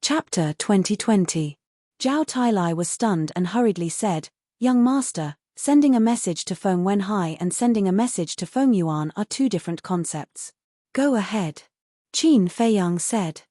Chapter 2020. Zhao Tailai was stunned and hurriedly said, "Young master, sending a message to Feng Wenhai and sending a message to Feng Yuan are two different concepts. Go ahead." Qin Feiyang said.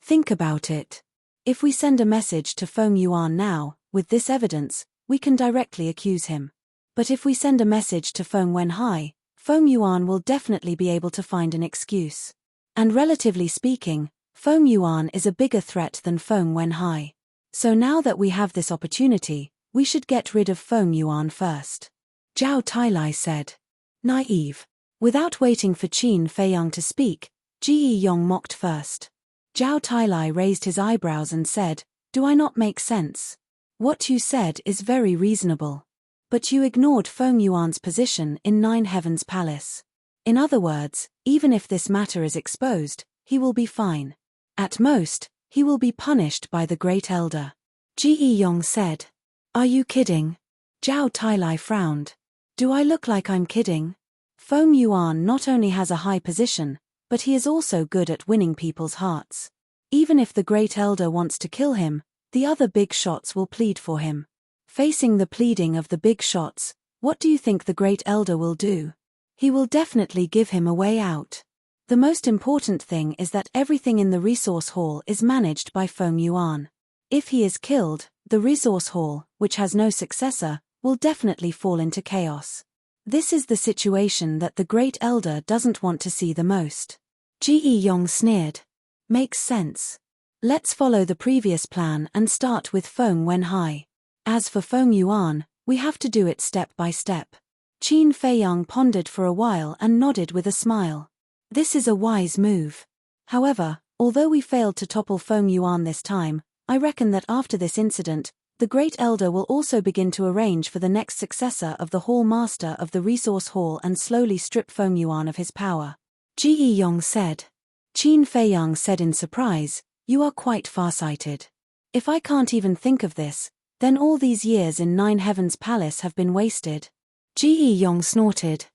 "Think about it. If we send a message to Feng Yuan now, with this evidence, we can directly accuse him. But if we send a message to Feng Wenhai, Feng Yuan will definitely be able to find an excuse. And relatively speaking, Feng Yuan is a bigger threat than Feng Wenhai. So now that we have this opportunity, we should get rid of Feng Yuan first." Zhao Tailai said. Naive. Without waiting for Qin Feiyang to speak, Ji Yong mocked first. Zhao Tailai raised his eyebrows and said, "Do I not make sense? What you said is very reasonable. But you ignored Feng Yuan's position in Nine Heavens Palace. In other words, even if this matter is exposed, he will be fine. At most, he will be punished by the Great Elder." Ji Yong said. "Are you kidding?" Zhao Tailai frowned. "Do I look like I'm kidding? Feng Yuan not only has a high position, but he is also good at winning people's hearts. Even if the Great Elder wants to kill him, the other big shots will plead for him. Facing the pleading of the big shots, what do you think the Great Elder will do? He will definitely give him a way out. The most important thing is that everything in the resource hall is managed by Feng Yuan. If he is killed, the resource hall, which has no successor, will definitely fall into chaos. This is the situation that the Great Elder doesn't want to see the most." Ji Yong sneered. "Makes sense. Let's follow the previous plan and start with Feng Wenhai. As for Feng Yuan, we have to do it step by step." Qin Feiyang pondered for a while and nodded with a smile. "This is a wise move. However, although we failed to topple Feng Yuan this time, I reckon that after this incident, the Great Elder will also begin to arrange for the next successor of the Hall Master of the Resource Hall and slowly strip Feng Yuan of his power." Ji Yong said. Qin Feiyang said in surprise, "You are quite farsighted. If I can't even think of this, then all these years in Nine Heavens Palace have been wasted." Ji Yong snorted.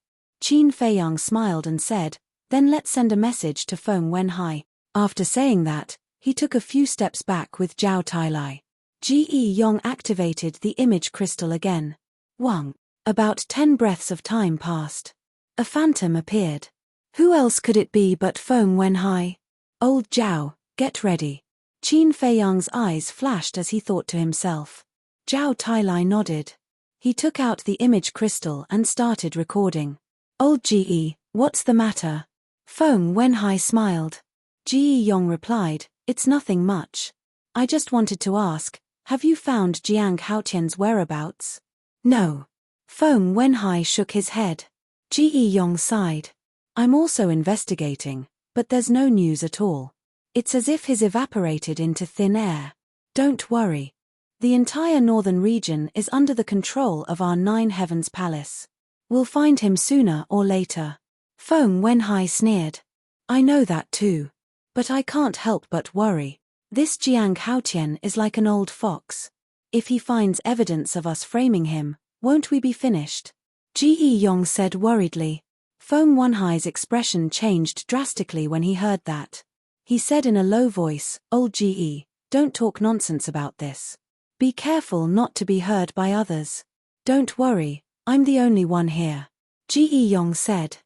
Qin Feiyang smiled and said, "Then let's send a message to Feng Wenhai." After saying that, he took a few steps back with Zhao Tailai. Ji Yong activated the image crystal again. Wang. About 10 breaths of time passed. A phantom appeared. Who else could it be but Feng Wenhai? "Old Zhao, get ready." Qin Feiyang's eyes flashed as he thought to himself. Zhao Tailai nodded. He took out the image crystal and started recording. "Old Ji, what's the matter?" Feng Wenhai smiled. Ji Yong replied, "It's nothing much. I just wanted to ask, have you found Jiang Haotian's whereabouts?" "No." Feng Wenhai shook his head. Ji Yong sighed. "I'm also investigating, but there's no news at all. It's as if he's evaporated into thin air. Don't worry. The entire northern region is under the control of our Nine Heavens Palace. We'll find him sooner or later." Feng Wenhai sneered. "I know that too. But I can't help but worry. This Jiang Haotian is like an old fox. If he finds evidence of us framing him, won't we be finished?" Ji Yong said worriedly. Feng Wenhai's expression changed drastically when he heard that. He said in a low voice, "Old Ji, don't talk nonsense about this. Be careful not to be heard by others. Don't worry, I'm the only one here." Ji Yong said.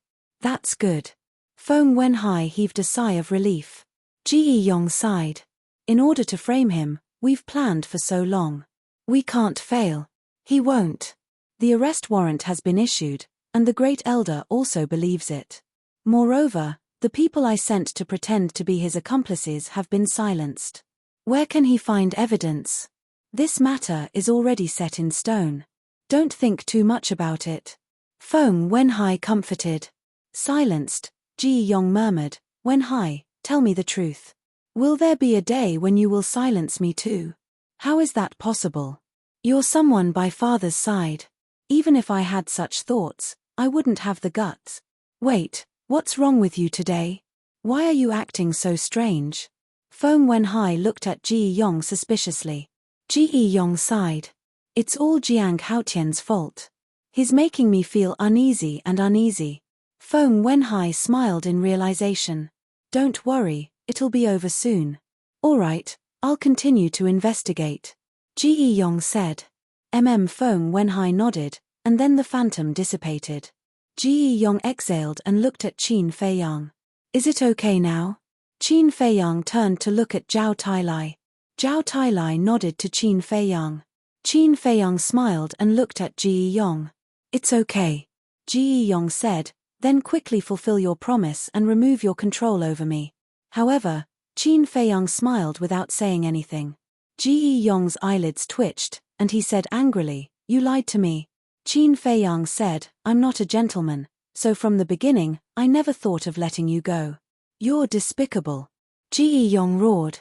"That's good." Feng Wenhai heaved a sigh of relief. Ji Yong sighed. "In order to frame him, we've planned for so long. We can't fail. He won't. The arrest warrant has been issued, and the Great Elder also believes it. Moreover, the people I sent to pretend to be his accomplices have been silenced. Where can he find evidence? This matter is already set in stone. Don't think too much about it." Feng Wenhai comforted. Silenced, Ji Yong murmured, "Wenhai, tell me the truth. Will there be a day when you will silence me too? How is that possible? You're someone by father's side. Even if I had such thoughts, I wouldn't have the guts. Wait, what's wrong with you today? Why are you acting so strange?" Feng Wenhai looked at Ji Yong suspiciously. Ji Yong sighed. "It's all Jiang Haotian's fault. He's making me feel uneasy and uneasy." Feng Wenhai smiled in realization. "Don't worry, it'll be over soon." "All right, I'll continue to investigate. Ji Yong said. Feng Wenhai nodded, and then the phantom dissipated. Ji Yong exhaled and looked at Qin Feiyang. Is it okay now? Qin Feiyang turned to look at Zhao Tailai. Zhao Tailai nodded to Qin Feiyang. Qin Feiyang smiled and looked at Ji Yong. It's okay. Ji Yong said, then quickly fulfill your promise and remove your control over me. However, Qin Feiyang smiled without saying anything. Ji Yong's eyelids twitched, and he said angrily, You lied to me. Qin Feiyang said, I'm not a gentleman, so from the beginning, I never thought of letting you go. You're despicable. Ji Yong roared.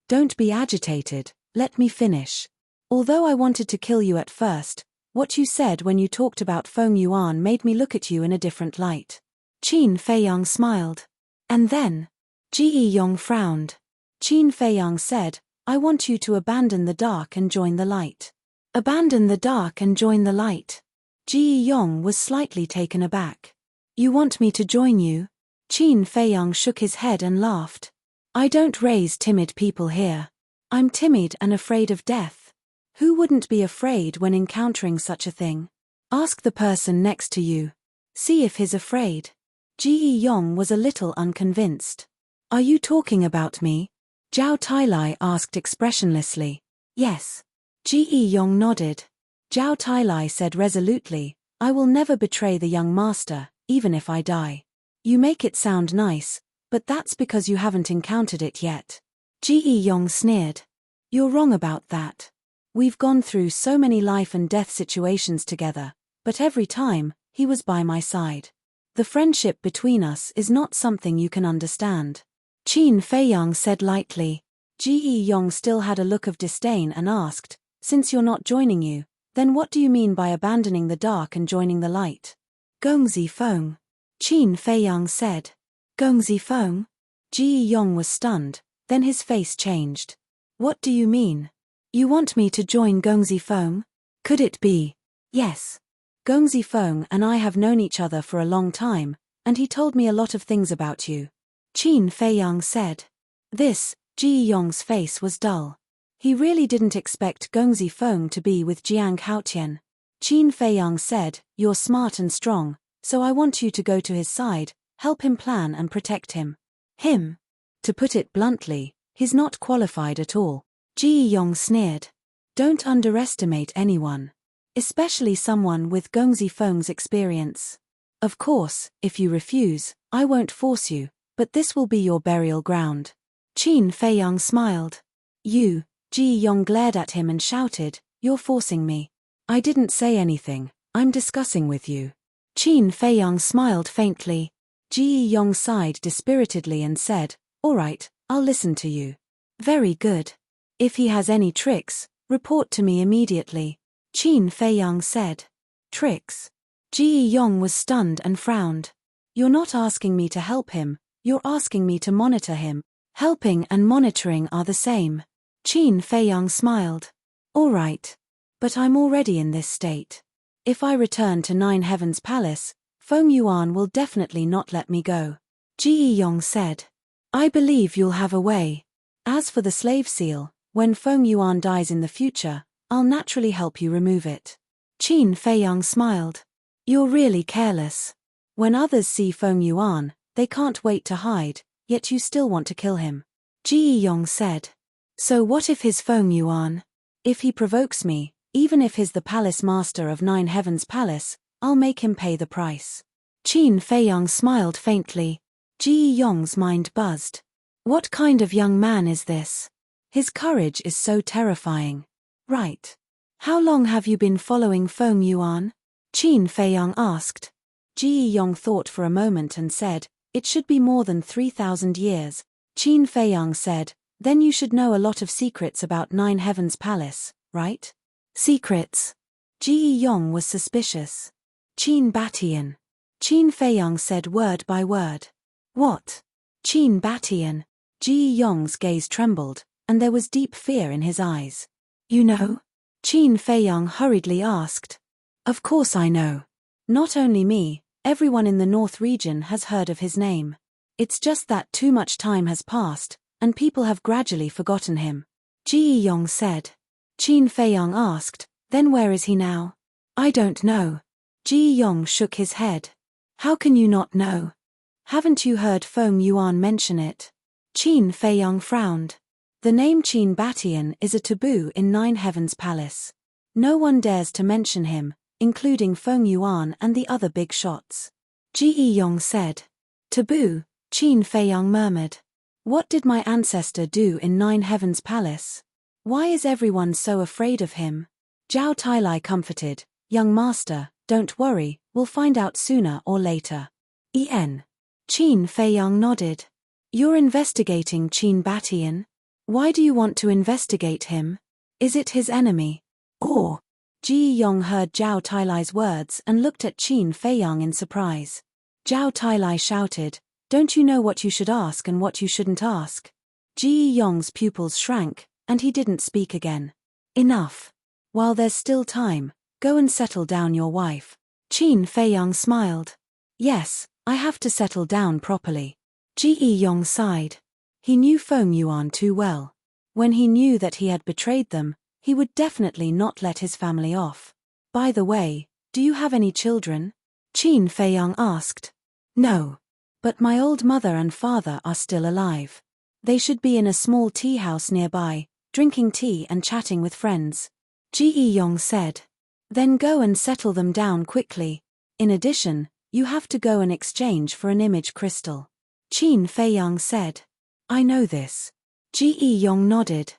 Don't be agitated, let me finish. Although I wanted to kill you at first, what you said when you talked about Feng Yuan made me look at you in a different light. Qin Feiyang smiled. And then? Ji Yong frowned. Qin Feiyang said, I want you to abandon the dark and join the light. Abandon the dark and join the light. Ji Yong was slightly taken aback. You want me to join you? Qin Feiyang shook his head and laughed. I don't raise timid people here. I'm timid and afraid of death. Who wouldn't be afraid when encountering such a thing? Ask the person next to you. See if he's afraid. Ji Yong was a little unconvinced. Are you talking about me? Zhao Tailai asked expressionlessly. Yes. Ji Yong nodded. Zhao Tailai said resolutely, I will never betray the young master, even if I die. You make it sound nice, but that's because you haven't encountered it yet. Ji Yong sneered. You're wrong about that. We've gone through so many life and death situations together, but every time, he was by my side. The friendship between us is not something you can understand. Qin Feiyang said lightly. Ji Yong still had a look of disdain and asked, Since you're not joining you, then what do you mean by abandoning the dark and joining the light? Gongzi Feng. Qin Feiyang said. Gongzi Feng? Ji Yong was stunned, then his face changed. What do you mean? You want me to join Gongzi Feng? Could it be? Yes. Gongzi Feng and I have known each other for a long time, and he told me a lot of things about you. Qin Feiyang said. Ji Yong's face was dull. He really didn't expect Gongzi Feng to be with Jiang Haotian. Qin Feiyang said, You're smart and strong, so I want you to go to his side, help him plan and protect him. Him? To put it bluntly, he's not qualified at all. Ji Yong sneered. Don't underestimate anyone. Especially someone with Gongzi Feng's experience. Of course, if you refuse, I won't force you, but this will be your burial ground. Qin Feiyang smiled. You, Ji Yong glared at him and shouted, You're forcing me. I didn't say anything, I'm discussing with you. Qin Feiyang smiled faintly. Ji Yong sighed dispiritedly and said, All right, I'll listen to you. Very good. If he has any tricks, report to me immediately. Qin Feiyang said. Tricks? Ji Yong was stunned and frowned. You're not asking me to help him, you're asking me to monitor him. Helping and monitoring are the same. Qin Feiyang smiled. All right. But I'm already in this state. If I return to Nine Heavens Palace, Feng Yuan will definitely not let me go. Ji Yong said. I believe you'll have a way. As for the slave seal, when Feng Yuan dies in the future, I'll naturally help you remove it. Qin Feiyang smiled. You're really careless. When others see Feng Yuan, they can't wait to hide, yet you still want to kill him. Ji Yong said. So what if he's Feng Yuan? If he provokes me, even if he's the palace master of Nine Heavens Palace, I'll make him pay the price. Qin Feiyang smiled faintly. Ji Yong's mind buzzed. What kind of young man is this? His courage is so terrifying. Right. How long have you been following Feng Yuan? Qin Feiyang asked. Ji Yong thought for a moment and said, It should be more than 3,000 years. Qin Feiyang said, Then you should know a lot of secrets about Nine Heavens Palace, right? Secrets? Ji Yong was suspicious. Qin Batian. Qin Feiyang said word by word. What? Qin Batian. Ji Yong's gaze trembled, and there was deep fear in his eyes. You know? Qin Feiyang hurriedly asked. Of course I know. Not only me, everyone in the North region has heard of his name. It's just that too much time has passed, and people have gradually forgotten him. Ji Yong said. Qin Feiyang asked, then where is he now? I don't know. Ji Yong shook his head. How can you not know? Haven't you heard Feng Yuan mention it? Qin Feiyang frowned. The name Qin Batian is a taboo in Nine Heavens Palace. No one dares to mention him, including Feng Yuan and the other big shots. Ji Yong said. Taboo, Qin Feiyang murmured. What did my ancestor do in Nine Heavens Palace? Why is everyone so afraid of him? Zhao Tailai comforted, young master, don't worry, we'll find out sooner or later. Qin Feiyang nodded. You're investigating Qin Batian? Why do you want to investigate him? Is it his enemy? Or? Ji Yong heard Zhao Tailai's words and looked at Qin Feiyang in surprise. Zhao Tailai shouted, don't you know what you should ask and what you shouldn't ask? Ji Yong's pupils shrank, and he didn't speak again. Enough. While there's still time, go and settle down your wife. Qin Feiyang smiled. Yes, I have to settle down properly. Ji Yong sighed. He knew Feng Yuan too well. When he knew that he had betrayed them, he would definitely not let his family off. By the way, do you have any children? Qin Feiyang asked. No. But my old mother and father are still alive. They should be in a small tea house nearby, drinking tea and chatting with friends. Ji Yong said. Then go and settle them down quickly. In addition, you have to go and exchange for an image crystal. Qin Feiyang said. I know this. Ji Yong nodded.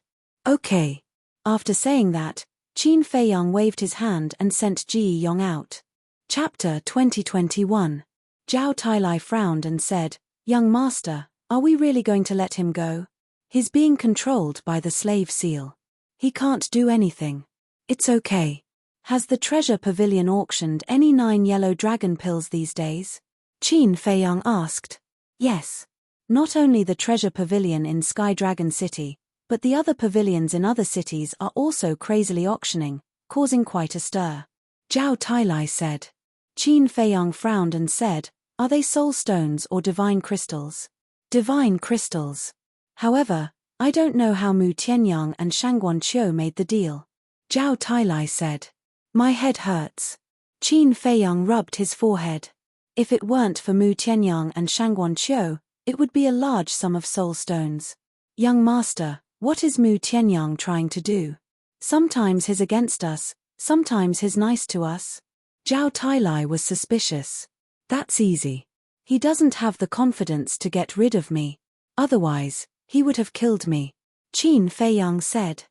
Okay. After saying that, Qin Feiyang waved his hand and sent Ji Yong out. Chapter 2021. Zhao Tailai frowned and said, young master, are we really going to let him go? He's being controlled by the slave seal. He can't do anything. It's okay. Has the treasure pavilion auctioned any 9 yellow dragon pills these days? Qin Feiyang asked. Yes. Not only the treasure pavilion in Sky Dragon City, but the other pavilions in other cities are also crazily auctioning, causing quite a stir. Zhao Tailai said. Qin Feiyang frowned and said, are they soul stones or divine crystals? Divine crystals. However, I don't know how Mu Tianyang and Shangguan Qiu made the deal. Zhao Tailai said. My head hurts. Qin Feiyang rubbed his forehead. If it weren't for Mu Tianyang and Shangguan Qiu, it would be a large sum of soul stones. Young master, what is Mu Tianyang trying to do? Sometimes he's against us, sometimes he's nice to us. Zhao Tailai was suspicious. That's easy. He doesn't have the confidence to get rid of me. Otherwise, he would have killed me. Qin Feiyang said.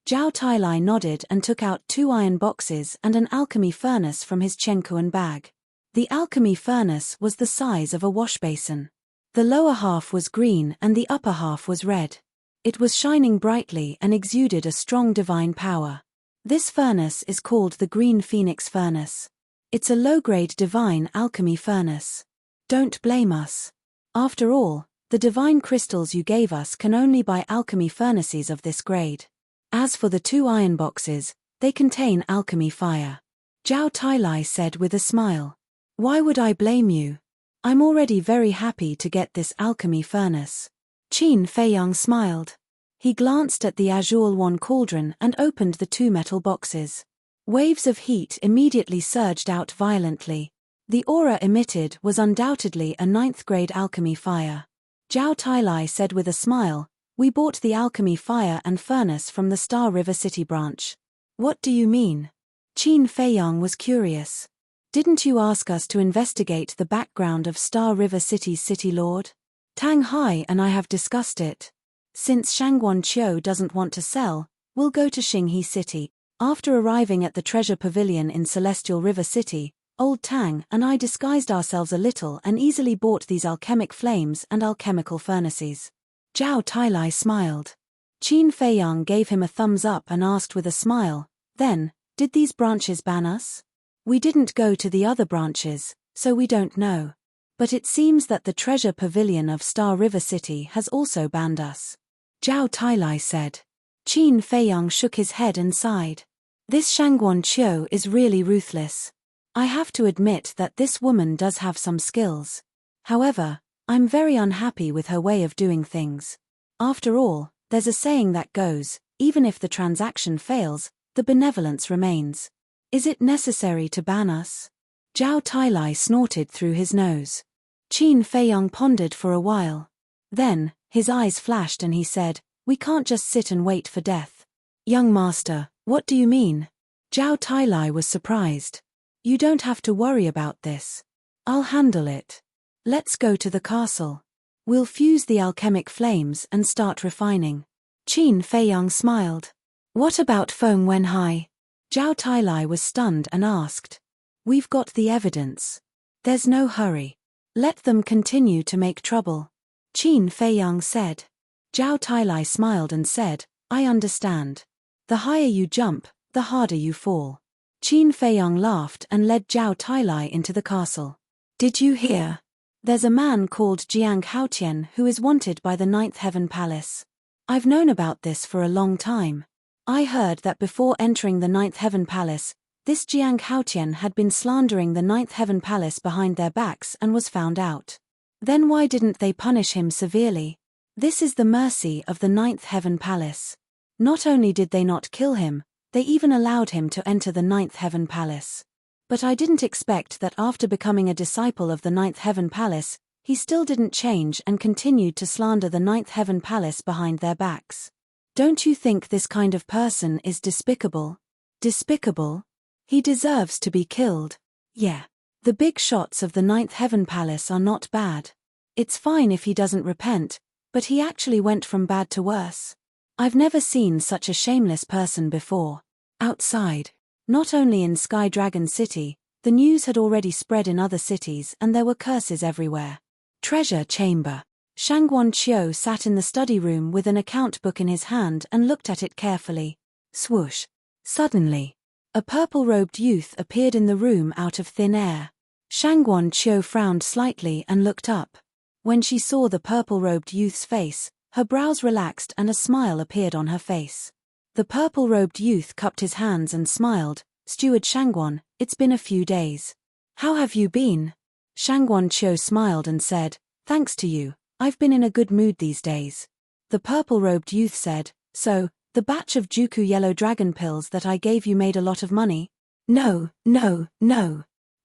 Zhao Tailai nodded and took out 2 iron boxes and an alchemy furnace from his Chenkuan bag. The alchemy furnace was the size of a washbasin. The lower half was green and the upper half was red. It was shining brightly and exuded a strong divine power. This furnace is called the Green Phoenix Furnace. It's a low-grade divine alchemy furnace. Don't blame us. After all, the divine crystals you gave us can only buy alchemy furnaces of this grade. As for the 2 iron boxes, they contain alchemy fire. Zhao Tailai said with a smile. Why would I blame you? I'm already very happy to get this alchemy furnace. Qin Feiyang smiled. He glanced at the azure wan cauldron and opened the 2 metal boxes. Waves of heat immediately surged out violently. The aura emitted was undoubtedly a 9th grade alchemy fire. Zhao Tailai said with a smile, we bought the alchemy fire and furnace from the Star River City branch. What do you mean? Qin Feiyang was curious. Didn't you ask us to investigate the background of Star River City's city lord? Tang Hai and I have discussed it. Since Shangguan Qiu doesn't want to sell, we'll go to Xinghe City. After arriving at the treasure pavilion in Celestial River City, old Tang and I disguised ourselves a little and easily bought these alchemic flames and alchemical furnaces. Zhao Tailai smiled. Qin Feiyang gave him a thumbs up and asked with a smile, then, did these branches ban us? We didn't go to the other branches, so we don't know. But it seems that the treasure pavilion of Star River City has also banned us. Zhao Tailai said. Qin Feiyang shook his head and sighed. This Shangguan Qiu is really ruthless. I have to admit that this woman does have some skills. However, I'm very unhappy with her way of doing things. After all, there's a saying that goes, even if the transaction fails, the benevolence remains. Is it necessary to ban us? Zhao Tailai snorted through his nose. Qin Feiyang pondered for a while. Then, his eyes flashed and he said, "We can't just sit and wait for death." "Young master, what do you mean?" Zhao Tailai was surprised. "You don't have to worry about this. I'll handle it. Let's go to the castle. We'll fuse the alchemic flames and start refining." Qin Feiyang smiled. "What about Feng Wenhai?" Zhao Tailai was stunned and asked. "We've got the evidence. There's no hurry. Let them continue to make trouble," Qin Feiyang said. Zhao Tailai smiled and said, "I understand. The higher you jump, the harder you fall." Qin Feiyang laughed and led Zhao Tailai into the castle. "Did you hear? There's a man called Jiang Haotian who is wanted by the Ninth Heaven Palace. I've known about this for a long time. I heard that before entering the Ninth Heaven Palace, this Jiang Haotian had been slandering the Ninth Heaven Palace behind their backs and was found out. Then why didn't they punish him severely? This is the mercy of the Ninth Heaven Palace. Not only did they not kill him, they even allowed him to enter the Ninth Heaven Palace. But I didn't expect that after becoming a disciple of the Ninth Heaven Palace, he still didn't change and continued to slander the Ninth Heaven Palace behind their backs. Don't you think this kind of person is despicable?" "Despicable? He deserves to be killed." "Yeah. The big shots of the Ninth Heaven Palace are not bad. It's fine if he doesn't repent, but he actually went from bad to worse. I've never seen such a shameless person before." Outside, not only in Sky Dragon City, the news had already spread in other cities and there were curses everywhere. Treasure chamber. Shangguan Qiu sat in the study room with an account book in his hand and looked at it carefully. Swoosh. Suddenly, a purple-robed youth appeared in the room out of thin air. Shangguan Qiu frowned slightly and looked up. When she saw the purple-robed youth's face, her brows relaxed and a smile appeared on her face. The purple-robed youth cupped his hands and smiled. "Steward Shangguan, it's been a few days. How have you been?" Shangguan Qiu smiled and said, "Thanks to you, I've been in a good mood these days." The purple-robed youth said, "So, the batch of Juku yellow dragon pills that I gave you made a lot of money?" No.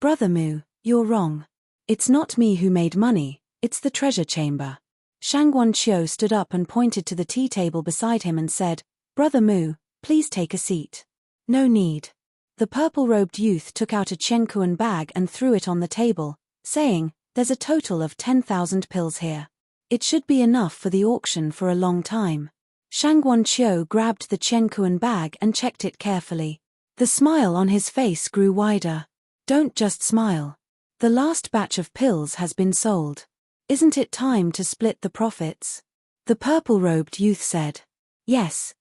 Brother Mu, you're wrong. It's not me who made money, it's the treasure chamber." Shangguan Qiu stood up and pointed to the tea table beside him and said, "Brother Mu, please take a seat." "No need." The purple-robed youth took out a Chenkuan bag and threw it on the table, saying, "There's a total of 10,000 pills here. It should be enough for the auction for a long time." Shangguan Qiu grabbed the Chenkuan bag and checked it carefully. The smile on his face grew wider. "Don't just smile. The last batch of pills has been sold. Isn't it time to split the profits?" The purple-robed youth said. Yes.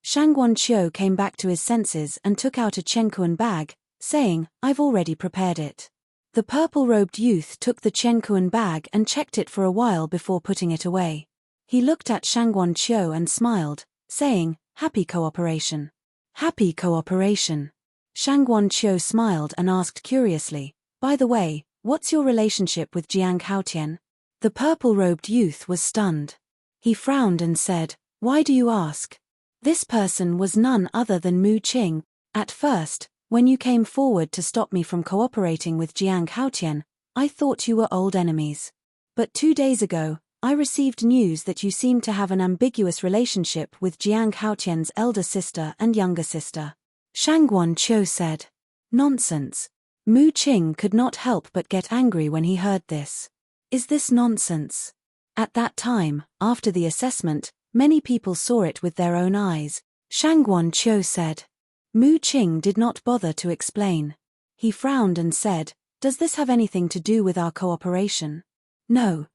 Shangguan Qiu came back to his senses and took out a Chenkuan bag, saying, "I've already prepared it." The purple-robed youth took the Chenkuan bag and checked it for a while before putting it away. He looked at Shangguan Qiu and smiled, saying, "Happy cooperation." "Happy cooperation." Shangguan Qiu smiled and asked curiously, "By the way, what's your relationship with Jiang Haotian?" The purple-robed youth was stunned. He frowned and said, "Why do you ask? This person was none other than Mu Qing. At first, when you came forward to stop me from cooperating with Jiang Haotian, I thought you were old enemies. But 2 days ago, I received news that you seemed to have an ambiguous relationship with Jiang Haotian's elder sister and younger sister." Shangguan Qiu said. "Nonsense." Mu Qing could not help but get angry when he heard this. "Is this nonsense?" At that time, after the assessment, many people saw it with their own eyes, Shangguan Qiu said. Mu Qing did not bother to explain. He frowned and said, "Does this have anything to do with our cooperation?" No,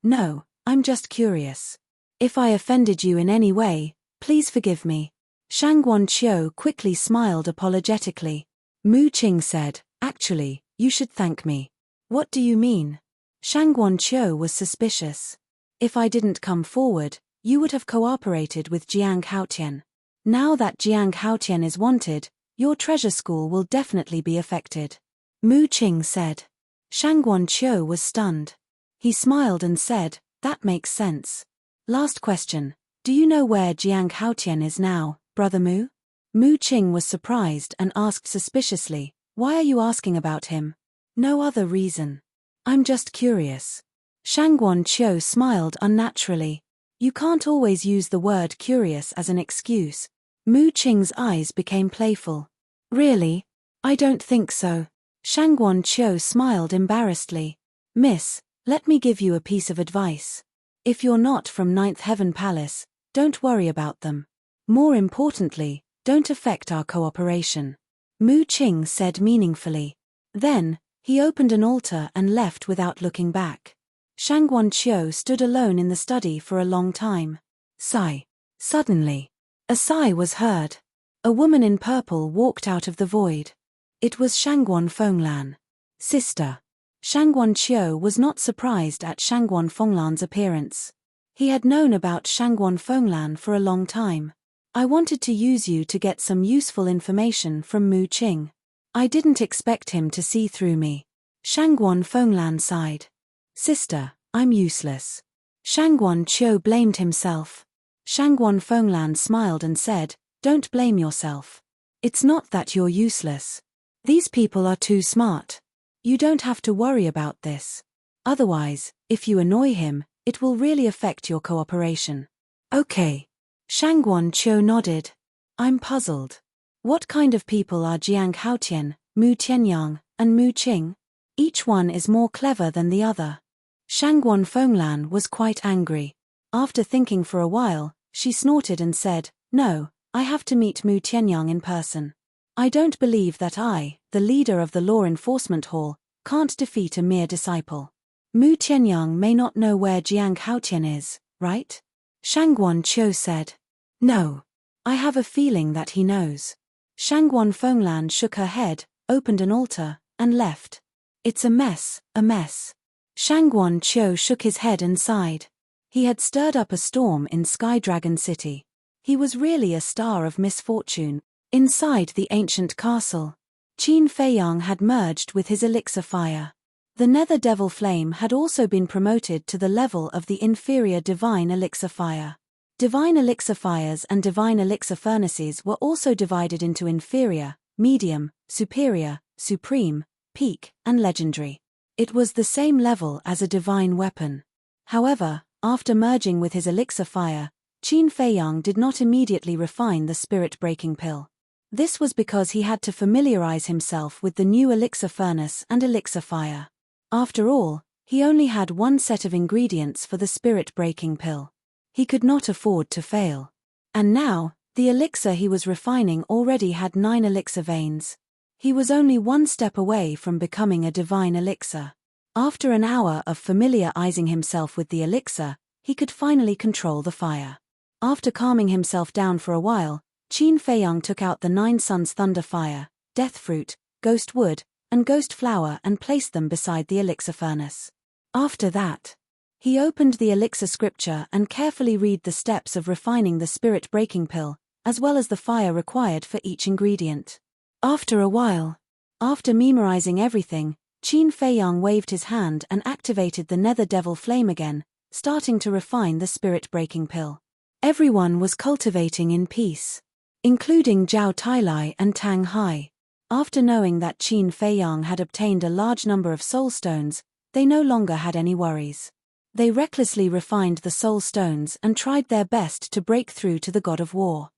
I'm just curious. If I offended you in any way, please forgive me." Shangguan Qiu quickly smiled apologetically. Mu Qing said, "Actually, you should thank me." "What do you mean?" Shangguan Qiu was suspicious. "If I didn't come forward, you would have cooperated with Jiang Haotian. Now that Jiang Haotian is wanted, your treasure school will definitely be affected." Mu Qing said. Shangguan Qiu was stunned. He smiled and said, "That makes sense. Last question. Do you know where Jiang Haotian is now, Brother Mu? Mu Qing was surprised and asked suspiciously, "Why are you asking about him?" "No other reason. I'm just curious." Shangguan Qiu smiled unnaturally. "You can't always use the word curious as an excuse." Mu Qing's eyes became playful. "Really? I don't think so." Shangguan Qiu smiled embarrassedly. "Miss, let me give you a piece of advice. If you're not from Ninth Heaven Palace, don't worry about them. More importantly, don't affect our cooperation." Mu Qing said meaningfully. Then, he opened an altar and left without looking back. Shangguan Qiu stood alone in the study for a long time. Sigh. Suddenly, a sigh was heard. A woman in purple walked out of the void. It was Shangguan Fenglan. "Sister." Shangguan Qiu was not surprised at Shangguan Fenglan's appearance. He had known about Shangguan Fenglan for a long time. "I wanted to use you to get some useful information from Mu Qing. I didn't expect him to see through me." Shangguan Fenglan sighed. "Sister, I'm useless." Shangguan Qiu blamed himself. Shangguan Fenglan smiled and said, "Don't blame yourself. It's not that you're useless. These people are too smart. You don't have to worry about this. Otherwise, if you annoy him, it will really affect your cooperation." "Okay." Shangguan Qiu nodded. "I'm puzzled. What kind of people are Jiang Haotian, Mu Tianyang, and Mu Qing? Each one is more clever than the other." Shangguan Fenglan was quite angry. After thinking for a while, she snorted and said, "No, I have to meet Mu Tianyang in person. I don't believe that I, the leader of the Law Enforcement Hall, can't defeat a mere disciple." "Mu Tianyang may not know where Jiang Haotian is, right?" Shangguan Qiu said. "No. I have a feeling that he knows." Shangguan Fenglan shook her head, opened an altar, and left. "It's a mess, a mess." Shangguan Qiu shook his head and sighed. He had stirred up a storm in Sky Dragon City. He was really a star of misfortune. Inside the ancient castle, Qin Feiyang had merged with his elixir fire. The Nether Devil Flame had also been promoted to the level of the inferior Divine Elixir Fire. Divine Elixir Fires and Divine Elixir Furnaces were also divided into inferior, medium, superior, supreme, peak, and legendary. It was the same level as a divine weapon. However, after merging with his elixir fire, Qin Feiyang did not immediately refine the spirit-breaking pill. This was because he had to familiarize himself with the new elixir furnace and elixir fire. After all, he only had one set of ingredients for the spirit-breaking pill. He could not afford to fail. And now, the elixir he was refining already had 9 elixir veins. He was only one step away from becoming a divine elixir. After an hour of familiarizing himself with the elixir, he could finally control the fire. After calming himself down for a while, Qin Feiyang took out the 9 Suns Thunder Fire, Death Fruit, Ghost Wood, and Ghost Flower and placed them beside the elixir furnace. After that, he opened the elixir scripture and carefully read the steps of refining the spirit-breaking pill, as well as the fire required for each ingredient. After a while, after memorizing everything, Qin Feiyang waved his hand and activated the Nether Devil Flame again, starting to refine the spirit-breaking pill. Everyone was cultivating in peace, including Zhao Tailai and Tang Hai. After knowing that Qin Feiyang had obtained a large number of soul stones, they no longer had any worries. They recklessly refined the soul stones and tried their best to break through to the God of War.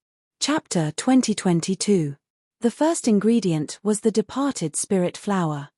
Chapter 2022. The first ingredient was the departed spirit flower.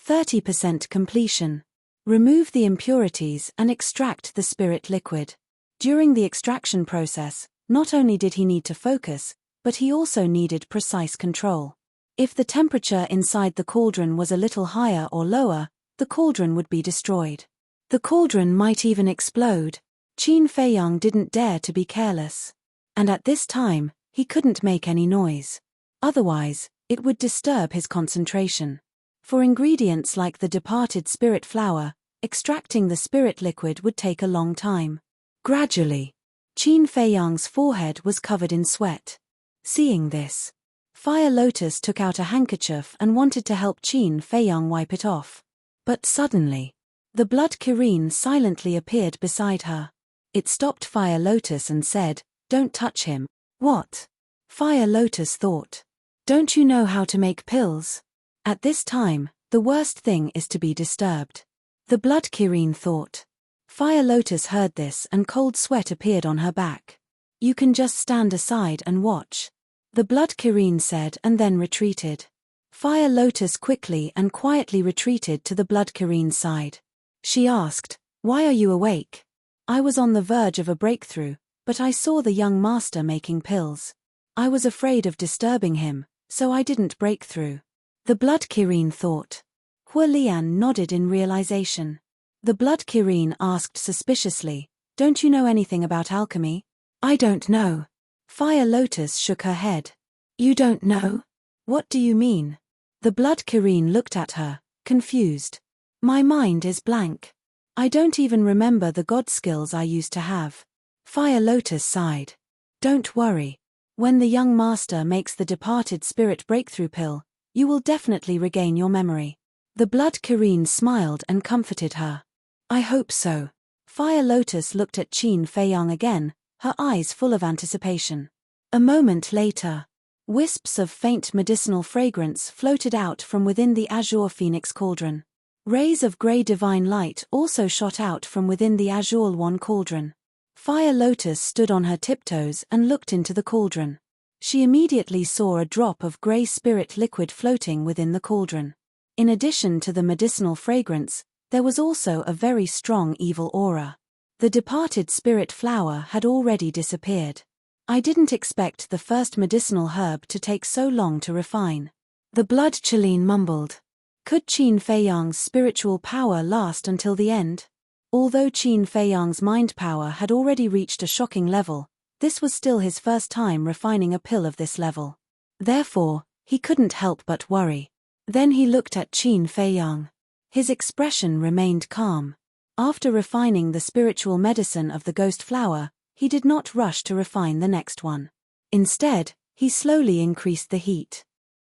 30% completion. Remove the impurities and extract the spirit liquid. During the extraction process, not only did he need to focus, but he also needed precise control. If the temperature inside the cauldron was a little higher or lower, the cauldron would be destroyed. The cauldron might even explode. Qin Feiyang didn't dare to be careless. And at this time, he couldn't make any noise. Otherwise, it would disturb his concentration. For ingredients like the departed spirit flower, extracting the spirit liquid would take a long time. Gradually, Qin Feiyang's forehead was covered in sweat. Seeing this, Fire Lotus took out a handkerchief and wanted to help Qin Feiyang wipe it off. But suddenly, the blood Kirin silently appeared beside her. It stopped Fire Lotus and said, "Don't touch him." "What?" Fire Lotus thought. "Don't you know how to make pills?" At this time, the worst thing is to be disturbed. The Blood Kirin thought. Fire Lotus heard this and cold sweat appeared on her back. "You can just stand aside and watch," the Blood Kirin said, and then retreated. Fire Lotus quickly and quietly retreated to the Blood Kirin's side. She asked, "Why are you awake?" "I was on the verge of a breakthrough, but I saw the young master making pills. I was afraid of disturbing him, so I didn't break through," the Blood Kirin thought. Hua Lian nodded in realization. The Blood Kirin asked suspiciously, "Don't you know anything about alchemy?" "I don't know." Fire Lotus shook her head. "You don't know? What do you mean?" The Blood Kirin looked at her, confused. "My mind is blank. I don't even remember the god skills I used to have." Fire Lotus sighed. "Don't worry. When the young master makes the departed spirit breakthrough pill, you will definitely regain your memory." The Blood Kirin smiled and comforted her. "I hope so." Fire Lotus looked at Qin Feiyang again, her eyes full of anticipation. A moment later, wisps of faint medicinal fragrance floated out from within the azure phoenix cauldron. Rays of grey divine light also shot out from within the azure one cauldron. Fire Lotus stood on her tiptoes and looked into the cauldron. She immediately saw a drop of grey spirit liquid floating within the cauldron. In addition to the medicinal fragrance, there was also a very strong evil aura. The departed spirit flower had already disappeared. "I didn't expect the first medicinal herb to take so long to refine," the Blood Kirin mumbled. Could Qin Feiyang's spiritual power last until the end? Although Qin Feiyang's mind power had already reached a shocking level, this was still his first time refining a pill of this level. Therefore, he couldn't help but worry. Then he looked at Qin Feiyang. His expression remained calm. After refining the spiritual medicine of the ghost flower, he did not rush to refine the next one. Instead, he slowly increased the heat.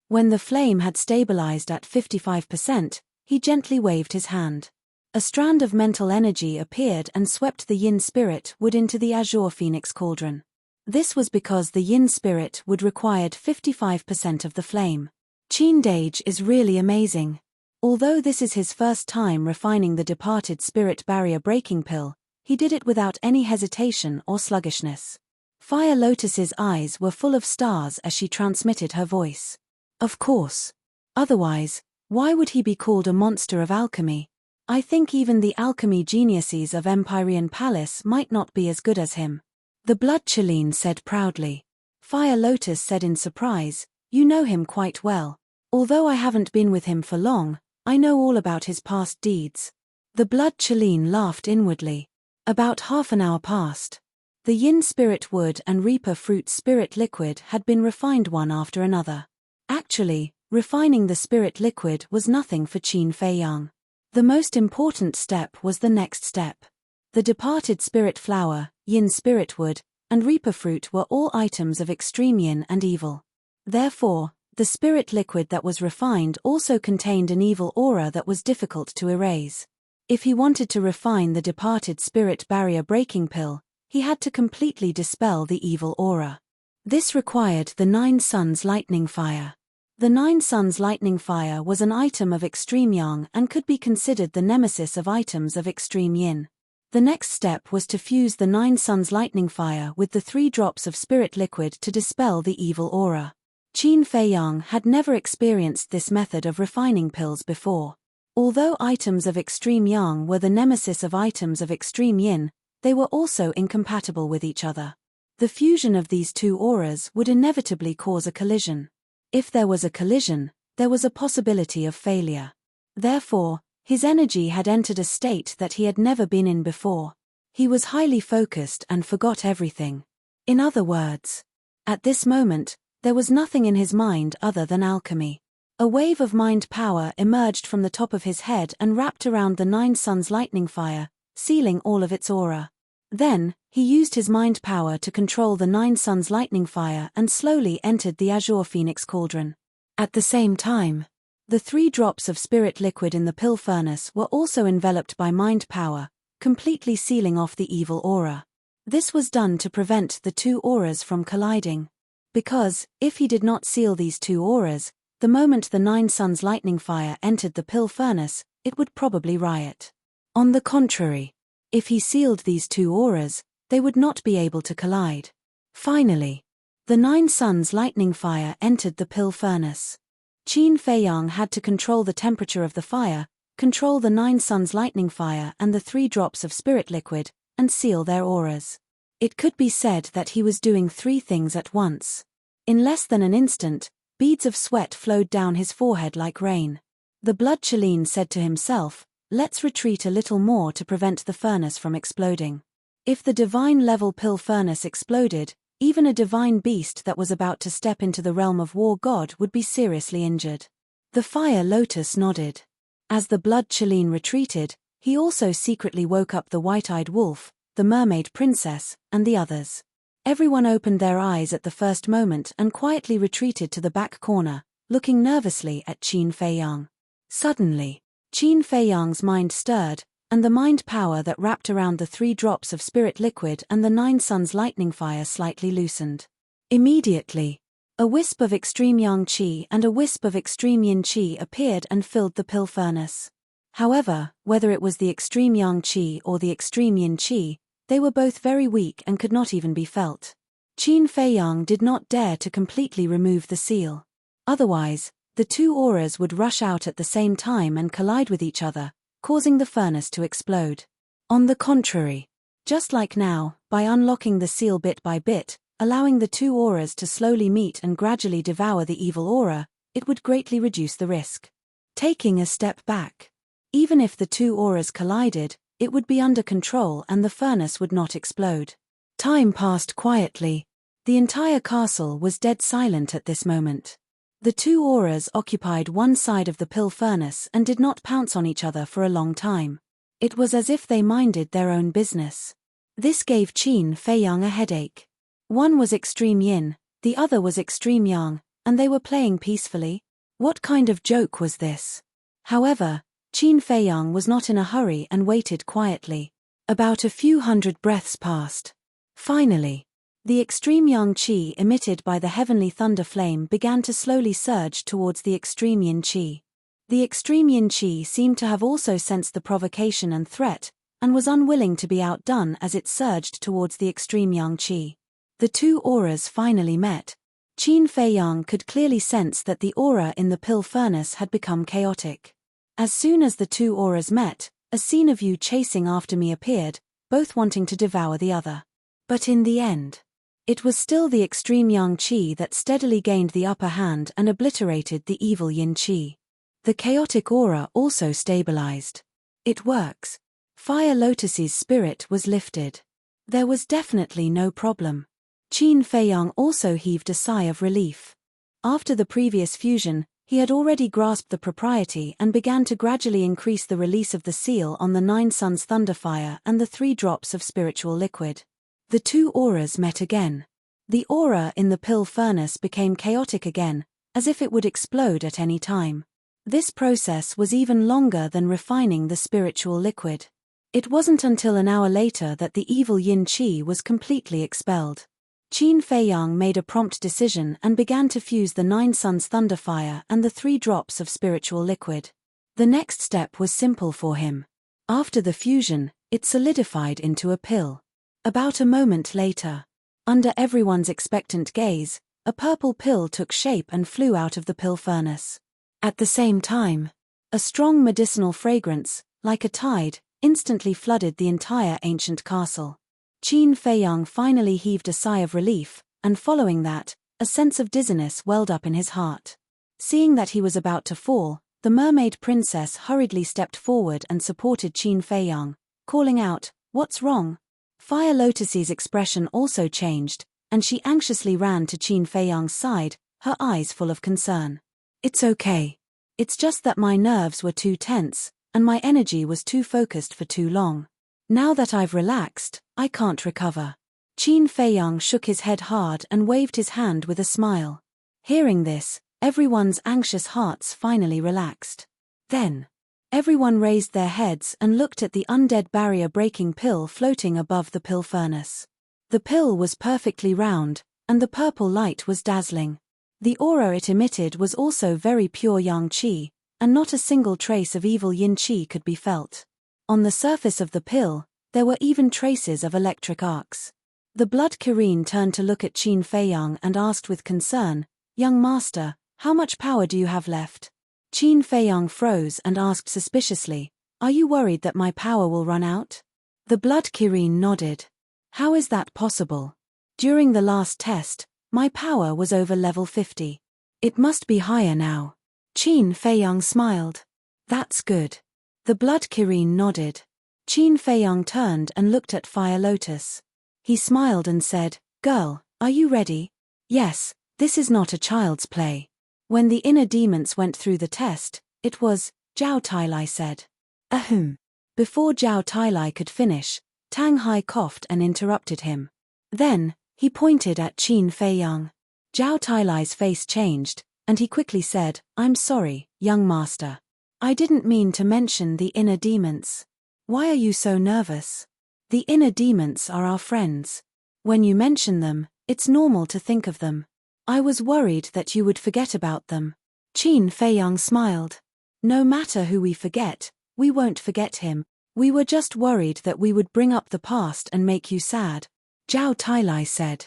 When the flame had stabilized at 55%, he gently waved his hand. A strand of mental energy appeared and swept the yin spirit wood into the azure phoenix cauldron. This was because the yin spirit would required 55% of the flame. Qin Dage is really amazing. Although this is his first time refining the departed spirit barrier breaking pill, he did it without any hesitation or sluggishness. Fire Lotus's eyes were full of stars as she transmitted her voice. Of course. Otherwise, why would he be called a monster of alchemy? I think even the alchemy geniuses of Empyrean Palace might not be as good as him, the Blood Kirin said proudly. Fire Lotus said in surprise, "You know him quite well. Although I haven't been with him for long, I know all about his past deeds." The Blood Kirin laughed inwardly. About half an hour passed. The yin spirit wood and reaper fruit spirit liquid had been refined one after another. Actually, refining the spirit liquid was nothing for Qin Feiyang. The most important step was the next step. The departed spirit flower, yin spirit wood, and reaper fruit were all items of extreme yin and evil. Therefore, the spirit liquid that was refined also contained an evil aura that was difficult to erase. If he wanted to refine the departed spirit barrier breaking pill, he had to completely dispel the evil aura. This required the 9 Suns Lightning Fire. The 9 Suns Lightning Fire was an item of extreme yang and could be considered the nemesis of items of extreme yin. The next step was to fuse the 9 Suns Lightning Fire with the 3 drops of spirit liquid to dispel the evil aura. Qin Feiyang had never experienced this method of refining pills before. Although items of extreme yang were the nemesis of items of extreme yin, they were also incompatible with each other. The fusion of these two auras would inevitably cause a collision. If there was a collision, there was a possibility of failure. Therefore, his energy had entered a state that he had never been in before. He was highly focused and forgot everything. In other words, at this moment, there was nothing in his mind other than alchemy. A wave of mind power emerged from the top of his head and wrapped around the 9 Suns Lightning Fire, sealing all of its aura. Then, he used his mind power to control the 9 Suns Lightning Fire and slowly entered the azure phoenix cauldron. At the same time, the 3 drops of spirit liquid in the pill furnace were also enveloped by mind power, completely sealing off the evil aura. This was done to prevent the two auras from colliding. Because, if he did not seal these two auras, the moment the Nine Suns lightning fire entered the pill furnace, it would probably riot. On the contrary, if he sealed these two auras, they would not be able to collide. Finally, the Nine Suns lightning fire entered the pill furnace. Qin Feiyang had to control the temperature of the fire, control the Nine Suns lightning fire and the 3 drops of spirit liquid, and seal their auras. It could be said that he was doing 3 things at once. In less than an instant, beads of sweat flowed down his forehead like rain. The blood Chelin said to himself, "Let's retreat a little more to prevent the furnace from exploding." If the divine-level pill furnace exploded, even a divine beast that was about to step into the realm of war god would be seriously injured. The fire lotus nodded. As the blood Chelin retreated, he also secretly woke up the white-eyed wolf, the mermaid princess, and the others. Everyone opened their eyes at the first moment and quietly retreated to the back corner, looking nervously at Qin Feiyang. Suddenly, Qin Feiyang's mind stirred, and the mind power that wrapped around the 3 drops of spirit liquid and the Nine Suns lightning fire slightly loosened. Immediately, a wisp of extreme yang qi and a wisp of extreme yin qi appeared and filled the pill furnace. However, whether it was the extreme yang qi or the extreme yin qi, they were both very weak and could not even be felt. Qin Feiyang did not dare to completely remove the seal. Otherwise, the 2 auras would rush out at the same time and collide with each other, causing the furnace to explode. On the contrary, just like now, by unlocking the seal bit by bit, allowing the 2 auras to slowly meet and gradually devour the evil aura, it would greatly reduce the risk. Taking a step back. Even if the 2 auras collided, it would be under control and the furnace would not explode. Time passed quietly. The entire castle was dead silent at this moment. The 2 auras occupied one side of the pill furnace and did not pounce on each other for a long time. It was as if they minded their own business. This gave Qin Feiyang a headache. One was extreme yin, the other was extreme yang, and they were playing peacefully. What kind of joke was this? However, Qin Feiyang was not in a hurry and waited quietly. About a few hundred breaths passed. Finally, the extreme yang qi emitted by the heavenly thunder flame began to slowly surge towards the extreme yin qi. The extreme yin qi seemed to have also sensed the provocation and threat, and was unwilling to be outdone as it surged towards the extreme yang qi. The 2 auras finally met. Qin Feiyang could clearly sense that the aura in the pill furnace had become chaotic. As soon as the 2 auras met, a scene of you chasing after me appeared, both wanting to devour the other. But in the end, it was still the extreme yang qi that steadily gained the upper hand and obliterated the evil yin qi. The chaotic aura also stabilized. It works. Fire Lotus's spirit was lifted. There was definitely no problem. Qin Feiyang also heaved a sigh of relief. After the previous fusion, he had already grasped the propriety and began to gradually increase the release of the seal on the Nine Suns thunderfire and the 3 drops of spiritual liquid. The 2 auras met again. The aura in the pill furnace became chaotic again, as if it would explode at any time. This process was even longer than refining the spiritual liquid. It wasn't until an hour later that the evil yin qi was completely expelled. Qin Feiyang made a prompt decision and began to fuse the Nine Suns thunderfire and the 3 drops of spiritual liquid. The next step was simple for him. After the fusion, it solidified into a pill. About a moment later, under everyone's expectant gaze, a purple pill took shape and flew out of the pill furnace. At the same time, a strong medicinal fragrance, like a tide, instantly flooded the entire ancient castle. Qin Feiyang finally heaved a sigh of relief, and following that, a sense of dizziness welled up in his heart. Seeing that he was about to fall, the mermaid princess hurriedly stepped forward and supported Qin Feiyang, calling out, "What's wrong?" Fire Lotus's expression also changed, and she anxiously ran to Qin Feiyang's side, her eyes full of concern. "It's okay. It's just that my nerves were too tense, and my energy was too focused for too long. Now that I've relaxed, I can't recover." Qin Feiyang shook his head hard and waved his hand with a smile. Hearing this, everyone's anxious hearts finally relaxed. Then, everyone raised their heads and looked at the undead barrier-breaking pill floating above the pill furnace. The pill was perfectly round, and the purple light was dazzling. The aura it emitted was also very pure yang qi, and not a single trace of evil yin qi could be felt. On the surface of the pill, there were even traces of electric arcs. The blood Kirin turned to look at Qin Feiyang and asked with concern, "Young master, how much power do you have left?" Qin Feiyang froze and asked suspiciously, "Are you worried that my power will run out?" The blood Kirin nodded. "How is that possible? During the last test, my power was over level 50. It must be higher now." Qin Feiyang smiled. "That's good." The blood Kirin nodded. Qin Feiyang turned and looked at Fire Lotus. He smiled and said, "Girl, are you ready?" "Yes, this is not a child's play." When the inner demons went through the test, it was, Zhao Tailai said. "Ahem." Before Zhao Tailai could finish, Tang Hai coughed and interrupted him. Then, he pointed at Qin Feiyang. Zhao Tailai's face changed, and he quickly said, "I'm sorry, young master. I didn't mean to mention the inner demons." "Why are you so nervous?" "The inner demons are our friends. When you mention them, it's normal to think of them. I was worried that you would forget about them." Qin Feiyang smiled. "No matter who we forget, we won't forget him. We were just worried that we would bring up the past and make you sad," Zhao Tailai said.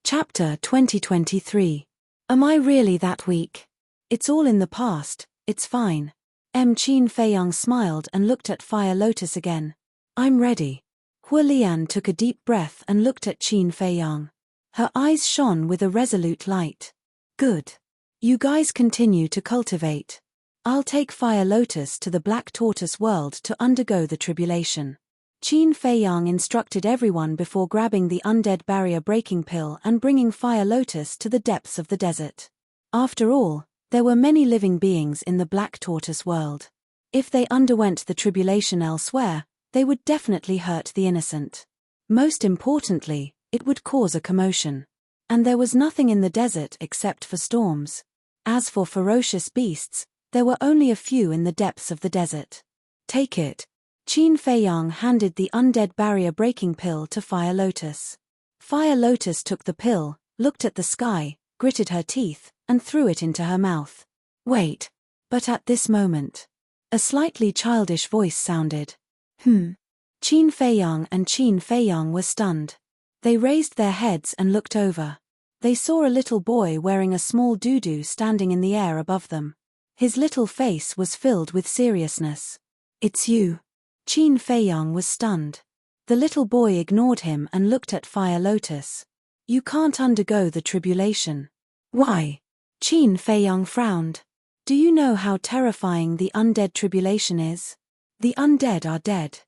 Chapter 2023. Am I really that weak? It's all in the past, it's fine. Qin Feiyang smiled and looked at Fire Lotus again. "I'm ready." Hua Lian took a deep breath and looked at Qin Feiyang. Her eyes shone with a resolute light. "Good. You guys continue to cultivate. I'll take Fire Lotus to the Black Tortoise world to undergo the tribulation." Qin Feiyang instructed everyone before grabbing the undead barrier breaking pill and bringing Fire Lotus to the depths of the desert. After all, there were many living beings in the Black Tortoise world. If they underwent the tribulation elsewhere, they would definitely hurt the innocent. Most importantly, it would cause a commotion. And there was nothing in the desert except for storms. As for ferocious beasts, there were only a few in the depths of the desert. "Take it." Qin Feiyang handed the undead barrier breaking pill to Fire Lotus. Fire Lotus took the pill, looked at the sky, gritted her teeth, and threw it into her mouth. "Wait." But at this moment, a slightly childish voice sounded. Qin Feiyang and Qin Feiyang were stunned. They raised their heads and looked over. They saw a little boy wearing a small doo-doo standing in the air above them. His little face was filled with seriousness. "It's you." Qin Feiyang was stunned. The little boy ignored him and looked at Fire Lotus. "You can't undergo the tribulation." "Why?" Qin Feiyang frowned. "Do you know how terrifying the undead tribulation is? The undead are dead.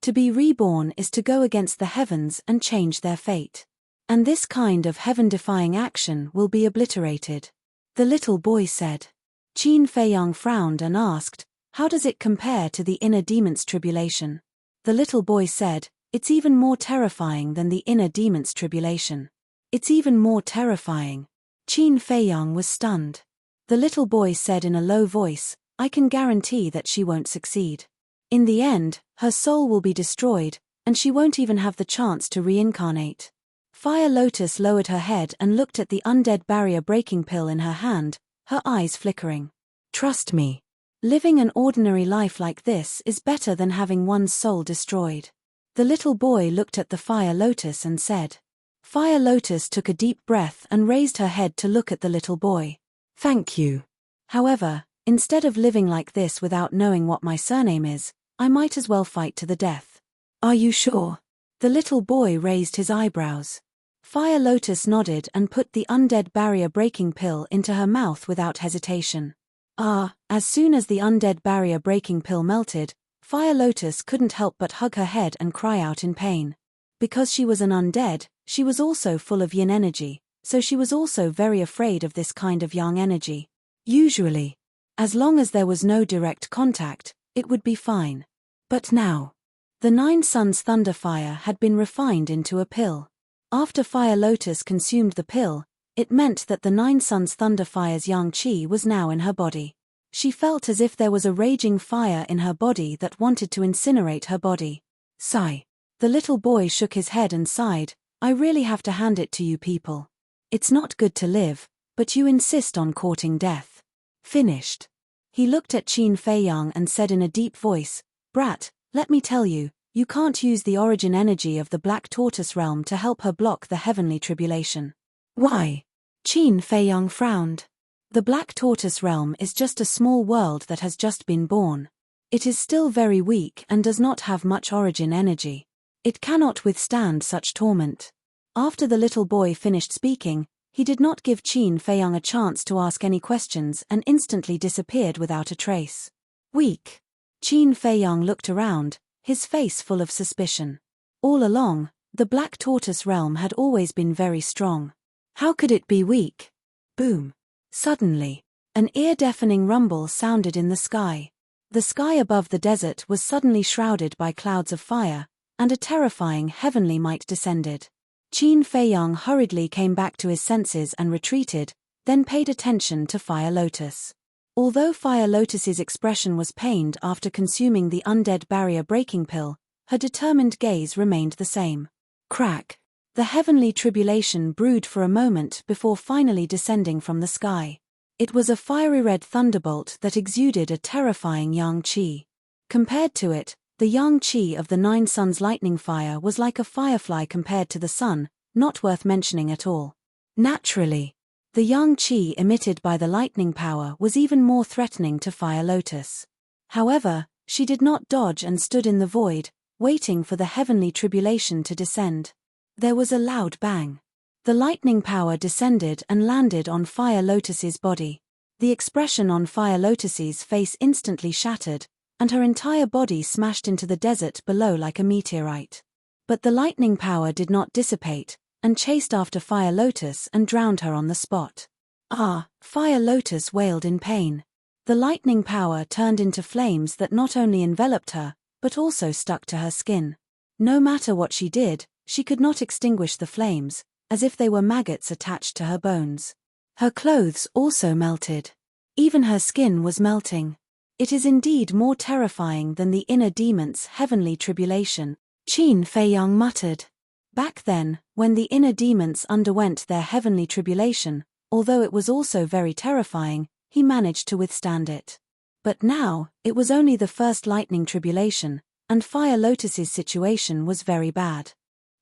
To be reborn is to go against the heavens and change their fate. And this kind of heaven-defying action will be obliterated," the little boy said. Qin Feiyang frowned and asked, "How does it compare to the inner demon's tribulation?" The little boy said, "It's even more terrifying than the inner demon's tribulation. It's even more terrifying." Qin Feiyang was stunned. The little boy said in a low voice, "I can guarantee that she won't succeed. In the end, her soul will be destroyed, and she won't even have the chance to reincarnate." Fire Lotus lowered her head and looked at the undead barrier breaking pill in her hand, her eyes flickering. "Trust me. Living an ordinary life like this is better than having one's soul destroyed." The little boy looked at the Fire Lotus and said. Fire Lotus took a deep breath and raised her head to look at the little boy. "Thank you. However, instead of living like this without knowing what my surname is, I might as well fight to the death." "Are you sure?" The little boy raised his eyebrows. Fire Lotus nodded and put the undead barrier breaking pill into her mouth without hesitation. As soon as the undead barrier breaking pill melted, Fire Lotus couldn't help but hug her head and cry out in pain. Because she was an undead, she was also full of yin energy, so she was also very afraid of this kind of yang energy. Usually, as long as there was no direct contact, it would be fine. But now, the 9 Suns Thunderfire had been refined into a pill. After Fire Lotus consumed the pill, it meant that the 9 Suns Thunderfire's yang qi was now in her body. She felt as if there was a raging fire in her body that wanted to incinerate her body. Sigh. The little boy shook his head and sighed, I really have to hand it to you people. It's not good to live, but you insist on courting death. Finished. He looked at Qin Feiyang and said in a deep voice, Brat, let me tell you, you can't use the origin energy of the Black Tortoise realm to help her block the heavenly tribulation. Why? Qin Feiyang frowned. The Black Tortoise realm is just a small world that has just been born. It is still very weak and does not have much origin energy. It cannot withstand such torment. After the little boy finished speaking, he did not give Qin Feiyang a chance to ask any questions and instantly disappeared without a trace. Weak. Qin Feiyang looked around, his face full of suspicion. All along, the Black Tortoise realm had always been very strong. How could it be weak? Boom. Suddenly, an ear-deafening rumble sounded in the sky. The sky above the desert was suddenly shrouded by clouds of fire, and a terrifying heavenly might descended. Qin Feiyang hurriedly came back to his senses and retreated, then paid attention to Fire Lotus. Although Fire Lotus's expression was pained after consuming the undead barrier-breaking pill, her determined gaze remained the same. Crack. The heavenly tribulation brewed for a moment before finally descending from the sky. It was a fiery red thunderbolt that exuded a terrifying yang qi. Compared to it, the yang qi of the Nine Suns lightning fire was like a firefly compared to the sun, not worth mentioning at all. Naturally, the yang qi emitted by the lightning power was even more threatening to Fire Lotus. However, she did not dodge and stood in the void, waiting for the heavenly tribulation to descend. There was a loud bang. The lightning power descended and landed on Fire Lotus's body. The expression on Fire Lotus's face instantly shattered, and her entire body smashed into the desert below like a meteorite. But the lightning power did not dissipate, and chased after Fire Lotus and drowned her on the spot. Ah! Fire Lotus wailed in pain. The lightning power turned into flames that not only enveloped her, but also stuck to her skin. No matter what she did, she could not extinguish the flames, as if they were maggots attached to her bones. Her clothes also melted. Even her skin was melting. It is indeed more terrifying than the inner demon's heavenly tribulation, Qin Feiyang muttered. Back then, when the inner demons underwent their heavenly tribulation, although it was also very terrifying, he managed to withstand it. But now, it was only the first lightning tribulation, and Fire Lotus's situation was very bad.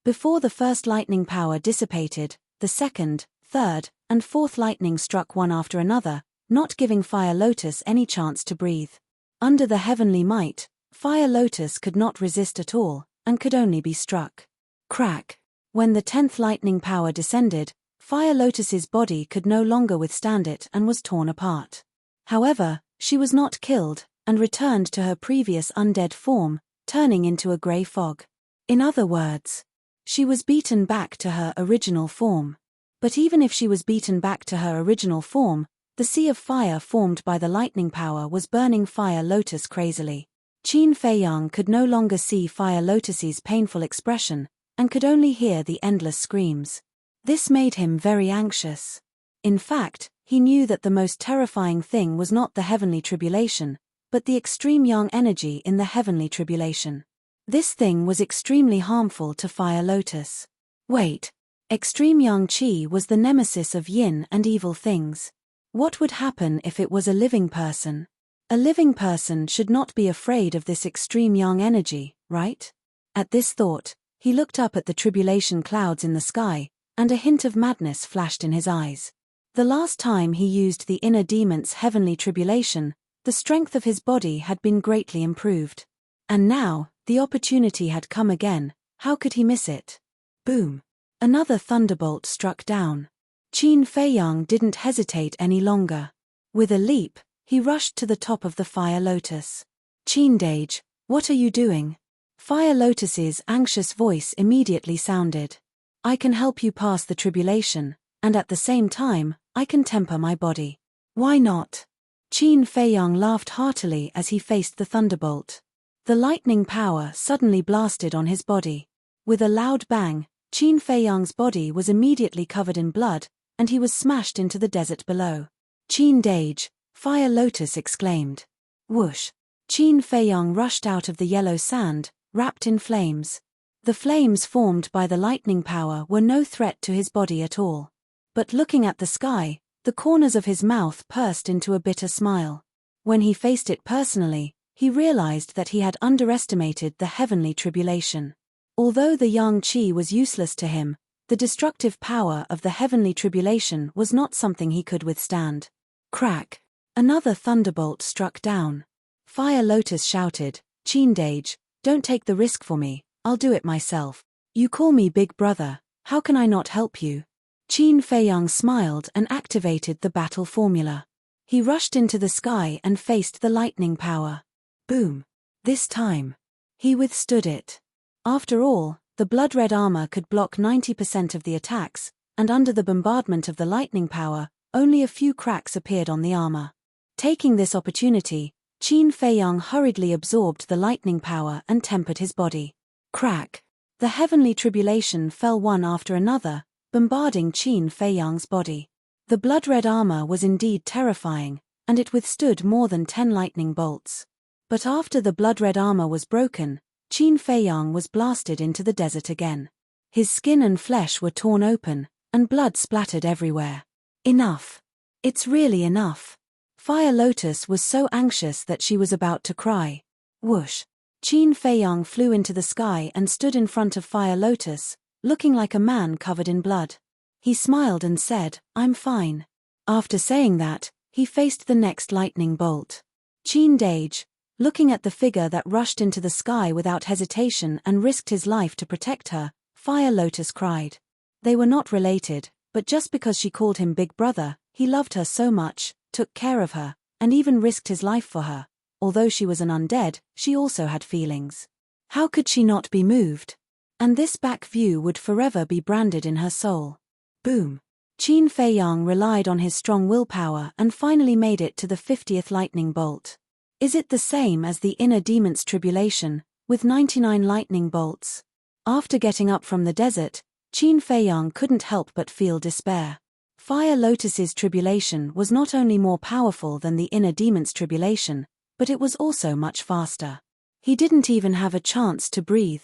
Before the first lightning power dissipated, the second, third, and fourth lightning struck one after another, not giving Fire Lotus any chance to breathe. Under the heavenly might, Fire Lotus could not resist at all, and could only be struck. Crack. When the 10th lightning power descended, Fire Lotus's body could no longer withstand it and was torn apart. However, she was not killed, and returned to her previous undead form, turning into a grey fog. In other words, she was beaten back to her original form. But even if she was beaten back to her original form, the sea of fire formed by the lightning power was burning Fire Lotus crazily. Qin Feiyang could no longer see Fire Lotus's painful expression, and could only hear the endless screams. This made him very anxious. In fact, he knew that the most terrifying thing was not the heavenly tribulation, but the extreme yang energy in the heavenly tribulation. This thing was extremely harmful to Fire Lotus. Wait. Extreme yang qi was the nemesis of yin and evil things. What would happen if it was a living person? A living person should not be afraid of this extreme yang energy, right? At this thought, he looked up at the tribulation clouds in the sky, and a hint of madness flashed in his eyes. The last time he used the inner demon's heavenly tribulation, the strength of his body had been greatly improved. And now, the opportunity had come again. How could he miss it? Boom! Another thunderbolt struck down. Qin Feiyang didn't hesitate any longer. With a leap, he rushed to the top of the Fire Lotus. Qindage, what are you doing? Fire Lotus's anxious voice immediately sounded. I can help you pass the tribulation, and at the same time, I can temper my body. Why not? Qin Feiyang laughed heartily as he faced the thunderbolt. The lightning power suddenly blasted on his body. With a loud bang, Qin Feiyang's body was immediately covered in blood, and he was smashed into the desert below. Qindage, Fire Lotus exclaimed. Whoosh! Qin Feiyang rushed out of the yellow sand, wrapped in flames. The flames formed by the lightning power were no threat to his body at all. But looking at the sky, the corners of his mouth pursed into a bitter smile. When he faced it personally, he realized that he had underestimated the heavenly tribulation. Although the yang qi was useless to him, the destructive power of the heavenly tribulation was not something he could withstand. Crack! Another thunderbolt struck down. Fire Lotus shouted, "Qindage, don't take the risk for me, I'll do it myself. You call me big brother, how can I not help you?" Qin Feiyang smiled and activated the battle formula. He rushed into the sky and faced the lightning power. Boom! This time, he withstood it. After all, the blood-red armor could block 90% of the attacks, and under the bombardment of the lightning power, only a few cracks appeared on the armor. Taking this opportunity, Qin Feiyang hurriedly absorbed the lightning power and tempered his body. Crack! The heavenly tribulation fell one after another, bombarding Qin Feiyang's body. The blood-red armor was indeed terrifying, and it withstood more than 10 lightning bolts. But after the blood-red armor was broken, Qin Feiyang was blasted into the desert again. His skin and flesh were torn open, and blood splattered everywhere. Enough! It's really enough! Fire Lotus was so anxious that she was about to cry. Whoosh! Qin Feiyang flew into the sky and stood in front of Fire Lotus, looking like a man covered in blood. He smiled and said, "I'm fine." After saying that, he faced the next lightning bolt. Qindage, looking at the figure that rushed into the sky without hesitation and risked his life to protect her, Fire Lotus cried. They were not related, but just because she called him big brother, he loved her so much, took care of her, and even risked his life for her. Although she was an undead, she also had feelings. How could she not be moved? And this back view would forever be branded in her soul. Boom! Qin Feiyang relied on his strong willpower and finally made it to the 50th lightning bolt. Is it the same as the inner demon's tribulation, with 99 lightning bolts? After getting up from the desert, Qin Feiyang couldn't help but feel despair. Fire Lotus's tribulation was not only more powerful than the inner demon's tribulation, but it was also much faster. He didn't even have a chance to breathe.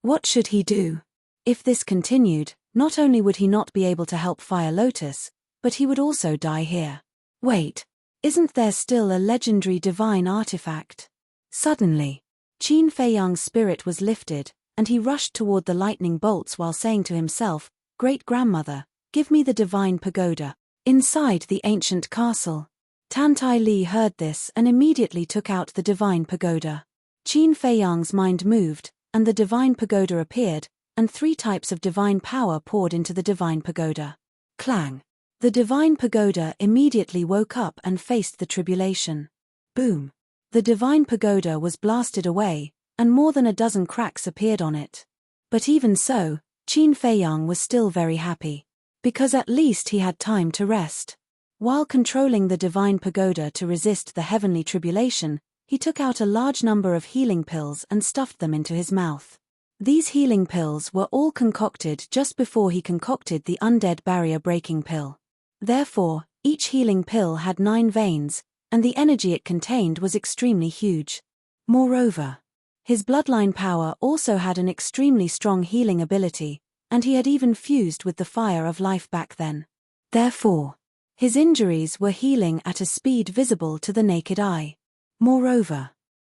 What should he do? If this continued, not only would he not be able to help Fire Lotus, but he would also die here. Wait, isn't there still a legendary divine artifact? Suddenly, Qin Feiyang's spirit was lifted, and he rushed toward the lightning bolts while saying to himself, "Great-grandmother, give me the divine pagoda." Inside the ancient castle, Tantai Li heard this and immediately took out the divine pagoda. Qin Feiyang's mind moved, and the divine pagoda appeared, and 3 types of divine power poured into the divine pagoda. Clang! The divine pagoda immediately woke up and faced the tribulation. Boom! The divine pagoda was blasted away, and more than a dozen cracks appeared on it. But even so, Qin Feiyang was still very happy. Because at least he had time to rest. While controlling the divine pagoda to resist the heavenly tribulation, he took out a large number of healing pills and stuffed them into his mouth. These healing pills were all concocted just before he concocted the undead barrier-breaking pill. Therefore, each healing pill had 9 veins, and the energy it contained was extremely huge. Moreover, his bloodline power also had an extremely strong healing ability, and he had even fused with the fire of life back then. Therefore, his injuries were healing at a speed visible to the naked eye. Moreover,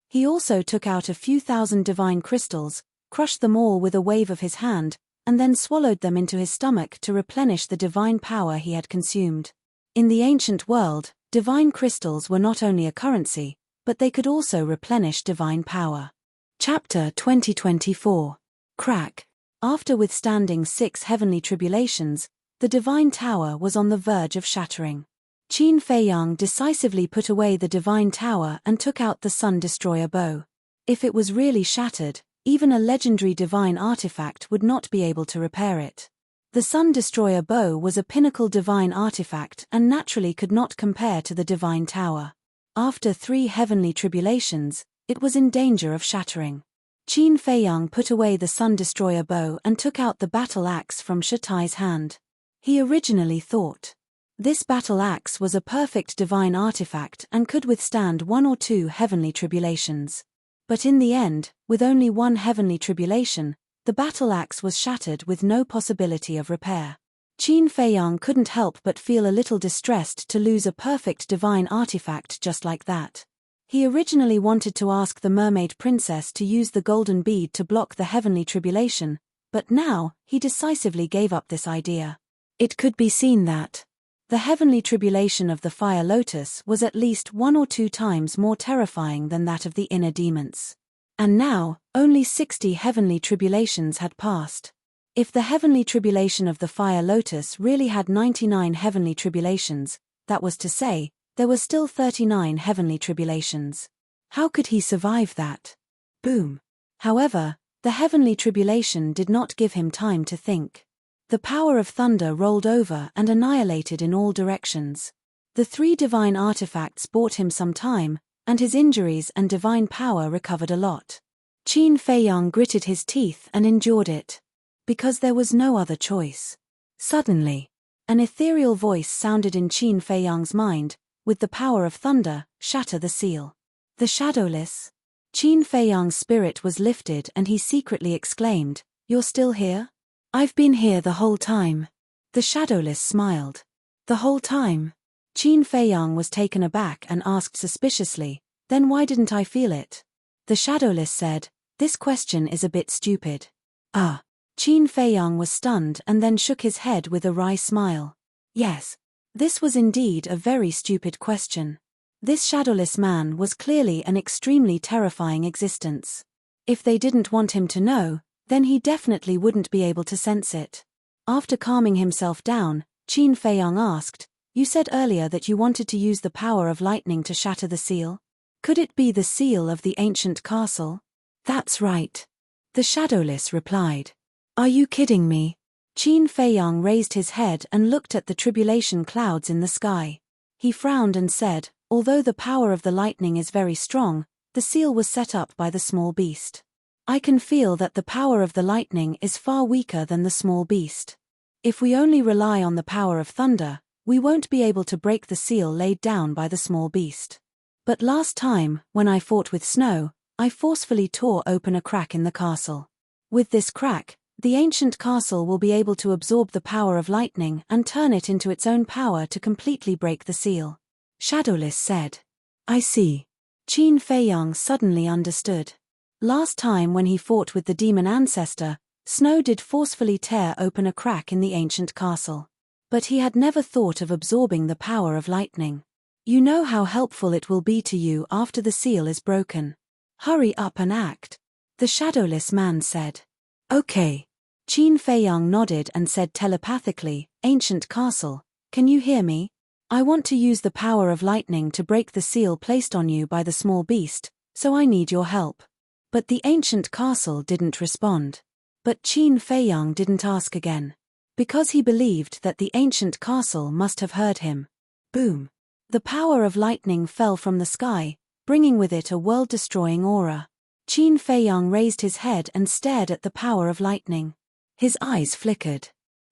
he also took out a few thousand divine crystals, crushed them all with a wave of his hand, and then swallowed them into his stomach to replenish the divine power he had consumed. In the ancient world, divine crystals were not only a currency, but they could also replenish divine power. Chapter 2024. Crack. After withstanding 6 heavenly tribulations, the divine tower was on the verge of shattering. Qin Feiyang decisively put away the divine tower and took out the Sun Destroyer bow. If it was really shattered, even a legendary divine artifact would not be able to repair it. The Sun Destroyer bow was a pinnacle divine artifact and naturally could not compare to the divine tower. After 3 heavenly tribulations, it was in danger of shattering. Qin Feiyang put away the Sun Destroyer bow and took out the battle axe from Shatai's hand. He originally thought this battle axe was a perfect divine artifact and could withstand 1 or 2 heavenly tribulations. But in the end, with only 1 heavenly tribulation, The battle axe was shattered with no possibility of repair. Qin Feiyang couldn't help but feel a little distressed to lose a perfect divine artifact just like that. He originally wanted to ask the mermaid princess to use the golden bead to block the heavenly tribulation, but now, he decisively gave up this idea. It could be seen that the heavenly tribulation of the fire lotus was at least 1 or 2 times more terrifying than that of the inner demons. And now, only 60 heavenly tribulations had passed. If the heavenly tribulation of the fire lotus really had 99 heavenly tribulations, that was to say, there were still 39 heavenly tribulations. How could he survive that? Boom. However, the heavenly tribulation did not give him time to think. The power of thunder rolled over and annihilated in all directions. The 3 divine artifacts bought him some time, and his injuries and divine power recovered a lot. Qin Feiyang gritted his teeth and endured it. Because there was no other choice. Suddenly, an ethereal voice sounded in Qin Feiyang's mind, with the power of thunder, shatter the seal. The shadowless. Qin Feiyang's spirit was lifted and he secretly exclaimed, "You're still here? I've been here the whole time." The shadowless smiled. The whole time? Qin Feiyang was taken aback and asked suspiciously, "Then why didn't I feel it?" The shadowless said, "This question is a bit stupid." Ah. Qin Feiyang was stunned and then shook his head with a wry smile. Yes. This was indeed a very stupid question. This shadowless man was clearly an extremely terrifying existence. If they didn't want him to know, then he definitely wouldn't be able to sense it. After calming himself down, Qin Feiyang asked, "You said earlier that you wanted to use the power of lightning to shatter the seal? Could it be the seal of the ancient castle?" "That's right," the shadowless replied. "Are you kidding me?" Qin Feiyang raised his head and looked at the tribulation clouds in the sky. He frowned and said, "Although the power of the lightning is very strong, the seal was set up by the small beast. I can feel that the power of the lightning is far weaker than the small beast. If we only rely on the power of thunder, we won't be able to break the seal laid down by the small beast. But last time, when I fought with snow, I forcefully tore open a crack in the castle. With this crack, the ancient castle will be able to absorb the power of lightning and turn it into its own power to completely break the seal." Shadowless said. "I see." Qin Feiyang suddenly understood. Last time when he fought with the demon ancestor, snow did forcefully tear open a crack in the ancient castle. But he had never thought of absorbing the power of lightning. "You know how helpful it will be to you after the seal is broken. Hurry up and act," the shadowless man said. "Okay." Qin Feiyang nodded and said telepathically, "Ancient castle, can you hear me? I want to use the power of lightning to break the seal placed on you by the small beast, so I need your help." But the ancient castle didn't respond. But Qin Feiyang didn't ask again. Because he believed that the ancient castle must have heard him. Boom. The power of lightning fell from the sky, bringing with it a world-destroying aura. Qin Feiyang raised his head and stared at the power of lightning. His eyes flickered.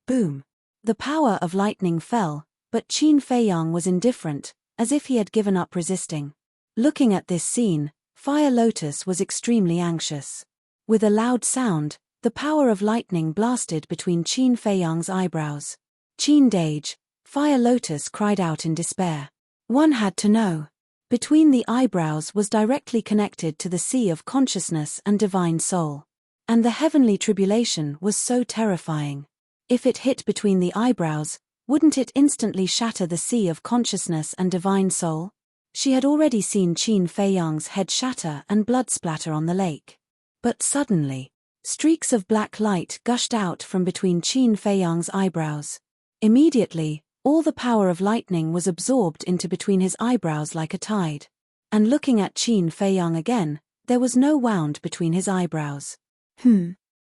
Boom. The power of lightning fell, but Qin Feiyang was indifferent, as if he had given up resisting. Looking at this scene, Fire Lotus was extremely anxious. With a loud sound, the power of lightning blasted between Qin Feiyang's eyebrows. "Qin Dage," Fire Lotus cried out in despair. One had to know. Between the eyebrows was directly connected to the sea of consciousness and divine soul. And the heavenly tribulation was so terrifying. If it hit between the eyebrows, wouldn't it instantly shatter the sea of consciousness and divine soul? She had already seen Qin Feiyang's head shatter and blood splatter on the lake. But suddenly, streaks of black light gushed out from between Qin Feiyang's eyebrows. Immediately, all the power of lightning was absorbed into between his eyebrows like a tide. And looking at Qin Feiyang again, there was no wound between his eyebrows.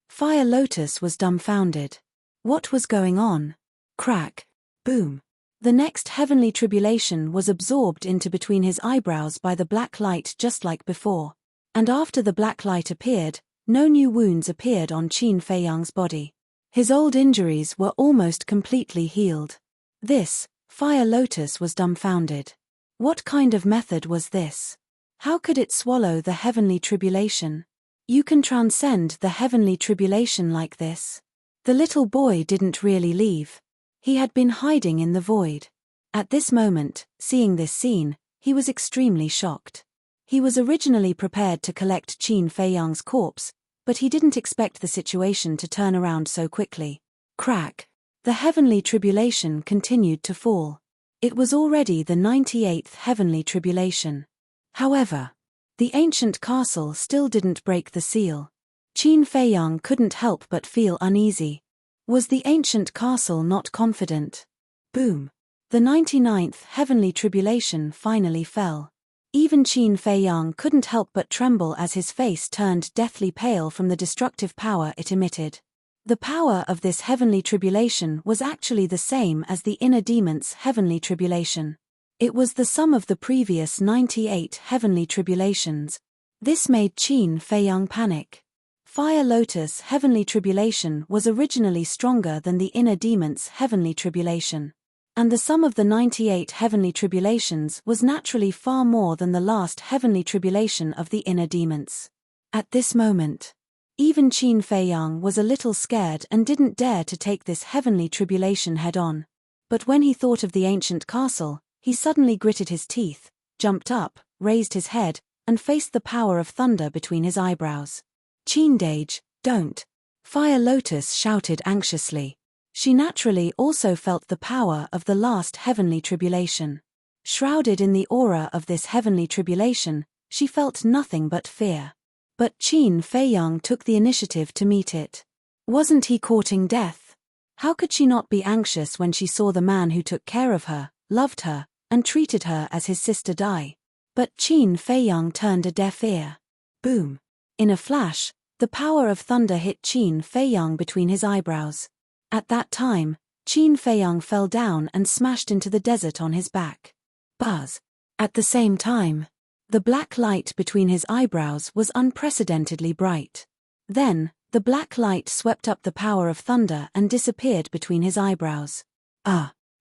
Fire Lotus was dumbfounded. What was going on? Crack. Boom. The next heavenly tribulation was absorbed into between his eyebrows by the black light just like before. And after the black light appeared, no new wounds appeared on Qin Feiyang's body. His old injuries were almost completely healed. This, Fire Lotus was dumbfounded. What kind of method was this? How could it swallow the heavenly tribulation? You can transcend the heavenly tribulation like this. The little boy didn't really leave. He had been hiding in the void. At this moment, seeing this scene, he was extremely shocked. He was originally prepared to collect Qin Feiyang's corpse, but he didn't expect the situation to turn around so quickly. Crack. The heavenly tribulation continued to fall. It was already the 98th heavenly tribulation. However, the ancient castle still didn't break the seal. Qin Feiyang couldn't help but feel uneasy. Was the ancient castle not confident? Boom. The 99th heavenly tribulation finally fell. Even Qin Feiyang couldn't help but tremble as his face turned deathly pale from the destructive power it emitted. The power of this heavenly tribulation was actually the same as the inner demon's heavenly tribulation. It was the sum of the previous 98 heavenly tribulations. This made Qin Feiyang panic. Fire Lotus heavenly tribulation was originally stronger than the inner demon's heavenly tribulation. And the sum of the 98 heavenly tribulations was naturally far more than the last heavenly tribulation of the inner demons. At this moment, even Qin Feiyang was a little scared and didn't dare to take this heavenly tribulation head-on. But when he thought of the ancient castle, he suddenly gritted his teeth, jumped up, raised his head, and faced the power of thunder between his eyebrows. "Qindage, don't!" Fire Lotus shouted anxiously. She naturally also felt the power of the last heavenly tribulation. Shrouded in the aura of this heavenly tribulation, she felt nothing but fear. But Qin Feiyang took the initiative to meet it. Wasn't he courting death? How could she not be anxious when she saw the man who took care of her, loved her, and treated her as his sister die? But Qin Feiyang turned a deaf ear. Boom. In a flash, the power of thunder hit Qin Feiyang between his eyebrows. At that time, Qin Feiyang fell down and smashed into the desert on his back. Buzz. At the same time, the black light between his eyebrows was unprecedentedly bright. Then, the black light swept up the power of thunder and disappeared between his eyebrows.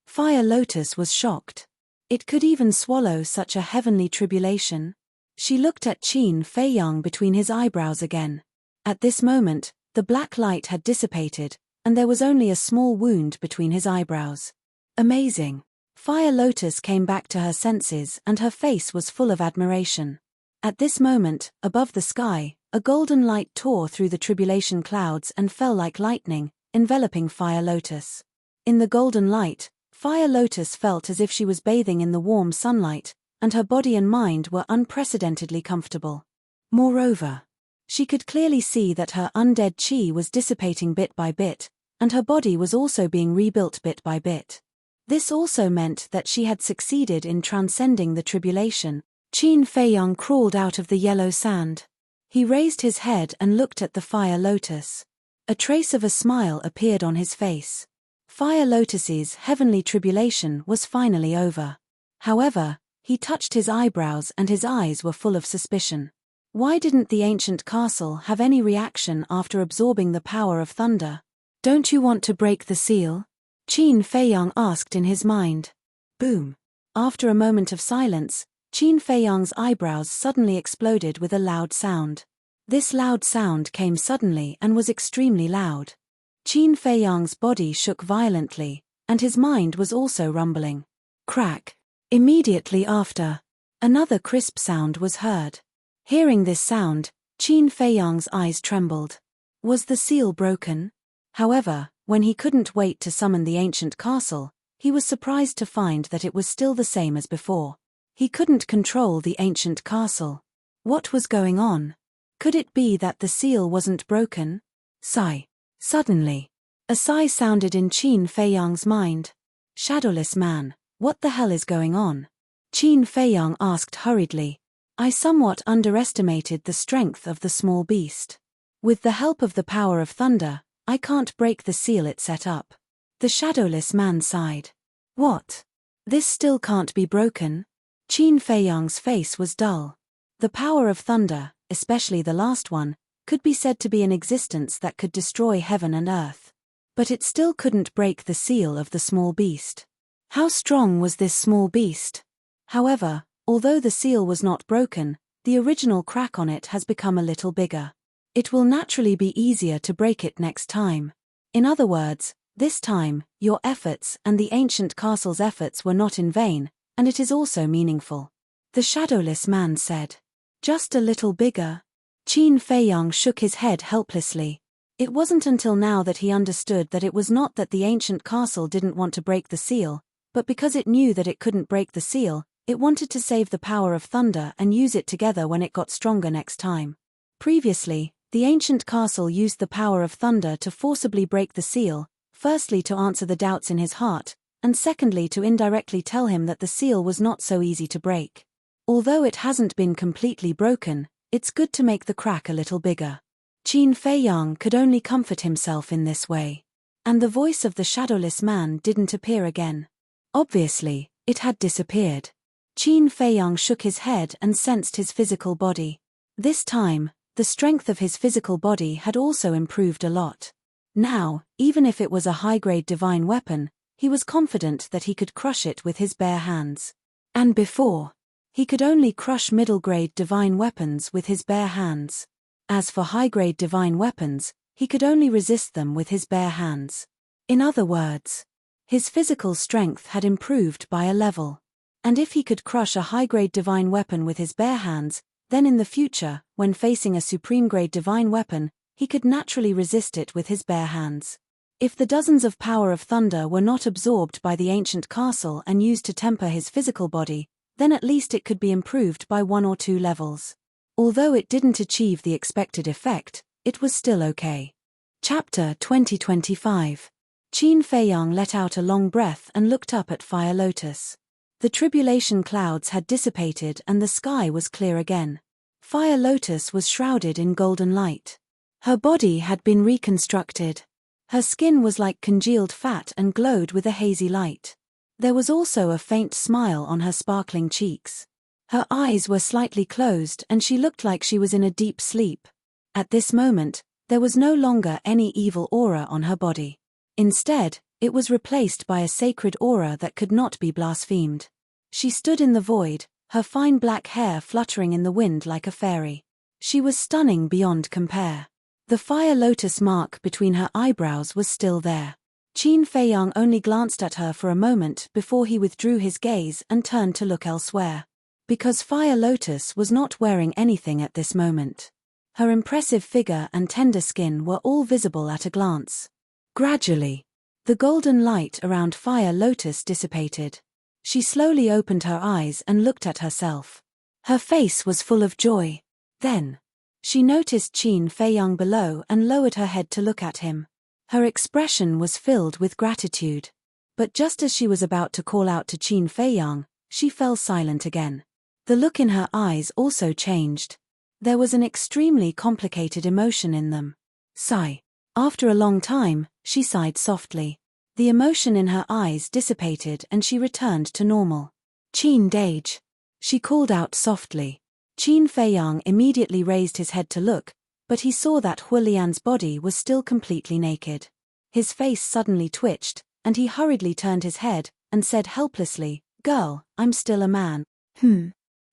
Fire Lotus was shocked. It could even swallow such a heavenly tribulation? She looked at Qin Feiyang between his eyebrows again. At this moment, the black light had dissipated, and there was only a small wound between his eyebrows. Amazing. Fire Lotus came back to her senses and her face was full of admiration. At this moment, above the sky, a golden light tore through the tribulation clouds and fell like lightning, enveloping Fire Lotus. In the golden light, Fire Lotus felt as if she was bathing in the warm sunlight, and her body and mind were unprecedentedly comfortable. Moreover, she could clearly see that her undead chi was dissipating bit by bit, and her body was also being rebuilt bit by bit. This also meant that she had succeeded in transcending the tribulation. Qin Feiyang crawled out of the yellow sand. He raised his head and looked at the Fire Lotus. A trace of a smile appeared on his face. Fire Lotus's heavenly tribulation was finally over. However, he touched his eyebrows and his eyes were full of suspicion. Why didn't the ancient castle have any reaction after absorbing the power of thunder? "Don't you want to break the seal?" Qin Feiyang asked in his mind. Boom. After a moment of silence, Qin Feiyang's eyebrows suddenly exploded with a loud sound. This loud sound came suddenly and was extremely loud. Qin Feiyang's body shook violently, and his mind was also rumbling. Crack. Immediately after, another crisp sound was heard. Hearing this sound, Qin Feiyang's eyes trembled. Was the seal broken? However, when he couldn't wait to summon the ancient castle, he was surprised to find that it was still the same as before. He couldn't control the ancient castle. What was going on? Could it be that the seal wasn't broken? Sigh. Suddenly, a sigh sounded in Qin Feiyang's mind. Shadowless man, what the hell is going on? Qin Feiyang asked hurriedly. I somewhat underestimated the strength of the small beast. With the help of the power of thunder, I can't break the seal it set up. The shadowless man sighed. What? This still can't be broken? Qin Feiyang's face was dull. The power of thunder, especially the last one, could be said to be an existence that could destroy heaven and earth. But it still couldn't break the seal of the small beast. How strong was this small beast? However, although the seal was not broken, the original crack on it has become a little bigger. It will naturally be easier to break it next time. In other words, this time, your efforts and the ancient castle's efforts were not in vain, and it is also meaningful. The shadowless man said. Just a little bigger. Qin Feiyang shook his head helplessly. It wasn't until now that he understood that it was not that the ancient castle didn't want to break the seal, but because it knew that it couldn't break the seal, it wanted to save the power of thunder and use it together when it got stronger next time. Previously, the ancient castle used the power of thunder to forcibly break the seal, firstly to answer the doubts in his heart, and secondly to indirectly tell him that the seal was not so easy to break. Although it hasn't been completely broken, it's good to make the crack a little bigger. Qin Feiyang could only comfort himself in this way. And the voice of the shadowless man didn't appear again. Obviously, it had disappeared. Qin Feiyang shook his head and sensed his physical body. This time, the strength of his physical body had also improved a lot. Now, even if it was a high-grade divine weapon, he was confident that he could crush it with his bare hands. And before, he could only crush middle-grade divine weapons with his bare hands. As for high-grade divine weapons, he could only resist them with his bare hands. In other words, his physical strength had improved by a level. And if he could crush a high-grade divine weapon with his bare hands, then in the future, when facing a supreme-grade divine weapon, he could naturally resist it with his bare hands. If the dozens of power of thunder were not absorbed by the ancient castle and used to temper his physical body, then at least it could be improved by 1 or 2 levels. Although it didn't achieve the expected effect, it was still okay. Chapter 2025. Qin Feiyang let out a long breath and looked up at Fire Lotus. The tribulation clouds had dissipated and the sky was clear again. Fire Lotus was shrouded in golden light. Her body had been reconstructed. Her skin was like congealed fat and glowed with a hazy light. There was also a faint smile on her sparkling cheeks. Her eyes were slightly closed and she looked like she was in a deep sleep. At this moment, there was no longer any evil aura on her body. Instead, it was replaced by a sacred aura that could not be blasphemed. She stood in the void, her fine black hair fluttering in the wind like a fairy. She was stunning beyond compare. The fire lotus mark between her eyebrows was still there. Qin Feiyang only glanced at her for a moment before he withdrew his gaze and turned to look elsewhere. Because Fire Lotus was not wearing anything at this moment. Her impressive figure and tender skin were all visible at a glance. Gradually, the golden light around Fire Lotus dissipated. She slowly opened her eyes and looked at herself. Her face was full of joy. Then, she noticed Qin Feiyang below and lowered her head to look at him. Her expression was filled with gratitude. But just as she was about to call out to Qin Feiyang, she fell silent again. The look in her eyes also changed. There was an extremely complicated emotion in them. Sigh. After a long time, she sighed softly. The emotion in her eyes dissipated and she returned to normal. Qin Dage. She called out softly. Qin Feiyang immediately raised his head to look, but he saw that Huolian's body was still completely naked. His face suddenly twitched, and he hurriedly turned his head, and said helplessly, "Girl, I'm still a man."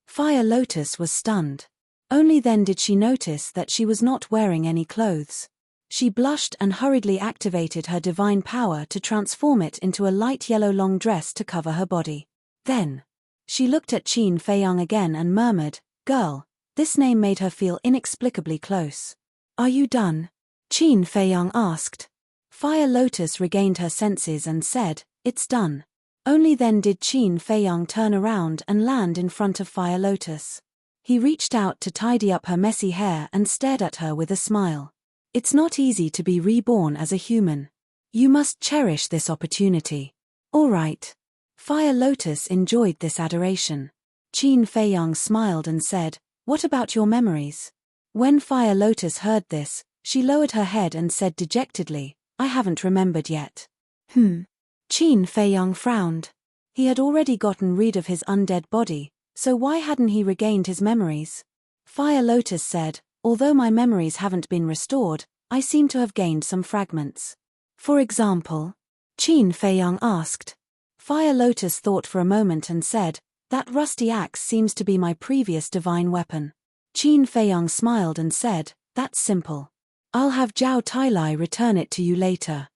Fire Lotus was stunned. Only then did she notice that she was not wearing any clothes. She blushed and hurriedly activated her divine power to transform it into a light yellow long dress to cover her body. Then, she looked at Qin Feiyang again and murmured, "Girl." This name made her feel inexplicably close. "Are you done?" Qin Feiyang asked. Fire Lotus regained her senses and said, "It's done." Only then did Qin Feiyang turn around and land in front of Fire Lotus. He reached out to tidy up her messy hair and stared at her with a smile. "It's not easy to be reborn as a human. You must cherish this opportunity." "All right." Fire Lotus enjoyed this adoration. Qin Feiyang smiled and said, "What about your memories?" When Fire Lotus heard this, she lowered her head and said dejectedly, "I haven't remembered yet." Qin Feiyang frowned. He had already gotten rid of his undead body, so why hadn't he regained his memories? Fire Lotus said, "Although my memories haven't been restored, I seem to have gained some fragments." "For example?" Qin Feiyang asked. Fire Lotus thought for a moment and said, "That rusty axe seems to be my previous divine weapon." Qin Feiyang smiled and said, That's simple. I'll have Zhao Tailai return it to you later.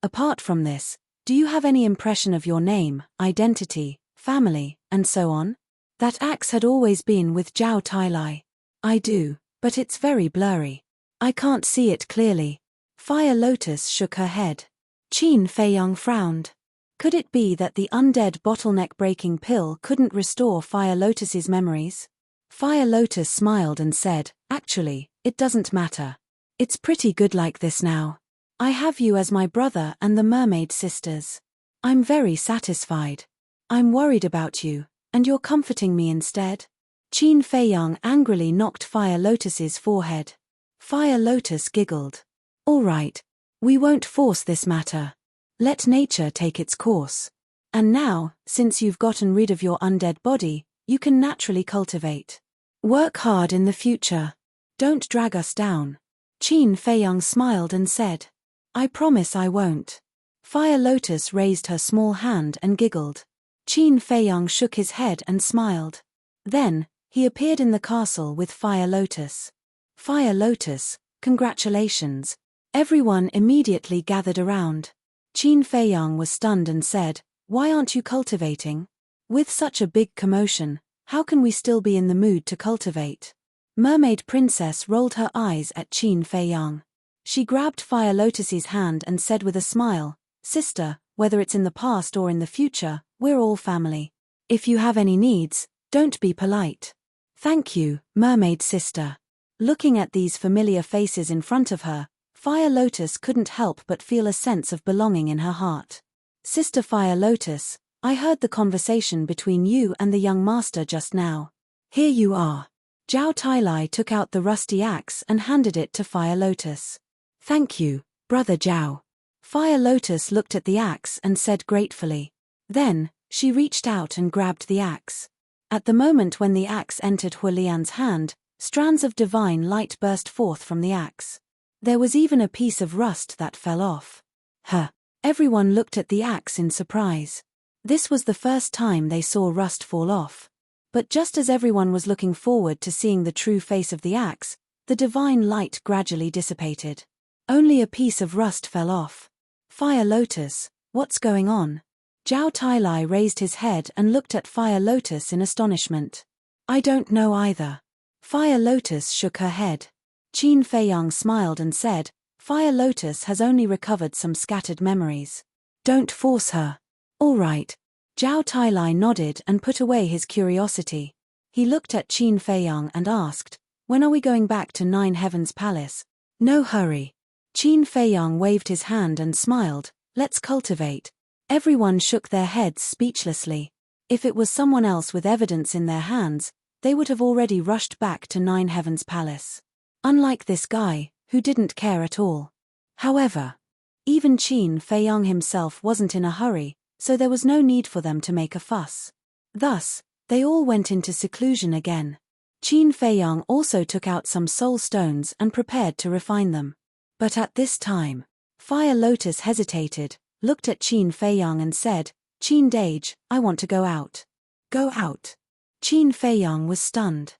Apart from this, do you have any impression of your name, identity, family, and so on? That axe had always been with Zhao Tailai. I do, but it's very blurry. I can't see it clearly. Fire Lotus shook her head. Qin Feiyang frowned. Could it be that the undead bottleneck-breaking pill couldn't restore Fire Lotus's memories? Fire Lotus smiled and said, actually, it doesn't matter. It's pretty good like this now. I have you as my brother and the mermaid sisters. I'm very satisfied. I'm worried about you, and you're comforting me instead. Qin Feiyang angrily knocked Fire Lotus's forehead. Fire Lotus giggled. All right. We won't force this matter. Let nature take its course. And now, since you've gotten rid of your undead body, you can naturally cultivate. Work hard in the future. Don't drag us down. Qin Feiyang smiled and said, I promise I won't. Fire Lotus raised her small hand and giggled. Qin Feiyang shook his head and smiled. Then, he appeared in the castle with Fire Lotus. Fire Lotus, congratulations. Everyone immediately gathered around. Qin Feiyang was stunned and said, Why aren't you cultivating? With such a big commotion, how can we still be in the mood to cultivate? Mermaid Princess rolled her eyes at Qin Feiyang. She grabbed Fire Lotus's hand and said with a smile, Sister, whether it's in the past or in the future, we're all family. If you have any needs, don't be polite. Thank you, Mermaid Sister. Looking at these familiar faces in front of her, Fire Lotus couldn't help but feel a sense of belonging in her heart. Sister Fire Lotus, I heard the conversation between you and the young master just now. Here you are. Zhao Tailai took out the rusty axe and handed it to Fire Lotus. Thank you, Brother Zhao. Fire Lotus looked at the axe and said gratefully. Then, she reached out and grabbed the axe. At the moment when the axe entered Huolian's hand, strands of divine light burst forth from the axe. There was even a piece of rust that fell off. Everyone looked at the axe in surprise. This was the first time they saw rust fall off. But just as everyone was looking forward to seeing the true face of the axe, the divine light gradually dissipated. Only a piece of rust fell off. Fire Lotus, what's going on? Zhao Tailai raised his head and looked at Fire Lotus in astonishment. I don't know either. Fire Lotus shook her head. Qin Feiyang smiled and said, Fire Lotus has only recovered some scattered memories. Don't force her. All right. Zhao Tailai nodded and put away his curiosity. He looked at Qin Feiyang and asked, When are we going back to Nine Heavens Palace? No hurry. Qin Feiyang waved his hand and smiled, Let's cultivate. Everyone shook their heads speechlessly. If it was someone else with evidence in their hands, they would have already rushed back to Nine Heavens Palace. Unlike this guy, who didn't care at all. However, even Qin Feiyang himself wasn't in a hurry, so there was no need for them to make a fuss. Thus, they all went into seclusion again. Qin Feiyang also took out some soul stones and prepared to refine them. But at this time, Fire Lotus hesitated, looked at Qin Feiyang and said, Qin Dage, I want to go out. Go out. Qin Feiyang was stunned.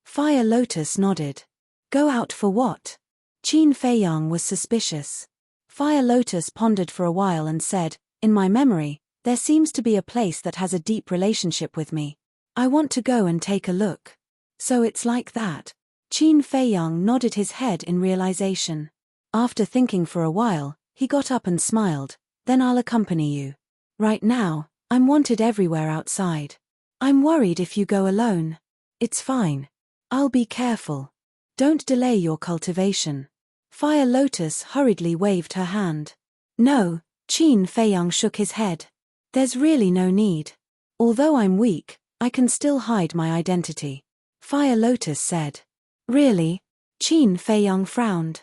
Fire Lotus nodded. Go out for what? Qin Feiyang was suspicious. Fire Lotus pondered for a while and said, In my memory, there seems to be a place that has a deep relationship with me. I want to go and take a look. So it's like that. Qin Feiyang nodded his head in realization. After thinking for a while, he got up and smiled, Then I'll accompany you. Right now, I'm wanted everywhere outside. I'm worried if you go alone. It's fine. I'll be careful. Don't delay your cultivation. Fire Lotus hurriedly waved her hand. No, Qin Feiyang shook his head. There's really no need. Although I'm weak, I can still hide my identity. Fire Lotus said. Really? Qin Feiyang frowned.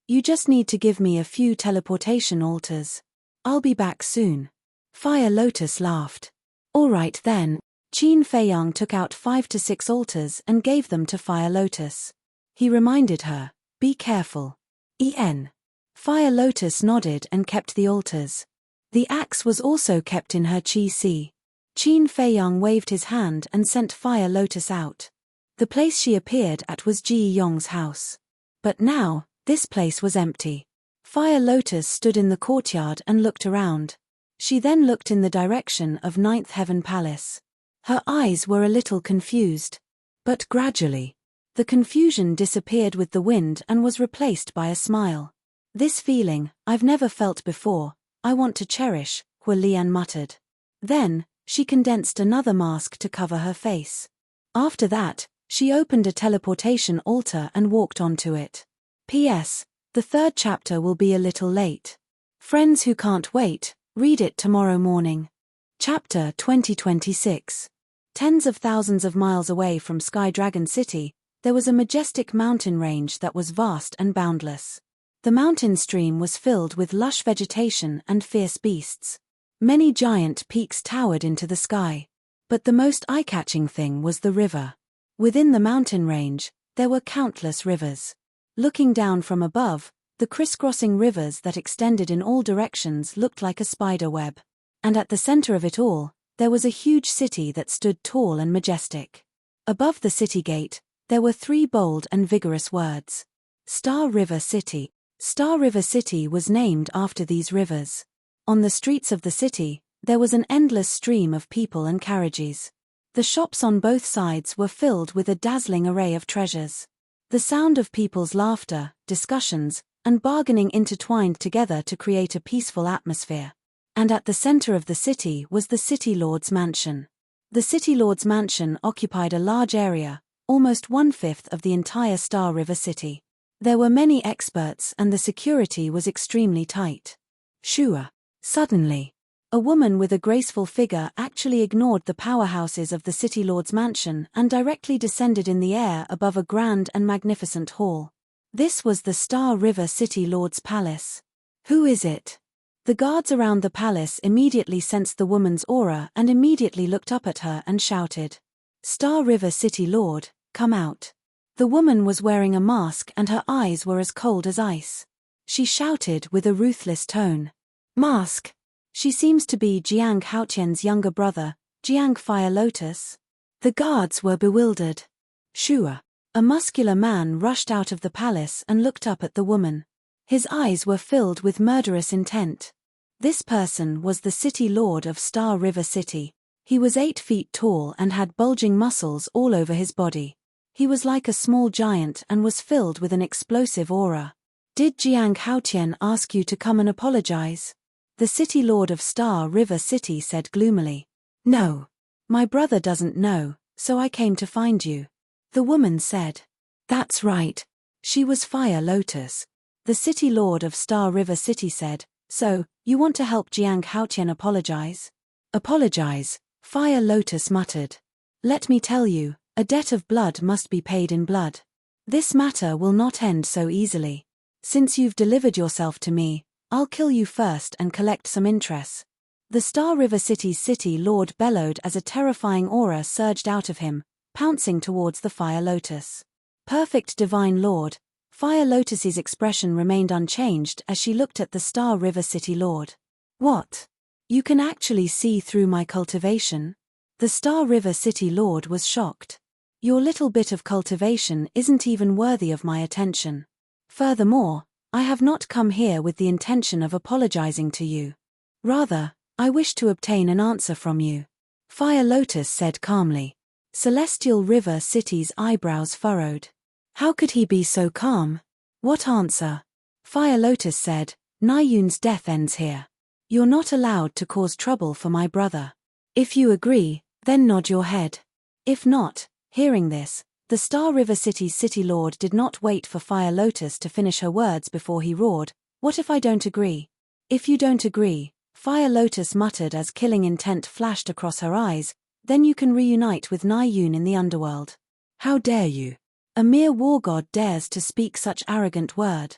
You just need to give me a few teleportation altars. I'll be back soon. Fire Lotus laughed. All right then. Qin Feiyang took out 5 to 6 altars and gave them to Fire Lotus. He reminded her, Be careful. Fire Lotus nodded and kept the altars. The axe was also kept in her chi-si. Qin Feiyang waved his hand and sent Fire Lotus out. The place she appeared at was Ji Yong's house. But now, this place was empty. Fire Lotus stood in the courtyard and looked around. She then looked in the direction of Ninth Heaven Palace. Her eyes were a little confused. But gradually, the confusion disappeared with the wind and was replaced by a smile. This feeling, I've never felt before, I want to cherish, Hua Lian muttered. Then, she condensed another mask to cover her face. After that, she opened a teleportation altar and walked onto it. P.S. The third chapter will be a little late. Friends who can't wait, read it tomorrow morning. Chapter 2026. Tens of thousands of miles away from Sky Dragon City, there was a majestic mountain range that was vast and boundless. The mountain stream was filled with lush vegetation and fierce beasts. Many giant peaks towered into the sky. But the most eye-catching thing was the river. Within the mountain range, there were countless rivers. Looking down from above, the crisscrossing rivers that extended in all directions looked like a spider web. And at the center of it all, there was a huge city that stood tall and majestic. Above the city gate, there were 3 bold and vigorous words. Star River City. Star River City was named after these rivers. On the streets of the city, there was an endless stream of people and carriages. The shops on both sides were filled with a dazzling array of treasures. The sound of people's laughter, discussions, and bargaining intertwined together to create a peaceful atmosphere. And at the center of the city was the City Lord's mansion. The City Lord's mansion occupied a large area, almost 1/5 of the entire Star River City. There were many experts and the security was extremely tight. Shua. Suddenly, a woman with a graceful figure actually ignored the powerhouses of the City Lord's mansion and directly descended in the air above a grand and magnificent hall. This was the Star River City Lord's palace. Who is it? The guards around the palace immediately sensed the woman's aura and immediately looked up at her and shouted, "Star River City Lord, come out." The woman was wearing a mask and her eyes were as cold as ice. She shouted with a ruthless tone, "Mask! She seems to be Jiang Haotian's younger brother, Jiang Fire Lotus." The guards were bewildered. Shua, a muscular man, rushed out of the palace and looked up at the woman. His eyes were filled with murderous intent. This person was the City Lord of Star River City. He was 8 feet tall and had bulging muscles all over his body. He was like a small giant and was filled with an explosive aura. "Did Jiang Haotian ask you to come and apologize?" The City Lord of Star River City said gloomily. "No. My brother doesn't know, so I came to find you." The woman said. "That's right. She was Fire Lotus." The City Lord of Star River City said, "So, you want to help Jiang Haotian apologize?" "Apologize," Fire Lotus muttered. "Let me tell you, a debt of blood must be paid in blood. This matter will not end so easily. Since you've delivered yourself to me, I'll kill you first and collect some interest." The Star River City's City Lord bellowed as a terrifying aura surged out of him, pouncing towards the Fire Lotus. Perfect Divine Lord, Fire Lotus's expression remained unchanged as she looked at the Star River City Lord. "What? You can actually see through my cultivation?" The Star River City Lord was shocked. "Your little bit of cultivation isn't even worthy of my attention. Furthermore, I have not come here with the intention of apologizing to you. Rather, I wish to obtain an answer from you." Fire Lotus said calmly. Celestial River City's eyebrows furrowed. How could he be so calm? "What answer?" Fire Lotus said, "Niyun's death ends here. You're not allowed to cause trouble for my brother. If you agree, then nod your head. If not." Hearing this, the Star River City's City Lord did not wait for Fire Lotus to finish her words before he roared, "What if I don't agree?" "If you don't agree," Fire Lotus muttered as killing intent flashed across her eyes, "then you can reunite with Niyun in the underworld." "How dare you? A mere war god dares to speak such arrogant word.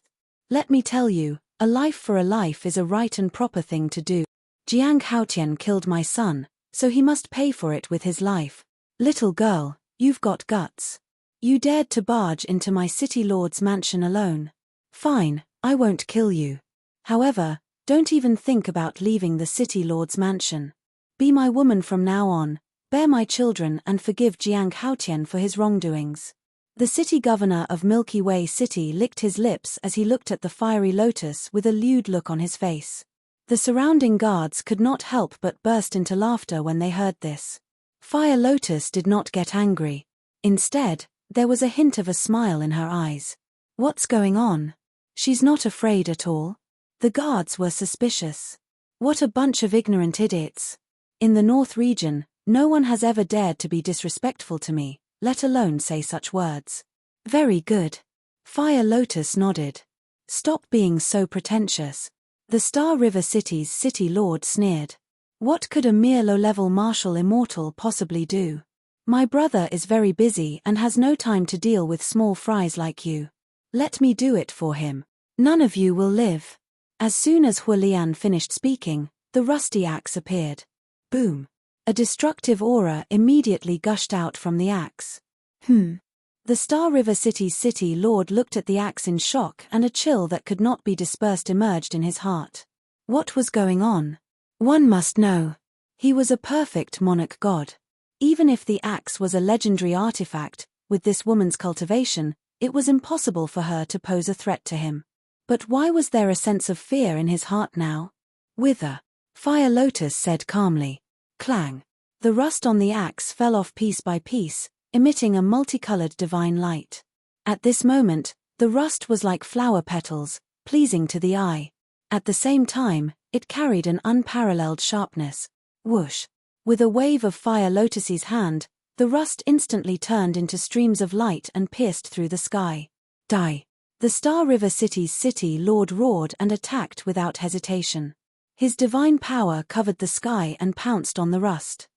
Let me tell you, a life for a life is a right and proper thing to do. Jiang Haotian killed my son, so he must pay for it with his life. Little girl, you've got guts. You dared to barge into my City Lord's mansion alone. Fine, I won't kill you. However, don't even think about leaving the City Lord's mansion. Be my woman from now on, spare my children and forgive Jiang Haotian for his wrongdoings." The city governor of Milky Way City licked his lips as he looked at the fiery lotus with a lewd look on his face. The surrounding guards could not help but burst into laughter when they heard this. Fire Lotus did not get angry. Instead, there was a hint of a smile in her eyes. "What's going on? She's not afraid at all?" The guards were suspicious. "What a bunch of ignorant idiots. In the North region, no one has ever dared to be disrespectful to me, let alone say such words." "Very good." Fire Lotus nodded. "Stop being so pretentious." The Star River City's city lord sneered. "What could a mere low-level martial immortal possibly do? My brother is very busy and has no time to deal with small fries like you. Let me do it for him. None of you will live." As soon as Huolian finished speaking, the rusty axe appeared. Boom! A destructive aura immediately gushed out from the axe. The Star River City's city lord looked at the axe in shock, and a chill that could not be dispersed emerged in his heart. What was going on? One must know. He was a perfect monarch god. Even if the axe was a legendary artifact, with this woman's cultivation, it was impossible for her to pose a threat to him. But why was there a sense of fear in his heart now? "Wither," Fire Lotus said calmly. Clang! The rust on the axe fell off piece by piece, emitting a multicolored divine light. At this moment, the rust was like flower petals, pleasing to the eye. At the same time, it carried an unparalleled sharpness. Whoosh! With a wave of Fire Lotus's hand, the rust instantly turned into streams of light and pierced through the sky. Die! The Star River City's city lord roared and attacked without hesitation. His divine power covered the sky and pounced on the rust.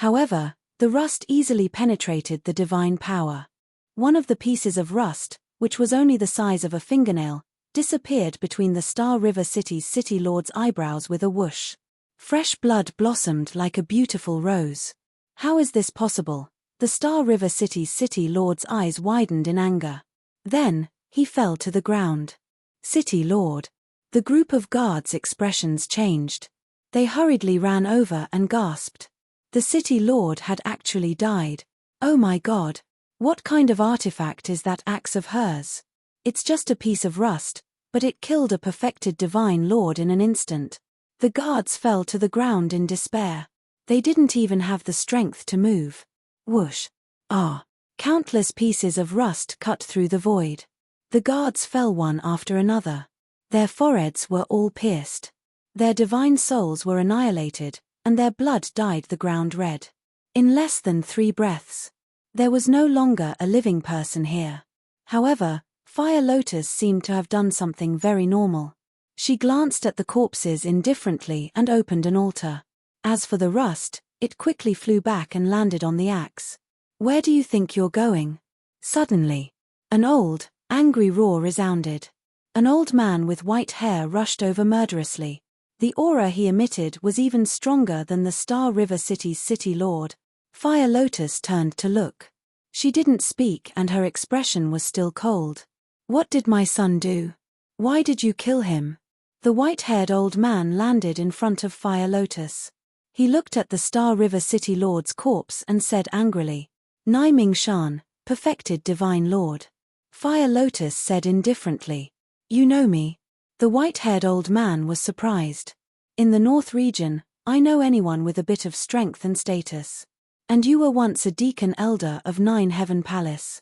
However, the rust easily penetrated the divine power. One of the pieces of rust, which was only the size of a fingernail, disappeared between the Star River City's city lord's eyebrows with a whoosh. Fresh blood blossomed like a beautiful rose. How is this possible? The Star River City's city lord's eyes widened in anger. Then, he fell to the ground. "City Lord." The group of guards' expressions changed. They hurriedly ran over and gasped. The City Lord had actually died. "Oh my God! What kind of artifact is that axe of hers? It's just a piece of rust, but it killed a perfected divine lord in an instant." The guards fell to the ground in despair. They didn't even have the strength to move. Whoosh! Ah! Countless pieces of rust cut through the void. The guards fell one after another. Their foreheads were all pierced. Their divine souls were annihilated, and their blood dyed the ground red. In less than 3 breaths. There was no longer a living person here. However, Fire Lotus seemed to have done something very normal. She glanced at the corpses indifferently and opened an altar. As for the rust, it quickly flew back and landed on the axe. "Where do you think you're going?" Suddenly, an old, angry roar resounded. An old man with white hair rushed over murderously. The aura he emitted was even stronger than the Star River City's city lord. Fire Lotus turned to look. She didn't speak and her expression was still cold. "What did my son do? Why did you kill him?" The white-haired old man landed in front of Fire Lotus. He looked at the Star River City Lord's corpse and said angrily, "Nai Ming Shan, perfected divine lord." Fire Lotus said indifferently, "You know me." The white-haired old man was surprised. "In the North region, I know anyone with a bit of strength and status. And you were once a deacon elder of 9 Heaven Palace.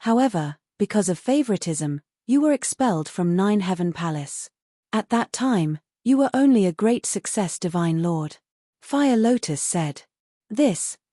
However, because of favoritism, you were expelled from 9 Heaven Palace. At that time, you were only a great success divine lord." Fire Lotus said.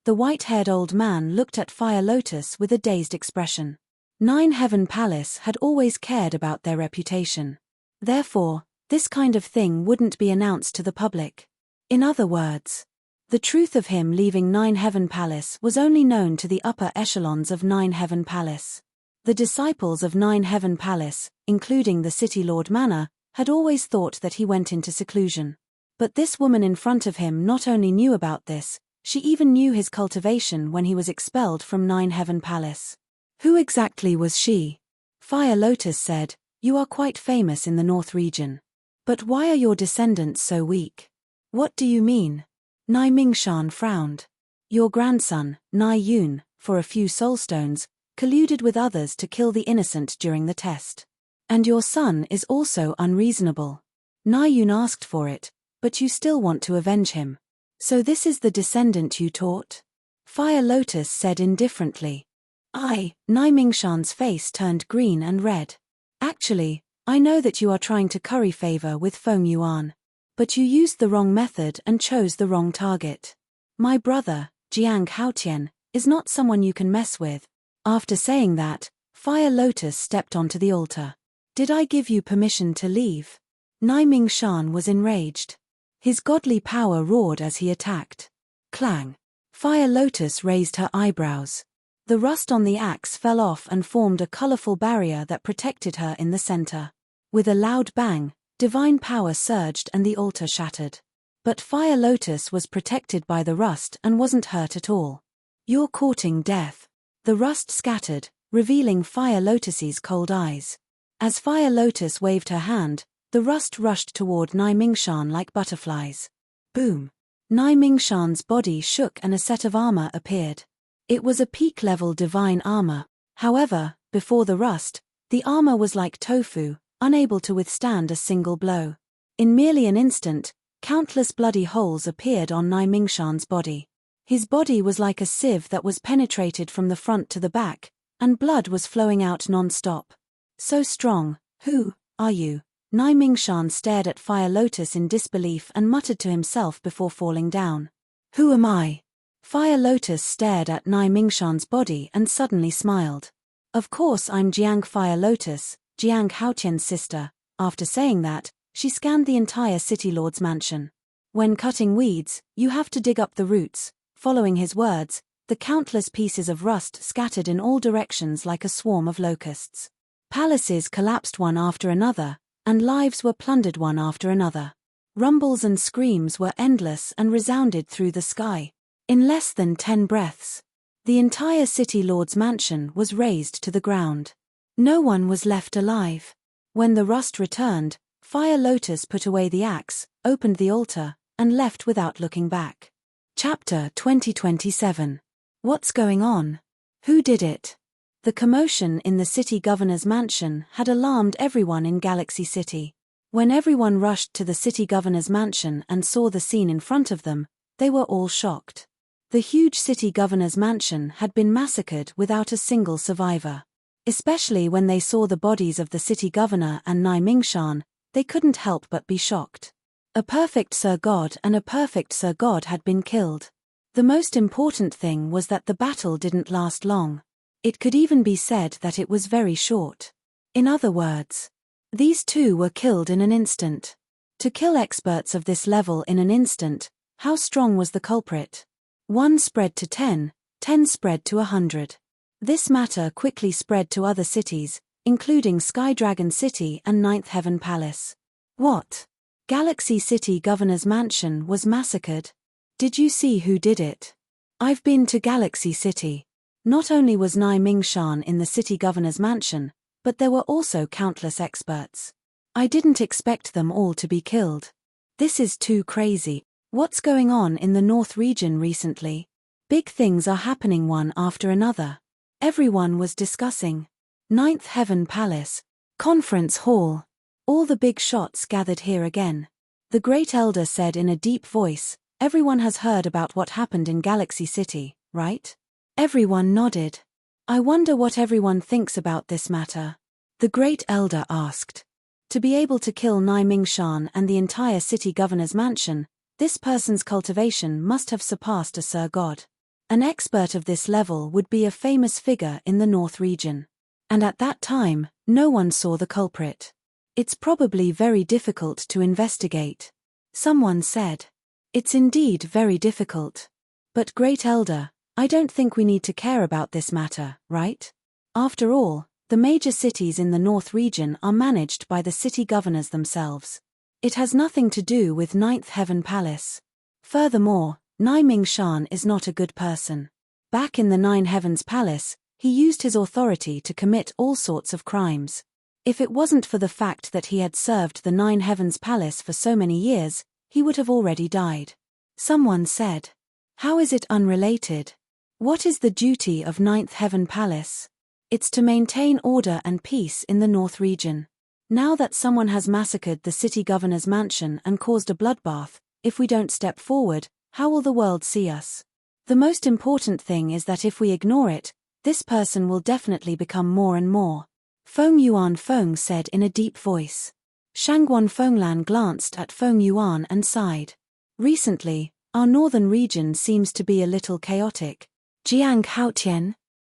The white-haired old man looked at Fire Lotus with a dazed expression. 9 Heaven Palace had always cared about their reputation. Therefore, this kind of thing wouldn't be announced to the public. In other words, the truth of him leaving 9 Heaven Palace was only known to the upper echelons of 9 Heaven Palace. The disciples of 9 Heaven Palace, including the City Lord Manor, had always thought that he went into seclusion. But this woman in front of him not only knew about this, she even knew his cultivation when he was expelled from 9 Heaven Palace. Who exactly was she? Fire Lotus said, "You are quite famous in the North region. But why are your descendants so weak?" "What do you mean?" Nai Mingshan frowned. Your grandson, Nai Yun, for a few soulstones, colluded with others to kill the innocent during the test. And your son is also unreasonable. Nai Yun asked for it, but you still want to avenge him. So this is the descendant you taught? Fire Lotus said indifferently. Nai Mingshan's face turned green and red. Actually, I know that you are trying to curry favor with Feng Yuan. But you used the wrong method and chose the wrong target. My brother, Jiang Haotian, is not someone you can mess with. After saying that, Fire Lotus stepped onto the altar. Did I give you permission to leave? Nai Mingshan was enraged. His godly power roared as he attacked. Clang. Fire Lotus raised her eyebrows. The rust on the axe fell off and formed a colorful barrier that protected her in the center. With a loud bang, divine power surged and the altar shattered. But Fire Lotus was protected by the rust and wasn't hurt at all. You're courting death. The rust scattered, revealing Fire Lotus's cold eyes. As Fire Lotus waved her hand, the rust rushed toward Nai Mingshan like butterflies. Boom! Nai Mingshan's body shook and a set of armor appeared. It was a peak-level divine armor. However, before the rust, the armor was like tofu, unable to withstand a single blow. In merely an instant, countless bloody holes appeared on Nai Mingshan's body. His body was like a sieve that was penetrated from the front to the back, and blood was flowing out non-stop. So strong, who are you? Nai Mingshan stared at Fire Lotus in disbelief and muttered to himself before falling down. Who am I? Fire Lotus stared at Nai Mingshan's body and suddenly smiled. Of course I'm Jiang Fire Lotus, Jiang Haotian's sister. After saying that, she scanned the entire City Lord's mansion. When cutting weeds, you have to dig up the roots. Following his words, the countless pieces of rust scattered in all directions like a swarm of locusts. Palaces collapsed one after another, and lives were plundered one after another. Rumbles and screams were endless and resounded through the sky. In less than 10 breaths, the entire City Lord's mansion was razed to the ground. No one was left alive. When the rust returned, Fire Lotus put away the axe, opened the altar, and left without looking back. Chapter 2027. What's going on? Who did it? The commotion in the city governor's mansion had alarmed everyone in Galaxy City. When everyone rushed to the city governor's mansion and saw the scene in front of them, they were all shocked. The huge city governor's mansion had been massacred without a single survivor. Especially when they saw the bodies of the city governor and Nai Mingshan, they couldn't help but be shocked. A perfect Sir God and a perfect Sir God had been killed. The most important thing was that the battle didn't last long. It could even be said that it was very short. In other words, these two were killed in an instant. To kill experts of this level in an instant, how strong was the culprit? 1 spread to 10, 10 spread to 100. This matter quickly spread to other cities, including Sky Dragon City and Ninth Heaven Palace. What? Galaxy City Governor's Mansion was massacred? Did you see who did it? I've been to Galaxy City. Not only was Nai Mingshan in the City Governor's Mansion, but there were also countless experts. I didn't expect them all to be killed. This is too crazy. What's going on in the North region recently? Big things are happening one after another. Everyone was discussing. Ninth Heaven Palace. Conference Hall. All the big shots gathered here again. The Great Elder said in a deep voice, everyone has heard about what happened in Galaxy City, right? Everyone nodded. I wonder what everyone thinks about this matter. The Great Elder asked. To be able to kill Nai Mingshan and the entire city governor's mansion, this person's cultivation must have surpassed a Sir God. An expert of this level would be a famous figure in the North region. And at that time, no one saw the culprit. It's probably very difficult to investigate. Someone said. It's indeed very difficult. But Great Elder, I don't think we need to care about this matter, right? After all, the major cities in the North region are managed by the city governors themselves. It has nothing to do with Ninth Heaven Palace. Furthermore, Nai Mingshan is not a good person. Back in the Nine Heavens Palace, he used his authority to commit all sorts of crimes. If it wasn't for the fact that he had served the Nine Heavens Palace for so many years, he would have already died. Someone said. How is it unrelated? What is the duty of Ninth Heaven Palace? It's to maintain order and peace in the North region. Now that someone has massacred the city governor's mansion and caused a bloodbath, if we don't step forward, how will the world see us? The most important thing is that if we ignore it, this person will definitely become more and more. Feng Yuan Feng said in a deep voice. Shangguan Fenglan glanced at Feng Yuan and sighed. Recently, our northern region seems to be a little chaotic. Jiang Haotian?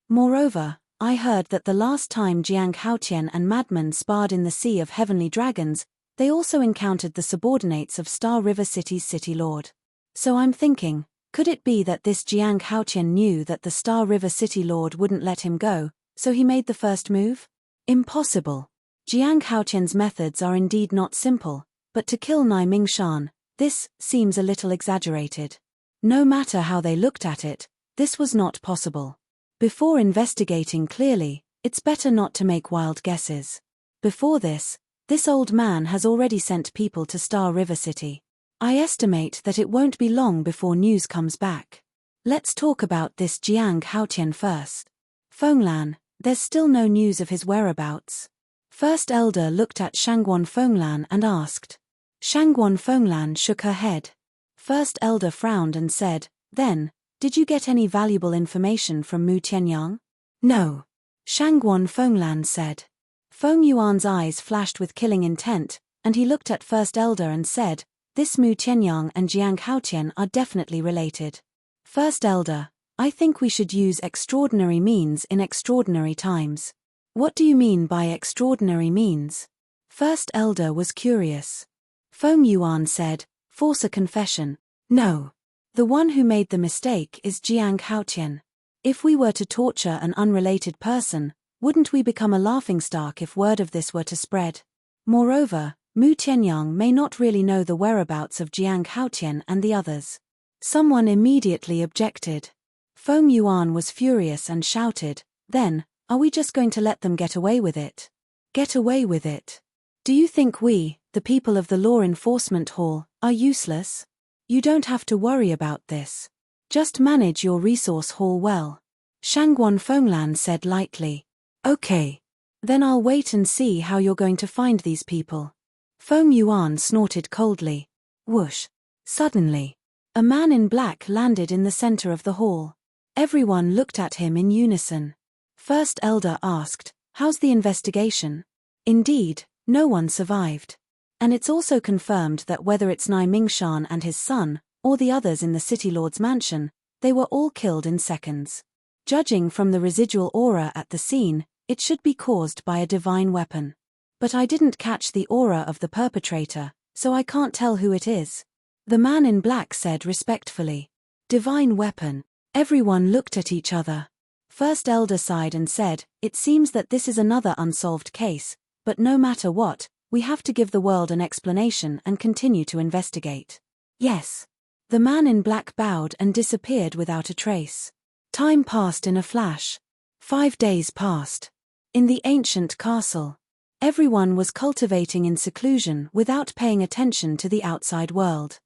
Moreover, I heard that the last time Jiang Haotian and madmen sparred in the Sea of Heavenly Dragons, they also encountered the subordinates of Star River City's city lord. So I'm thinking, could it be that this Jiang Haotian knew that the Star River City Lord wouldn't let him go, so he made the first move? Impossible. Jiang Haotian's methods are indeed not simple, but to kill Nai Mingshan, this seems a little exaggerated. No matter how they looked at it, this was not possible. Before investigating clearly, it's better not to make wild guesses. Before this old man has already sent people to Star River City. I estimate that it won't be long before news comes back. Let's talk about this Jiang Haotian first. Fenglan, there's still no news of his whereabouts. First Elder looked at Shangguan Fenglan and asked. Shangguan Fenglan shook her head. First Elder frowned and said, then, did you get any valuable information from Mu Tianyang? No. Shangguan Fenglan said. Feng Yuan's eyes flashed with killing intent, and he looked at First Elder and said, this Mu Tianyang and Jiang Haotian are definitely related. First Elder, I think we should use extraordinary means in extraordinary times. What do you mean by extraordinary means? First Elder was curious. Feng Yuan said, force a confession. No. The one who made the mistake is Jiang Haotian. If we were to torture an unrelated person, wouldn't we become a laughingstock if word of this were to spread? Moreover, Mu Tianyang may not really know the whereabouts of Jiang Haotian and the others. Someone immediately objected. Feng Yuan was furious and shouted, then, are we just going to let them get away with it? Get away with it? Do you think we, the people of the Law Enforcement Hall, are useless? You don't have to worry about this. Just manage your resource hall well. Shangguan Fenglan said lightly. Okay. Then I'll wait and see how you're going to find these people. Feng Yuan snorted coldly. Whoosh. Suddenly, a man in black landed in the center of the hall. Everyone looked at him in unison. First Elder asked, how's the investigation? Indeed, no one survived. And it's also confirmed that whether it's Nai Mingshan and his son, or the others in the City Lord's mansion, they were all killed in seconds. Judging from the residual aura at the scene, it should be caused by a divine weapon. But I didn't catch the aura of the perpetrator, so I can't tell who it is. The man in black said respectfully. Divine weapon. Everyone looked at each other. First Elder sighed and said, it seems that this is another unsolved case, but no matter what, we have to give the world an explanation and continue to investigate. Yes. The man in black bowed and disappeared without a trace. Time passed in a flash. 5 days passed. In the ancient castle, everyone was cultivating in seclusion without paying attention to the outside world.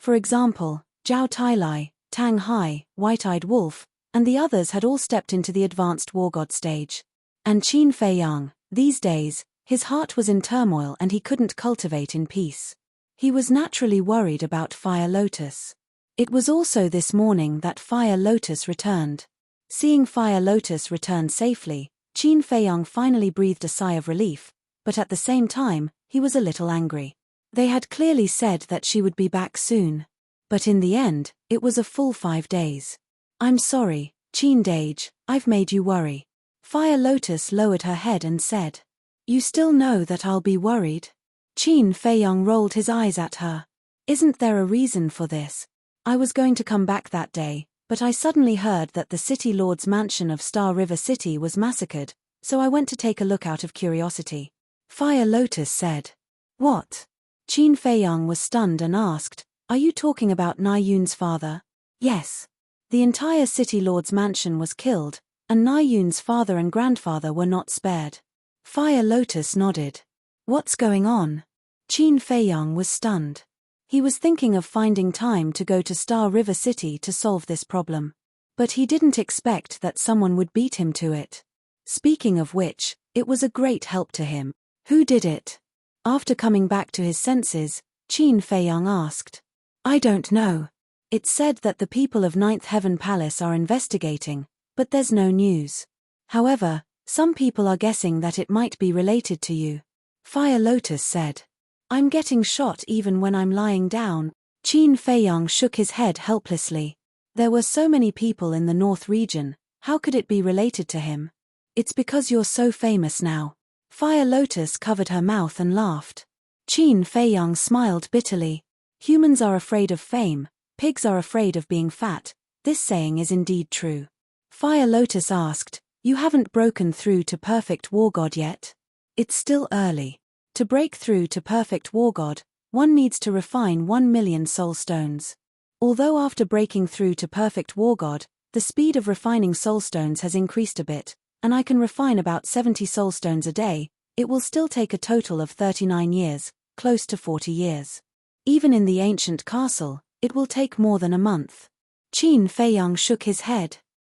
For example, Zhao Tailai, Tang Hai, White-Eyed Wolf, and the others had all stepped into the advanced war god stage. And Qin Feiyang, these days, his heart was in turmoil and he couldn't cultivate in peace. He was naturally worried about Fire Lotus. It was also this morning that Fire Lotus returned. Seeing Fire Lotus return safely, Qin Feiyang finally breathed a sigh of relief, but at the same time, he was a little angry. They had clearly said that she would be back soon. But in the end, it was a full 5 days. I'm sorry, Qin Dage, I've made you worry. Fire Lotus lowered her head and said. You still know that I'll be worried? Qin Feiyang rolled his eyes at her. Isn't there a reason for this? I was going to come back that day, but I suddenly heard that the City Lord's mansion of Star River City was massacred, so I went to take a look out of curiosity. Fire Lotus said. What? Qin Feiyang was stunned and asked, are you talking about Nai Yun's father? Yes. The entire City Lord's mansion was killed, and Nai Yun's father and grandfather were not spared. Fire Lotus nodded. What's going on? Qin Feiyang was stunned. He was thinking of finding time to go to Star River City to solve this problem. But he didn't expect that someone would beat him to it. Speaking of which, it was a great help to him. Who did it? After coming back to his senses, Qin Feiyang asked. I don't know. It's said that the people of Ninth Heaven Palace are investigating, but there's no news. However, some people are guessing that it might be related to you. Fire Lotus said. I'm getting shot even when I'm lying down. Qin Feiyang shook his head helplessly. There were so many people in the North region, how could it be related to him? It's because you're so famous now. Fire Lotus covered her mouth and laughed. Qin Feiyang smiled bitterly. Humans are afraid of fame, pigs are afraid of being fat. This saying is indeed true. Fire Lotus asked, you haven't broken through to perfect war god yet? It's still early. To break through to perfect war god, one needs to refine 1 million soul stones. Although after breaking through to perfect war god, the speed of refining soul stones has increased a bit, and I can refine about 70 soul stones a day, it will still take a total of 39 years, close to 40 years. Even in the ancient castle, it will take more than a month. Qin Feiyang shook his head.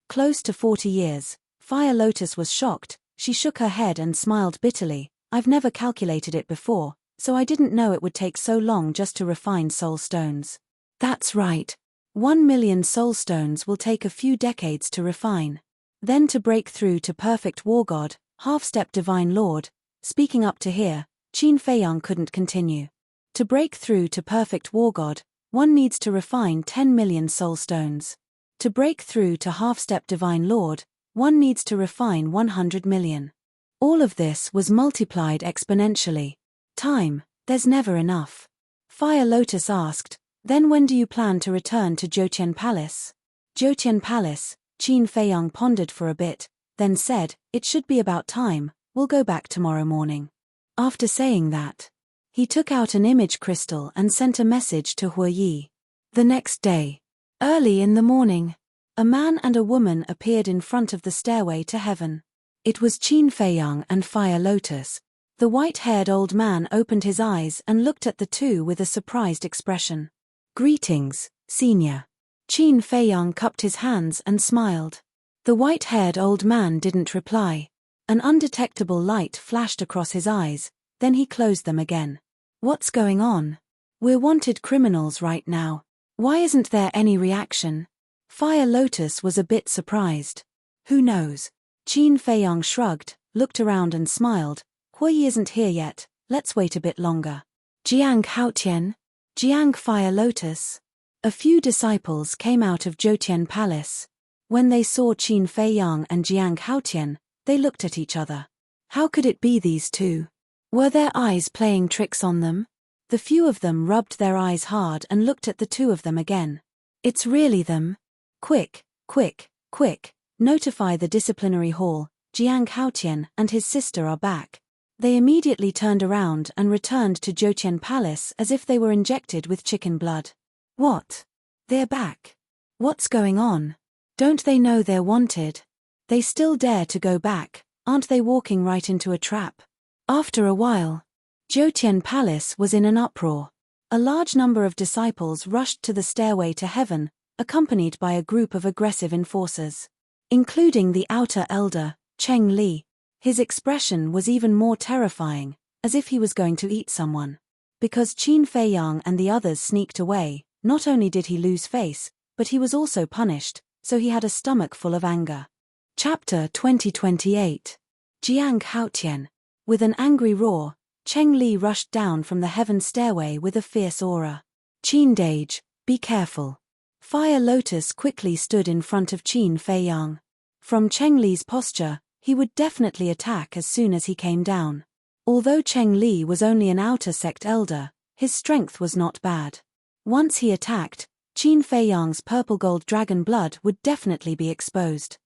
Close to 40 years. Fire Lotus was shocked, she shook her head and smiled bitterly. I've never calculated it before, so I didn't know it would take so long just to refine soul stones. That's right. 1 million soul stones will take a few decades to refine. Then to break through to perfect war god, half-step divine lord. Speaking up to here, Qin Feiyang couldn't continue. To break through to perfect war god, one needs to refine 10 million soul stones. To break through to half-step divine lord, one needs to refine 100 million. All of this was multiplied exponentially. Time, there's never enough. Fire Lotus asked, then when do you plan to return to Jiutian Palace? Jiutian Palace, Qin Feiyang pondered for a bit, then said, it should be about time, we'll go back tomorrow morning. After saying that, he took out an image crystal and sent a message to Hue Yi. The next day, early in the morning, a man and a woman appeared in front of the stairway to heaven. It was Qin Feiyang and Fire Lotus. The white-haired old man opened his eyes and looked at the two with a surprised expression. Greetings, senior. Qin Feiyang cupped his hands and smiled. The white-haired old man didn't reply. An undetectable light flashed across his eyes, then he closed them again. What's going on? We're wanted criminals right now. Why isn't there any reaction? Fire Lotus was a bit surprised. Who knows? Qin Feiyang shrugged, looked around and smiled. Hue Yi isn't here yet, let's wait a bit longer. Jiang Haotian? Jiang Fire Lotus? A few disciples came out of Jiutian Palace. When they saw Qin Feiyang and Jiang Haotian, they looked at each other. How could it be these two? Were their eyes playing tricks on them? The few of them rubbed their eyes hard and looked at the two of them again. It's really them. Quick, quick, quick, notify the disciplinary hall, Jiang Haotian and his sister are back. They immediately turned around and returned to Jiutian Palace as if they were injected with chicken blood. What? They're back. What's going on? Don't they know they're wanted? They still dare to go back, aren't they walking right into a trap? After a while, Jiutian Palace was in an uproar. A large number of disciples rushed to the stairway to heaven, accompanied by a group of aggressive enforcers. Including the outer elder, Cheng Li. His expression was even more terrifying, as if he was going to eat someone. Because Qin Feiyang and the others sneaked away, not only did he lose face, but he was also punished, so he had a stomach full of anger. Chapter 2028. Jiang Haotian. With an angry roar, Cheng Li rushed down from the heaven stairway with a fierce aura. Qin Dage, be careful. Fire Lotus quickly stood in front of Qin Feiyang. From Cheng Li's posture, he would definitely attack as soon as he came down. Although Cheng Li was only an outer sect elder, his strength was not bad. Once he attacked, Qin Feiyang's purple gold dragon blood would definitely be exposed.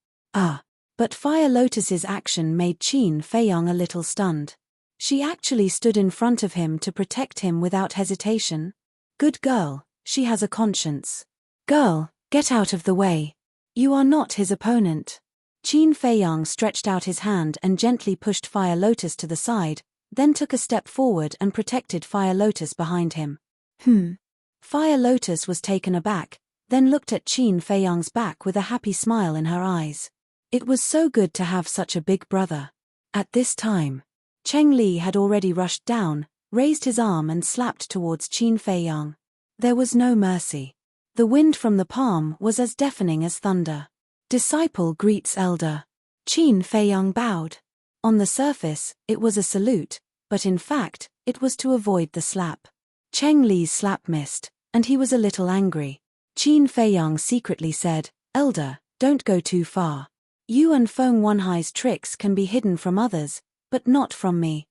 But Fire Lotus's action made Qin Feiyang a little stunned. She actually stood in front of him to protect him without hesitation. Good girl, she has a conscience. Girl, get out of the way. You are not his opponent. Qin Feiyang stretched out his hand and gently pushed Fire Lotus to the side, then took a step forward and protected Fire Lotus behind him. Fire Lotus was taken aback, then looked at Qin Feiyang's back with a happy smile in her eyes. It was so good to have such a big brother. At this time, Cheng Li had already rushed down, raised his arm and slapped towards Qin Feiyang. There was no mercy. The wind from the palm was as deafening as thunder. Disciple greets elder. Qin Feiyang bowed. On the surface, it was a salute, but in fact, it was to avoid the slap. Cheng Li's slap missed, and he was a little angry. Qin Feiyang secretly said, "Elder, don't go too far. You and Feng Wanhai's tricks can be hidden from others, but not from me."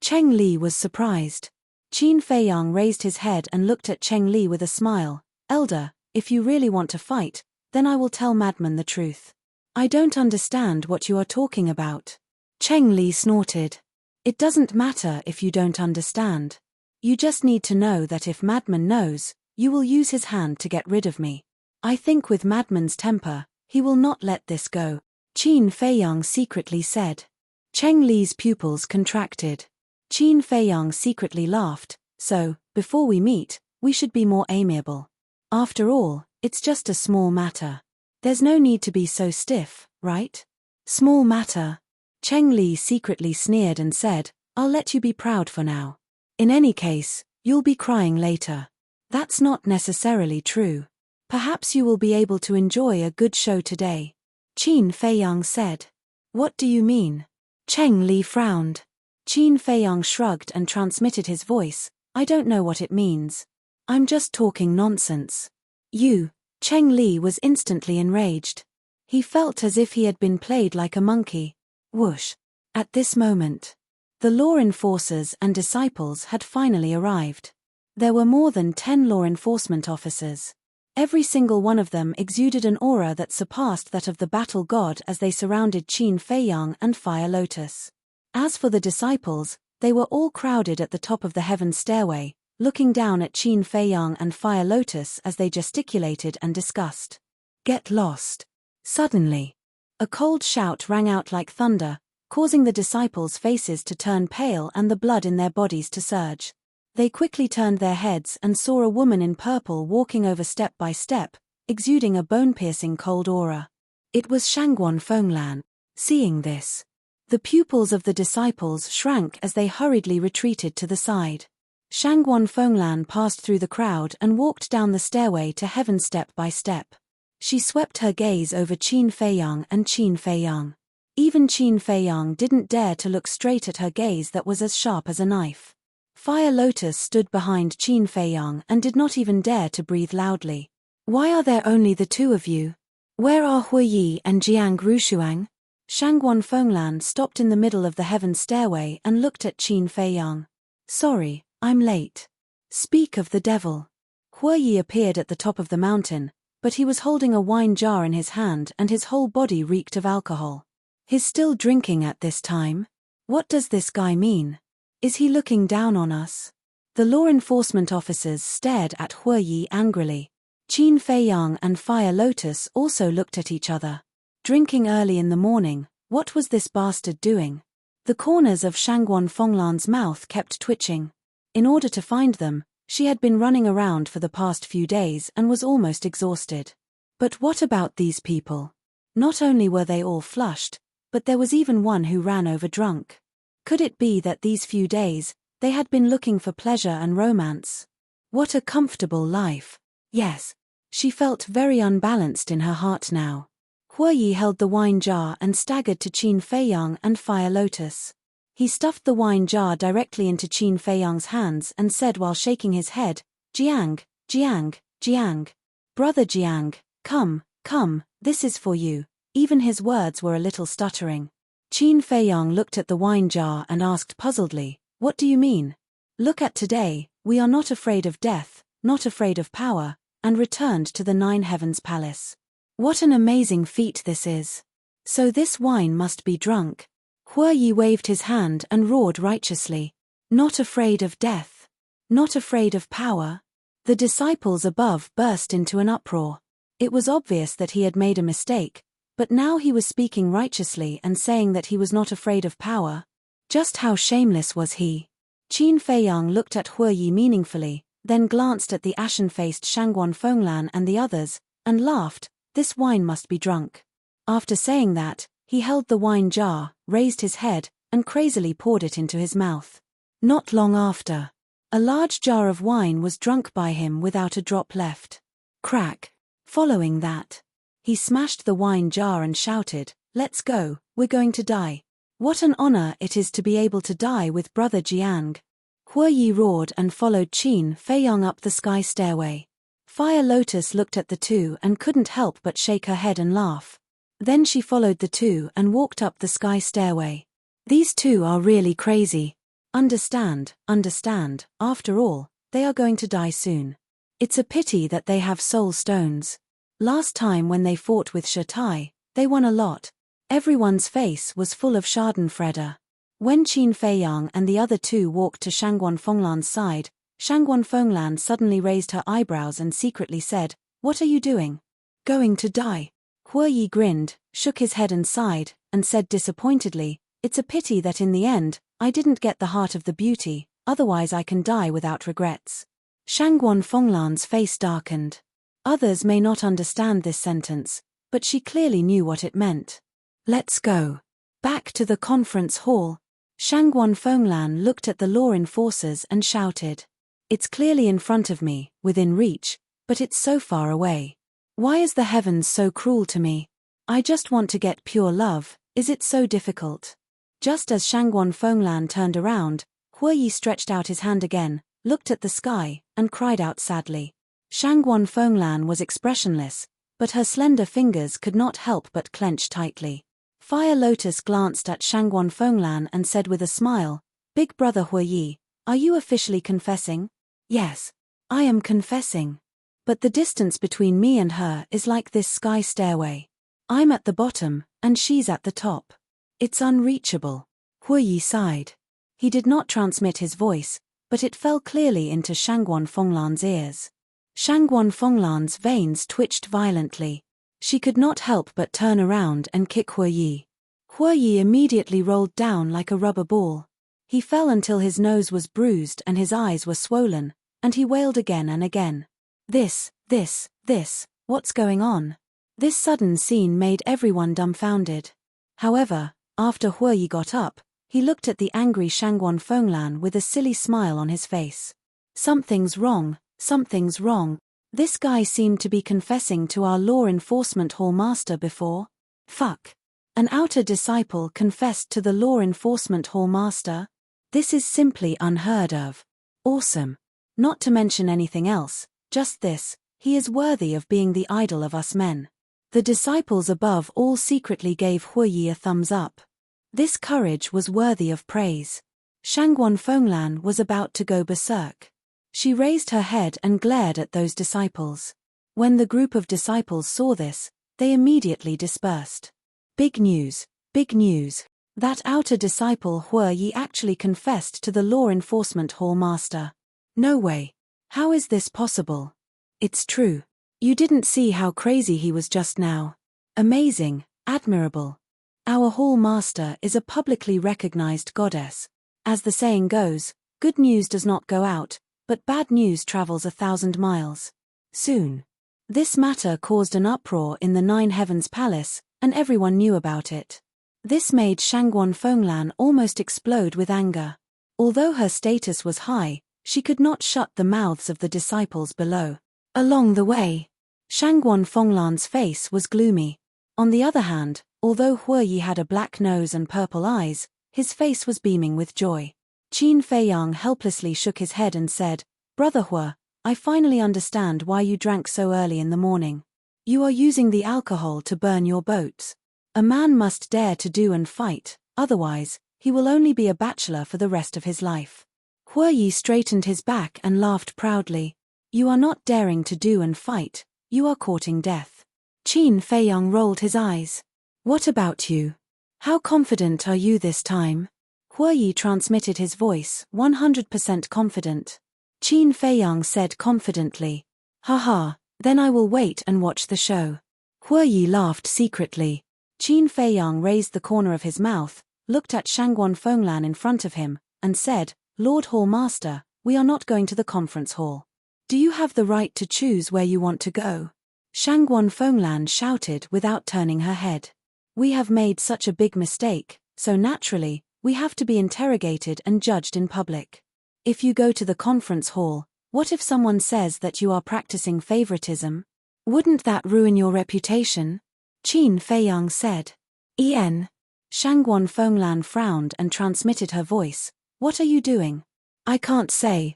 Cheng Li was surprised. Qin Feiyang raised his head and looked at Cheng Li with a smile. "Elder, if you really want to fight, then I will tell Madman the truth." "I don't understand what you are talking about." Cheng Li snorted. "It doesn't matter if you don't understand. You just need to know that if Madman knows, you will use his hand to get rid of me. I think with Madman's temper, he will not let this go," Qin Feiyang secretly said. Cheng Li's pupils contracted. Qin Feiyang secretly laughed. "So, before we meet, we should be more amiable. After all, it's just a small matter. There's no need to be so stiff, right?" "Small matter." Cheng Li secretly sneered and said, "I'll let you be proud for now. In any case, you'll be crying later." "That's not necessarily true. Perhaps you will be able to enjoy a good show today," Qin Feiyang said. "What do you mean?" Cheng Li frowned. Qin Feiyang shrugged and transmitted his voice, "I don't know what it means. I'm just talking nonsense." "You?" Cheng Li was instantly enraged. He felt as if he had been played like a monkey. Whoosh! At this moment, the law enforcers and disciples had finally arrived. There were more than 10 law enforcement officers. Every single one of them exuded an aura that surpassed that of the battle god as they surrounded Qin Feiyang and Fire Lotus. As for the disciples, they were all crowded at the top of the heaven stairway, looking down at Qin Feiyang and Fire Lotus as they gesticulated and discussed. "Get lost." Suddenly, a cold shout rang out like thunder, causing the disciples' faces to turn pale and the blood in their bodies to surge. They quickly turned their heads and saw a woman in purple walking over step by step, exuding a bone-piercing cold aura. It was Shangguan Fenglan. Seeing this, the pupils of the disciples shrank as they hurriedly retreated to the side. Shangguan Fenglan passed through the crowd and walked down the stairway to heaven step by step. She swept her gaze over Qin Feiyang and Qin Feiyang. Even Qin Feiyang didn't dare to look straight at her gaze that was as sharp as a knife. Fire Lotus stood behind Qin Feiyang and did not even dare to breathe loudly. "Why are there only the two of you? Where are Huiyi and Jiang Rushuang?" Shangguan Fenglan stopped in the middle of the heaven stairway and looked at Qin Feiyang. "Sorry, I'm late." "Speak of the devil." Huiyi appeared at the top of the mountain, but he was holding a wine jar in his hand and his whole body reeked of alcohol. "He's still drinking at this time? What does this guy mean? Is he looking down on us?" The law enforcement officers stared at Huiyi angrily. Qin Feiyang and Fire Lotus also looked at each other. Drinking early in the morning, what was this bastard doing? The corners of Shangguan Fenglan's mouth kept twitching. In order to find them, she had been running around for the past few days and was almost exhausted. But what about these people? Not only were they all flushed, but there was even one who ran over drunk. Could it be that these few days, they had been looking for pleasure and romance? What a comfortable life. Yes. She felt very unbalanced in her heart now. Huiyi held the wine jar and staggered to Qin Feiyang and Fire Lotus. He stuffed the wine jar directly into Qin Feiyang's hands and said while shaking his head, "Jiang, Jiang, Jiang. Brother Jiang, come, come, this is for you." Even his words were a little stuttering. Qin Feiyang looked at the wine jar and asked puzzledly, "What do you mean?" "Look at today, we are not afraid of death, not afraid of power," and returned to the Nine Heavens Palace. What an amazing feat this is. So this wine must be drunk. Huiyi waved his hand and roared righteously. Not afraid of death. Not afraid of power. The disciples above burst into an uproar. It was obvious that he had made a mistake, but now he was speaking righteously and saying that he was not afraid of power. Just how shameless was he? Qin Feiyang looked at Huiyi meaningfully, then glanced at the ashen-faced Shangguan Fenglan and the others, and laughed. This wine must be drunk. After saying that, he held the wine jar, raised his head, and crazily poured it into his mouth. Not long after, a large jar of wine was drunk by him without a drop left. Crack. Following that, he smashed the wine jar and shouted, "Let's go, we're going to die. What an honor it is to be able to die with Brother Jiang." Hue Yi roared and followed Qin Feiyang up the sky stairway. Fire Lotus looked at the two and couldn't help but shake her head and laugh. Then she followed the two and walked up the sky stairway. These two are really crazy. Understand, after all, they are going to die soon. It's a pity that they have soul stones. Last time when they fought with Shatai, they won a lot. Everyone's face was full of schadenfreude. When Qin Feiyang and the other two walked to Shangguan Fenglan's side, Shangguan Fenglan suddenly raised her eyebrows and secretly said, "What are you doing?" "Going to die." Hue Yi grinned, shook his head and sighed, and said disappointedly, "It's a pity that in the end, I didn't get the heart of the beauty, otherwise I can die without regrets." Shangguan Fenglan's face darkened. Others may not understand this sentence, but she clearly knew what it meant. "Let's go." Back to the conference hall. Shangguan Fenglan looked at the law enforcers and shouted, "It's clearly in front of me, within reach, but it's so far away. Why is the heavens so cruel to me? I just want to get pure love, is it so difficult?" Just as Shangguan Fenglan turned around, Hue Yi stretched out his hand again, looked at the sky, and cried out sadly. Shangguan Fenglan was expressionless, but her slender fingers could not help but clench tightly. Fire Lotus glanced at Shangguan Fenglan and said with a smile, "Big brother Hue Yi, are you officially confessing?" "Yes, I am confessing. But the distance between me and her is like this sky stairway. I'm at the bottom, and she's at the top. It's unreachable." Hue Yi sighed. He did not transmit his voice, but it fell clearly into Shangguan Fenglan's ears. Shangguan Fenglan's veins twitched violently. She could not help but turn around and kick Hue Yi. Hue Yi immediately rolled down like a rubber ball. He fell until his nose was bruised and his eyes were swollen, and he wailed again and again. This, what's going on?" This sudden scene made everyone dumbfounded. However, after Hue Yi got up, he looked at the angry Shangguan Fenglan with a silly smile on his face. Something's wrong. This guy seemed to be confessing to our law enforcement hall master before. Fuck. An outer disciple confessed to the law enforcement hall master? This is simply unheard of. Awesome. Not to mention anything else, just this, he is worthy of being the idol of us men. The disciples above all secretly gave Hue Yi a thumbs up. This courage was worthy of praise. Shangguan Fenglan was about to go berserk. She raised her head and glared at those disciples. When the group of disciples saw this, they immediately dispersed. Big news. That outer disciple Hue Yi actually confessed to the law enforcement hall master. No way. How is this possible? It's true. You didn't see how crazy he was just now. Amazing, admirable. Our hall master is a publicly recognized goddess. As the saying goes, good news does not go out, but bad news travels 1,000 miles. Soon. This matter caused an uproar in the Nine Heavens Palace, and everyone knew about it. This made Shangguan Fenglan almost explode with anger. Although her status was high, she could not shut the mouths of the disciples below. Along the way, Shangguan Fenglan's face was gloomy. On the other hand, although Hue Yi had a black nose and purple eyes, his face was beaming with joy. Qin Feiyang helplessly shook his head and said, "Brother Hue, I finally understand why you drank so early in the morning. You are using the alcohol to burn your boats. A man must dare to do and fight, otherwise, he will only be a bachelor for the rest of his life." Hue Yi straightened his back and laughed proudly. "You are not daring to do and fight, you are courting death." Qin Feiyang rolled his eyes. "What about you? How confident are you this time?" Hue Yi transmitted his voice, 100% confident. Qin Feiyang said confidently, "Haha, then I will wait and watch the show." Hue Yi laughed secretly. Qin Feiyang raised the corner of his mouth, looked at Shangguan Fenglan in front of him, and said, "Lord Hall Master, we are not going to the conference hall. Do you have the right to choose where you want to go? Shangguan Fenglan shouted without turning her head. We have made such a big mistake, so naturally, we have to be interrogated and judged in public. If you go to the conference hall, what if someone says that you are practicing favoritism? Wouldn't that ruin your reputation? Qin Feiyang said. Shangguan Fenglan frowned and transmitted her voice. What are you doing? I can't say.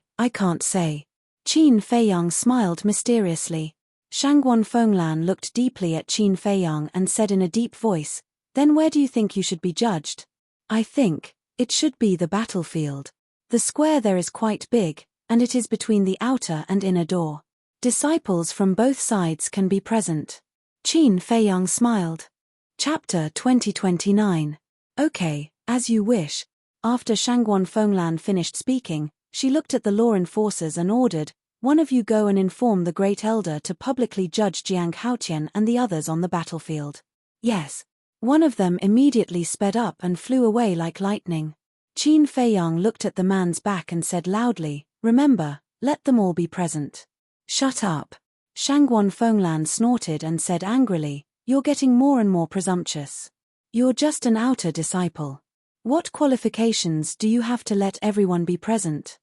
Qin Feiyang smiled mysteriously. Shangguan Fenglan looked deeply at Qin Feiyang and said in a deep voice, then where do you think you should be judged? I think it should be the battlefield. The square there is quite big, and it is between the outer and inner door. Disciples from both sides can be present. Qin Feiyang smiled. Chapter 2029. Okay, as you wish. After Shangguan Fenglan finished speaking, she looked at the law enforcers and ordered, one of you go and inform the Great Elder to publicly judge Jiang Haotian and the others on the battlefield. Yes. One of them immediately sped up and flew away like lightning. Qin Feiyang looked at the man's back and said loudly, remember, let them all be present. Shut up. Shangguan Fenglan snorted and said angrily, you're getting more and more presumptuous. You're just an outer disciple. What qualifications do you have to let everyone be present?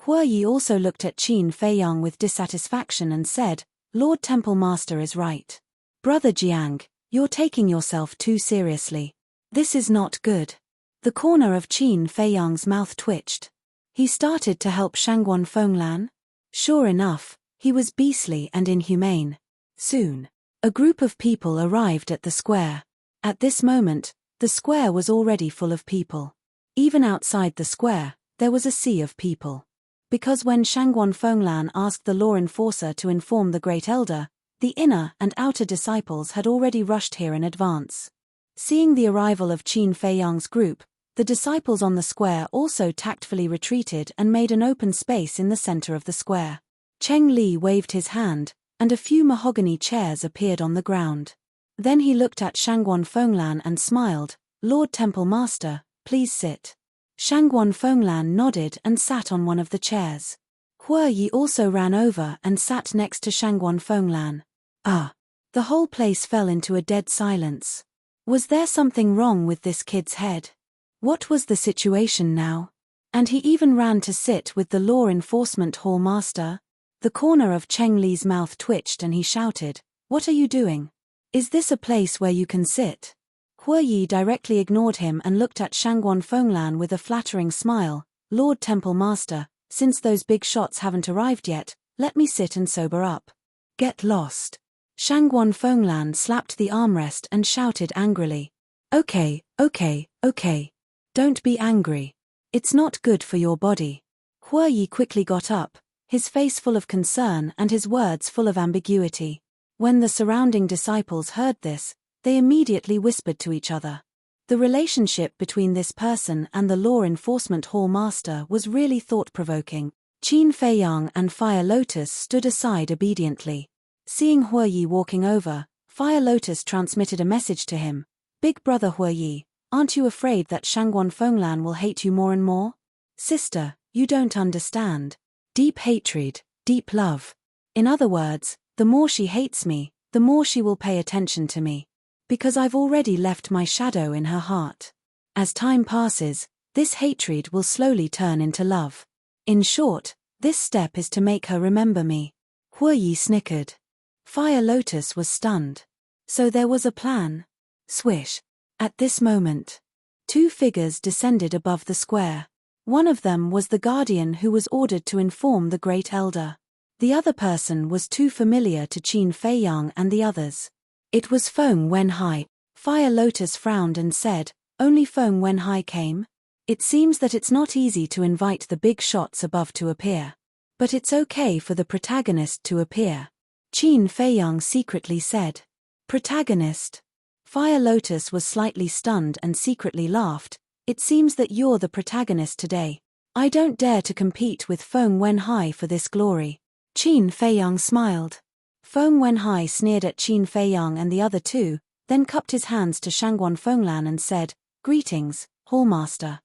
Hue Yi also looked at Qin Feiyang with dissatisfaction and said, Lord Temple Master is right. Brother Jiang, you're taking yourself too seriously. This is not good. The corner of Qin Feiyang's mouth twitched. He started to help Shangguan Fenglan. Sure enough, he was beastly and inhumane. Soon, a group of people arrived at the square. At this moment, the square was already full of people. Even outside the square, there was a sea of people. Because when Shangguan Fenglan asked the law enforcer to inform the Great Elder, the inner and outer disciples had already rushed here in advance. Seeing the arrival of Qin Feiyang's group, the disciples on the square also tactfully retreated and made an open space in the center of the square. Cheng Li waved his hand, and a few mahogany chairs appeared on the ground. Then he looked at Shangguan Fenglan and smiled, Lord Temple Master, please sit. Shangguan Fenglan nodded and sat on one of the chairs. Hue Yi also ran over and sat next to Shangguan Fenglan. The whole place fell into a dead silence. Was there something wrong with this kid's head? What was the situation now? And he even ran to sit with the law enforcement hall master. The corner of Cheng Li's mouth twitched and he shouted, what are you doing? Is this a place where you can sit? Hue Yi directly ignored him and looked at Shangguan Fenglan with a flattering smile. Lord Temple Master, since those big shots haven't arrived yet, let me sit and sober up. Get lost. Shangguan Fenglan slapped the armrest and shouted angrily. Okay. Don't be angry. It's not good for your body. Hue Yi quickly got up, his face full of concern and his words full of ambiguity. When the surrounding disciples heard this, they immediately whispered to each other. The relationship between this person and the law enforcement hall master was really thought-provoking. Qin Feiyang and Fire Lotus stood aside obediently. Seeing Hue Yi walking over, Fire Lotus transmitted a message to him. Big brother Hue Yi, aren't you afraid that Shangguan Fenglan will hate you more and more? Sister, you don't understand. Deep hatred, deep love. In other words, the more she hates me, the more she will pay attention to me. Because I've already left my shadow in her heart. As time passes, this hatred will slowly turn into love. In short, this step is to make her remember me. Hue Yi snickered. Fire Lotus was stunned. So there was a plan. Swish. At this moment, two figures descended above the square. One of them was the guardian who was ordered to inform the Great Elder. The other person was too familiar to Qin Feiyang and the others. It was Feng Wenhai. Fire Lotus frowned and said, only Feng Wenhai came? It seems that it's not easy to invite the big shots above to appear. But it's okay for the protagonist to appear. Qin Feiyang secretly said. Protagonist? Fire Lotus was slightly stunned and secretly laughed. It seems that you're the protagonist today. I don't dare to compete with Feng Wenhai for this glory. Qin Feiyang smiled. Feng Wenhai sneered at Qin Feiyang and the other two, then cupped his hands to Shangguan Fenglan and said, Greetings, Hallmaster.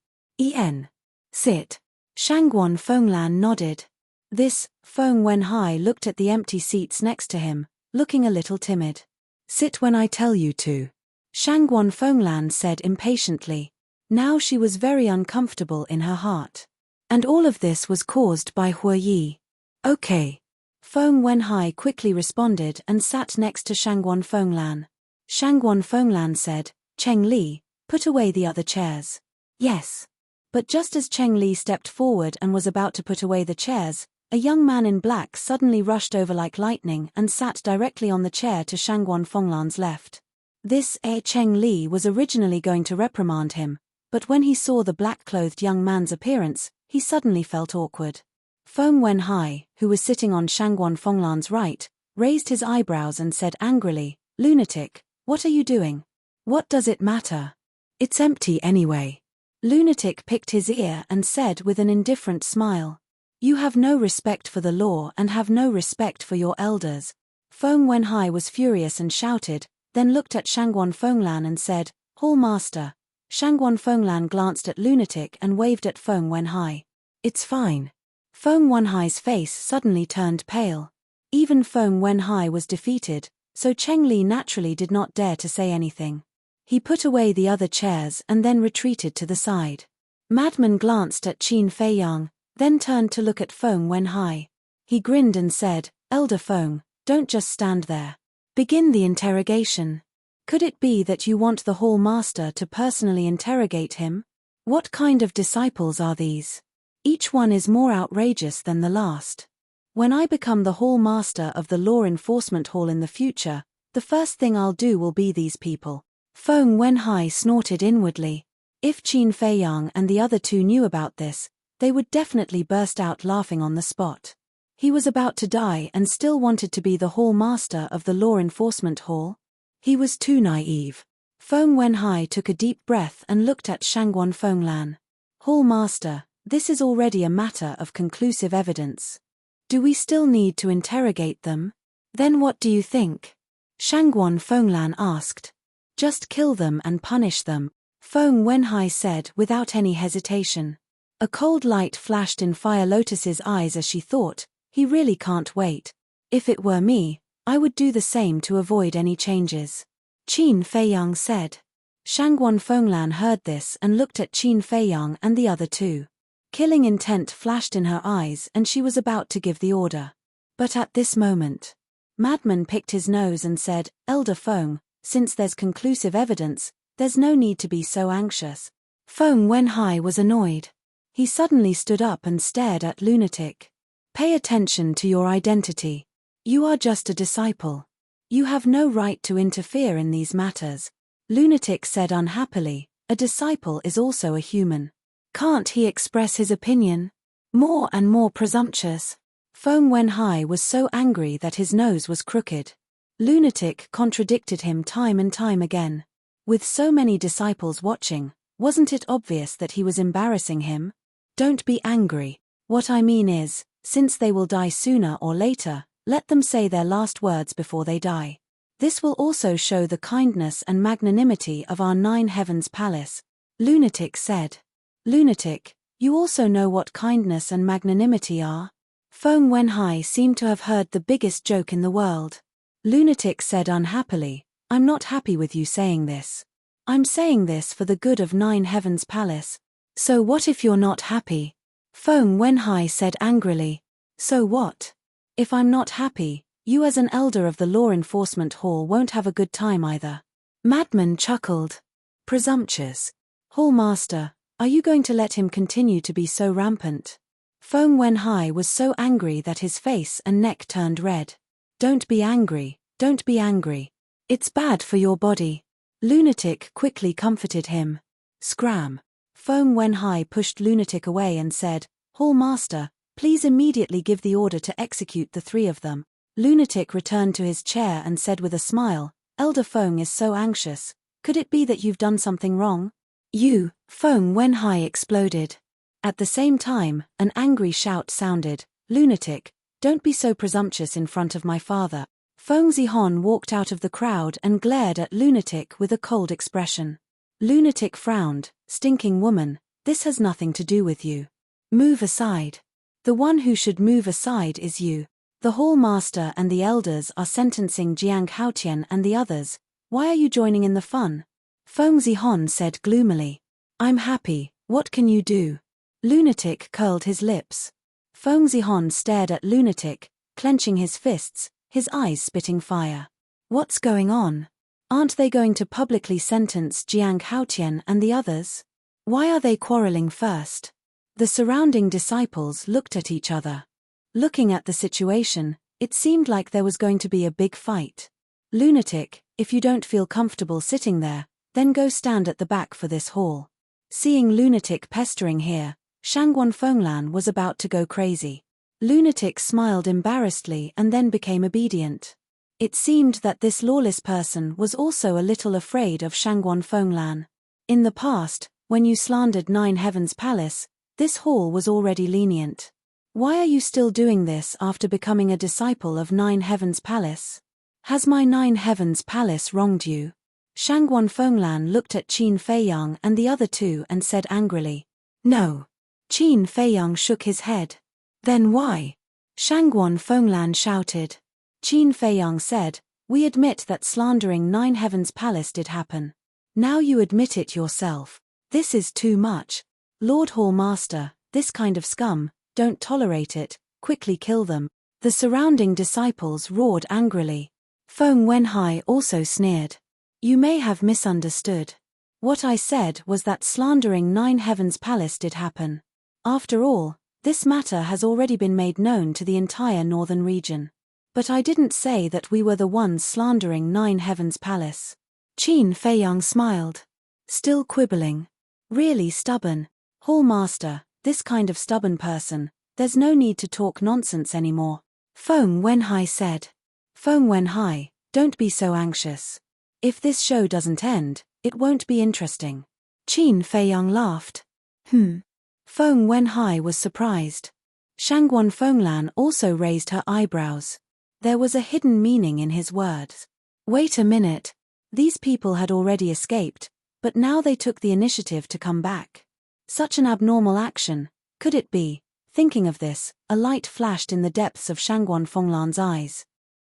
Sit. Shangguan Fenglan nodded. This, Feng Wenhai looked at the empty seats next to him, looking a little timid. Sit when I tell you to. Shangguan Fenglan said impatiently. Now she was very uncomfortable in her heart. And all of this was caused by Hue Yi. Okay. Feng Wenhai quickly responded and sat next to Shangguan Fenglan. Shangguan Fenglan said, Cheng Li, put away the other chairs. Yes. But just as Cheng Li stepped forward and was about to put away the chairs, a young man in black suddenly rushed over like lightning and sat directly on the chair to Shangguan Fenglan's left. This Cheng Li was originally going to reprimand him, but when he saw the black-clothed young man's appearance, he suddenly felt awkward. Feng Wenhai, who was sitting on Shangguan Fenglan's right, raised his eyebrows and said angrily, Lunatic, what are you doing? What does it matter? It's empty anyway. Lunatic picked his ear and said with an indifferent smile, You have no respect for the law and have no respect for your elders. Feng Wenhai was furious and shouted, then looked at Shangguan Fenglan and said, Hall Master. Shangguan Fenglan glanced at Lunatic and waved at Feng Wenhai. It's fine. Feng Wenhai's face suddenly turned pale. Even Feng Wenhai was defeated, so Cheng Li naturally did not dare to say anything. He put away the other chairs and then retreated to the side. Madman glanced at Qin Feiyang, then turned to look at Feng Wenhai. He grinned and said, Elder Feng, don't just stand there. Begin the interrogation. Could it be that you want the Hall Master to personally interrogate him? What kind of disciples are these? Each one is more outrageous than the last. When I become the Hall Master of the Law Enforcement Hall in the future, the first thing I'll do will be these people. Feng Wenhai snorted inwardly. If Qin Feiyang and the other two knew about this, they would definitely burst out laughing on the spot. He was about to die and still wanted to be the Hall Master of the Law Enforcement Hall? He was too naive. Feng Wenhai took a deep breath and looked at Shangguan Fenglan. Hall Master, this is already a matter of conclusive evidence. Do we still need to interrogate them? Then what do you think? Shangguan Fenglan asked. Just kill them and punish them, Feng Wenhai said without any hesitation. A cold light flashed in Fire Lotus's eyes as she thought, he really can't wait. If it were me, I would do the same to avoid any changes. Qin Feiyang said. Shangguan Fenglan heard this and looked at Qin Feiyang and the other two. Killing intent flashed in her eyes and she was about to give the order. But at this moment, Madman picked his nose and said, Elder Feng, since there's conclusive evidence, there's no need to be so anxious. Feng Wenhai was annoyed. He suddenly stood up and stared at Lunatic. Pay attention to your identity. You are just a disciple. You have no right to interfere in these matters. Lunatic said unhappily, a disciple is also a human. Can't he express his opinion? More and more presumptuous. Feng Wenhai was so angry that his nose was crooked. Lunatic contradicted him time and time again. With so many disciples watching, wasn't it obvious that he was embarrassing him? Don't be angry. What I mean is, since they will die sooner or later, let them say their last words before they die. This will also show the kindness and magnanimity of our Nine Heavens Palace. Lunatic said. Lunatic, you also know what kindness and magnanimity are? Feng Wenhai seemed to have heard the biggest joke in the world. Lunatic said unhappily, I'm not happy with you saying this. I'm saying this for the good of Nine Heavens Palace. So what if you're not happy? Feng Wenhai said angrily. So what? If I'm not happy, you as an elder of the Law Enforcement Hall won't have a good time either. Madman chuckled. Presumptuous. Hall Master, are you going to let him continue to be so rampant? Feng Wenhai was so angry that his face and neck turned red. Don't be angry, don't be angry. It's bad for your body. Lunatic quickly comforted him. Scram. Feng Wenhai pushed Lunatic away and said, Hall Master, please immediately give the order to execute the three of them. Lunatic returned to his chair and said with a smile, Elder Feng is so anxious. Could it be that you've done something wrong? You, Feng Wenhai exploded. At the same time, an angry shout sounded, Lunatic, don't be so presumptuous in front of my father. Feng Zihon walked out of the crowd and glared at Lunatic with a cold expression. Lunatic frowned, stinking woman, this has nothing to do with you. Move aside. The one who should move aside is you. The hall master and the elders are sentencing Jiang Haotian and the others. Why are you joining in the fun? Feng Zihon said gloomily. I'm happy, what can you do? Lunatic curled his lips. Feng Zihon stared at Lunatic, clenching his fists, his eyes spitting fire. What's going on? Aren't they going to publicly sentence Jiang Haotian and the others? Why are they quarreling first? The surrounding disciples looked at each other. Looking at the situation, it seemed like there was going to be a big fight. Lunatic, if you don't feel comfortable sitting there, then go stand at the back for this hall. Seeing Lunatic pestering here, Shangguan Fenglan was about to go crazy. Lunatic smiled embarrassedly and then became obedient. It seemed that this lawless person was also a little afraid of Shangguan Fenglan. In the past, when you slandered Nine Heavens Palace, this hall was already lenient. Why are you still doing this after becoming a disciple of Nine Heavens Palace? Has my Nine Heavens Palace wronged you? Shangguan Fenglan looked at Qin Feiyang and the other two and said angrily. No. Qin Feiyang shook his head. Then why? Shangguan Fenglan shouted. Qin Feiyang said, we admit that slandering Nine Heavens Palace did happen. Now you admit it yourself. This is too much. Lord Hall Master, this kind of scum, don't tolerate it, quickly kill them. The surrounding disciples roared angrily. Feng Wenhai also sneered. You may have misunderstood. What I said was that slandering Nine Heavens Palace did happen. After all, this matter has already been made known to the entire northern region. But I didn't say that we were the ones slandering Nine Heavens Palace. Qin Feiyang smiled. Still quibbling. Really stubborn. Hall Master, this kind of stubborn person, there's no need to talk nonsense anymore. Feng Wenhai said. Feng Wenhai, don't be so anxious. If this show doesn't end, it won't be interesting. Qin Feiyang laughed. Feng Wenhai was surprised. Shangguan Fenglan also raised her eyebrows. There was a hidden meaning in his words. Wait a minute. These people had already escaped, but now they took the initiative to come back. Such an abnormal action, could it be? Thinking of this, a light flashed in the depths of Shangguan Fenglan's eyes.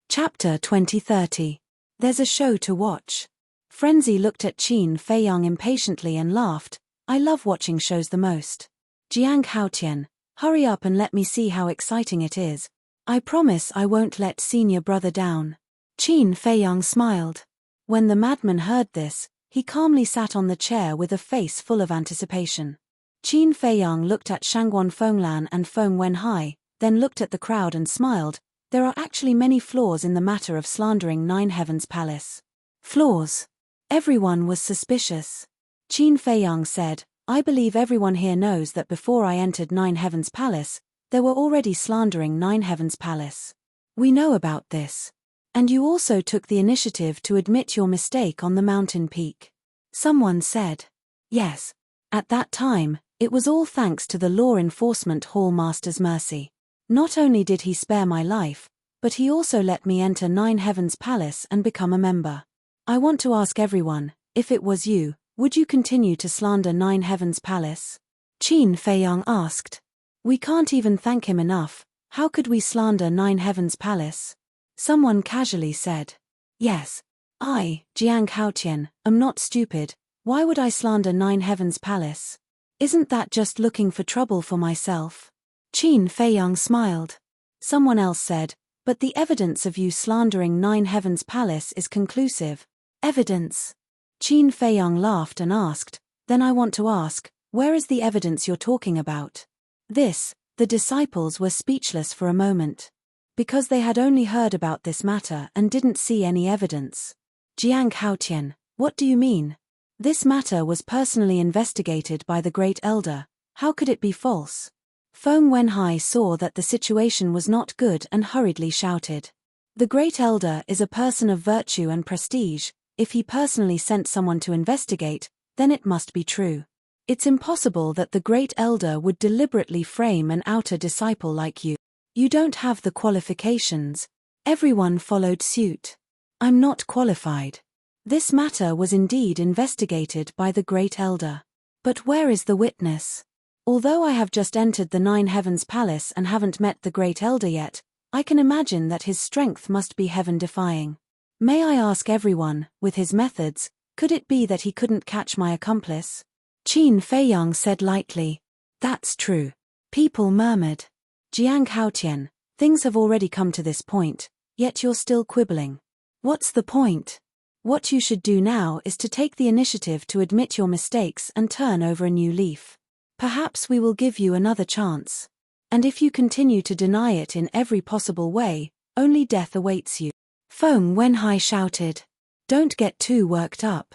Chapter 2030. There's a show to watch. Frenzy looked at Qin Feiyang impatiently and laughed. I love watching shows the most. Jiang Haotian, hurry up and let me see how exciting it is. I promise I won't let senior brother down. Qin Feiyang smiled. When the madman heard this, he calmly sat on the chair with a face full of anticipation. Qin Feiyang looked at Shangguan Fenglan and Feng Wenhai, then looked at the crowd and smiled. There are actually many flaws in the matter of slandering Nine Heavens Palace. Flaws? Everyone was suspicious. Qin Feiyang said, I believe everyone here knows that before I entered Nine Heavens Palace, they were already slandering Nine Heavens Palace. We know about this. And you also took the initiative to admit your mistake on the mountain peak. Someone said. Yes. At that time, it was all thanks to the law enforcement hall master's mercy. Not only did he spare my life, but he also let me enter Nine Heavens Palace and become a member. I want to ask everyone, if it was you, would you continue to slander Nine Heavens Palace? Qin Feiyang asked. We can't even thank him enough, how could we slander Nine Heavens Palace? Someone casually said. Yes. I, Jiang Haotian, am not stupid, why would I slander Nine Heavens Palace? Isn't that just looking for trouble for myself? Qin Feiyang smiled. Someone else said, but the evidence of you slandering Nine Heavens Palace is conclusive. Evidence? Qin Feiyang laughed and asked, then I want to ask, where is the evidence you're talking about? The disciples were speechless for a moment. Because they had only heard about this matter and didn't see any evidence. Jiang Haotian, what do you mean? This matter was personally investigated by the Great Elder, how could it be false? Feng Wenhai saw that the situation was not good and hurriedly shouted. The Great Elder is a person of virtue and prestige, if he personally sent someone to investigate, then it must be true. It's impossible that the Great Elder would deliberately frame an outer disciple like you. You don't have the qualifications. Everyone followed suit. I'm not qualified. This matter was indeed investigated by the Great Elder. But where is the witness? Although I have just entered the Nine Heavens Palace and haven't met the Great Elder yet, I can imagine that his strength must be heaven-defying. May I ask everyone, with his methods, could it be that he couldn't catch my accomplice? Qin Feiyang said lightly. That's true. People murmured. Jiang Haotian, things have already come to this point, yet you're still quibbling. What's the point? What you should do now is to take the initiative to admit your mistakes and turn over a new leaf. Perhaps we will give you another chance. And if you continue to deny it in every possible way, only death awaits you. Feng Wenhai shouted. Don't get too worked up.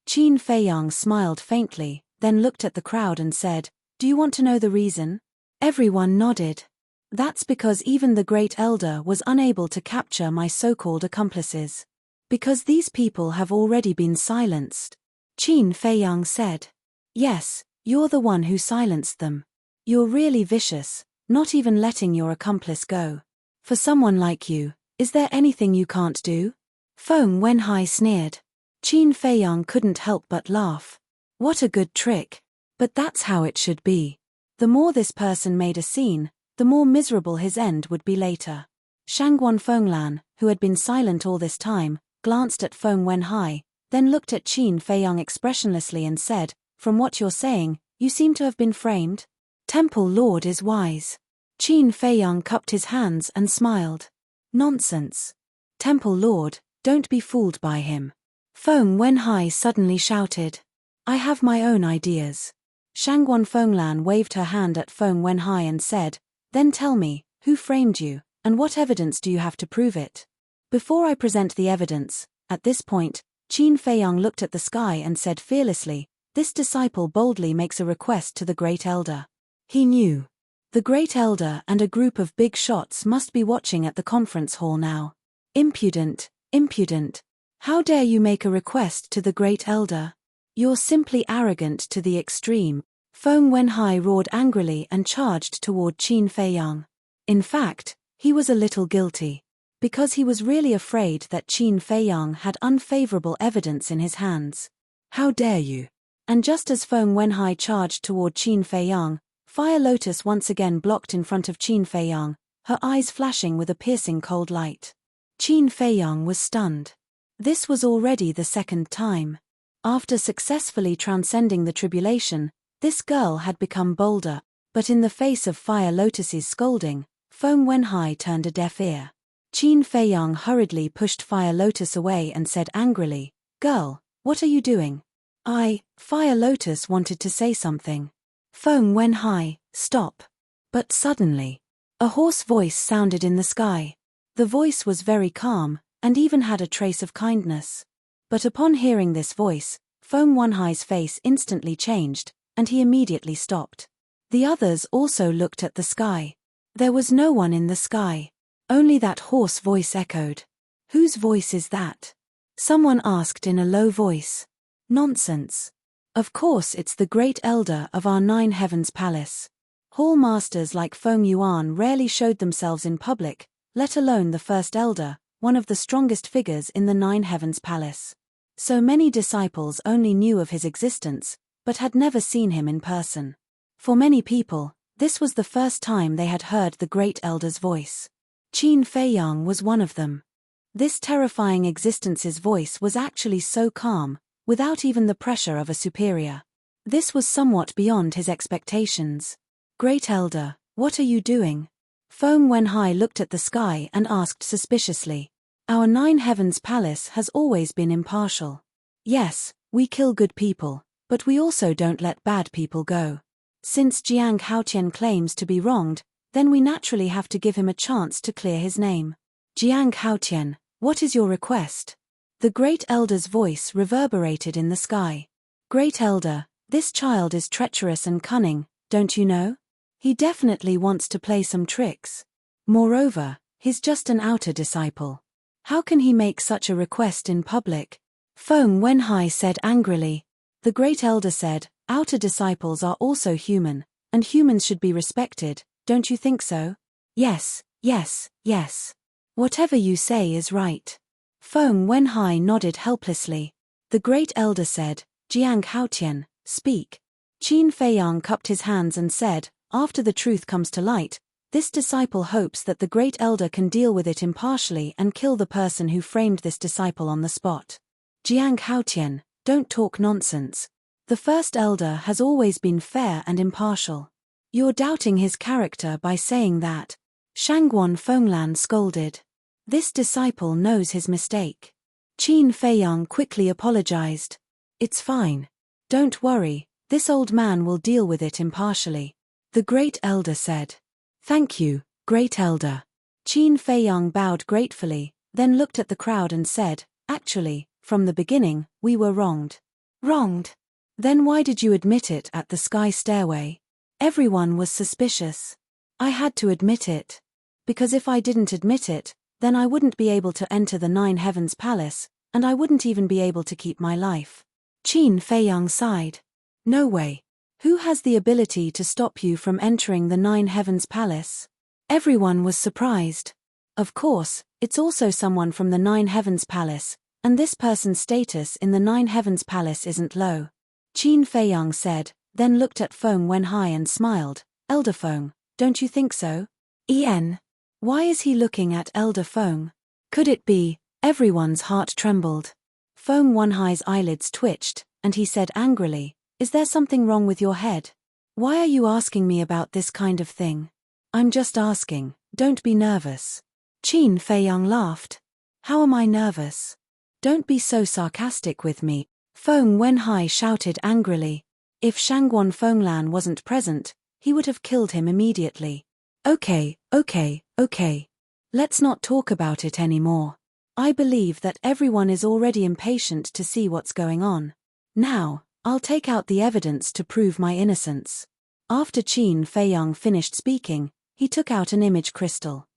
Qin Feiyang smiled faintly, then looked at the crowd and said, Do you want to know the reason? Everyone nodded. That's because even the Great Elder was unable to capture my so-called accomplices. Because these people have already been silenced. Qin Feiyang said. Yes, you're the one who silenced them. You're really vicious, not even letting your accomplice go. For someone like you, is there anything you can't do? Feng Wenhai sneered. Qin Feiyang couldn't help but laugh. What a good trick. But that's how it should be. The more this person made a scene, the more miserable his end would be later. Shangguan Fenglan, who had been silent all this time, glanced at Feng Wenhai, then looked at Qin Feiyang expressionlessly and said, From what you're saying, you seem to have been framed. Temple Lord is wise. Qin Feiyang cupped his hands and smiled. Nonsense. Temple Lord, don't be fooled by him. Feng Wenhai suddenly shouted. I have my own ideas. Shangguan Fenglan waved her hand at Feng Wenhai and said, Then tell me, who framed you, and what evidence do you have to prove it? Before I present the evidence, at this point, Qin Feiyang looked at the sky and said fearlessly, This disciple boldly makes a request to the Great Elder. He knew. The Great Elder and a group of big shots must be watching at the conference hall now. Impudent, impudent. How dare you make a request to the Great Elder? You're simply arrogant to the extreme. Feng Wenhai roared angrily and charged toward Qin Feiyang. In fact, he was a little guilty. Because he was really afraid that Qin Feiyang had unfavorable evidence in his hands. How dare you? And just as Feng Wenhai charged toward Qin Feiyang, Fire Lotus once again blocked in front of Qin Feiyang, her eyes flashing with a piercing cold light. Qin Feiyang was stunned. This was already the second time. After successfully transcending the tribulation, this girl had become bolder, but in the face of Fire Lotus's scolding, Feng Wenhai turned a deaf ear. Qin Feiyang hurriedly pushed Fire Lotus away and said angrily, Girl, what are you doing? Fire Lotus wanted to say something. Feng Wenhai, stop. But suddenly, a hoarse voice sounded in the sky. The voice was very calm, and even had a trace of kindness. But upon hearing this voice, Feng Wenhai's face instantly changed, and he immediately stopped. The others also looked at the sky. There was no one in the sky. Only that hoarse voice echoed. Whose voice is that? Someone asked in a low voice. Nonsense. Of course it's the Great Elder of our Nine Heavens Palace. Hall masters like Feng Yuan rarely showed themselves in public, let alone the First Elder, one of the strongest figures in the Nine Heavens Palace. So many disciples only knew of his existence, but had never seen him in person. For many people, this was the first time they had heard the Great Elder's voice. Qin Feiyang was one of them. This terrifying existence's voice was actually so calm, without even the pressure of a superior. This was somewhat beyond his expectations. Great Elder, what are you doing? Feng Wenhai looked at the sky and asked suspiciously. Our Nine Heavens Palace has always been impartial. Yes, we kill good people, but we also don't let bad people go. Since Jiang Haotian claims to be wronged, then we naturally have to give him a chance to clear his name. Jiang Haotian, what is your request? The Great Elder's voice reverberated in the sky. Great Elder, this child is treacherous and cunning, don't you know? He definitely wants to play some tricks. Moreover, he's just an outer disciple. How can he make such a request in public? Feng Wenhai said angrily. The Great Elder said, outer disciples are also human, and humans should be respected, don't you think so? Yes, yes, yes. Whatever you say is right. Feng Wenhai nodded helplessly. The Great Elder said, Jiang Haotian, speak. Qin Feiyang cupped his hands and said, after the truth comes to light, this disciple hopes that the great elder can deal with it impartially and kill the person who framed this disciple on the spot. Jiang Haotian, don't talk nonsense. The first elder has always been fair and impartial. You're doubting his character by saying that. Shangguan Fenglan scolded. This disciple knows his mistake. Qin Feiyang quickly apologized. It's fine. Don't worry, this old man will deal with it impartially. The great elder said. Thank you, great elder. Qin Feiyang bowed gratefully, then looked at the crowd and said, actually, from the beginning, we were wronged. Wronged? Then why did you admit it at the sky stairway? Everyone was suspicious. I had to admit it. Because if I didn't admit it, then I wouldn't be able to enter the Nine Heavens Palace, and I wouldn't even be able to keep my life. Qin Feiyang sighed. No way. Who has the ability to stop you from entering the Nine Heavens Palace? Everyone was surprised. Of course, it's also someone from the Nine Heavens Palace, and this person's status in the Nine Heavens Palace isn't low. Qin Feiyang said, then looked at Feng Wenhai and smiled. Elder Feng, don't you think so? Why is he looking at Elder Feng? Could it be? Everyone's heart trembled. Feng Wenhai's eyelids twitched, and he said angrily, is there something wrong with your head? Why are you asking me about this kind of thing? I'm just asking, don't be nervous. Qin Feiyang laughed. How am I nervous? Don't be so sarcastic with me, Feng Wenhai shouted angrily. If Shangguan Fenglan wasn't present, he would have killed him immediately. Okay. Let's not talk about it anymore. I believe that everyone is already impatient to see what's going on. Now, I'll take out the evidence to prove my innocence. After Qin Feiyang finished speaking, he took out an image crystal.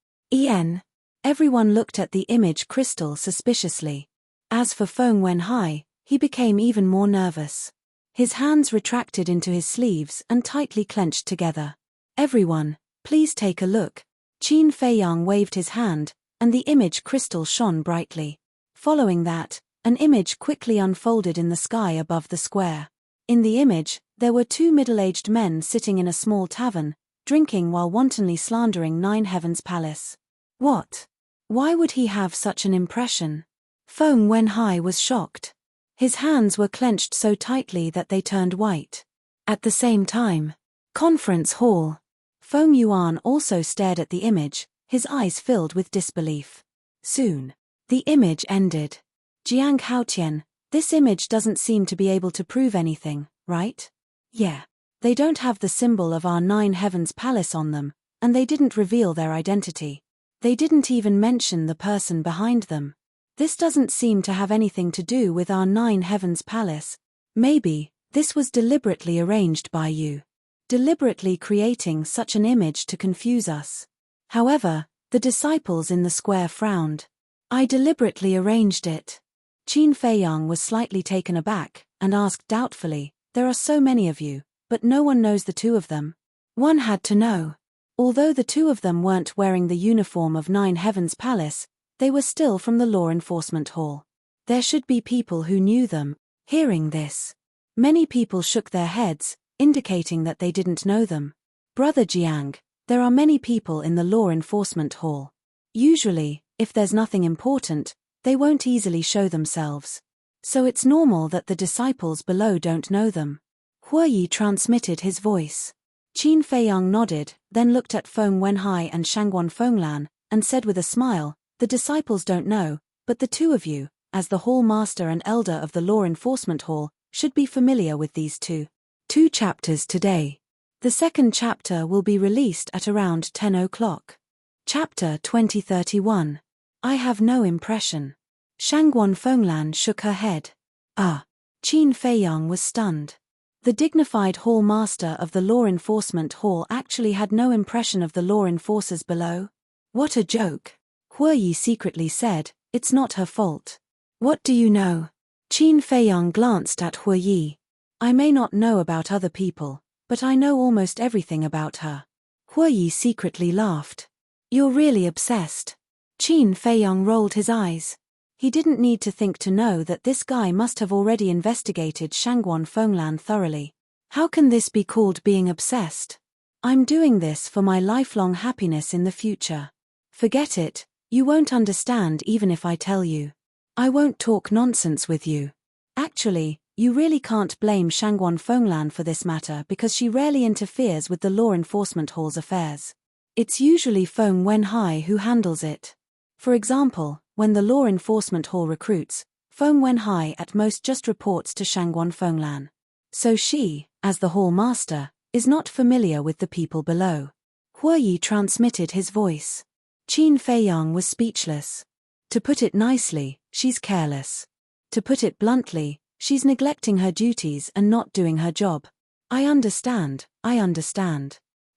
Everyone looked at the image crystal suspiciously. As for Feng Wenhai, he became even more nervous. His hands retracted into his sleeves and tightly clenched together. Everyone, please take a look. Qin Feiyang waved his hand, and the image crystal shone brightly. Following that, an image quickly unfolded in the sky above the square. In the image, there were two middle-aged men sitting in a small tavern, drinking while wantonly slandering Nine Heavens Palace. What? Why would he have such an impression? Feng Wenhai was shocked. His hands were clenched so tightly that they turned white. At the same time, conference hall. Feng Yuan also stared at the image, his eyes filled with disbelief. Soon, the image ended. Jiang Haotian, this image doesn't seem to be able to prove anything, right? Yeah. They don't have the symbol of our Nine Heavens Palace on them, and they didn't reveal their identity. They didn't even mention the person behind them. This doesn't seem to have anything to do with our Nine Heavens Palace. Maybe, this was deliberately arranged by you. Deliberately creating such an image to confuse us. However, the disciples in the square frowned. I deliberately arranged it. Qin Feiyang was slightly taken aback, and asked doubtfully, there are so many of you, but no one knows the two of them. One had to know. Although the two of them weren't wearing the uniform of Nine Heavens Palace, they were still from the Law Enforcement Hall. There should be people who knew them. Hearing this, many people shook their heads, indicating that they didn't know them. Brother Jiang, there are many people in the Law Enforcement Hall. Usually, if there's nothing important, they won't easily show themselves. So it's normal that the disciples below don't know them. Huoyi transmitted his voice. Qin Feiyang nodded, then looked at Feng Wenhai and Shangguan Fenglan, and said with a smile, the disciples don't know, but the two of you, as the hall master and elder of the Law Enforcement Hall, should be familiar with these two chapters today. The second chapter will be released at around 10 o'clock. Chapter 2031. I have no impression. Shangguan Fenglan shook her head. Qin Feiyang was stunned. The dignified hall master of the Law Enforcement Hall actually had no impression of the law enforcers below. What a joke. Huoyi secretly said, it's not her fault. What do you know? Qin Feiyang glanced at Huoyi. I may not know about other people, but I know almost everything about her. Huoyi secretly laughed. You're really obsessed. Qin Feiyang rolled his eyes. He didn't need to think to know that this guy must have already investigated Shangguan Fenglan thoroughly. How can this be called being obsessed? I'm doing this for my lifelong happiness in the future. Forget it, you won't understand even if I tell you. I won't talk nonsense with you. Actually, you really can't blame Shangguan Fenglan for this matter because she rarely interferes with the law enforcement hall's affairs. It's usually Feng Wenhai who handles it. For example, when the law enforcement hall recruits, Feng Wenhai at most just reports to Shangguan Fenglan. So she, as the hall master, is not familiar with the people below. Huoyi transmitted his voice. Qin Feiyang was speechless. To put it nicely, she's careless. To put it bluntly, she's neglecting her duties and not doing her job. I understand.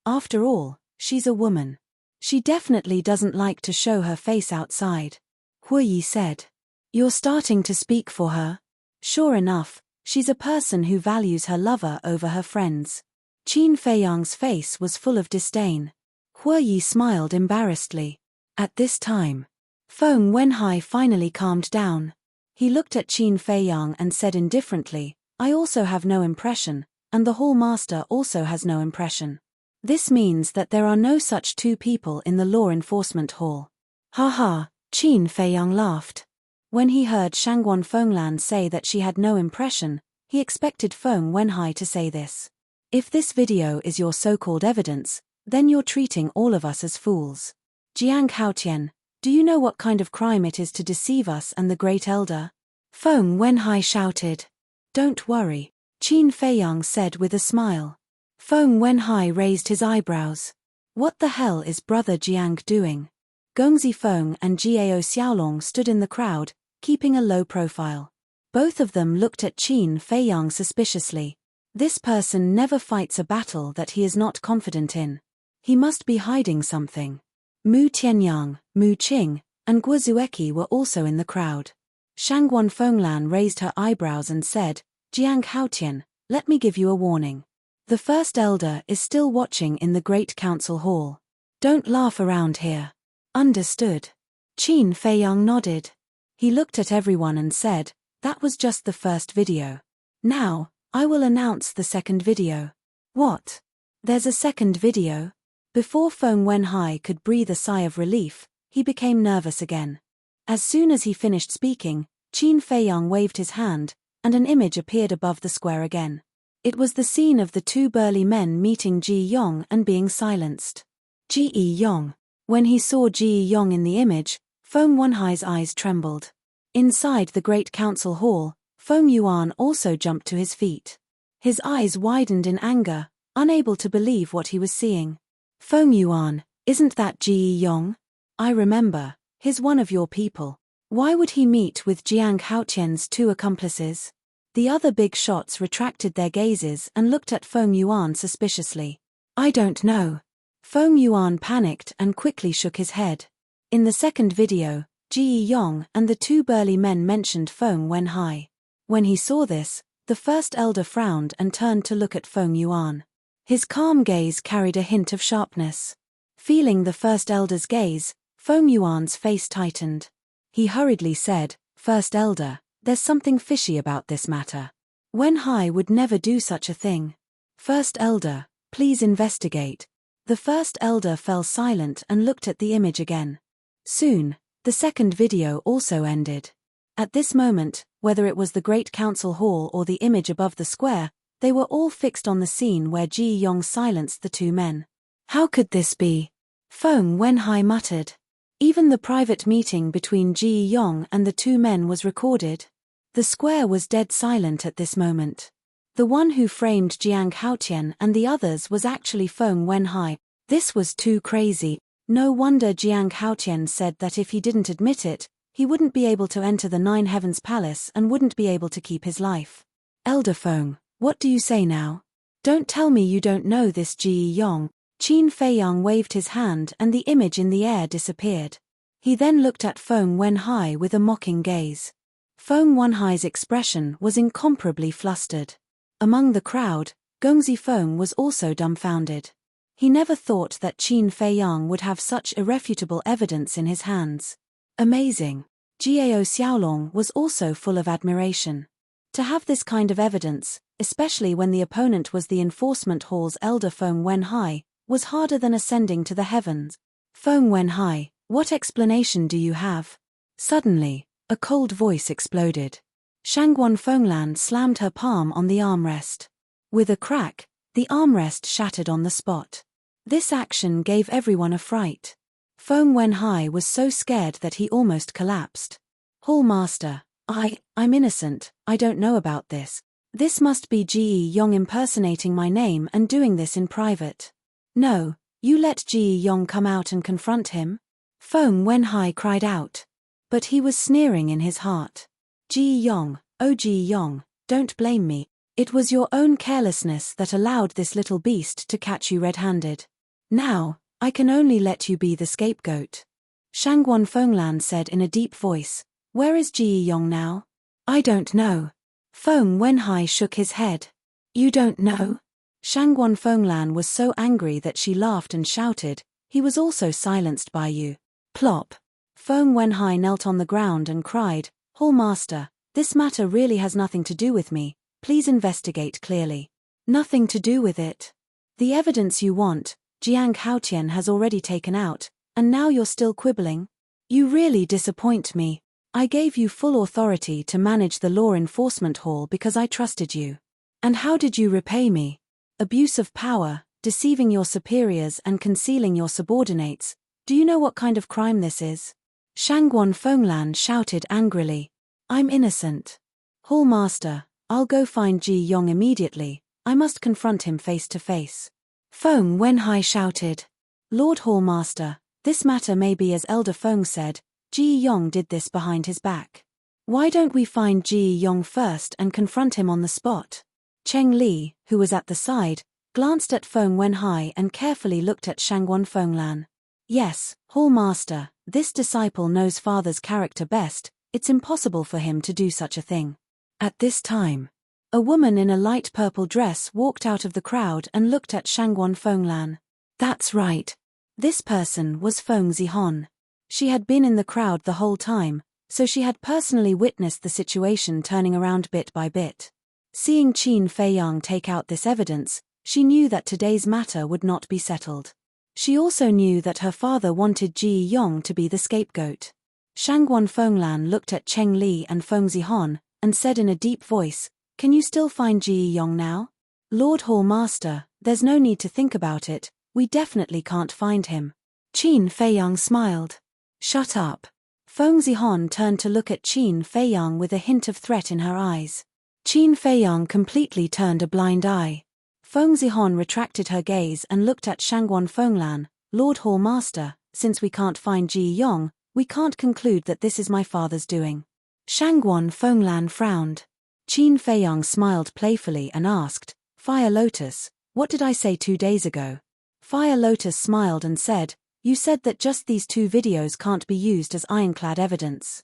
After all, she's a woman. She definitely doesn't like to show her face outside. Huoyi said. You're starting to speak for her? Sure enough, she's a person who values her lover over her friends. Qin Feiyang's face was full of disdain. Huoyi smiled embarrassedly. At this time, Feng Wenhai finally calmed down. He looked at Qin Feiyang and said indifferently, I also have no impression, and the hall master also has no impression. This means that there are no such two people in the law enforcement hall. Ha ha, Qin Feiyang laughed. When he heard Shangguan Fenglan say that she had no impression, he expected Feng Wenhai to say this. If this video is your so-called evidence, then you're treating all of us as fools. Jiang Haotian, do you know what kind of crime it is to deceive us and the Great Elder? Feng Wenhai shouted. Don't worry, Qin Feiyang said with a smile. Feng Wenhai raised his eyebrows. What the hell is Brother Jiang doing? Gongzi Feng and Jiao Xiaolong stood in the crowd, keeping a low profile. Both of them looked at Qin Feiyang suspiciously. This person never fights a battle that he is not confident in. He must be hiding something. Mu Tianyang, Mu Qing, and Guo Zueki were also in the crowd. Shangguan Fenglan raised her eyebrows and said, Jiang Haotian, let me give you a warning. The First Elder is still watching in the Great Council Hall. Don't laugh around here. Understood. Qin Feiyang nodded. He looked at everyone and said, that was just the first video. Now, I will announce the second video. What? There's a second video? Before Feng Wenhai could breathe a sigh of relief, he became nervous again. As soon as he finished speaking, Qin Feiyang waved his hand, and an image appeared above the square again. It was the scene of the two burly men meeting Ji Yong and being silenced. Ji Yong. When he saw Ji Yong in the image, Feng Wenhai's eyes trembled. Inside the Great Council Hall, Feng Yuan also jumped to his feet. His eyes widened in anger, unable to believe what he was seeing. Feng Yuan, isn't that Ji Yong? I remember, he's one of your people. Why would he meet with Jiang Haotian's two accomplices? The other big shots retracted their gazes and looked at Feng Yuan suspiciously. I don't know. Feng Yuan panicked and quickly shook his head. In the second video, Ji Yong and the two burly men mentioned Feng Wenhai. When he saw this, the First Elder frowned and turned to look at Feng Yuan. His calm gaze carried a hint of sharpness. Feeling the First Elder's gaze, Feng Yuan's face tightened. He hurriedly said, First Elder, there's something fishy about this matter. Wenhai would never do such a thing. First Elder, please investigate. The First Elder fell silent and looked at the image again. Soon, the second video also ended. At this moment, whether it was the Great Council Hall or the image above the square, they were all fixed on the scene where Ji Yong silenced the two men. How could this be? Feng Wenhai muttered. Even the private meeting between Ji Yong and the two men was recorded. The square was dead silent at this moment. The one who framed Jiang Haotian and the others was actually Feng Wenhai. This was too crazy. No wonder Jiang Haotian said that if he didn't admit it, he wouldn't be able to enter the Nine Heavens Palace and wouldn't be able to keep his life. Elder Feng, what do you say now? Don't tell me you don't know this Ji Yong. Qin Feiyang waved his hand and the image in the air disappeared. He then looked at Feng Wenhai with a mocking gaze. Feng Wenhai's expression was incomparably flustered. Among the crowd, Gongzi Feng was also dumbfounded. He never thought that Qin Feiyang would have such irrefutable evidence in his hands. Amazing. Jiao Xiaolong was also full of admiration. To have this kind of evidence, especially when the opponent was the enforcement hall's elder Feng Wenhai, was harder than ascending to the heavens. Feng Wenhai, what explanation do you have? Suddenly, a cold voice exploded. Shangguan Fenglan slammed her palm on the armrest. With a crack, the armrest shattered on the spot. This action gave everyone a fright. Feng Wenhai was so scared that he almost collapsed. Hallmaster, I'm innocent, I don't know about this. This must be Ji Yong impersonating my name and doing this in private. No, you let Ji Yong come out and confront him? Feng Wenhai cried out. But he was sneering in his heart. Ji Yong, oh Ji Yong, don't blame me. It was your own carelessness that allowed this little beast to catch you red-handed. Now, I can only let you be the scapegoat. Shangguan Fenglan said in a deep voice. Where is Ji Yong now? I don't know. Feng Wenhai shook his head. You don't know? Shangguan Fenglan was so angry that she laughed and shouted, he was also silenced by you. Plop. Feng Wenhai knelt on the ground and cried, Hallmaster, this matter really has nothing to do with me, please investigate clearly. Nothing to do with it. The evidence you want, Jiang Haotian has already taken out, and now you're still quibbling? You really disappoint me. I gave you full authority to manage the law enforcement hall because I trusted you. And how did you repay me? Abuse of power, deceiving your superiors and concealing your subordinates. Do you know what kind of crime this is? Shangguan Fenglan shouted angrily. I'm innocent. Hallmaster, I'll go find Ji Yong immediately, I must confront him face to face. Feng Wenhai shouted. Lord Hallmaster, this matter may be as Elder Feng said, Ji Yong did this behind his back. Why don't we find Ji Yong first and confront him on the spot? Cheng Li, who was at the side, glanced at Feng Wenhai and carefully looked at Shangguan Fenglan. Yes, Hallmaster, this disciple knows father's character best, it's impossible for him to do such a thing. At this time, a woman in a light purple dress walked out of the crowd and looked at Shangguan Fenglan. That's right. This person was Feng Zihon. She had been in the crowd the whole time, so she had personally witnessed the situation turning around bit by bit. Seeing Qin Feiyang take out this evidence, she knew that today's matter would not be settled. She also knew that her father wanted Ji Yong to be the scapegoat. Shangguan Fenglan looked at Cheng Li and Feng Zihon, and said in a deep voice, Can you still find Ji Yong now? Lord Hallmaster, there's no need to think about it, we definitely can't find him. Qin Feiyang smiled. Shut up. Feng Zihon turned to look at Qin Feiyang with a hint of threat in her eyes. Qin Feiyang completely turned a blind eye. Feng Zihon retracted her gaze and looked at Shangguan Fenglan. Lord Hallmaster, since we can't find Ji Yong, we can't conclude that this is my father's doing. Shangguan Fenglan frowned. Qin Feiyang smiled playfully and asked, Fire Lotus, what did I say 2 days ago? Fire Lotus smiled and said, You said that just these 2 videos can't be used as ironclad evidence.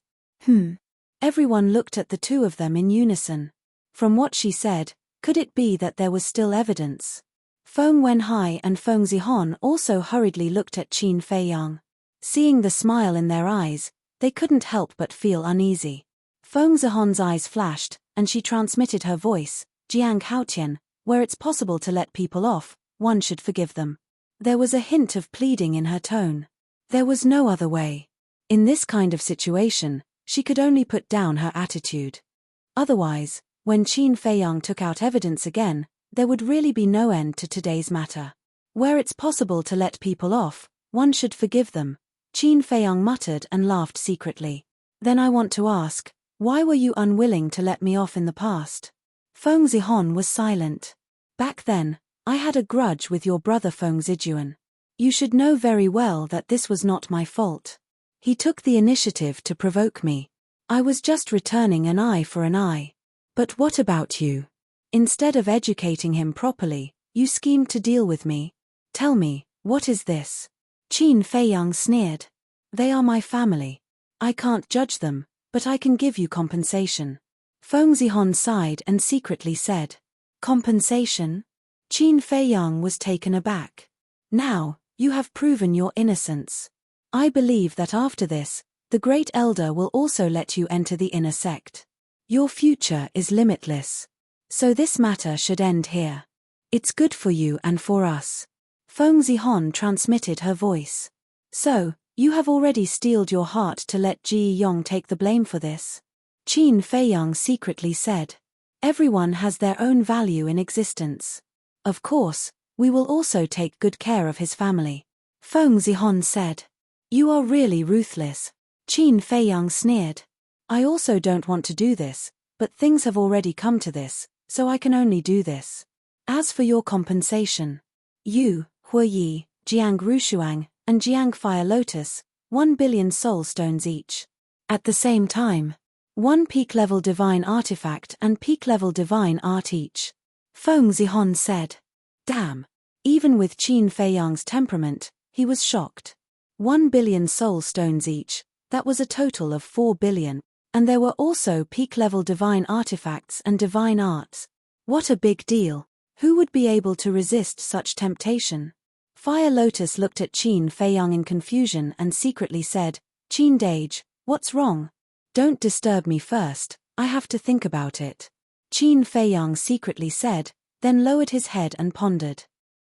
Everyone looked at the two of them in unison. From what she said, could it be that there was still evidence? Feng Wenhai and Feng Zihon also hurriedly looked at Qin Feiyang. Seeing the smile in their eyes, they couldn't help but feel uneasy. Feng Zihon's eyes flashed, and she transmitted her voice, Jiang Haotian, where it's possible to let people off, one should forgive them. There was a hint of pleading in her tone. There was no other way. In this kind of situation, she could only put down her attitude. Otherwise, when Qin Feiyang took out evidence again, there would really be no end to today's matter. Where it's possible to let people off, one should forgive them, Qin Feiyang muttered and laughed secretly. Then I want to ask, why were you unwilling to let me off in the past? Feng Zihon was silent. Back then, I had a grudge with your brother Feng Zijuan. You should know very well that this was not my fault. He took the initiative to provoke me. I was just returning an eye for an eye. But what about you? Instead of educating him properly, you schemed to deal with me. Tell me, what is this? Qin Feiyang sneered. They are my family. I can't judge them, but I can give you compensation. Feng Zihon sighed and secretly said, Compensation? Qin Feiyang was taken aback. Now, you have proven your innocence. I believe that after this, the Great Elder will also let you enter the inner sect. Your future is limitless. So this matter should end here. It's good for you and for us. Feng Zihon transmitted her voice. So, you have already steeled your heart to let Ji Yong take the blame for this? Qin Feiyang secretly said. Everyone has their own value in existence. Of course, we will also take good care of his family. Feng Zihon said. You are really ruthless. Qin Feiyang sneered. I also don't want to do this, but things have already come to this, so I can only do this. As for your compensation, you, Hu Yi, Jiang Rushuang, and Jiang Fire Lotus, 1 billion soul stones each. At the same time, 1 peak-level divine artifact and peak-level divine art each. Feng Zihon said. Damn. Even with Qin Feiyang's temperament, he was shocked. 1 billion soul stones each, that was a total of 4 billion. And there were also peak-level divine artifacts and divine arts. What a big deal. Who would be able to resist such temptation? Fire Lotus looked at Qin Feiyang in confusion and secretly said, Qin Dage, what's wrong? Don't disturb me first, I have to think about it. Qin Feiyang secretly said, then lowered his head and pondered.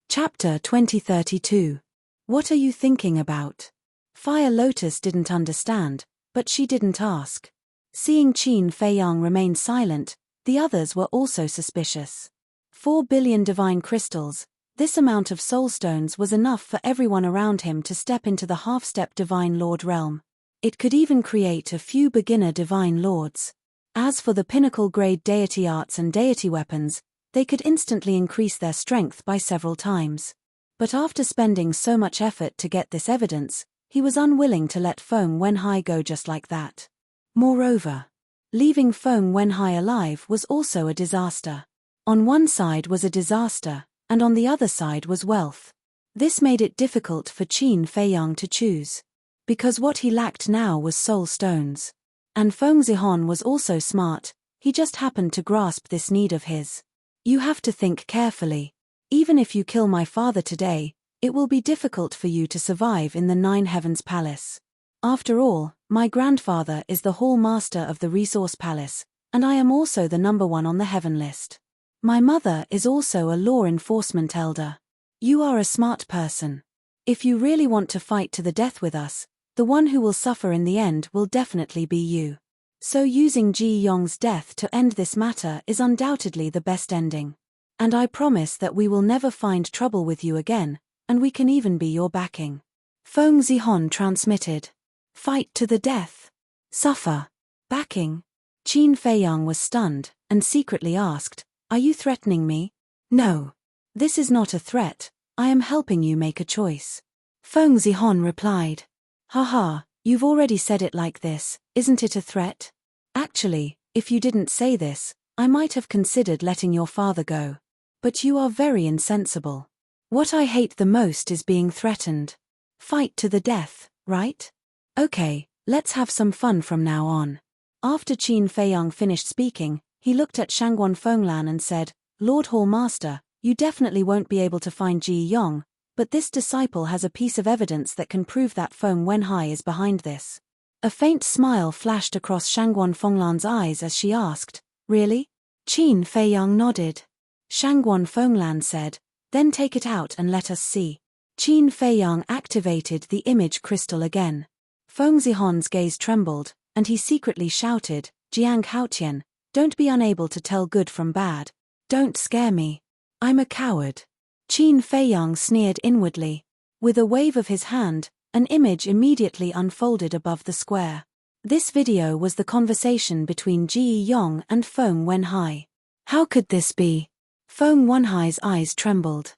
Chapter 2032. What are you thinking about? Fire Lotus didn't understand, but she didn't ask. Seeing Qin Feiyang remain silent, the others were also suspicious. 4 billion divine crystals, this amount of soulstones was enough for everyone around him to step into the half-step divine lord realm. It could even create a few beginner divine lords. As for the pinnacle-grade deity arts and deity weapons, they could instantly increase their strength by several times. But after spending so much effort to get this evidence, he was unwilling to let Feng Wenhai go just like that. Moreover, leaving Feng Wenhai alive was also a disaster. On one side was a disaster, and on the other side was wealth. This made it difficult for Qin Feiyang to choose. Because what he lacked now was soul stones. And Feng Zihon was also smart, he just happened to grasp this need of his. You have to think carefully. Even if you kill my father today, it will be difficult for you to survive in the Nine Heavens Palace. After all, my grandfather is the Hall Master of the Resource Palace, and I am also the #1 on the Heaven list. My mother is also a law enforcement elder. You are a smart person. If you really want to fight to the death with us, the one who will suffer in the end will definitely be you. So using Ji Yong's death to end this matter is undoubtedly the best ending. And I promise that we will never find trouble with you again, and we can even be your backing. Feng Zihon transmitted. Fight to the death. Suffer. Backing. Qin Feiyang was stunned, and secretly asked, Are you threatening me? No. This is not a threat, I am helping you make a choice. Feng Zihon replied. Haha, you've already said it like this, isn't it a threat? Actually, if you didn't say this, I might have considered letting your father go. But you are very insensible. What I hate the most is being threatened. Fight to the death, right? Okay, let's have some fun from now on. After Qin Feiyang finished speaking, he looked at Shangguan Fenglan and said, Lord Hall Master, you definitely won't be able to find Ji Yong, but this disciple has a piece of evidence that can prove that Feng Wenhai is behind this. A faint smile flashed across Shangguan Fenglan's eyes as she asked, Really? Qin Feiyang nodded. Shangguan Fenglan said, Then take it out and let us see. Qin Feiyang activated the image crystal again. Feng Zihon's gaze trembled, and he secretly shouted, Jiang Haotian, don't be unable to tell good from bad. Don't scare me. I'm a coward. Qin Feiyang sneered inwardly. With a wave of his hand, an image immediately unfolded above the square. This video was the conversation between Ji Yong and Feng Wenhai. How could this be? Feng Wenhai's eyes trembled.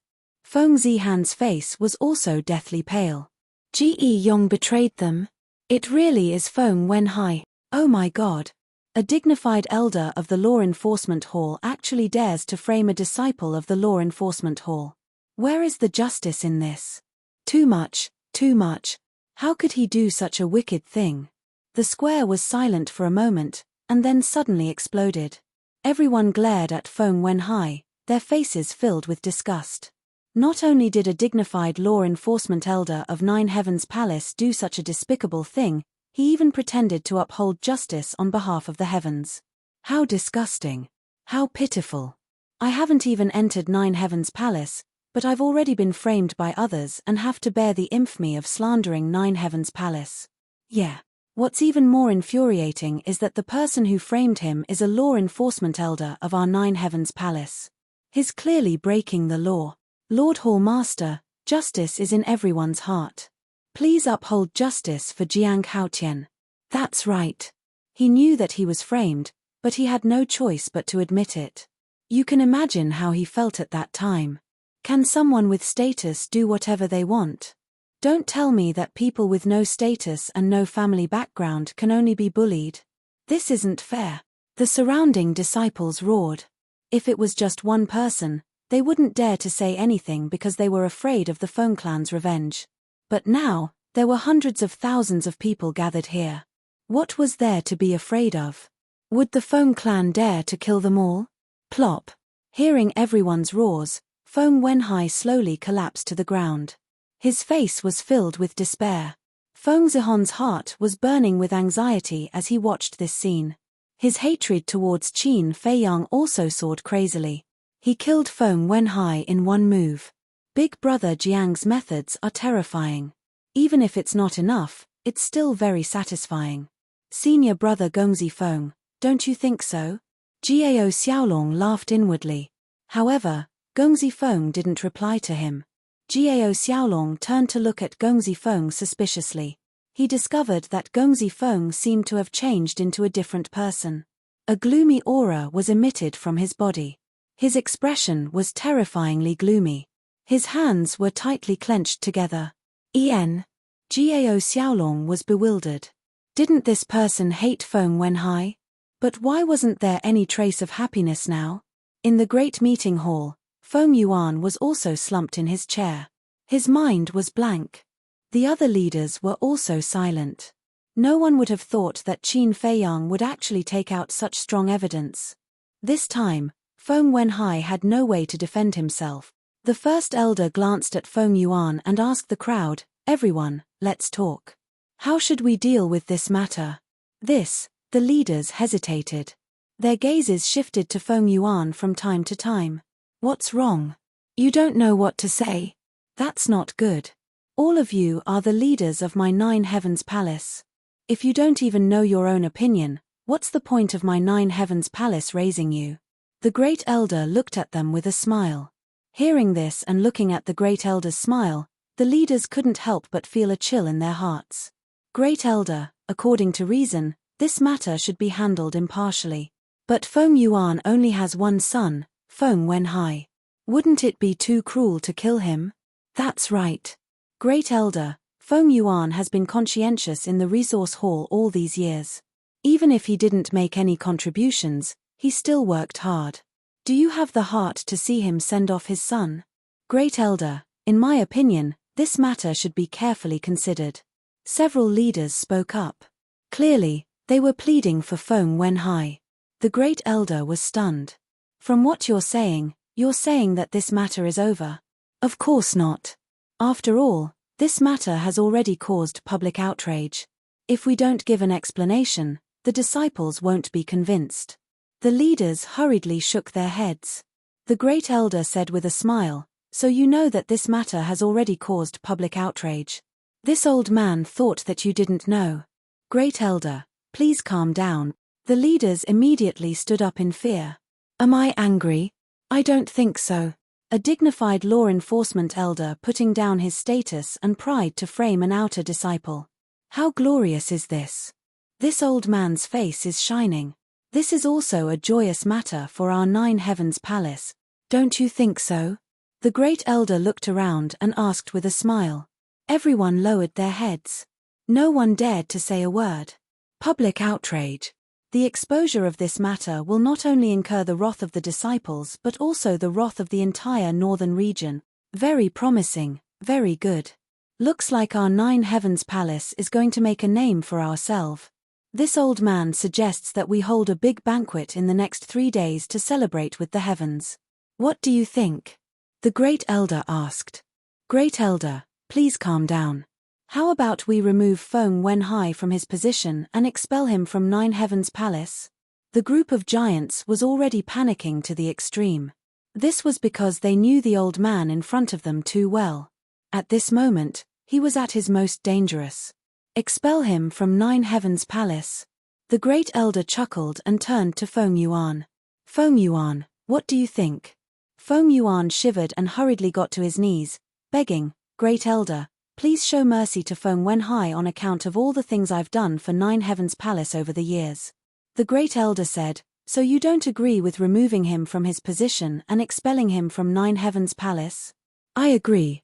Feng Zihan's face was also deathly pale. Ji Yong betrayed them? It really is Feng Wenhai. Oh my god. A dignified elder of the Law Enforcement Hall actually dares to frame a disciple of the Law Enforcement Hall. Where is the justice in this? Too much, too much. How could he do such a wicked thing? The square was silent for a moment, and then suddenly exploded. Everyone glared at Feng Wenhai, their faces filled with disgust. Not only did a dignified law enforcement elder of Nine Heavens Palace do such a despicable thing, he even pretended to uphold justice on behalf of the heavens. How disgusting. How pitiful. I haven't even entered Nine Heavens Palace, but I've already been framed by others and have to bear the infamy of slandering Nine Heavens Palace. Yeah. What's even more infuriating is that the person who framed him is a law enforcement elder of our Nine Heavens Palace. He's clearly breaking the law. Lord Hall Master, justice is in everyone's heart. Please uphold justice for Jiang Haotian. That's right. He knew that he was framed, but he had no choice but to admit it. You can imagine how he felt at that time. Can someone with status do whatever they want? Don't tell me that people with no status and no family background can only be bullied. This isn't fair. The surrounding disciples roared. If it was just one person, they wouldn't dare to say anything because they were afraid of the Feng clan's revenge. But now, there were hundreds of thousands of people gathered here. What was there to be afraid of? Would the Feng clan dare to kill them all? Plop. Hearing everyone's roars, Feng Wenhai slowly collapsed to the ground. His face was filled with despair. Feng Zihon's heart was burning with anxiety as he watched this scene. His hatred towards Qin Feiyang also soared crazily. He killed Feng Wenhai in one move. Big brother Jiang's methods are terrifying. Even if it's not enough, it's still very satisfying. Senior brother Gongzi Feng, don't you think so? Jiao Xiaolong laughed inwardly. However, Gongzi Feng didn't reply to him. Jiao Xiaolong turned to look at Gongzi Feng suspiciously. He discovered that Gongzi Feng seemed to have changed into a different person. A gloomy aura was emitted from his body. His expression was terrifyingly gloomy. His hands were tightly clenched together. Jiao Xiaolong was bewildered. Didn't this person hate Feng Wenhai? But why wasn't there any trace of happiness now? In the great meeting hall, Feng Yuan was also slumped in his chair. His mind was blank. The other leaders were also silent. No one would have thought that Qin Feiyang would actually take out such strong evidence. This time, Feng Wenhai had no way to defend himself. The first elder glanced at Feng Yuan and asked the crowd, "Everyone, let's talk. How should we deal with this matter?" The leaders hesitated. Their gazes shifted to Feng Yuan from time to time. What's wrong? You don't know what to say? That's not good. All of you are the leaders of my Nine Heavens Palace. If you don't even know your own opinion, what's the point of my Nine Heavens Palace raising you? The Great Elder looked at them with a smile. Hearing this and looking at the Great Elder's smile, the leaders couldn't help but feel a chill in their hearts. Great Elder, according to reason, this matter should be handled impartially. But Feng Yuan only has one son, Feng Wenhai. Wouldn't it be too cruel to kill him? That's right. Great Elder, Feng Yuan has been conscientious in the resource hall all these years. Even if he didn't make any contributions, he still worked hard. Do you have the heart to see him send off his son? Great Elder, in my opinion, this matter should be carefully considered. Several leaders spoke up. Clearly, they were pleading for Feng Wenhai. The Great Elder was stunned. From what you're saying that this matter is over. Of course not. After all, this matter has already caused public outrage. If we don't give an explanation, the disciples won't be convinced. The leaders hurriedly shook their heads. The Great Elder said with a smile, "So you know that this matter has already caused public outrage. This old man thought that you didn't know. Great Elder, please calm down." The leaders immediately stood up in fear. Am I angry? I don't think so. A dignified law enforcement elder putting down his status and pride to frame an outer disciple. How glorious is this? This old man's face is shining. This is also a joyous matter for our Nine Heavens Palace. Don't you think so? The Great Elder looked around and asked with a smile. Everyone lowered their heads. No one dared to say a word. Public outrage. The exposure of this matter will not only incur the wrath of the disciples but also the wrath of the entire northern region. Very promising, very good. Looks like our Nine Heavens Palace is going to make a name for ourselves. This old man suggests that we hold a big banquet in the next 3 days to celebrate with the heavens. What do you think? The Great Elder asked. Great Elder, please calm down. How about we remove Feng Wenhai from his position and expel him from Nine Heavens Palace? The group of giants was already panicking to the extreme. This was because they knew the old man in front of them too well. At this moment, he was at his most dangerous. Expel him from Nine Heavens Palace. The great elder chuckled and turned to Feng Yuan. Feng Yuan, what do you think? Feng Yuan shivered and hurriedly got to his knees, begging, Great Elder, please show mercy to Feng Wenhai on account of all the things I've done for Nine Heavens Palace over the years. The great elder said, so you don't agree with removing him from his position and expelling him from Nine Heavens Palace? I agree.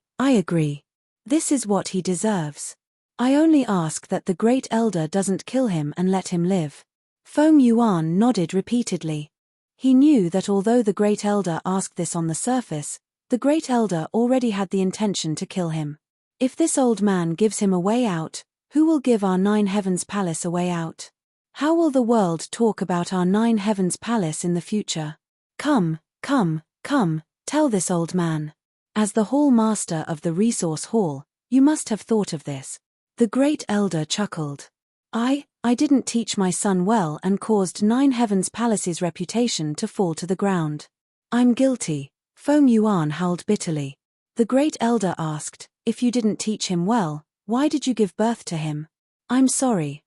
This is what he deserves. I only ask that the great elder doesn't kill him and let him live. Feng Yuan nodded repeatedly. He knew that although the great elder asked this on the surface, the great elder already had the intention to kill him. If this old man gives him a way out, who will give our Nine Heavens Palace a way out? How will the world talk about our Nine Heavens Palace in the future? Come, tell this old man. As the hall master of the resource hall, you must have thought of this. The great elder chuckled. I didn't teach my son well and caused Nine Heavens Palace's reputation to fall to the ground. I'm guilty. Feng Yuan howled bitterly. The great elder asked, if you didn't teach him well, why did you give birth to him? I'm sorry.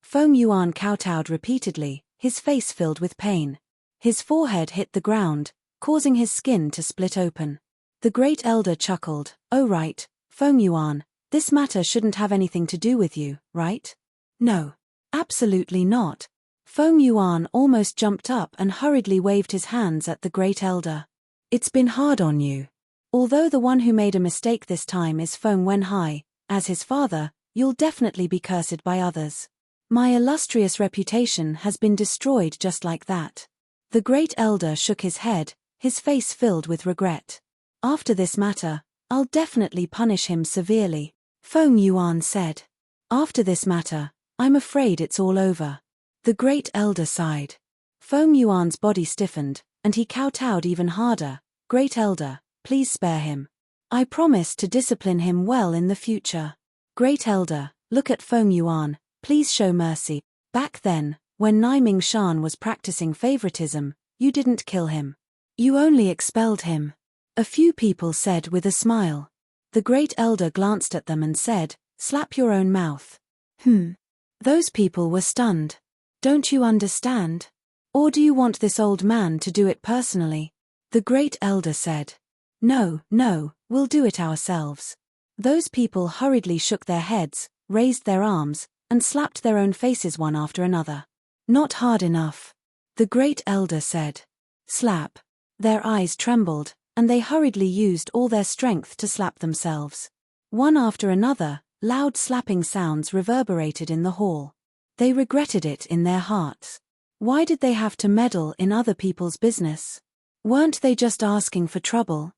Feng Yuan kowtowed repeatedly, his face filled with pain. His forehead hit the ground, causing his skin to split open. The great elder chuckled, oh right, Feng Yuan, this matter shouldn't have anything to do with you, right? No. Absolutely not. Feng Yuan almost jumped up and hurriedly waved his hands at the great elder. It's been hard on you. Although the one who made a mistake this time is Feng Wenhai, as his father, you'll definitely be cursed by others. My illustrious reputation has been destroyed just like that. The great elder shook his head, his face filled with regret. After this matter, I'll definitely punish him severely, Feng Yuan said. After this matter, I'm afraid it's all over. The great elder sighed. Feng Yuan's body stiffened, and he kowtowed even harder. Great elder, please spare him. I promise to discipline him well in the future. Great elder, look at Feng Yuan, please show mercy. Back then, when Nai Mingshan was practicing favoritism, you didn't kill him. You only expelled him. A few people said with a smile. The great elder glanced at them and said, slap your own mouth. Those people were stunned. Don't you understand? Or do you want this old man to do it personally? The great elder said. No, we'll do it ourselves. Those people hurriedly shook their heads, raised their arms, and slapped their own faces one after another. Not hard enough. The great elder said. Slap. Their eyes trembled, and they hurriedly used all their strength to slap themselves. One after another, loud slapping sounds reverberated in the hall. They regretted it in their hearts. Why did they have to meddle in other people's business? Weren't they just asking for trouble?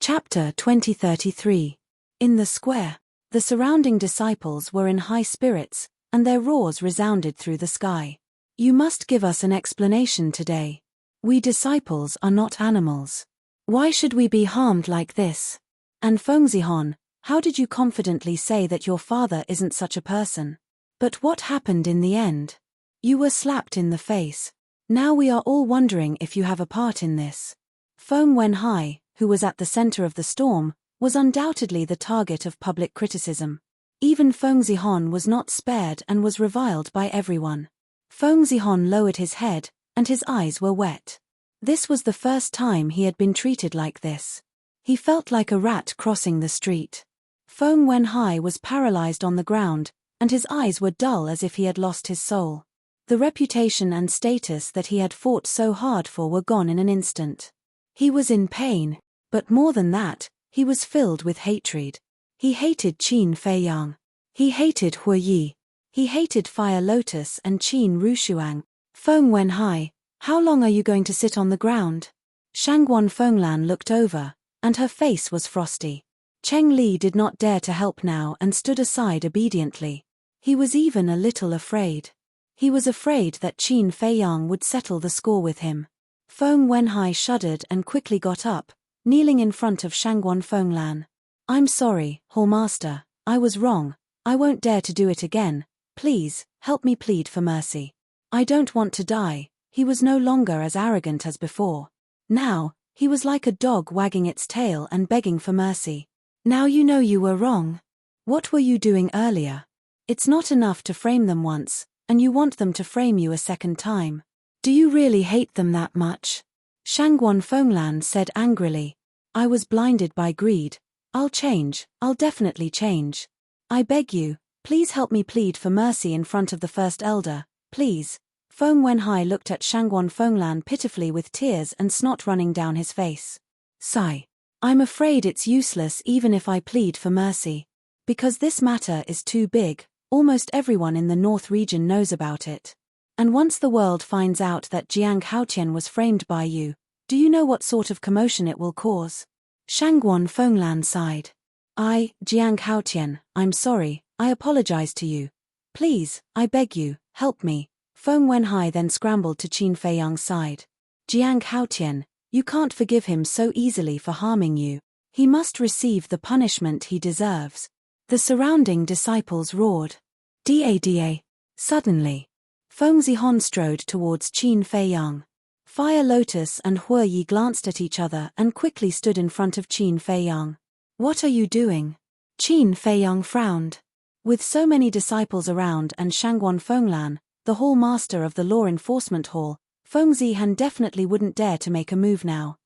Chapter 2033. In the square, the surrounding disciples were in high spirits, and their roars resounded through the sky. You must give us an explanation today. We disciples are not animals. Why should we be harmed like this? And Fengzihon, how did you confidently say that your father isn't such a person? But what happened in the end? You were slapped in the face. Now we are all wondering if you have a part in this. Feng Wenhai, who was at the center of the storm, was undoubtedly the target of public criticism. Even Fengzihon was not spared and was reviled by everyone. Fengzihon lowered his head, and his eyes were wet. This was the first time he had been treated like this. He felt like a rat crossing the street. Feng Wenhai was paralyzed on the ground, and his eyes were dull as if he had lost his soul. The reputation and status that he had fought so hard for were gone in an instant. He was in pain, but more than that, he was filled with hatred. He hated Qin Feiyang. He hated Hu Yi. He hated Fire Lotus and Qin Rushuang. Feng Wenhai, how long are you going to sit on the ground? Shangguan Fenglan looked over, and her face was frosty. Cheng Li did not dare to help now and stood aside obediently. He was even a little afraid. He was afraid that Qin Feiyang would settle the score with him. Feng Wenhai shuddered and quickly got up, kneeling in front of Shangguan Fenglan. I'm sorry, Hallmaster, I was wrong. I won't dare to do it again. Please, help me plead for mercy. I don't want to die. He was no longer as arrogant as before. Now, he was like a dog wagging its tail and begging for mercy. Now you know you were wrong. What were you doing earlier? It's not enough to frame them once, and you want them to frame you a second time. Do you really hate them that much? Shangguan Fenglan said angrily. I was blinded by greed. I'll change, I'll definitely change. I beg you, please help me plead for mercy in front of the first elder, please. Feng Wenhai looked at Shangguan Fenglan pitifully with tears and snot running down his face. Sigh. I'm afraid it's useless even if I plead for mercy. Because this matter is too big, almost everyone in the North region knows about it. And once the world finds out that Jiang Haotian was framed by you, do you know what sort of commotion it will cause? Shangguan Fenglan sighed. Jiang Haotian, I'm sorry, I apologize to you. Please, I beg you, help me. Feng Wenhai then scrambled to Qin Feiyang's side. Jiang Haotian, you can't forgive him so easily for harming you. He must receive the punishment he deserves. The surrounding disciples roared. Da. Suddenly, Feng Zihon strode towards Qin Feiyang. Fire Lotus and Hue Yi glanced at each other and quickly stood in front of Qin Feiyang. What are you doing? Qin Feiyang frowned. With so many disciples around and Shangguan Fenglan, the hall master of the law enforcement hall, Feng Zihan definitely wouldn't dare to make a move now.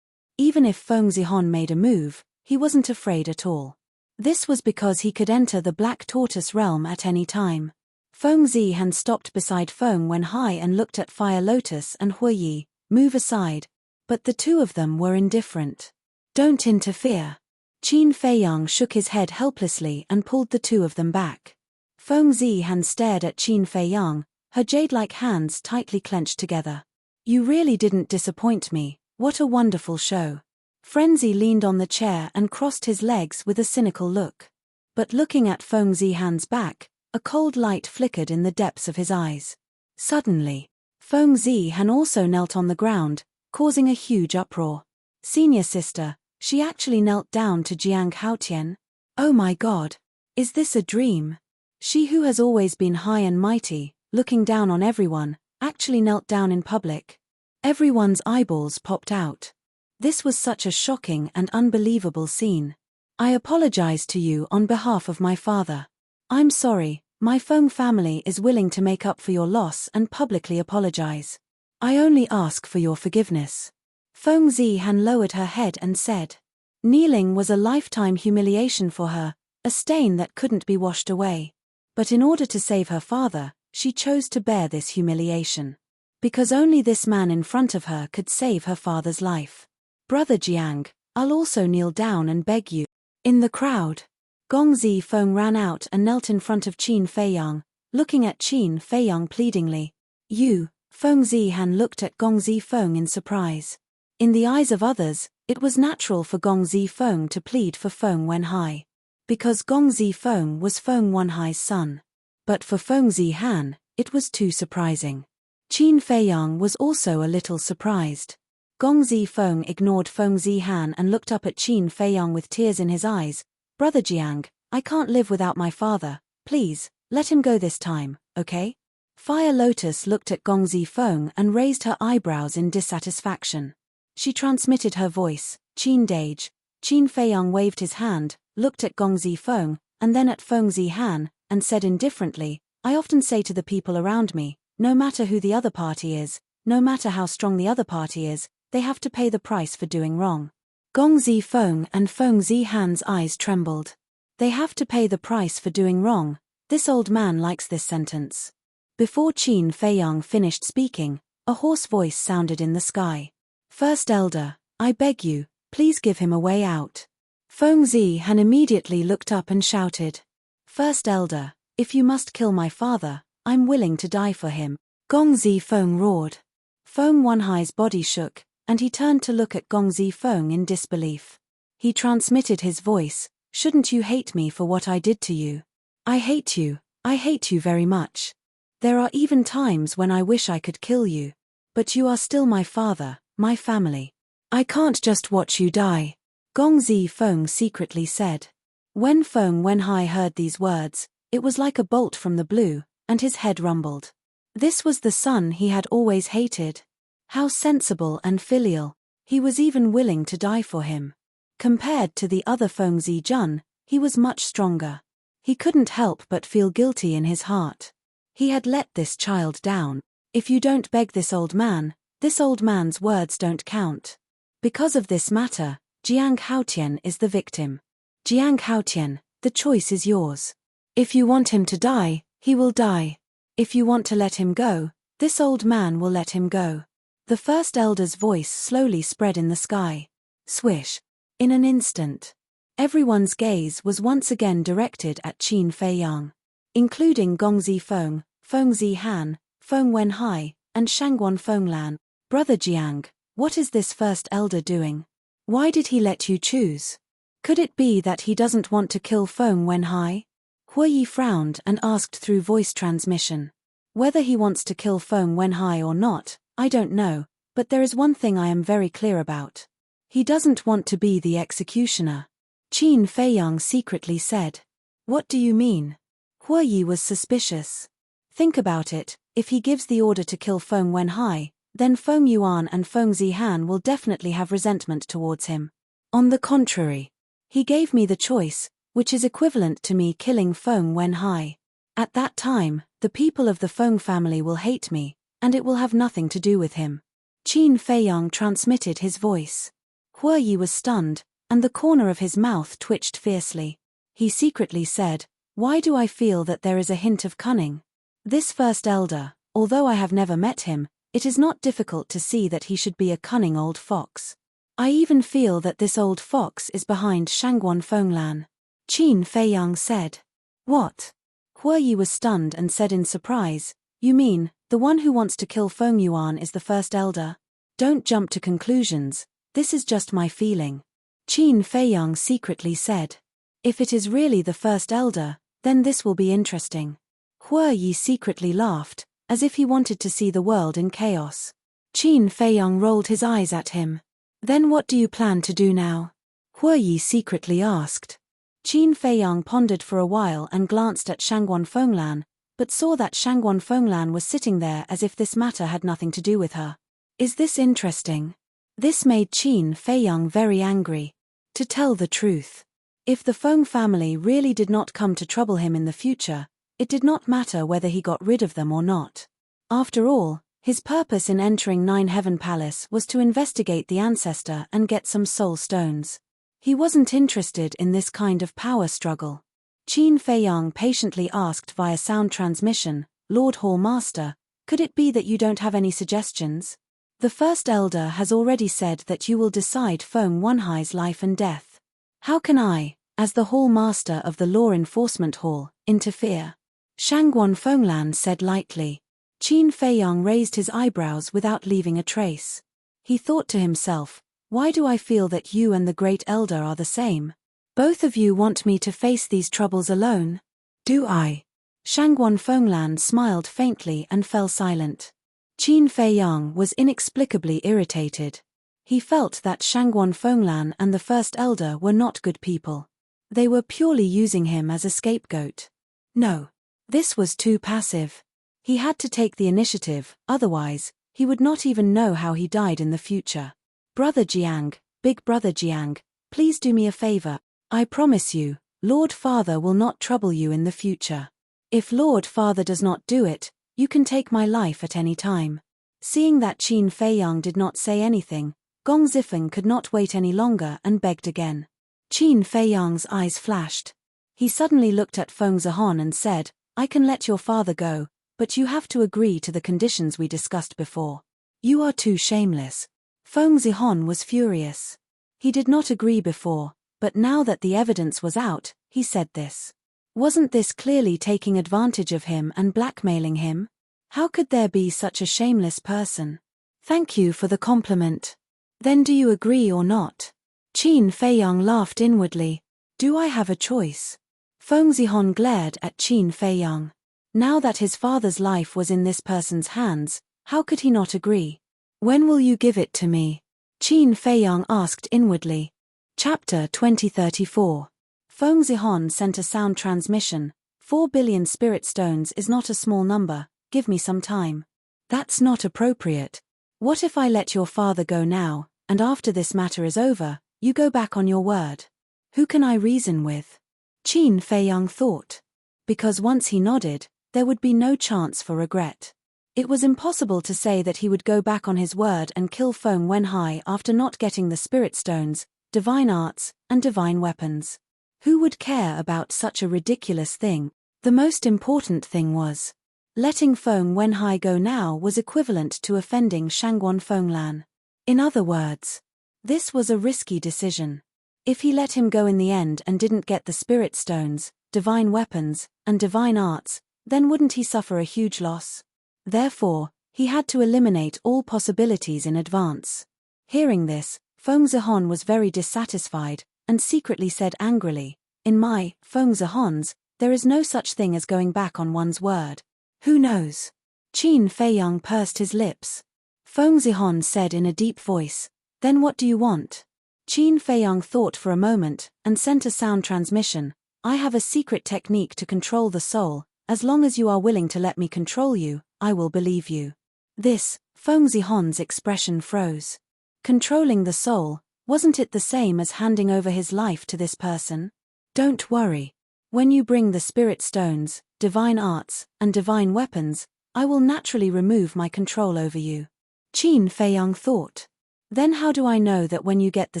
Even if Feng Zihon made a move, he wasn't afraid at all. This was because he could enter the Black Tortoise realm at any time. Feng Zihan stopped beside Feng Wenhai and looked at Fire Lotus and Hue Yi. Move aside. But the two of them were indifferent. Don't interfere. Qin Feiyang shook his head helplessly and pulled the two of them back. Feng Zihan stared at Qin Feiyang, her jade-like hands tightly clenched together. You really didn't disappoint me, what a wonderful show. Frenzy leaned on the chair and crossed his legs with a cynical look. But looking at Feng Zihan's back, a cold light flickered in the depths of his eyes. Suddenly, Feng Zihan also knelt on the ground, causing a huge uproar. Senior sister, she actually knelt down to Jiang Haotian? Oh my god! Is this a dream? She who has always been high and mighty, looking down on everyone, actually knelt down in public. Everyone's eyeballs popped out. This was such a shocking and unbelievable scene. I apologize to you on behalf of my father. I'm sorry, my Feng family is willing to make up for your loss and publicly apologize. I only ask for your forgiveness. Feng Zihan lowered her head and said. Kneeling was a lifetime humiliation for her, a stain that couldn't be washed away. But in order to save her father, she chose to bear this humiliation. Because only this man in front of her could save her father's life. Brother Jiang, I'll also kneel down and beg you. In the crowd, Gongzi Feng ran out and knelt in front of Qin Feiyang, looking at Qin Feiyang pleadingly. You, Feng Zihan looked at Gongzi Feng in surprise. In the eyes of others, it was natural for Gongzi Feng to plead for Feng Wenhai. Because Gongzi Feng was Feng Wenhai's son. But for Feng Zihan, it was too surprising. Qin Feiyang was also a little surprised. Gongzi Feng ignored Feng Zihan and looked up at Qin Feiyang with tears in his eyes. Brother Jiang, I can't live without my father, please, let him go this time, okay? Fire Lotus looked at Gongzi Feng and raised her eyebrows in dissatisfaction. She transmitted her voice, Qin Dage. Qin Feiyang waved his hand, looked at Gongzi Feng, and then at Feng Zihan, and said indifferently, I often say to the people around me, no matter who the other party is, no matter how strong the other party is, they have to pay the price for doing wrong. Gongzi Feng and Feng Zihan's eyes trembled. They have to pay the price for doing wrong. This old man likes this sentence. Before Qin Feiyang finished speaking, a hoarse voice sounded in the sky. First Elder, I beg you, please give him a way out. Feng Zihan immediately looked up and shouted. First Elder, if you must kill my father, I'm willing to die for him. Gongzi Feng roared. Feng Wenhai's body shook, and he turned to look at Gongzi Feng in disbelief. He transmitted his voice, shouldn't you hate me for what I did to you? I hate you very much. There are even times when I wish I could kill you. But you are still my father, my family. I can't just watch you die. Gongzi Feng secretly said. When Feng Wenhai heard these words, it was like a bolt from the blue, and his head rumbled. This was the son he had always hated. How sensible and filial. He was even willing to die for him. Compared to the other Feng Zijun, he was much stronger. He couldn't help but feel guilty in his heart. He had let this child down. If you don't beg this old man's words don't count. Because of this matter, Jiang Haotian is the victim. Jiang Haotian, the choice is yours. If you want him to die, he will die. If you want to let him go, this old man will let him go. The first elder's voice slowly spread in the sky. Swish. In an instant. Everyone's gaze was once again directed at Qin Feiyang, including Gong Zifeng, Feng Zihan, Feng Wenhai, and Shangguan Fenglan. Brother Jiang, what is this first elder doing? Why did he let you choose? Could it be that he doesn't want to kill Feng Wenhai? Huiyi frowned and asked through voice transmission. Whether he wants to kill Feng Wenhai or not, I don't know, but there is one thing I am very clear about. He doesn't want to be the executioner. Qin Feiyang secretly said. What do you mean? Huiyi was suspicious. Think about it, if he gives the order to kill Feng Wenhai, then Feng Yuan and Feng Zihan will definitely have resentment towards him. On the contrary, he gave me the choice, which is equivalent to me killing Feng Wenhai. At that time, the people of the Feng family will hate me, and it will have nothing to do with him. Qin Feiyang transmitted his voice. Huiyi was stunned, and the corner of his mouth twitched fiercely. He secretly said, why do I feel that there is a hint of cunning? This first elder, although I have never met him, it is not difficult to see that he should be a cunning old fox. I even feel that this old fox is behind Shangguan Fenglan. Qin Feiyang said. What? Huiyi was stunned and said in surprise, you mean, the one who wants to kill Feng Yuan is the first elder? Don't jump to conclusions, this is just my feeling. Qin Feiyang secretly said. If it is really the first elder, then this will be interesting. Huiyi secretly laughed, as if he wanted to see the world in chaos. Qin Feiyang rolled his eyes at him. Then what do you plan to do now? Huiyi secretly asked. Qin Feiyang pondered for a while and glanced at Shangguan Fenglan, but saw that Shangguan Fenglan was sitting there as if this matter had nothing to do with her. Is this interesting? This made Qin Feiyang very angry. To tell the truth, if the Feng family really did not come to trouble him in the future, it did not matter whether he got rid of them or not. After all, his purpose in entering Nine Heaven Palace was to investigate the ancestor and get some soul stones. He wasn't interested in this kind of power struggle. Qin Feiyang patiently asked via sound transmission, Lord Hall Master, could it be that you don't have any suggestions? The first elder has already said that you will decide Feng Wenhai's life and death. How can I, as the Hall Master of the Law Enforcement Hall, interfere? Shangguan Fenglan said lightly. Qin Feiyang raised his eyebrows without leaving a trace. He thought to himself, why do I feel that you and the Great Elder are the same? Both of you want me to face these troubles alone? Do I? Shangguan Fenglan smiled faintly and fell silent. Qin Feiyang was inexplicably irritated. He felt that Shangguan Fenglan and the First Elder were not good people. They were purely using him as a scapegoat. No. This was too passive. He had to take the initiative, otherwise, he would not even know how he died in the future. Brother Jiang, Big Brother Jiang, please do me a favor. I promise you, Lord Father will not trouble you in the future. If Lord Father does not do it, you can take my life at any time. Seeing that Qin Feiyang did not say anything, Gong Zifeng could not wait any longer and begged again. Qin Feiyang's eyes flashed. He suddenly looked at Feng Zihon and said, I can let your father go, but you have to agree to the conditions we discussed before. You are too shameless. Feng Zihon was furious. He did not agree before, but now that the evidence was out, he said this. Wasn't this clearly taking advantage of him and blackmailing him? How could there be such a shameless person? Thank you for the compliment. Then do you agree or not? Qin Feiyang laughed inwardly. Do I have a choice? Feng Zihon glared at Qin Feiyang. Now that his father's life was in this person's hands, how could he not agree? When will you give it to me? Qin Feiyang asked inwardly. Chapter 2034. Feng Zihon sent a sound transmission. 4 billion spirit stones is not a small number, give me some time. That's not appropriate. What if I let your father go now, and after this matter is over, you go back on your word? Who can I reason with? Qin Feiyang thought. Because once he nodded, there would be no chance for regret. It was impossible to say that he would go back on his word and kill Feng Wenhai after not getting the spirit stones, divine arts, and divine weapons. Who would care about such a ridiculous thing? The most important thing was, letting Feng Wenhai go now was equivalent to offending Shangguan Fenglan. In other words, this was a risky decision. If he let him go in the end and didn't get the spirit stones, divine weapons, and divine arts, then wouldn't he suffer a huge loss? Therefore, he had to eliminate all possibilities in advance. Hearing this, Feng Zihon was very dissatisfied, and secretly said angrily, "In my, Feng Zihon's, there is no such thing as going back on one's word. Who knows?" Qin Feiyang pursed his lips. Feng Zihon said in a deep voice, "Then what do you want?" Qin Feiyang thought for a moment, and sent a sound transmission. "I have a secret technique to control the soul. As long as you are willing to let me control you, I will believe you." This, Feng Zihon's expression froze. Controlling the soul, wasn't it the same as handing over his life to this person? "Don't worry. When you bring the spirit stones, divine arts, and divine weapons, I will naturally remove my control over you." Qin Feiyang thought. "Then how do I know that when you get the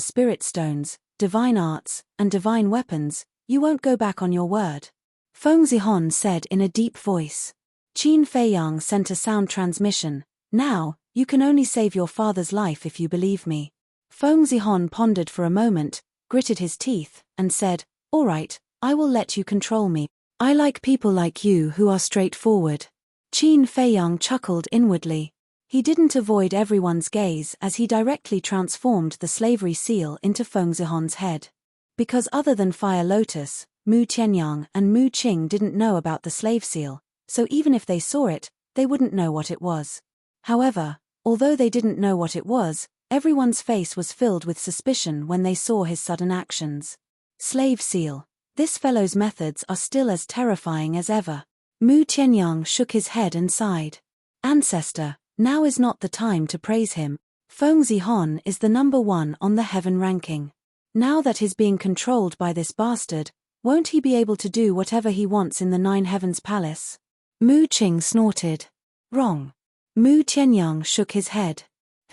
spirit stones, divine arts, and divine weapons, you won't go back on your word?" Feng Zihon said in a deep voice. Qin Feiyang sent a sound transmission. "Now, you can only save your father's life if you believe me." Feng Zihon pondered for a moment, gritted his teeth, and said, "All right, I will let you control me. I like people like you who are straightforward." Qin Feiyang chuckled inwardly. He didn't avoid everyone's gaze as he directly transformed the slavery seal into Feng Zihon's head. Because other than Fire Lotus, Mu Tianyang and Mu Qing didn't know about the slave seal, so even if they saw it, they wouldn't know what it was. However, although they didn't know what it was, everyone's face was filled with suspicion when they saw his sudden actions. Slave seal. This fellow's methods are still as terrifying as ever. Mu Tianyang shook his head and sighed. "Ancestor, now is not the time to praise him. Feng Zihon is the number 1 on the heaven ranking. Now that he's being controlled by this bastard, won't he be able to do whatever he wants in the 9 Heavens Palace?" Mu Qing snorted. "Wrong." Mu Tianyang shook his head.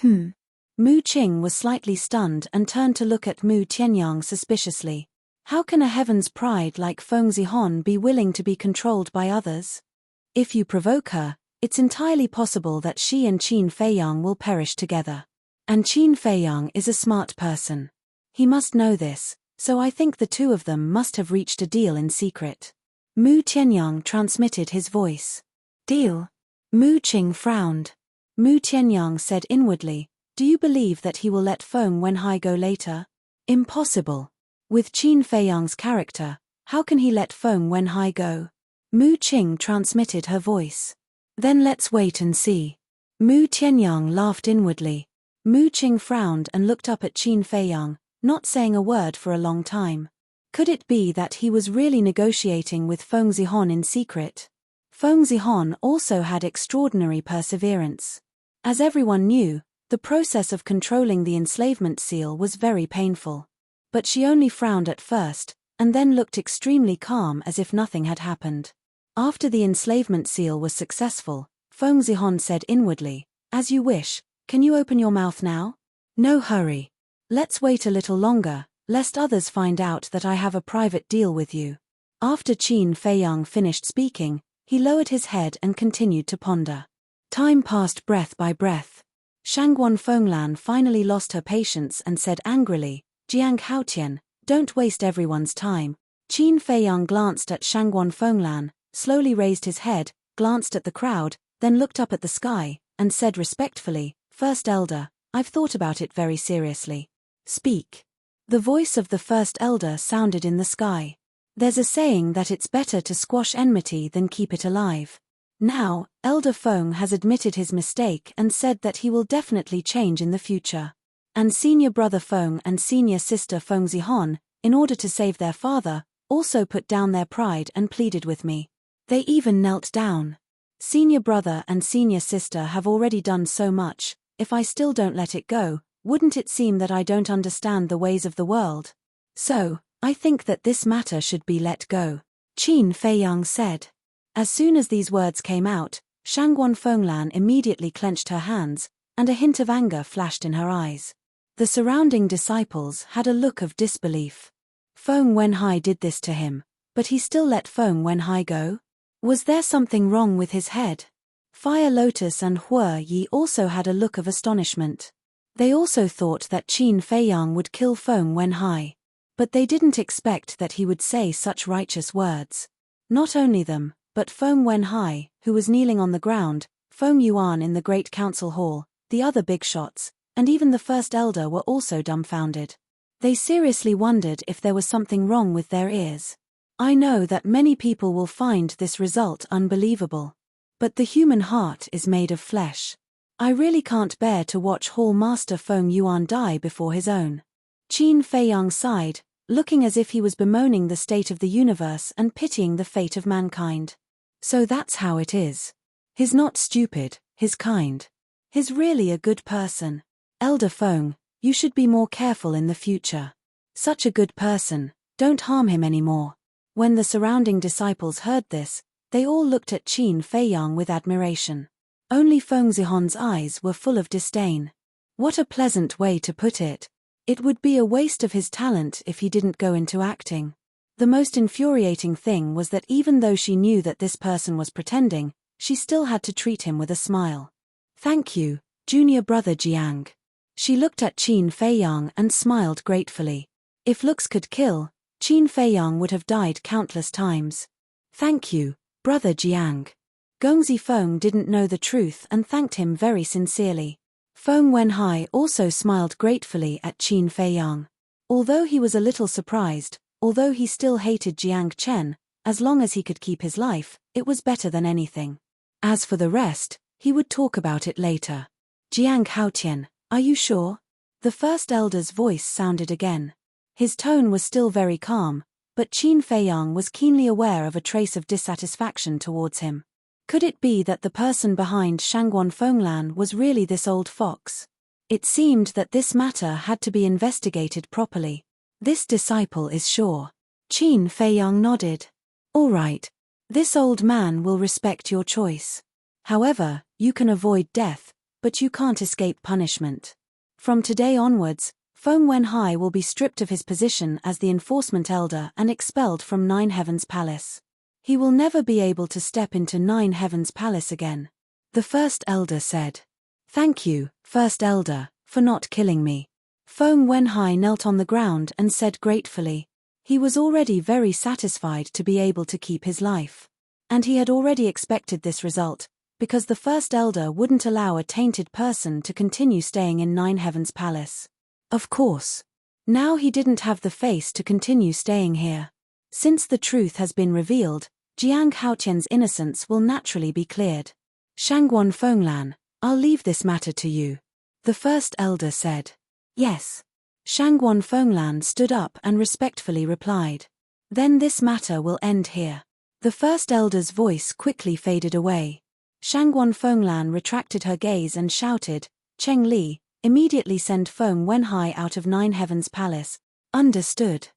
Mu Qing was slightly stunned and turned to look at Mu Tianyang suspiciously. How can a heaven's pride like Feng Zihon be willing to be controlled by others? If you provoke her, it's entirely possible that she and Qin Feiyang will perish together. And Qin Feiyang is a smart person. He must know this, so I think the two of them must have reached a deal in secret. Mu Tianyang transmitted his voice. "Deal?" Mu Qing frowned. Mu Tianyang said inwardly, "Do you believe that he will let Feng Wenhai go later?" "Impossible. With Qin Feiyang's character, how can he let Feng Wenhai go?" Mu Qing transmitted her voice. "Then let's wait and see." Mu Tianyang laughed inwardly. Mu Qing frowned and looked up at Qin Feiyang, not saying a word for a long time. Could it be that he was really negotiating with Feng Zihon in secret? Feng Zihon also had extraordinary perseverance. As everyone knew, the process of controlling the enslavement seal was very painful. But she only frowned at first, and then looked extremely calm as if nothing had happened. After the enslavement seal was successful, Feng Zihon said inwardly, "As you wish, can you open your mouth now?" "No hurry. Let's wait a little longer, lest others find out that I have a private deal with you." After Qin Feiyang finished speaking, he lowered his head and continued to ponder. Time passed breath by breath. Shangguan Fenglan finally lost her patience and said angrily, "Jiang Haotian, don't waste everyone's time." Qin Feiyang glanced at Shangguan Fenglan, slowly raised his head, glanced at the crowd, then looked up at the sky, and said respectfully, "First Elder, I've thought about it very seriously." "Speak." The voice of the First Elder sounded in the sky. "There's a saying that it's better to squash enmity than keep it alive. Now, Elder Feng has admitted his mistake and said that he will definitely change in the future. And Senior Brother Feng and Senior Sister Feng Zihon, in order to save their father, also put down their pride and pleaded with me. They even knelt down. Senior brother and senior sister have already done so much. If I still don't let it go, wouldn't it seem that I don't understand the ways of the world? So, I think that this matter should be let go, Qin Feiyang said. As soon as these words came out, Shangguan Fenglan immediately clenched her hands, and a hint of anger flashed in her eyes. The surrounding disciples had a look of disbelief. Feng Wenhai did this to him, but he still let Feng Wenhai go? Was there something wrong with his head? Fire Lotus and Hue Yi also had a look of astonishment. They also thought that Qin Feiyang would kill Feng Wenhai. But they didn't expect that he would say such righteous words. Not only them, but Feng Wenhai, who was kneeling on the ground, Feng Yuan in the Great Council Hall, the other big shots, and even the first elder were also dumbfounded. They seriously wondered if there was something wrong with their ears. I know that many people will find this result unbelievable. But the human heart is made of flesh. I really can't bear to watch Hall Master Feng Yuan die before his own. Qin Feiyang sighed, looking as if he was bemoaning the state of the universe and pitying the fate of mankind. So that's how it is. He's not stupid, he's kind. He's really a good person. Elder Feng, you should be more careful in the future. Such a good person, don't harm him anymore. When the surrounding disciples heard this, they all looked at Qin Feiyang with admiration. Only Feng Zihon's eyes were full of disdain. What a pleasant way to put it. It would be a waste of his talent if he didn't go into acting. The most infuriating thing was that even though she knew that this person was pretending, she still had to treat him with a smile. Thank you, junior brother Jiang. She looked at Qin Feiyang and smiled gratefully. If looks could kill, Qin Feiyang would have died countless times. Thank you, brother Jiang. Gongzi Feng didn't know the truth and thanked him very sincerely. Feng Wenhai also smiled gratefully at Qin Feiyang. Although he was a little surprised, although he still hated Jiang Chen, as long as he could keep his life, it was better than anything. As for the rest, he would talk about it later. Jiang Haotian, are you sure? The first elder's voice sounded again. His tone was still very calm, but Qin Feiyang was keenly aware of a trace of dissatisfaction towards him. Could it be that the person behind Shangguan Fenglan was really this old fox? It seemed that this matter had to be investigated properly. This disciple is sure. Qin Feiyang nodded. All right. This old man will respect your choice. However, you can avoid death, but you can't escape punishment. From today onwards, Feng Wenhai will be stripped of his position as the enforcement elder and expelled from Nine Heavens Palace. He will never be able to step into Nine Heavens Palace again. The first elder said. Thank you, first elder, for not killing me. Feng Wenhai knelt on the ground and said gratefully. He was already very satisfied to be able to keep his life. And he had already expected this result, because the first elder wouldn't allow a tainted person to continue staying in Nine Heavens Palace. Of course. Now he didn't have the face to continue staying here. Since the truth has been revealed, Jiang Haotian's innocence will naturally be cleared. Shangguan Fenglan, I'll leave this matter to you. The first elder said. Yes. Shangguan Fenglan stood up and respectfully replied. Then this matter will end here. The first elder's voice quickly faded away. Shangguan Fenglan retracted her gaze and shouted, Cheng Li, immediately send Feng Wenhai out of Nine Heavens Palace. Understood.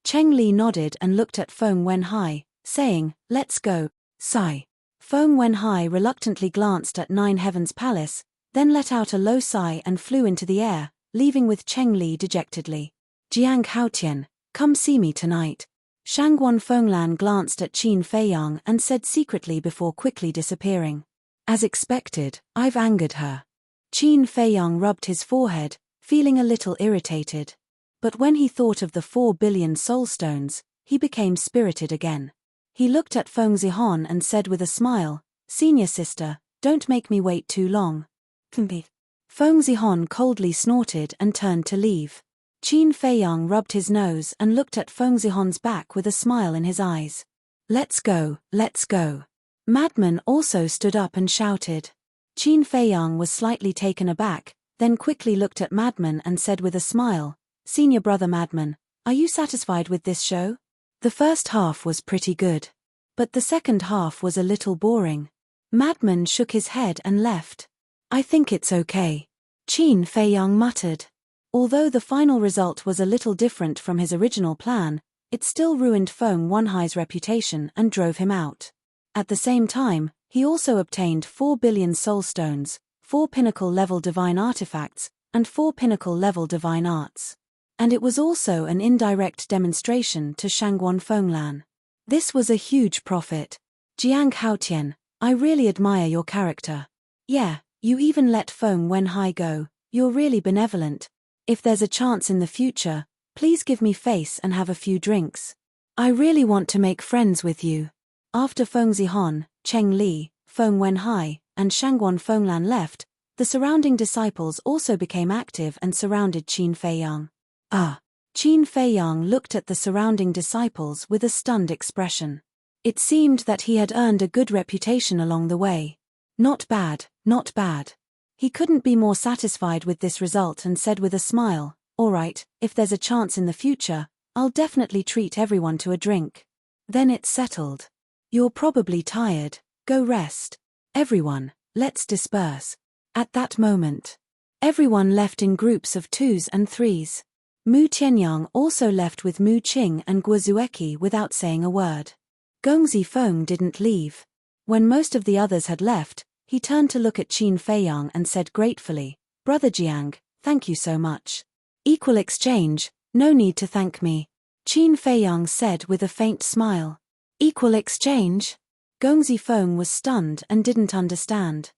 Cheng Li nodded and looked at Feng Wenhai, saying, let's go, sigh. Feng Wenhai reluctantly glanced at Nine Heavens Palace, then let out a low sigh and flew into the air, leaving with Cheng Li dejectedly. Jiang Haotian, come see me tonight. Shangguan Fenglan glanced at Qin Feiyang and said secretly before quickly disappearing. As expected, I've angered her. Qin Feiyang rubbed his forehead, feeling a little irritated. But when he thought of the 4 billion soul stones, he became spirited again. He looked at Feng Zihon and said with a smile, Senior sister, don't make me wait too long. Feng Zihon coldly snorted and turned to leave. Qin Feiyang rubbed his nose and looked at Feng Zihon's back with a smile in his eyes. Let's go, let's go. Madman also stood up and shouted. Qin Feiyang was slightly taken aback, then quickly looked at Madman and said with a smile, Senior brother Madman, are you satisfied with this show? The first half was pretty good. But the second half was a little boring. Madman shook his head and left. I think it's okay. Qin Feiyang muttered. Although the final result was a little different from his original plan, it still ruined Feng Wenhai's reputation and drove him out. At the same time, he also obtained 4 billion soul stones, 4 pinnacle-level divine artifacts, and 4 pinnacle-level divine arts. And it was also an indirect demonstration to Shangguan Fenglan. This was a huge profit. Jiang Haotian, I really admire your character. Yeah, you even let Feng Wenhai go, you're really benevolent. If there's a chance in the future, please give me face and have a few drinks. I really want to make friends with you. After Feng Zihon, Cheng Li, Feng Wenhai, and Shangguan Fenglan left, the surrounding disciples also became active and surrounded Qin Feiyang. Qin Feiyang looked at the surrounding disciples with a stunned expression. It seemed that he had earned a good reputation along the way. Not bad, not bad. He couldn't be more satisfied with this result and said with a smile, all right, if there's a chance in the future, I'll definitely treat everyone to a drink. Then it's settled. You're probably tired, go rest. Everyone, let's disperse. At that moment, everyone left in groups of 2s and 3s. Mu Tianyang also left with Mu Qing and Guo Zueki without saying a word. Gongzi Feng didn't leave. When most of the others had left, he turned to look at Qin Feiyang and said gratefully, Brother Jiang, thank you so much. Equal exchange, no need to thank me. Qin Feiyang said with a faint smile. Equal exchange? Gongzi Feng was stunned and didn't understand.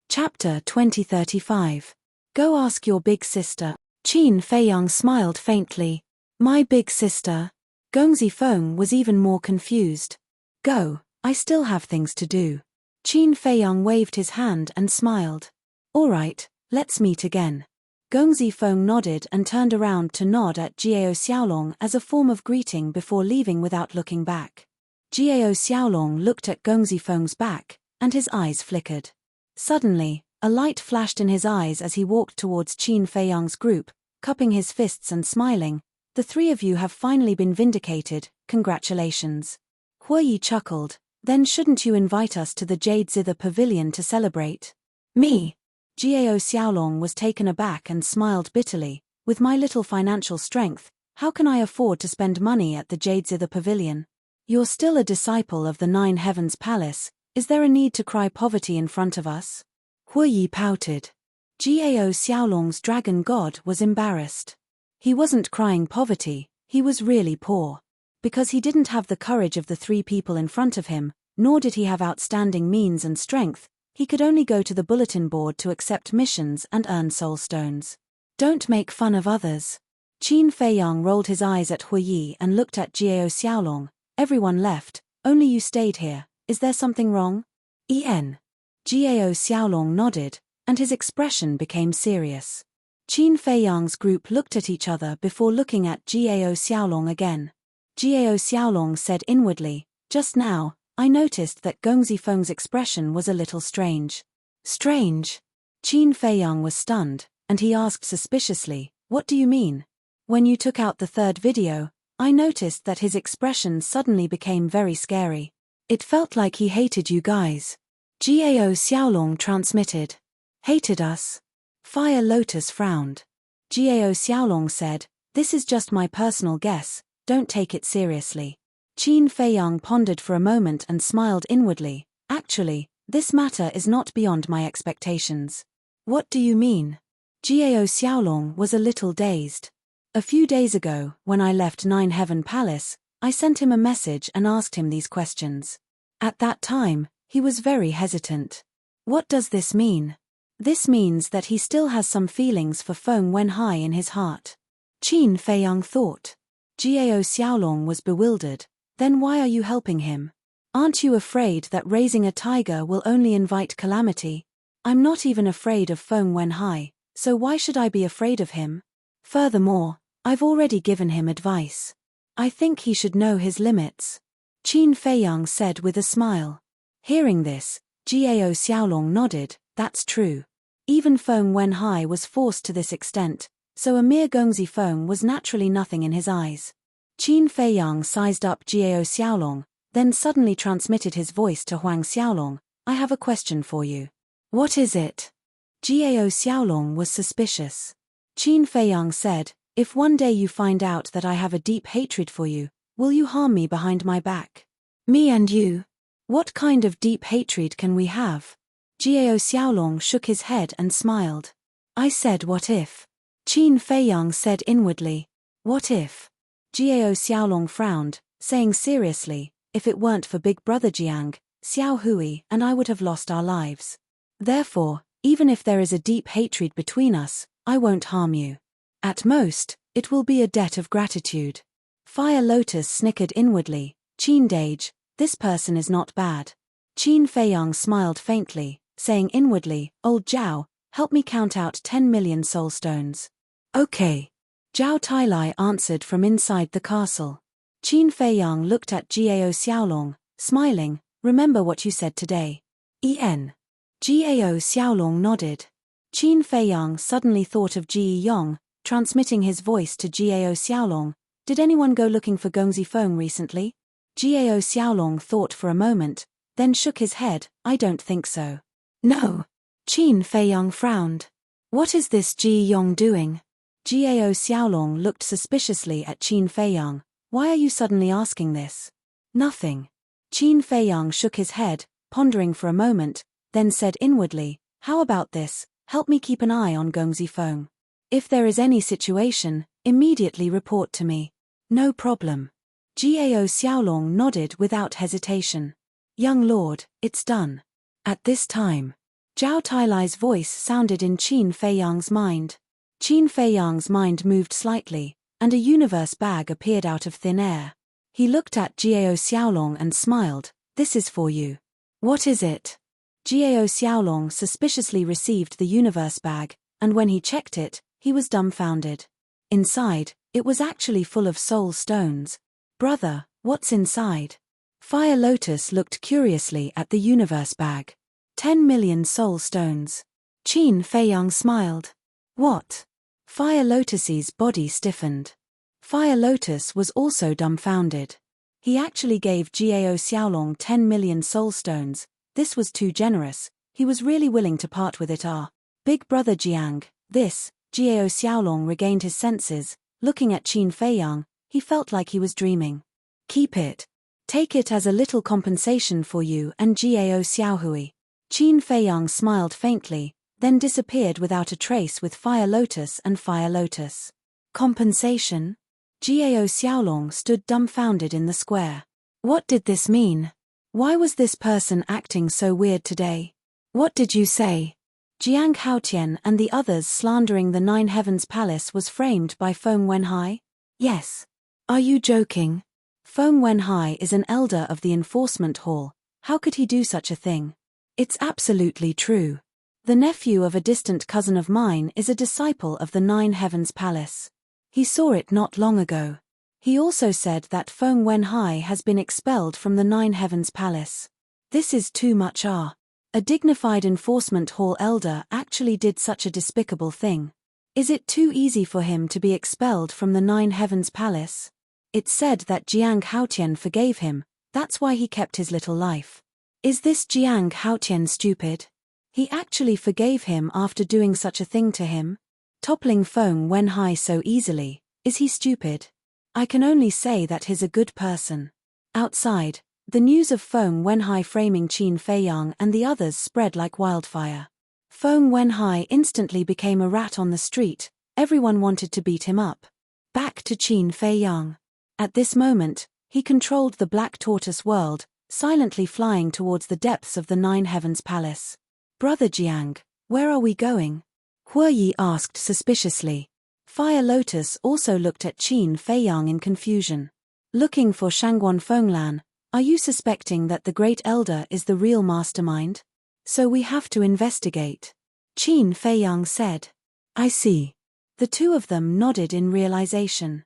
Chapter 2035. Go ask your big sister. Qin Feiyang smiled faintly. My big sister? Gongzi Feng was even more confused. Go, I still have things to do. Qin Feiyang waved his hand and smiled. All right, let's meet again. Gongzi Feng nodded and turned around to nod at Jiao Xiaolong as a form of greeting before leaving without looking back. Jiao Xiaolong looked at Gongzi Feng's back, and his eyes flickered. Suddenly, a light flashed in his eyes as he walked towards Qin Feiyang's group, cupping his fists and smiling. The 3 of you have finally been vindicated, congratulations. Hue Yi chuckled, then shouldn't you invite us to the Jade Zither Pavilion to celebrate? Me? Jiao Xiaolong was taken aback and smiled bitterly. With my little financial strength, how can I afford to spend money at the Jade Zither Pavilion? You're still a disciple of the 9 Heavens Palace, is there a need to cry poverty in front of us? Hue Yi pouted. Jiao Xiaolong's dragon god was embarrassed. He wasn't crying poverty, he was really poor. Because he didn't have the courage of the 3 people in front of him, nor did he have outstanding means and strength, he could only go to the bulletin board to accept missions and earn soul stones. Don't make fun of others. Qin Feiyang rolled his eyes at Hue Yi and looked at Jiao Xiaolong. Everyone left, only you stayed here, is there something wrong? Jiao Xiaolong nodded, and his expression became serious. Qin Feiyang's group looked at each other before looking at Jiao Xiaolong again. Jiao Xiaolong said inwardly, just now, I noticed that Gongzi Feng's expression was a little strange. Strange? Qin Feiyang was stunned, and he asked suspiciously, what do you mean? When you took out the 3rd video, I noticed that his expression suddenly became very scary. It felt like he hated you guys. Jiao Xiaolong transmitted. Hated us? Fire Lotus frowned. Jiao Xiaolong said, this is just my personal guess, don't take it seriously. Qin Feiyang pondered for a moment and smiled inwardly. Actually, this matter is not beyond my expectations. What do you mean? Jiao Xiaolong was a little dazed. A few days ago, when I left 9 Heaven Palace, I sent him a message and asked him these questions. At that time, he was very hesitant. What does this mean? This means that he still has some feelings for Feng Wenhai in his heart. Qin Feiyang thought. Jiao Xiaolong was bewildered. Then why are you helping him? Aren't you afraid that raising a tiger will only invite calamity? I'm not even afraid of Feng Wenhai, so why should I be afraid of him? Furthermore, I've already given him advice. I think he should know his limits. Qin Feiyang said with a smile. Hearing this, Jiao Xiaolong nodded, that's true. Even Feng Wenhai was forced to this extent, so a mere Gongzi Feng was naturally nothing in his eyes. Qin Feiyang sized up Jiao Xiaolong, then suddenly transmitted his voice to Huang Xiaolong. I have a question for you. What is it? Gao Xiaolong was suspicious. Qin Feiyang said, if one day you find out that I have a deep hatred for you, will you harm me behind my back? Me and you? What kind of deep hatred can we have? Gao Xiaolong shook his head and smiled. I said what if? Qin Feiyang said inwardly. What if? Gao Xiaolong frowned, saying seriously, if it weren't for Big Brother Jiang, Xiao Hui and I would have lost our lives. Therefore, even if there is a deep hatred between us, I won't harm you. At most, it will be a debt of gratitude. Fire Lotus snickered inwardly. Qin Dage, this person is not bad. Qin Feiyang smiled faintly, saying inwardly, Old Zhao, help me count out 10 million soul stones. Okay. Zhao Tailai answered from inside the castle. Qin Feiyang looked at Gao Xiaolong, smiling, remember what you said today. En. Gao Xiaolong nodded. Qin Feiyang suddenly thought of Ji Yong, transmitting his voice to Gao Xiaolong. Did anyone go looking for Gongzi Feng recently? Gao Xiaolong thought for a moment, then shook his head, I don't think so. No. Qin Feiyang frowned. What is this Ji Yong doing? Gao Xiaolong looked suspiciously at Qin Feiyang. Why are you suddenly asking this? Nothing. Qin Feiyang shook his head, pondering for a moment, then said inwardly, how about this, help me keep an eye on Gongzi Feng. If there is any situation, immediately report to me. No problem. Gao Xiaolong nodded without hesitation. Young lord, it's done. At this time, Zhao Tailai's voice sounded in Qin Feiyang's mind. Qin Feiyang's mind moved slightly, and a universe bag appeared out of thin air. He looked at Gao Xiaolong and smiled, this is for you. What is it? Gao Xiaolong suspiciously received the universe bag, and when he checked it, he was dumbfounded. Inside, it was actually full of soul stones. Brother, what's inside? Fire Lotus looked curiously at the universe bag. 10 million soul stones. Qin Feiyang smiled. What? Fire Lotus's body stiffened. Fire Lotus was also dumbfounded. He actually gave Gao Xiaolong 10 million soul stones. This was too generous. He was really willing to part with it. Big Brother Jiang, this, Gao Xiaolong regained his senses. Looking at Qin Feiyang, he felt like he was dreaming. Keep it. Take it as a little compensation for you and Gao Xiaohui. Qin Feiyang smiled faintly, then disappeared without a trace with Fire Lotus and Fire Lotus. Compensation? Gao Xiaolong stood dumbfounded in the square. What did this mean? Why was this person acting so weird today? What did you say? Jiang Haotian and the others slandering the Nine Heavens Palace was framed by Feng Wenhai? Yes. Are you joking? Feng Wenhai is an elder of the enforcement hall. How could he do such a thing? It's absolutely true. The nephew of a distant cousin of mine is a disciple of the Nine Heavens Palace. He saw it not long ago. He also said that Feng Wenhai has been expelled from the Nine Heavens Palace. This is too much. A dignified enforcement hall elder actually did such a despicable thing. Is it too easy for him to be expelled from the Nine Heavens Palace? It's said that Jiang Haotian forgave him, that's why he kept his little life. Is this Jiang Haotian stupid? He actually forgave him after doing such a thing to him? Toppling Feng Wenhai so easily, is he stupid? I can only say that he's a good person. Outside, the news of Feng Wenhai framing Qin Feiyang and the others spread like wildfire. Feng Wenhai instantly became a rat on the street, everyone wanted to beat him up. Back to Qin Feiyang. At this moment, he controlled the Black Tortoise world, silently flying towards the depths of the Nine Heavens Palace. Brother Jiang, where are we going? Hue Yi asked suspiciously. Fire Lotus also looked at Qin Feiyang in confusion. Looking for Shangguan Fenglan, are you suspecting that the Great Elder is the real mastermind? So we have to investigate. Qin Feiyang said. I see. The two of them nodded in realization.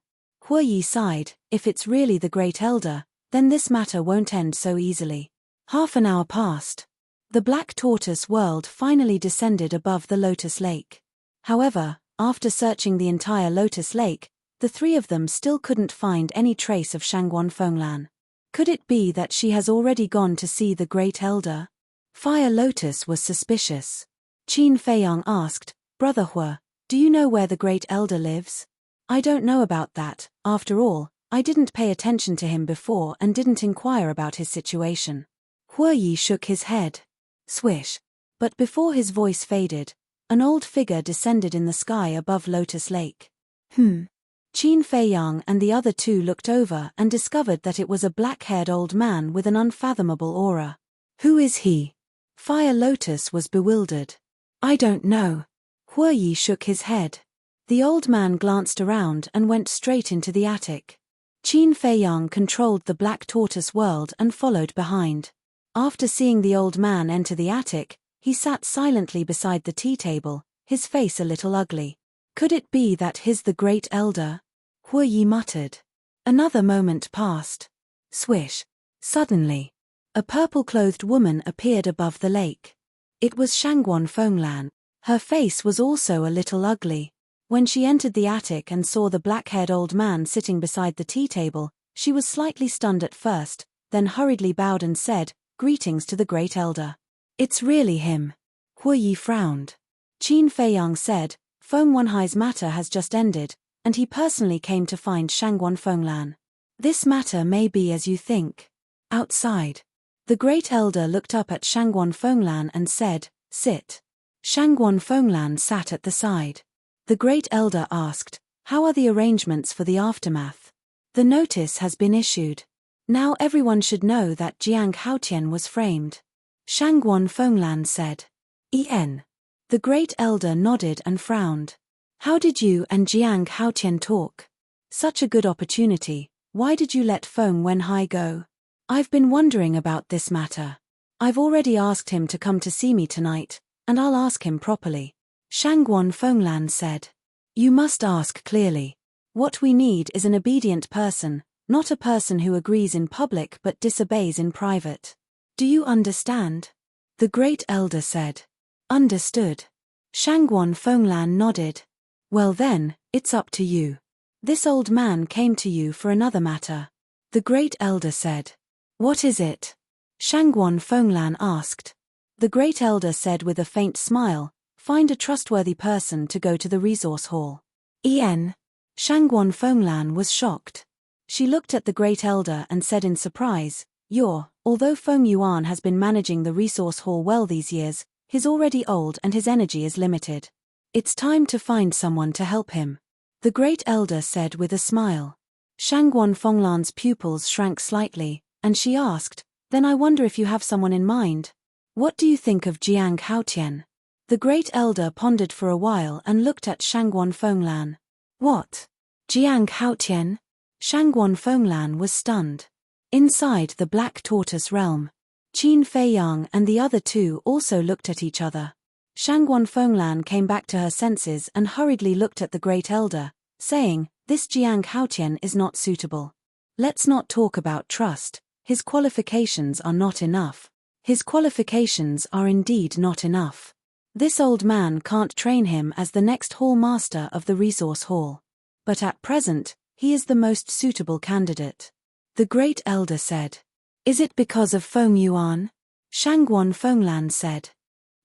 Hue Yi sighed, if it's really the Great Elder, then this matter won't end so easily. Half an hour passed. The Black Tortoise world finally descended above the Lotus Lake. However, after searching the entire Lotus Lake, the three of them still couldn't find any trace of Shangguan Fenglan. Could it be that she has already gone to see the Great Elder? Fire Lotus was suspicious. Qin Feiyang asked, Brother Hua, do you know where the Great Elder lives? I don't know about that, after all, I didn't pay attention to him before and didn't inquire about his situation. Hua Yi shook his head. Swish. But before his voice faded, an old figure descended in the sky above Lotus Lake. Qin Feiyang and the other two looked over and discovered that it was a black-haired old man with an unfathomable aura. Who is he? Fire Lotus was bewildered. I don't know. Hua Yi shook his head. The old man glanced around and went straight into the attic. Qin Feiyang controlled the black tortoise world and followed behind. After seeing the old man enter the attic, he sat silently beside the tea table, his face a little ugly. Could it be that he's the Great Elder? Hua Yi muttered. Another moment passed. Swish. Suddenly, a purple-clothed woman appeared above the lake. It was Shangguan Fenglan. Her face was also a little ugly. When she entered the attic and saw the black-haired old man sitting beside the tea table, she was slightly stunned at first, then hurriedly bowed and said, Greetings to the Great Elder. It's really him. Hua Yi frowned. Qin Feiyang said, Feng Wenhai's matter has just ended, and he personally came to find Shangguan Fenglan. This matter may be as you think. Outside. The Great Elder looked up at Shangguan Fenglan and said, Sit. Shangguan Fenglan sat at the side. The Great Elder asked, How are the arrangements for the aftermath? The notice has been issued. Now everyone should know that Jiang Haotian was framed. Shangguan Fenglan said. En. The Great Elder nodded and frowned. How did you and Jiang Haotian talk? Such a good opportunity, why did you let Feng Wenhai go? I've been wondering about this matter. I've already asked him to come to see me tonight, and I'll ask him properly. Shangguan Fenglan said. You must ask clearly. What we need is an obedient person, not a person who agrees in public but disobeys in private. Do you understand? The Great Elder said. Understood. Shangguan Fenglan nodded. Well then, it's up to you. This old man came to you for another matter. The Great Elder said. What is it? Shangguan Fenglan asked. The Great Elder said with a faint smile, Find a trustworthy person to go to the resource hall. Shangguan Fenglan was shocked. She looked at the Great Elder and said in surprise, Although Feng Yuan has been managing the resource hall well these years, he's already old and his energy is limited. It's time to find someone to help him. The Great Elder said with a smile. Shangguan Fenglan's pupils shrank slightly, and she asked, Then I wonder if you have someone in mind. What do you think of Jiang Haotian? The Great Elder pondered for a while and looked at Shangguan Fenglan. What? Jiang Haotian? Shangguan Fenglan was stunned. Inside the Black Tortoise realm, Qin Feiyang and the other two also looked at each other. Shangguan Fenglan came back to her senses and hurriedly looked at the Great Elder, saying, This Jiang Haotian is not suitable. Let's not talk about trust, his qualifications are not enough. His qualifications are indeed not enough. This old man can't train him as the next hall master of the resource hall. But at present, he is the most suitable candidate. The Great Elder said. Is it because of Feng Yuan? Shangguan Fenglan said.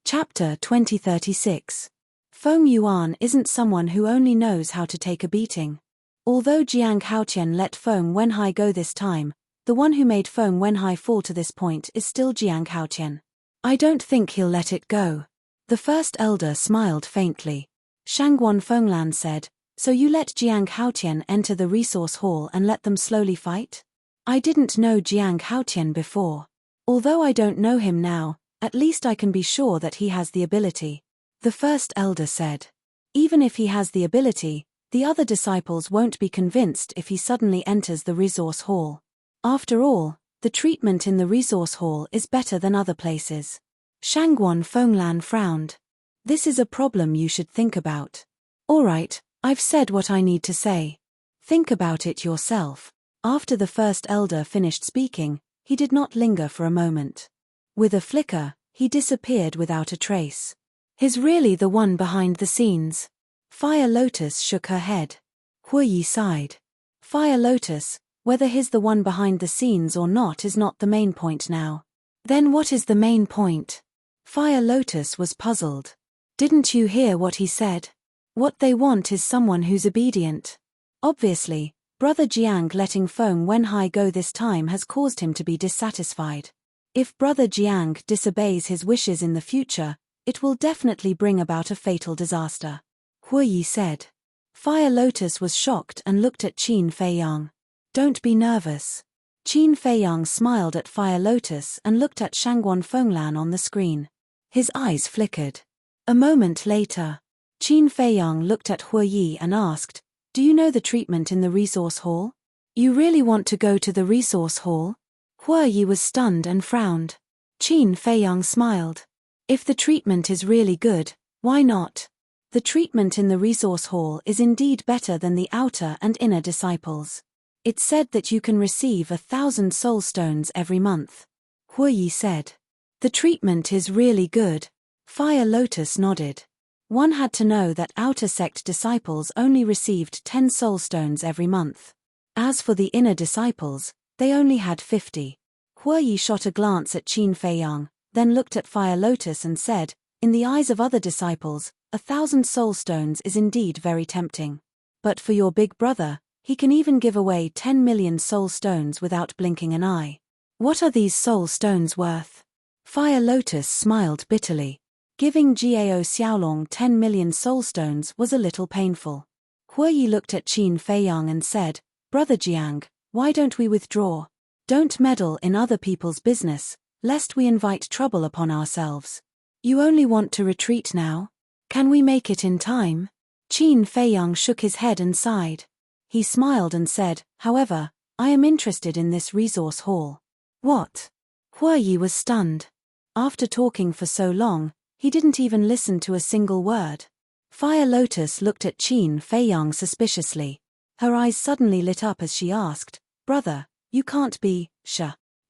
Chapter 2036. Feng Yuan isn't someone who only knows how to take a beating. Although Jiang Haotian let Feng Wenhai go this time, the one who made Feng Wenhai fall to this point is still Jiang Haotian. I don't think he'll let it go. The First Elder smiled faintly. Shangguan Fenglan said, So you let Jiang Haotian enter the resource hall and let them slowly fight? I didn't know Jiang Haotian before. Although I don't know him now, at least I can be sure that he has the ability. The First Elder said. Even if he has the ability, the other disciples won't be convinced if he suddenly enters the resource hall. After all, the treatment in the resource hall is better than other places. Shangguan Fenglan frowned. This is a problem you should think about. Alright, I've said what I need to say. Think about it yourself. After the First Elder finished speaking, he did not linger for a moment. With a flicker, he disappeared without a trace. He's really the one behind the scenes. Fire Lotus shook her head. Hua Yi sighed. Fire Lotus, whether he's the one behind the scenes or not is not the main point now. Then what is the main point? Fire Lotus was puzzled. Didn't you hear what he said? What they want is someone who's obedient. Obviously, Brother Jiang letting Feng Wenhai go this time has caused him to be dissatisfied. If Brother Jiang disobeys his wishes in the future, it will definitely bring about a fatal disaster. Huiyi said. Fire Lotus was shocked and looked at Qin Feiyang. Don't be nervous. Qin Feiyang smiled at Fire Lotus and looked at Shangguan Fenglan on the screen. His eyes flickered. A moment later, Qin Feiyang looked at Huiyi and asked, Do you know the treatment in the resource hall? You really want to go to the resource hall? Huiyi was stunned and frowned. Qin Feiyang smiled. If the treatment is really good, why not? The treatment in the resource hall is indeed better than the outer and inner disciples. It's said that you can receive 1,000 soul stones every month. Huiyi said. The treatment is really good. Fire Lotus nodded. One had to know that outer sect disciples only received 10 soul stones every month. As for the inner disciples, they only had 50. Huiyi shot a glance at Qin Feiyang, then looked at Fire Lotus and said, In the eyes of other disciples, 1,000 soul stones is indeed very tempting. But for your big brother, he can even give away 10 million soul stones without blinking an eye. What are these soul stones worth? Fire Lotus smiled bitterly. Giving Gao Xiaolong 10 million soul stones was a little painful. Huiyi looked at Qin Feiyang and said, Brother Jiang, why don't we withdraw? Don't meddle in other people's business, lest we invite trouble upon ourselves. You only want to retreat now? Can we make it in time? Qin Feiyang shook his head and sighed. He smiled and said, However, I am interested in this resource hall. What? Huiyi was stunned. After talking for so long, he didn't even listen to a single word. Fire Lotus looked at Qin Feiyang suspiciously. Her eyes suddenly lit up as she asked, Brother, you can't be,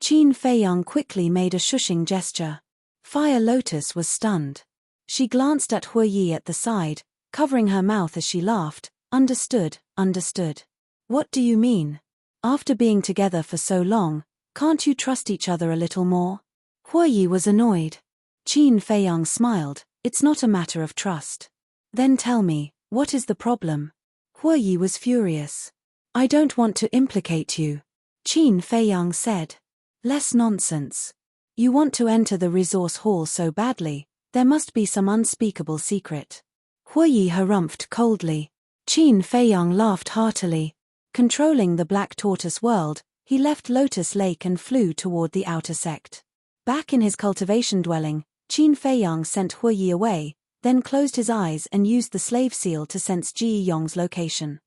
Qin Feiyang quickly made a shushing gesture. Fire Lotus was stunned. She glanced at Huiyi at the side, covering her mouth as she laughed. Understood. What do you mean? After being together for so long, can't you trust each other a little more? Huiyi was annoyed. Qin Feiyang smiled, It's not a matter of trust. Then tell me, what is the problem? Huiyi was furious. I don't want to implicate you. Qin Feiyang said. Less nonsense. You want to enter the resource hall so badly, there must be some unspeakable secret. Huiyi harumphed coldly. Qin Feiyang laughed heartily. Controlling the Black Tortoise world, he left Lotus Lake and flew toward the outer sect. Back in his cultivation dwelling, Qin Feiyang sent Huiyi away, then closed his eyes and used the slave seal to sense Ji Yong's location.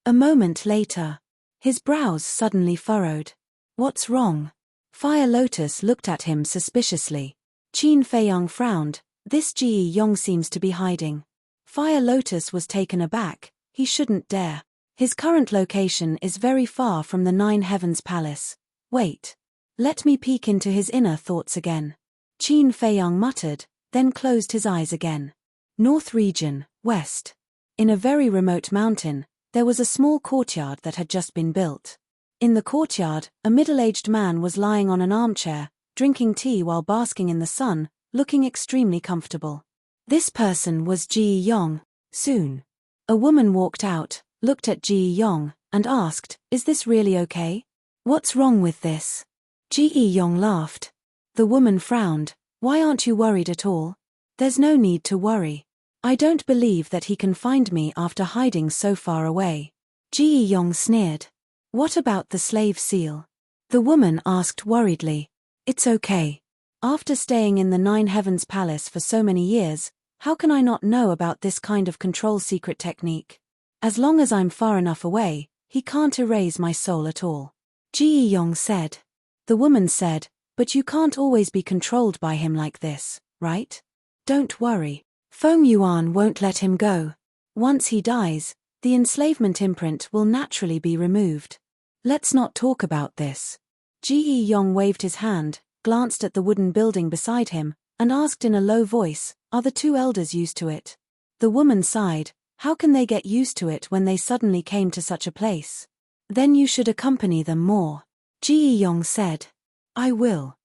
A moment later. His brows suddenly furrowed. What's wrong? Fire Lotus looked at him suspiciously. Qin Feiyang frowned. This Ji Yong seems to be hiding. Fire Lotus was taken aback. He shouldn't dare. His current location is very far from the Nine Heavens Palace. Wait. Let me peek into his inner thoughts again. Qin Feiyang muttered, then closed his eyes again. North region, west. In a very remote mountain, there was a small courtyard that had just been built. In the courtyard, a middle-aged man was lying on an armchair, drinking tea while basking in the sun, looking extremely comfortable. This person was Ji Yong. Soon, a woman walked out, looked at Ji Yong, and asked, Is this really okay? What's wrong with this? Ji Yong laughed. The woman frowned. Why aren't you worried at all? There's no need to worry. I don't believe that he can find me after hiding so far away. Ji Yong sneered. What about the slave seal? The woman asked worriedly. It's okay. After staying in the Nine Heavens Palace for so many years, how can I not know about this kind of control secret technique? As long as I'm far enough away, he can't erase my soul at all. Ji Yong said. The woman said, But you can't always be controlled by him like this, right? Don't worry. Feng Yuan won't let him go. Once he dies, the enslavement imprint will naturally be removed. Let's not talk about this. Ji Yong waved his hand, glanced at the wooden building beside him, and asked in a low voice, Are the two elders used to it? The woman sighed. How can they get used to it when they suddenly came to such a place? Then you should accompany them more. Ji Yong said. I will.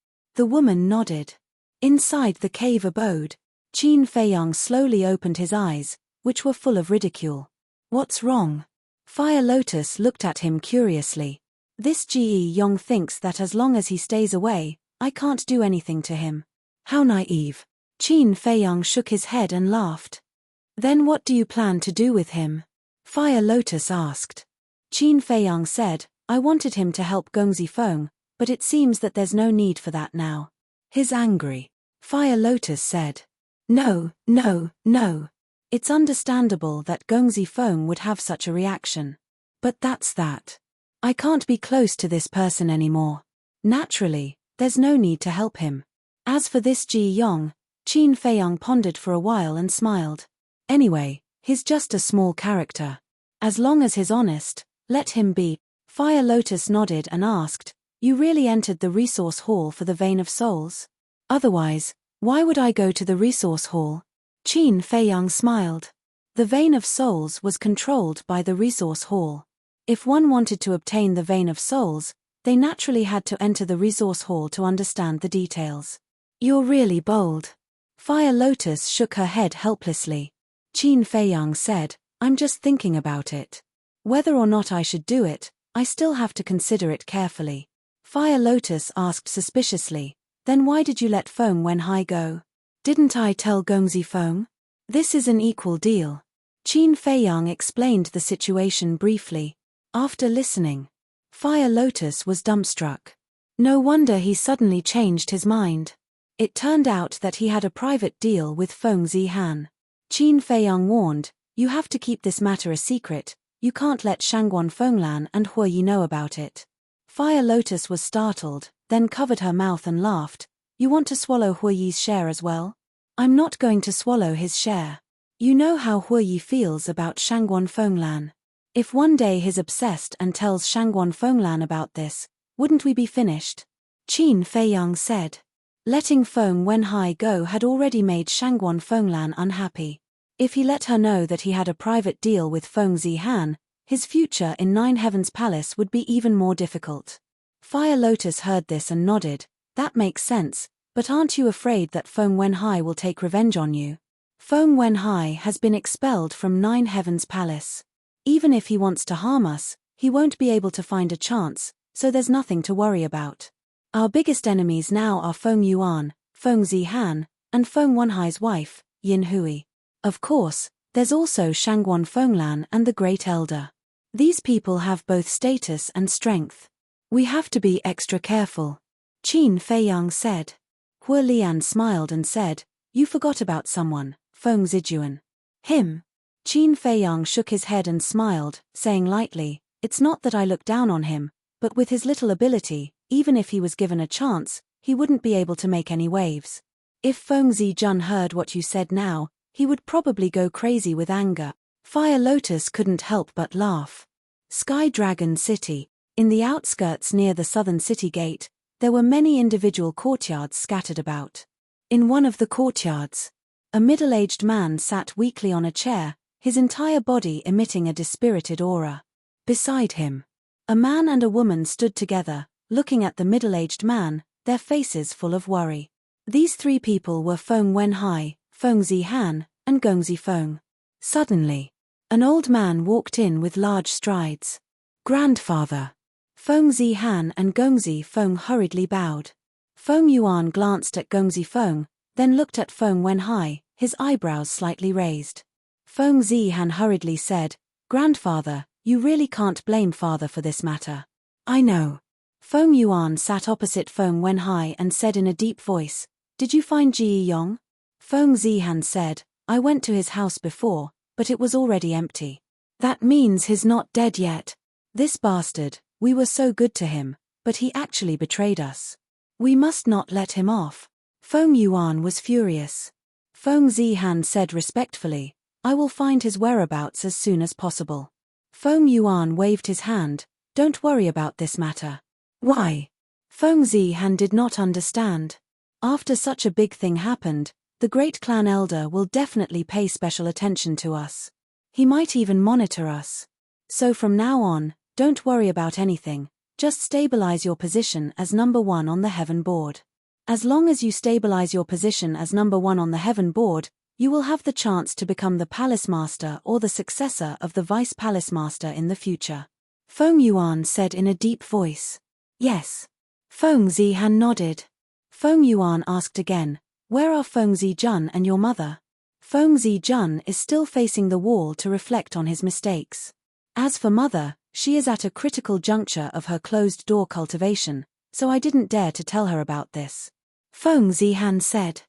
The woman nodded. Inside the cave abode, Qin Feiyang slowly opened his eyes, which were full of ridicule. What's wrong? Fire Lotus looked at him curiously. This Ge Yong thinks that as long as he stays away, I can't do anything to him. How naive. Qin Feiyang shook his head and laughed. Then what do you plan to do with him? Fire Lotus asked. Qin Feiyang said, I wanted him to help Gongzi Feng, but it seems that there's no need for that now. He's angry. Fire Lotus said. No. It's understandable that Gongzi Feng would have such a reaction. But that's that. I can't be close to this person anymore. Naturally, there's no need to help him. As for this Ji Yong, Qin Feiyang pondered for a while and smiled. Anyway, he's just a small character. As long as he's honest, let him be. Fire Lotus nodded and asked, You really entered the resource hall for the Vein of Souls? Otherwise, why would I go to the resource hall? Qin Feiyang smiled. The Vein of Souls was controlled by the resource hall. If one wanted to obtain the Vein of Souls, they naturally had to enter the resource hall to understand the details. You're really bold. Fire Lotus shook her head helplessly. Qin Feiyang said, I'm just thinking about it. Whether or not I should do it, I still have to consider it carefully. Fire Lotus asked suspiciously, Then why did you let Feng Wenhai go? Didn't I tell Gongzi Feng? This is an equal deal. Qin Feiyang explained the situation briefly. After listening, Fire Lotus was dumbstruck. No wonder he suddenly changed his mind. It turned out that he had a private deal with Feng Zihan. Qin Feiyang warned, You have to keep this matter a secret, you can't let Shangguan Fenglan and Hue Yi know about it. Fire Lotus was startled, then covered her mouth and laughed. You want to swallow Hue Yi's share as well? I'm not going to swallow his share. You know how Hue Yi feels about Shangguan Fenglan. If one day he's obsessed and tells Shangguan Fenglan about this, wouldn't we be finished? Qin Feiyang said. Letting Feng Wenhai go had already made Shangguan Fenglan unhappy. If he let her know that he had a private deal with Feng Zihan, his future in Nine Heavens Palace would be even more difficult. Fire Lotus heard this and nodded. That makes sense, but aren't you afraid that Feng Wenhai will take revenge on you? Feng Wenhai has been expelled from Nine Heavens Palace. Even if he wants to harm us, he won't be able to find a chance, so there's nothing to worry about. Our biggest enemies now are Feng Yuan, Feng Zihan, and Feng Wenhai's wife, Yin Hui. Of course, there's also Shangguan Fenglan and the Great Elder. These people have both status and strength. We have to be extra careful. Qin Feiyang said. Hue Lian smiled and said, You forgot about someone, Feng Zijuan. Him? Qin Feiyang shook his head and smiled, saying lightly, It's not that I look down on him, but with his little ability, even if he was given a chance, he wouldn't be able to make any waves. If Feng Zijun heard what you said now, he would probably go crazy with anger. Fire Lotus couldn't help but laugh. Sky Dragon City. In the outskirts near the southern city gate, there were many individual courtyards scattered about. In one of the courtyards, a middle-aged man sat weakly on a chair, his entire body emitting a dispirited aura. Beside him, a man and a woman stood together, looking at the middle-aged man, their faces full of worry. These three people were Feng Wenhai, Feng Zihan, and Gongzi Feng. Suddenly, an old man walked in with large strides. Grandfather. Feng Zihan and Gongzi Feng hurriedly bowed. Feng Yuan glanced at Gongzi Feng, then looked at Feng Wenhai, his eyebrows slightly raised. Feng Zihan hurriedly said, Grandfather, you really can't blame father for this matter. I know. Feng Yuan sat opposite Feng Wenhai and said in a deep voice, Did you find Ji Yong? Feng Zihan said, I went to his house before, but it was already empty. That means he's not dead yet. This bastard, we were so good to him, but he actually betrayed us. We must not let him off. Feng Yuan was furious. Feng Zihan said respectfully, I will find his whereabouts as soon as possible. Feng Yuan waved his hand, Don't worry about this matter. Why? Feng Zihan did not understand. After such a big thing happened, the great clan elder will definitely pay special attention to us. He might even monitor us. So from now on, don't worry about anything, just stabilize your position as number one on the heaven board. As long as you stabilize your position as number 1 on the heaven board, you will have the chance to become the palace master or the successor of the vice palace master in the future. Feng Yuan said in a deep voice. Yes. Feng Zihan nodded. Feng Yuan asked again, where are Feng Zijun and your mother? Feng Zijun is still facing the wall to reflect on his mistakes. As for mother, she is at a critical juncture of her closed-door cultivation, so I didn't dare to tell her about this. Feng Zihan said.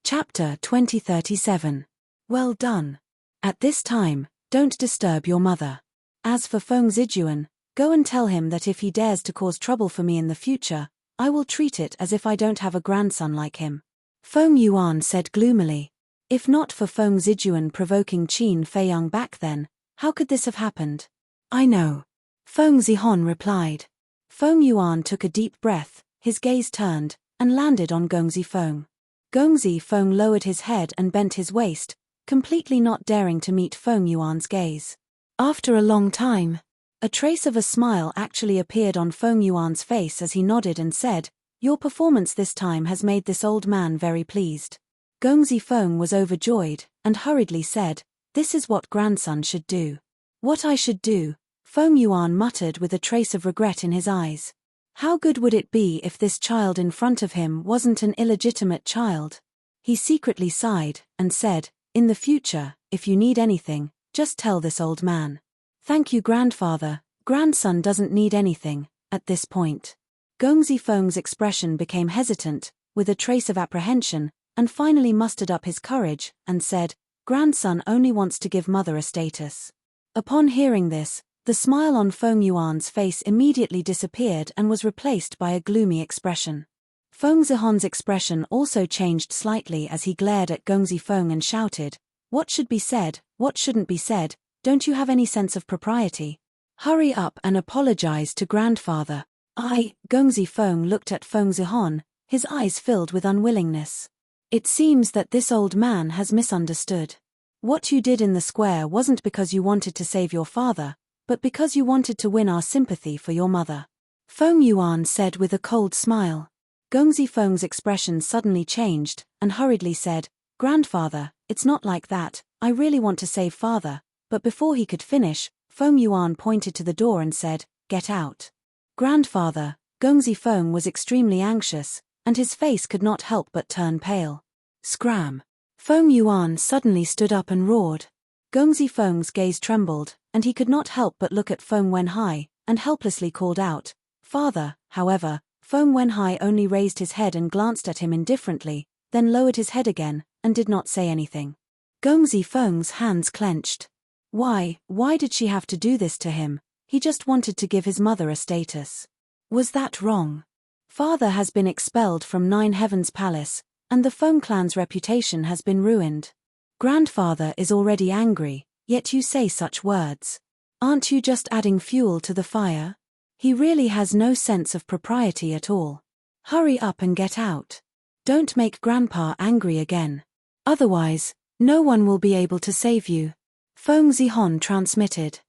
Chapter 2037. Well done. At this time, don't disturb your mother. As for Feng Zijuan, go and tell him that if he dares to cause trouble for me in the future, I will treat it as if I don't have a grandson like him. Feng Yuan said gloomily. If not for Feng Zijuan provoking Qin Feiyang back then, how could this have happened? I know. Feng Zihon replied. Feng Yuan took a deep breath, his gaze turned, and landed on Gongzi Feng. Gongzi Feng lowered his head and bent his waist, completely not daring to meet Feng Yuan's gaze. After a long time, a trace of a smile actually appeared on Feng Yuan's face as he nodded and said, your performance this time has made this old man very pleased. Gongzi Feng was overjoyed, and hurriedly said, this is what grandson should do. What I should do, Feng Yuan muttered with a trace of regret in his eyes. How good would it be if this child in front of him wasn't an illegitimate child? He secretly sighed, and said, in the future, if you need anything, just tell this old man. Thank you grandfather, grandson doesn't need anything, at this point. Gongzi Feng's expression became hesitant, with a trace of apprehension, and finally mustered up his courage, and said, grandson only wants to give mother a status. Upon hearing this, the smile on Feng Yuan's face immediately disappeared and was replaced by a gloomy expression. Feng Zihon's expression also changed slightly as he glared at Gongzi Feng and shouted, what should be said, what shouldn't be said, don't you have any sense of propriety? Hurry up and apologize to grandfather. Gongzi Feng looked at Feng Zihon, his eyes filled with unwillingness. It seems that this old man has misunderstood. What you did in the square wasn't because you wanted to save your father, but because you wanted to win our sympathy for your mother. Feng Yuan said with a cold smile. Gongzi Feng's expression suddenly changed, and hurriedly said, grandfather, it's not like that, I really want to save father, but before he could finish, Feng Yuan pointed to the door and said, get out. Grandfather, Gongzi Feng was extremely anxious, and his face could not help but turn pale. Scram! Feng Yuan suddenly stood up and roared. Gongzi Feng's gaze trembled, and he could not help but look at Feng Wenhai, and helplessly called out, father. However, Feng Wenhai only raised his head and glanced at him indifferently, then lowered his head again, and did not say anything. Gongzi Feng's hands clenched. Why did she have to do this to him? He just wanted to give his mother a status. Was that wrong? Father has been expelled from Nine Heavens Palace, and the Feng clan's reputation has been ruined. Grandfather is already angry, yet you say such words. Aren't you just adding fuel to the fire? He really has no sense of propriety at all. Hurry up and get out. Don't make Grandpa angry again. Otherwise, no one will be able to save you. Feng Zihon transmitted.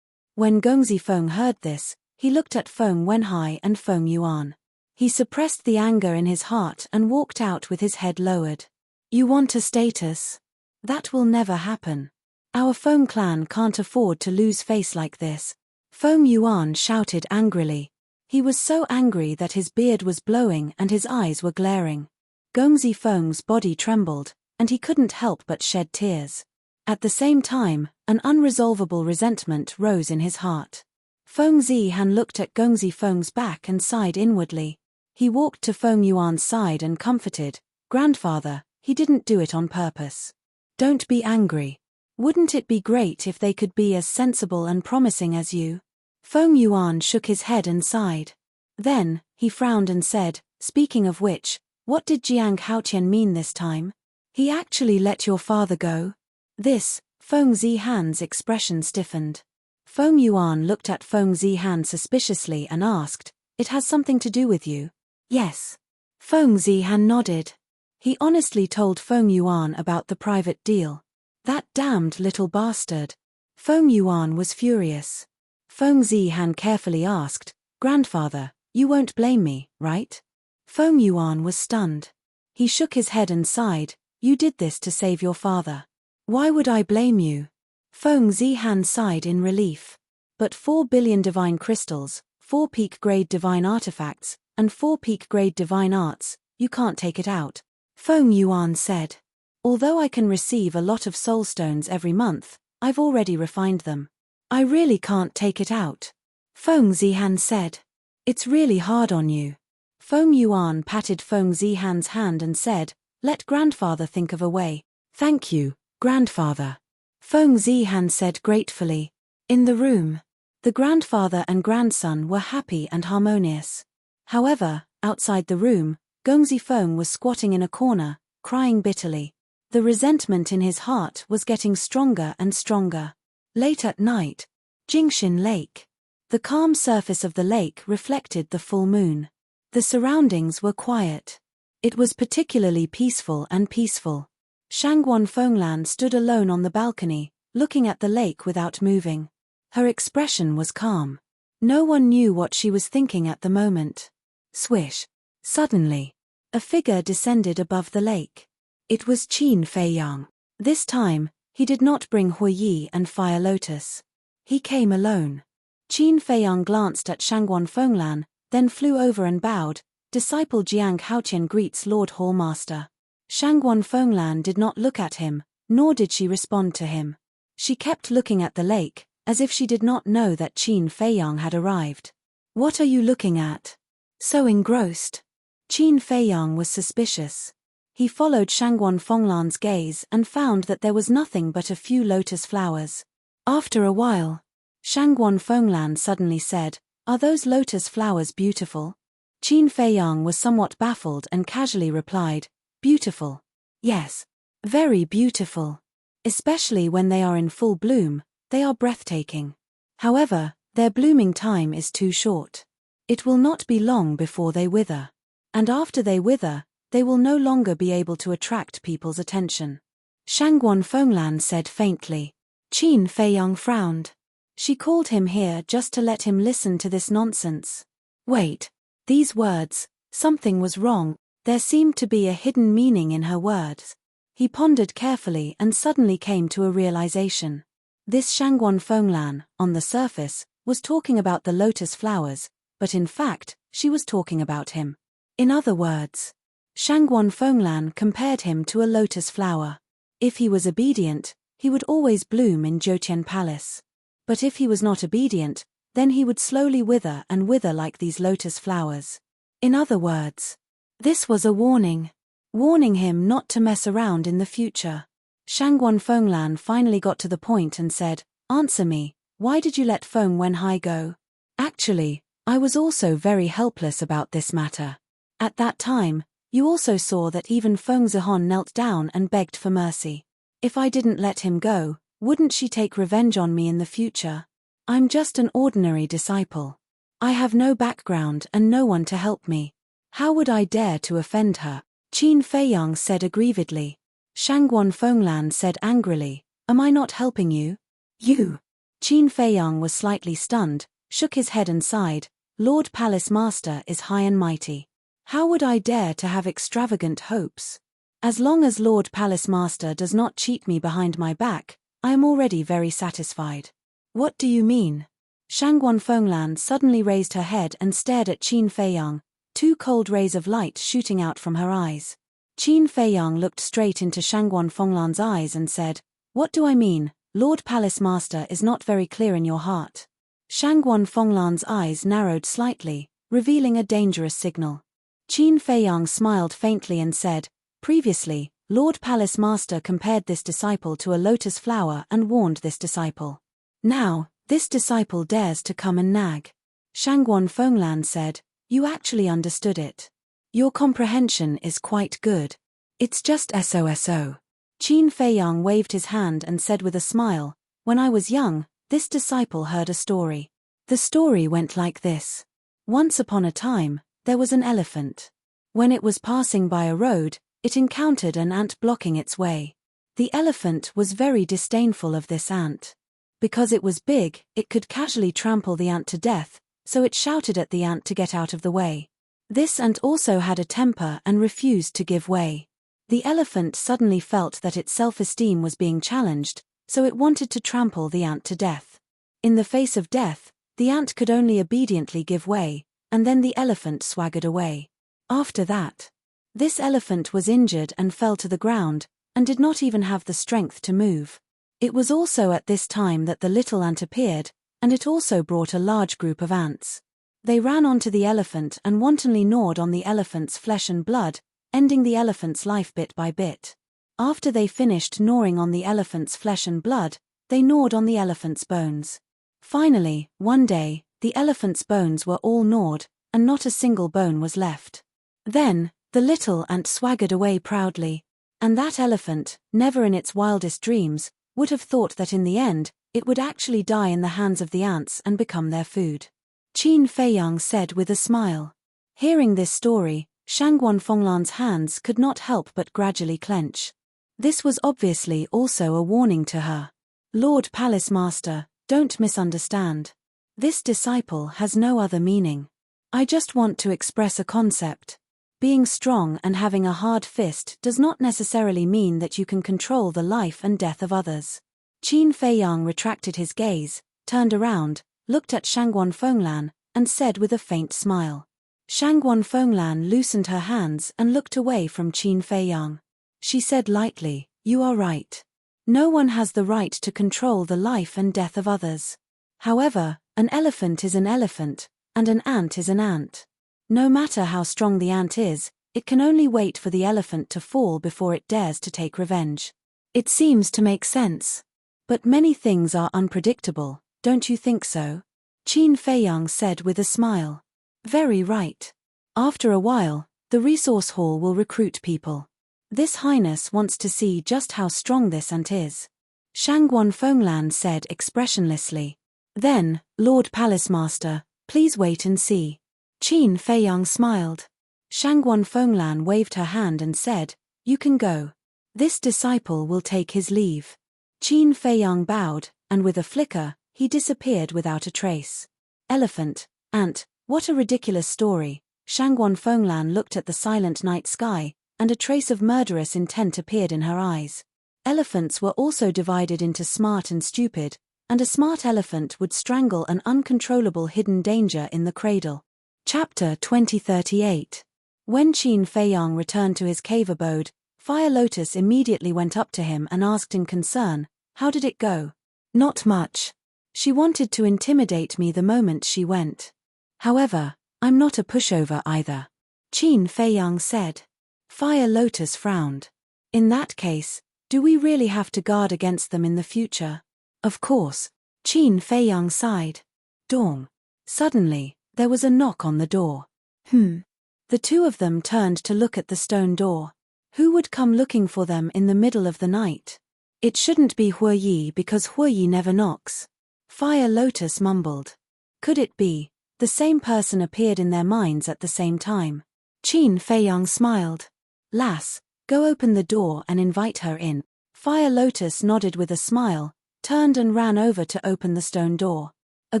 When Gongzi Feng heard this, he looked at Feng Wenhai and Feng Yuan. He suppressed the anger in his heart and walked out with his head lowered. You want a status? That will never happen. Our Feng clan can't afford to lose face like this. Feng Yuan shouted angrily. He was so angry that his beard was blowing and his eyes were glaring. Gongzi Feng's body trembled, and he couldn't help but shed tears. At the same time, an unresolvable resentment rose in his heart. Feng Zihan looked at Gongzi Feng's back and sighed inwardly. He walked to Feng Yuan's side and comforted, grandfather, he didn't do it on purpose. Don't be angry. Wouldn't it be great if they could be as sensible and promising as you? Feng Yuan shook his head and sighed. Then, he frowned and said, speaking of which, what did Jiang Haotian mean this time? He actually let your father go? This, Feng Zihan's expression stiffened. Feng Yuan looked at Feng Zihan suspiciously and asked, it has something to do with you? Yes. Feng Zihan nodded. He honestly told Feng Yuan about the private deal. That damned little bastard. Feng Yuan was furious. Feng Zihan carefully asked, grandfather, you won't blame me, right? Feng Yuan was stunned. He shook his head and sighed. You did this to save your father. Why would I blame you? Feng Zihan sighed in relief. But 4 billion divine crystals, 4 peak-grade divine artifacts, and 4 peak-grade divine arts, you can't take it out. Feng Yuan said. Although I can receive a lot of soul stones every month, I've already refined them. I really can't take it out. Feng Zihan said. It's really hard on you. Feng Yuan patted Feng Zihan's hand and said, let grandfather think of a way. Thank you, grandfather. Feng Zihan said gratefully. In the room, the grandfather and grandson were happy and harmonious. However, outside the room, Gongzi Feng was squatting in a corner, crying bitterly. The resentment in his heart was getting stronger and stronger. Late at night, Jingxin Lake. The calm surface of the lake reflected the full moon. The surroundings were quiet. It was particularly peaceful. Shangguan Fenglan stood alone on the balcony, looking at the lake without moving. Her expression was calm. No one knew what she was thinking at the moment. Swish. Suddenly, a figure descended above the lake. It was Qin Feiyang. This time, he did not bring Huiyi and Fire Lotus. He came alone. Qin Feiyang glanced at Shangguan Fenglan, then flew over and bowed. Disciple Jiang Haoqian greets Lord Hall Master. Shangguan Fenglan did not look at him, nor did she respond to him. She kept looking at the lake, as if she did not know that Qin Feiyang had arrived. What are you looking at? So engrossed. Qin Feiyang was suspicious. He followed Shangguan Fenglan's gaze and found that there was nothing but a few lotus flowers. After a while, Shangguan Fenglan suddenly said, are those lotus flowers beautiful? Qin Feiyang was somewhat baffled and casually replied, beautiful. Yes. Very beautiful. Especially when they are in full bloom, they are breathtaking. However, their blooming time is too short. It will not be long before they wither. And after they wither, they will no longer be able to attract people's attention. Shangguan Fenglan said faintly. Qin Feiyang frowned. She called him here just to let him listen to this nonsense. Wait. These words, something was wrong, there seemed to be a hidden meaning in her words. He pondered carefully and suddenly came to a realization. This Shangguan Fenglan, on the surface, was talking about the lotus flowers, but in fact, she was talking about him. In other words, Shangguan Fenglan compared him to a lotus flower. If he was obedient, he would always bloom in Jiutian Palace. But if he was not obedient, then he would slowly wither like these lotus flowers. In other words, this was a warning. Warning him not to mess around in the future. Shangguan Fenglan finally got to the point and said, answer me, why did you let Feng Wenhai go? Actually, I was also very helpless about this matter. At that time, you also saw that even Feng Zihon knelt down and begged for mercy. If I didn't let him go, wouldn't she take revenge on me in the future? I'm just an ordinary disciple. I have no background and no one to help me. How would I dare to offend her? Qin Feiyang said aggrievedly. Shangguan Fenglan said angrily, am I not helping you? You. Qin Feiyang was slightly stunned, shook his head and sighed, Lord Palace Master is high and mighty. How would I dare to have extravagant hopes? As long as Lord Palace Master does not cheat me behind my back, I am already very satisfied. What do you mean? Shangguan Fenglan suddenly raised her head and stared at Qin Feiyang, 2 cold rays of light shooting out from her eyes. Qin Feiyang looked straight into Shangguan Fenglan's eyes and said, what do I mean? Lord Palace Master is not very clear in your heart. Shangguan Fenglan's eyes narrowed slightly, revealing a dangerous signal. Qin Feiyang smiled faintly and said, previously, Lord Palace Master compared this disciple to a lotus flower and warned this disciple. Now, this disciple dares to come and nag. Shangguan Fenglan said, you actually understood it. Your comprehension is quite good. It's just SOSO. Qin Feiyang waved his hand and said with a smile, when I was young, this disciple heard a story. The story went like this. Once upon a time, there was an elephant. When it was passing by a road, it encountered an ant blocking its way. The elephant was very disdainful of this ant. Because it was big, it could casually trample the ant to death, so it shouted at the ant to get out of the way. This ant also had a temper and refused to give way. The elephant suddenly felt that its self-esteem was being challenged, so it wanted to trample the ant to death. In the face of death, the ant could only obediently give way, and then the elephant swaggered away. After that, this elephant was injured and fell to the ground, and did not even have the strength to move. It was also at this time that the little ant appeared, and it also brought a large group of ants. They ran onto the elephant and wantonly gnawed on the elephant's flesh and blood, ending the elephant's life bit by bit. After they finished gnawing on the elephant's flesh and blood, they gnawed on the elephant's bones. Finally, one day, the elephant's bones were all gnawed, and not a single bone was left. Then, the little ant swaggered away proudly. And that elephant, never in its wildest dreams, would have thought that in the end, it would actually die in the hands of the ants and become their food. Qin Feiyang said with a smile. Hearing this story, Shangguan Fenglan's hands could not help but gradually clench. This was obviously also a warning to her. Lord Palace Master, don't misunderstand. This disciple has no other meaning. I just want to express a concept. Being strong and having a hard fist does not necessarily mean that you can control the life and death of others. Qin Feiyang retracted his gaze, turned around, looked at Shangguan Fenglan, and said with a faint smile. Shangguan Fenglan loosened her hands and looked away from Qin Feiyang. She said lightly, "You are right. No one has the right to control the life and death of others. However, an elephant is an elephant, and an ant is an ant. No matter how strong the ant is, it can only wait for the elephant to fall before it dares to take revenge. It seems to make sense. But many things are unpredictable, don't you think so?" Qin Feiyang said with a smile. Very right. After a while, the resource hall will recruit people. This Highness wants to see just how strong this ant is. Shangguan Fenglan said expressionlessly. Then, Lord Palace Master, please wait and see. Qin Feiyang smiled. Shangguan Fenglan waved her hand and said, "You can go. This disciple will take his leave." Qin Feiyang bowed, and with a flicker, he disappeared without a trace. Elephant, ant, what a ridiculous story. Shangguan Fenglan looked at the silent night sky, and a trace of murderous intent appeared in her eyes. Elephants were also divided into smart and stupid, and a smart elephant would strangle an uncontrollable hidden danger in the cradle. Chapter 2038. When Qin Feiyang returned to his cave abode, Fire Lotus immediately went up to him and asked in concern, "How did it go?" "Not much. She wanted to intimidate me the moment she went. However, I'm not a pushover either," Qin Feiyang said. Fire Lotus frowned. "In that case, do we really have to guard against them in the future?" "Of course," Qin Feiyang sighed. Dawn. Suddenly, there was a knock on the door. The two of them turned to look at the stone door. Who would come looking for them in the middle of the night? It shouldn't be Huoyi because Huoyi never knocks. Fire Lotus mumbled. Could it be? The same person appeared in their minds at the same time. Qin Feiyang smiled. "Lass, go open the door and invite her in." Fire Lotus nodded with a smile, turned and ran over to open the stone door. A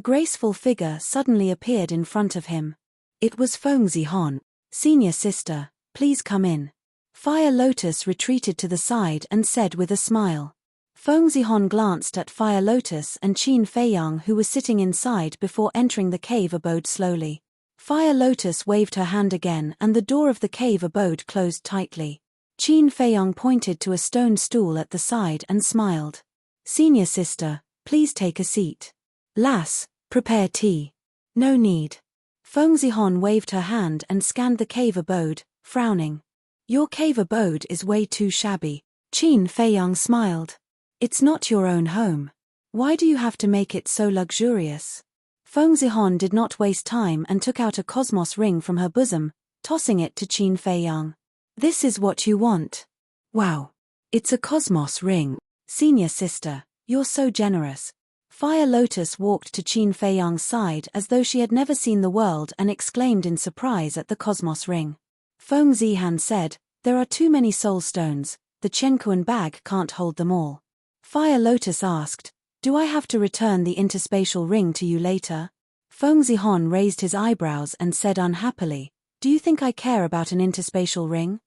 graceful figure suddenly appeared in front of him. It was Feng Zihon. "Senior sister, please come in." Fire Lotus retreated to the side and said with a smile. Feng Zihon glanced at Fire Lotus and Qin Feiyang who was sitting inside before entering the cave abode slowly. Fire Lotus waved her hand again and the door of the cave abode closed tightly. Qin Feiyang pointed to a stone stool at the side and smiled. "Senior sister, please take a seat." "Lass, prepare tea." "No need." Feng Zihon waved her hand and scanned the cave abode, frowning. "Your cave abode is way too shabby." Qin Feiyang smiled. "It's not your own home. Why do you have to make it so luxurious?" Feng Zihon did not waste time and took out a cosmos ring from her bosom, tossing it to Qin Feiyang. "This is what you want." "Wow. It's a cosmos ring. Senior sister, you're so generous." Fire Lotus walked to Qin Feiyang's side as though she had never seen the world and exclaimed in surprise at the cosmos ring. Feng Zihan said, "There are too many soul stones, the Chenkuan bag can't hold them all." Fire Lotus asked, "Do I have to return the interspatial ring to you later?" Feng Zihon raised his eyebrows and said unhappily, Do you think I care about an interspatial ring?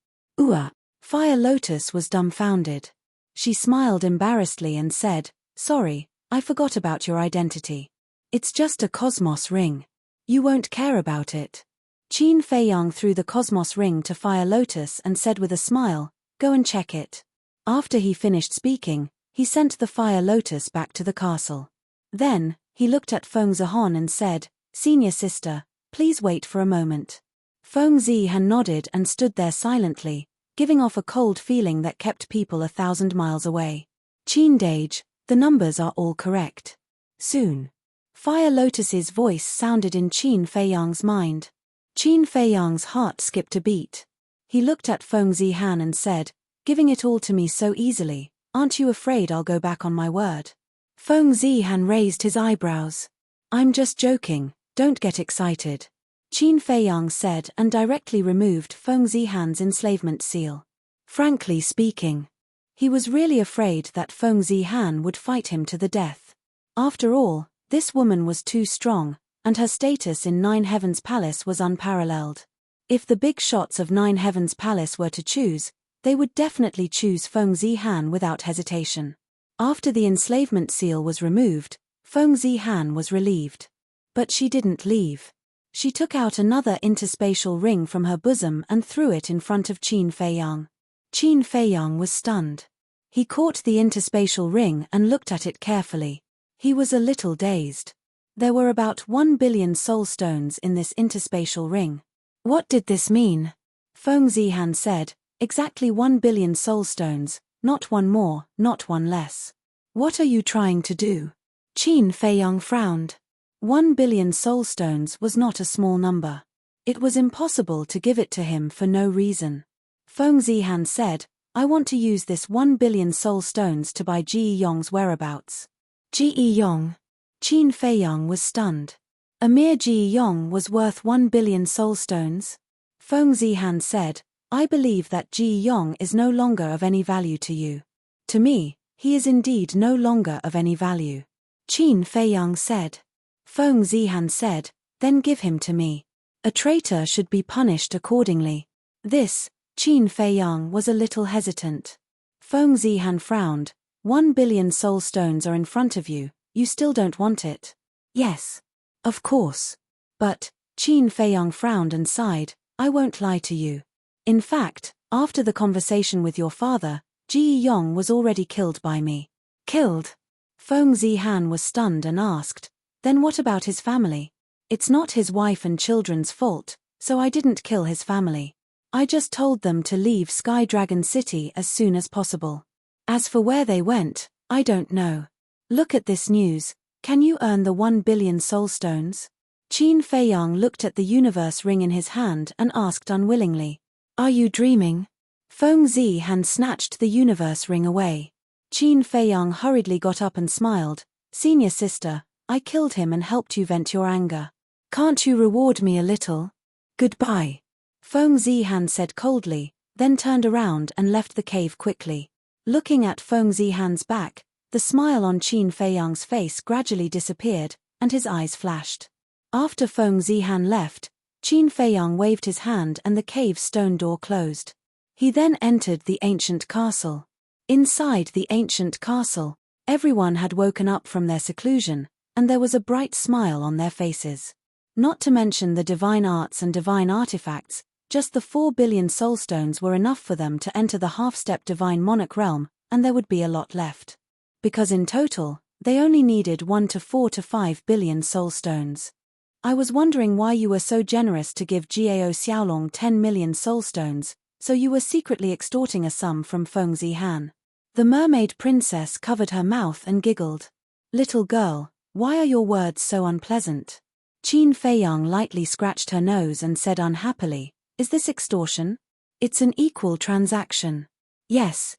Fire Lotus was dumbfounded. She smiled embarrassedly and said, "Sorry, I forgot about your identity. It's just a cosmos ring. You won't care about it." Qin Feiyang threw the cosmos ring to Fire Lotus and said with a smile, "Go and check it." After he finished speaking, he sent the Fire Lotus back to the castle. Then, he looked at Feng Zihon and said, "Senior sister, please wait for a moment." Feng Zihan nodded and stood there silently, giving off a cold feeling that kept people 1,000 miles away. "Qin Dage, the numbers are all correct. Soon." Fire Lotus's voice sounded in Qin Feiyang's mind. Qin Feiyang's heart skipped a beat. He looked at Feng Zihan and said, "Giving it all to me so easily, aren't you afraid I'll go back on my word?" Feng Zihan raised his eyebrows. "I'm just joking, don't get excited," Qin Feiyang said and directly removed Feng Zihan's enslavement seal. Frankly speaking, he was really afraid that Feng Zihan would fight him to the death. After all, this woman was too strong, and her status in Nine Heavens Palace was unparalleled. If the big shots of Nine Heavens Palace were to choose, they would definitely choose Feng Zihan without hesitation. After the enslavement seal was removed, Feng Zihan was relieved. But she didn't leave. She took out another interspatial ring from her bosom and threw it in front of Qin Feiyang. Qin Feiyang was stunned. He caught the interspatial ring and looked at it carefully. He was a little dazed. There were about 1 billion soul stones in this interspatial ring. What did this mean? Feng Zihan said, "Exactly 1 billion soul stones, not one more, not one less." "What are you trying to do?" Qin Feiyang frowned. 1 billion soul stones was not a small number. It was impossible to give it to him for no reason. Feng Zihan said, "I want to use this 1 billion soul stones to buy Ji Yong's whereabouts." Ji Yong. Qin Feiyang was stunned. A mere Ji Yong was worth 1 billion soul stones? Feng Zihan said, "I believe that Ji Yong is no longer of any value to you. To me, he is indeed no longer of any value." Qin Feiyang said. Feng Zihan said, "Then give him to me. A traitor should be punished accordingly." This, Qin Feiyang was a little hesitant. Feng Zihan frowned. 1 billion soul stones are in front of you, you still don't want it? Yes. Of course. But, Qin Feiyang frowned and sighed, "I won't lie to you. In fact, after the conversation with your father, Ji Yong was already killed by me." Killed? Feng Zihan was stunned and asked, "Then what about his family?" "It's not his wife and children's fault, so I didn't kill his family. I just told them to leave Sky Dragon City as soon as possible. As for where they went, I don't know. Look at this news, can you earn the 1 billion soul stones?" Qin Feiyang looked at the universe ring in his hand and asked unwillingly, "Are you dreaming?" Feng Zihan snatched the universe ring away. Qin Feiyang hurriedly got up and smiled, "Senior sister, I killed him and helped you vent your anger. Can't you reward me a little?" "Goodbye," Feng Zihan said coldly, then turned around and left the cave quickly. Looking at Feng Zihan's back, the smile on Qin Feiyang's face gradually disappeared, and his eyes flashed. After Feng Zihan left, Qin Feiyang waved his hand and the cave's stone door closed. He then entered the ancient castle. Inside the ancient castle, everyone had woken up from their seclusion, and there was a bright smile on their faces. Not to mention the divine arts and divine artifacts, just the 4 billion soul stones were enough for them to enter the half-step divine monarch realm, and there would be a lot left. Because in total, they only needed 1 to 4 to 5 billion soul stones. "I was wondering why you were so generous to give Gao Xiaolong 10 million soul stones, so you were secretly extorting a sum from Feng Zihan." The mermaid princess covered her mouth and giggled. "Little girl, why are your words so unpleasant?" Qin Feiyang lightly scratched her nose and said unhappily, "Is this extortion?" "It's an equal transaction." Yes.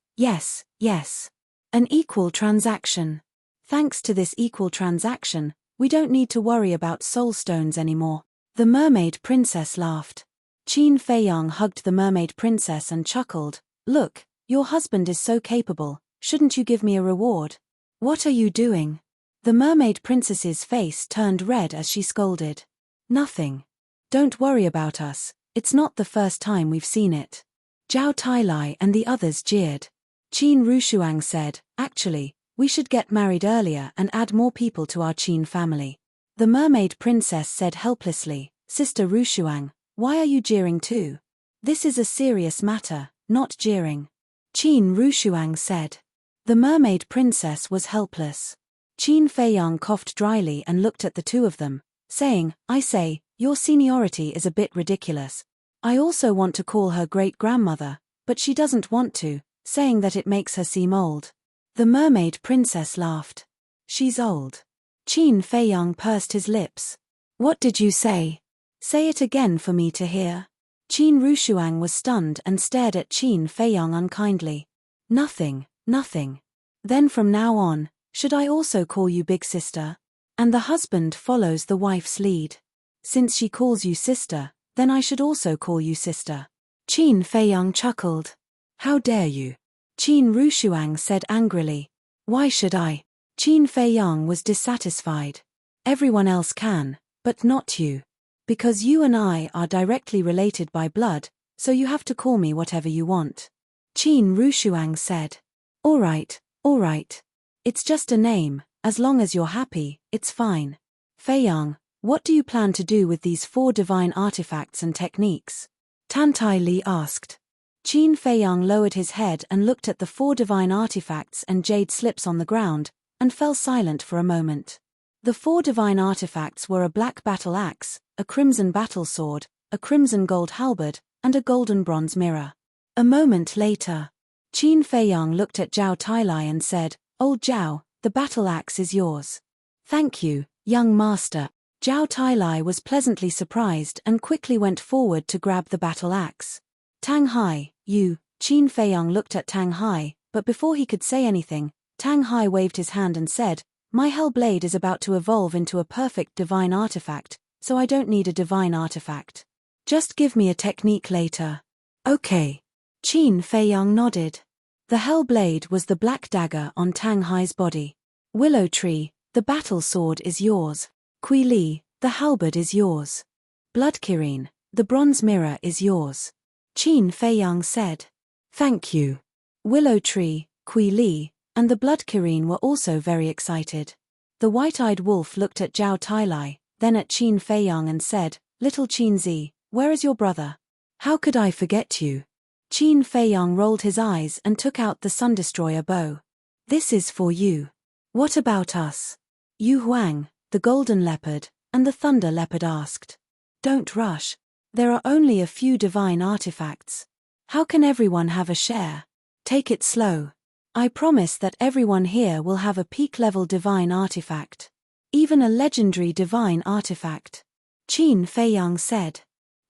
An equal transaction. Thanks to this equal transaction, we don't need to worry about soul stones anymore." The mermaid princess laughed. Qin Feiyang hugged the mermaid princess and chuckled, "Look, your husband is so capable, shouldn't you give me a reward?" "What are you doing?" The mermaid princess's face turned red as she scolded. "Nothing. Don't worry about us, It's not the first time we've seen it. Zhao Tailai and the others jeered. Qin Rushuang said, actually, we should get married earlier and add more people to our Qin family. The mermaid princess said helplessly, Sister Rushuang, why are you jeering too? This is a serious matter, not jeering. Qin Rushuang said. The mermaid princess was helpless. Qin Feiyang coughed dryly and looked at the two of them, saying, I say, your seniority is a bit ridiculous. I also want to call her great-grandmother, but she doesn't want to, saying that it makes her seem old. The mermaid princess laughed. She's old. Qin Feiyang pursed his lips. What did you say? Say it again for me to hear. Qin Rushuang was stunned and stared at Qin Feiyang unkindly. Nothing, nothing. Then from now on, should I also call you big sister? And the husband follows the wife's lead. Since she calls you sister, then I should also call you sister. Qin Feiyang chuckled. How dare you? Qin Rushuang said angrily. Why should I? Qin Feiyang was dissatisfied. Everyone else can, but not you. Because you and I are directly related by blood, so you have to call me whatever you want. Qin Rushuang said. All right. It's just a name, as long as you're happy, it's fine. Feiyang, what do you plan to do with these 4 divine artifacts and techniques? Tantai Li asked. Qin Feiyang lowered his head and looked at the 4 divine artifacts and jade slips on the ground, and fell silent for a moment. The 4 divine artifacts were a black battle axe, a crimson battle sword, a crimson gold halberd, and a golden bronze mirror. A moment later, Qin Feiyang looked at Zhao Tailai and said, Old Zhao, the battle axe is yours. Thank you, young master. Zhao Tailai was pleasantly surprised and quickly went forward to grab the battle axe. Tang Hai, you. Qin Feiyang looked at Tang Hai, but before he could say anything, Tang Hai waved his hand and said, My hell blade is about to evolve into a perfect divine artifact, so I don't need a divine artifact. Just give me a technique later. Okay. Qin Feiyang nodded. The hell blade was the black dagger on Tang Hai's body. Willow Tree, the battle sword is yours. Kui Li, the halberd is yours. Blood Kirin, the bronze mirror is yours. Qin Feiyang said. Thank you. Willow Tree, Kui Li, and the Blood Kirin were also very excited. The white-eyed wolf looked at Zhao Tailai, then at Qin Feiyang and said, Little Qin Zi, where is your brother? How could I forget you? Qin Feiyang rolled his eyes and took out the Sun Destroyer bow. This is for you. What about us? Yu Huang, the Golden Leopard, and the Thunder Leopard asked. Don't rush. There are only a few divine artifacts. How can everyone have a share? Take it slow. I promise that everyone here will have a peak-level divine artifact. Even a legendary divine artifact. Qin Feiyang said.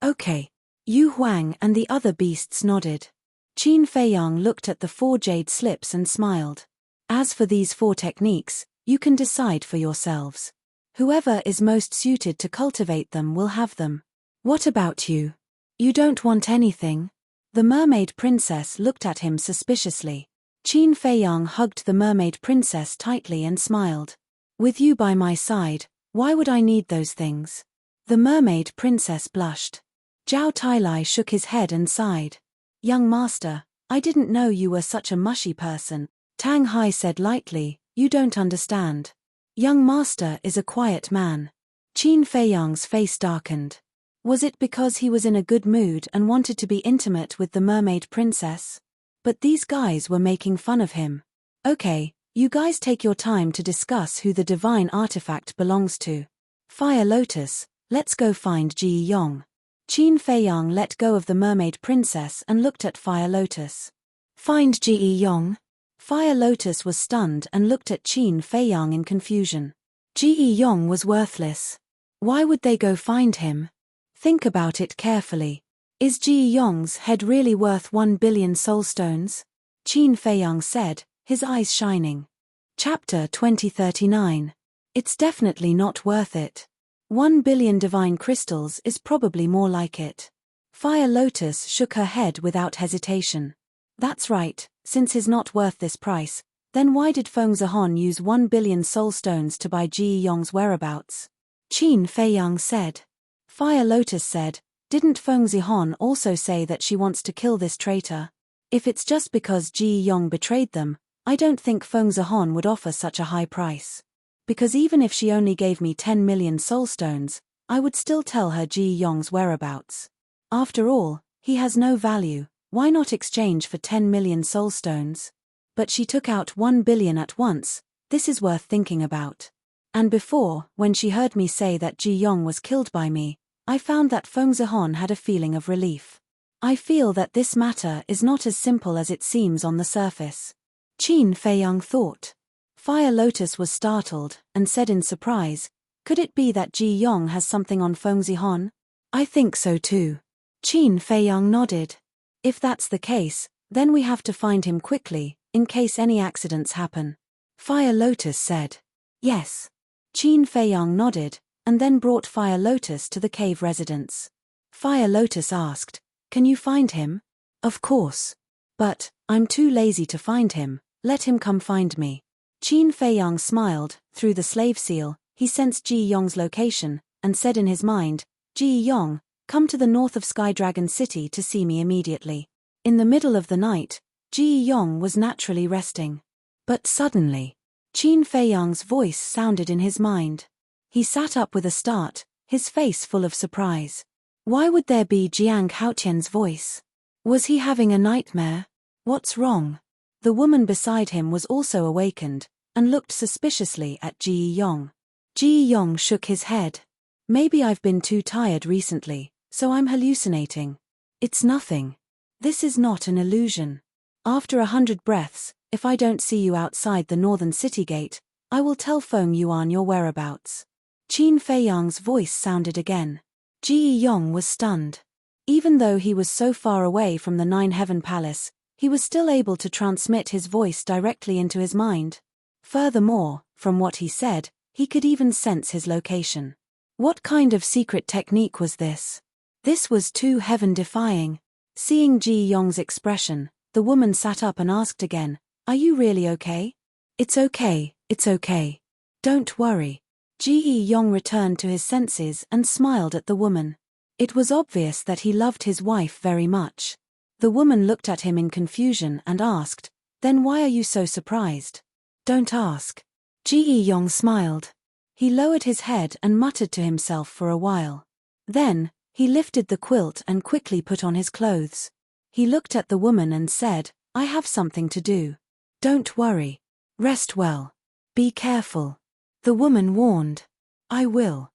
Okay. Yu Huang and the other beasts nodded. Qin Feiyang looked at the 4 jade slips and smiled. As for these 4 techniques, you can decide for yourselves. Whoever is most suited to cultivate them will have them. What about you? You don't want anything? The mermaid princess looked at him suspiciously. Qin Feiyang hugged the mermaid princess tightly and smiled. With you by my side, why would I need those things? The mermaid princess blushed. Zhao Tailai shook his head and sighed. Young master, I didn't know you were such a mushy person. Tang Hai said lightly, you don't understand. Young master is a quiet man. Qin Feiyang's face darkened. Was it because he was in a good mood and wanted to be intimate with the mermaid princess? But these guys were making fun of him. Okay, you guys take your time to discuss who the divine artifact belongs to. Fire Lotus, let's go find Ji Yong. Qin Feiyang let go of the mermaid princess and looked at Fire Lotus. Find Ji Yong? Fire Lotus was stunned and looked at Qin Feiyang in confusion. Ji Yong was worthless. Why would they go find him? Think about it carefully. Is Ji Yong's head really worth 1 billion soulstones? Qin Feiyang said, his eyes shining. Chapter 2039. It's definitely not worth it. 1 billion divine crystals is probably more like it. Fire Lotus shook her head without hesitation. That's right, since he's not worth this price, then why did Feng Zihon use 1 billion soulstones to buy Ji Yong's whereabouts? Qin Feiyang said. Fire Lotus said, Didn't Feng Zihon also say that she wants to kill this traitor? If it's just because Ji Yong betrayed them, I don't think Feng Zihon would offer such a high price. Because even if she only gave me 10 million soul stones, I would still tell her Ji Yong's whereabouts. After all, he has no value, why not exchange for 10 million soul stones? But she took out 1 billion at once, this is worth thinking about. And before, when she heard me say that Ji Yong was killed by me, I found that Feng Zihon had a feeling of relief. I feel that this matter is not as simple as it seems on the surface. Qin Feiyang thought. Fire Lotus was startled, and said in surprise, could it be that Ji Yong has something on Feng Zihon? I think so too. Qin Feiyang nodded. If that's the case, then we have to find him quickly, in case any accidents happen. Fire Lotus said. Yes. Qin Feiyang nodded, and then brought Fire Lotus to the cave residence. Fire Lotus asked, can you find him? Of course. But, I'm too lazy to find him, let him come find me. Qin Feiyang smiled, through the slave seal, he sensed Ji Yong's location, and said in his mind, Ji Yong, come to the north of Sky Dragon City to see me immediately. In the middle of the night, Ji Yong was naturally resting. But suddenly, Qin Feiyang's voice sounded in his mind. He sat up with a start, his face full of surprise. Why would there be Jiang Haotian's voice? Was he having a nightmare? What's wrong? The woman beside him was also awakened, and looked suspiciously at Ji Yong. Ji Yong shook his head. Maybe I've been too tired recently, so I'm hallucinating. It's nothing. This is not an illusion. After 100 breaths, if I don't see you outside the northern city gate, I will tell Feng Yuan your whereabouts. Qin Feiyang's voice sounded again. Ji Yong was stunned. Even though he was so far away from the Nine Heaven Palace, he was still able to transmit his voice directly into his mind. Furthermore, from what he said, he could even sense his location. What kind of secret technique was this? This was too heaven-defying. Seeing Ji Yong's expression, the woman sat up and asked again, are you really okay? It's okay, it's okay. Don't worry. Ji Yong returned to his senses and smiled at the woman. It was obvious that he loved his wife very much. The woman looked at him in confusion and asked, then why are you so surprised? Don't ask. Ji Yong smiled. He lowered his head and muttered to himself for a while. Then, he lifted the quilt and quickly put on his clothes. He looked at the woman and said, I have something to do. Don't worry. Rest well. Be careful. The woman warned. I will.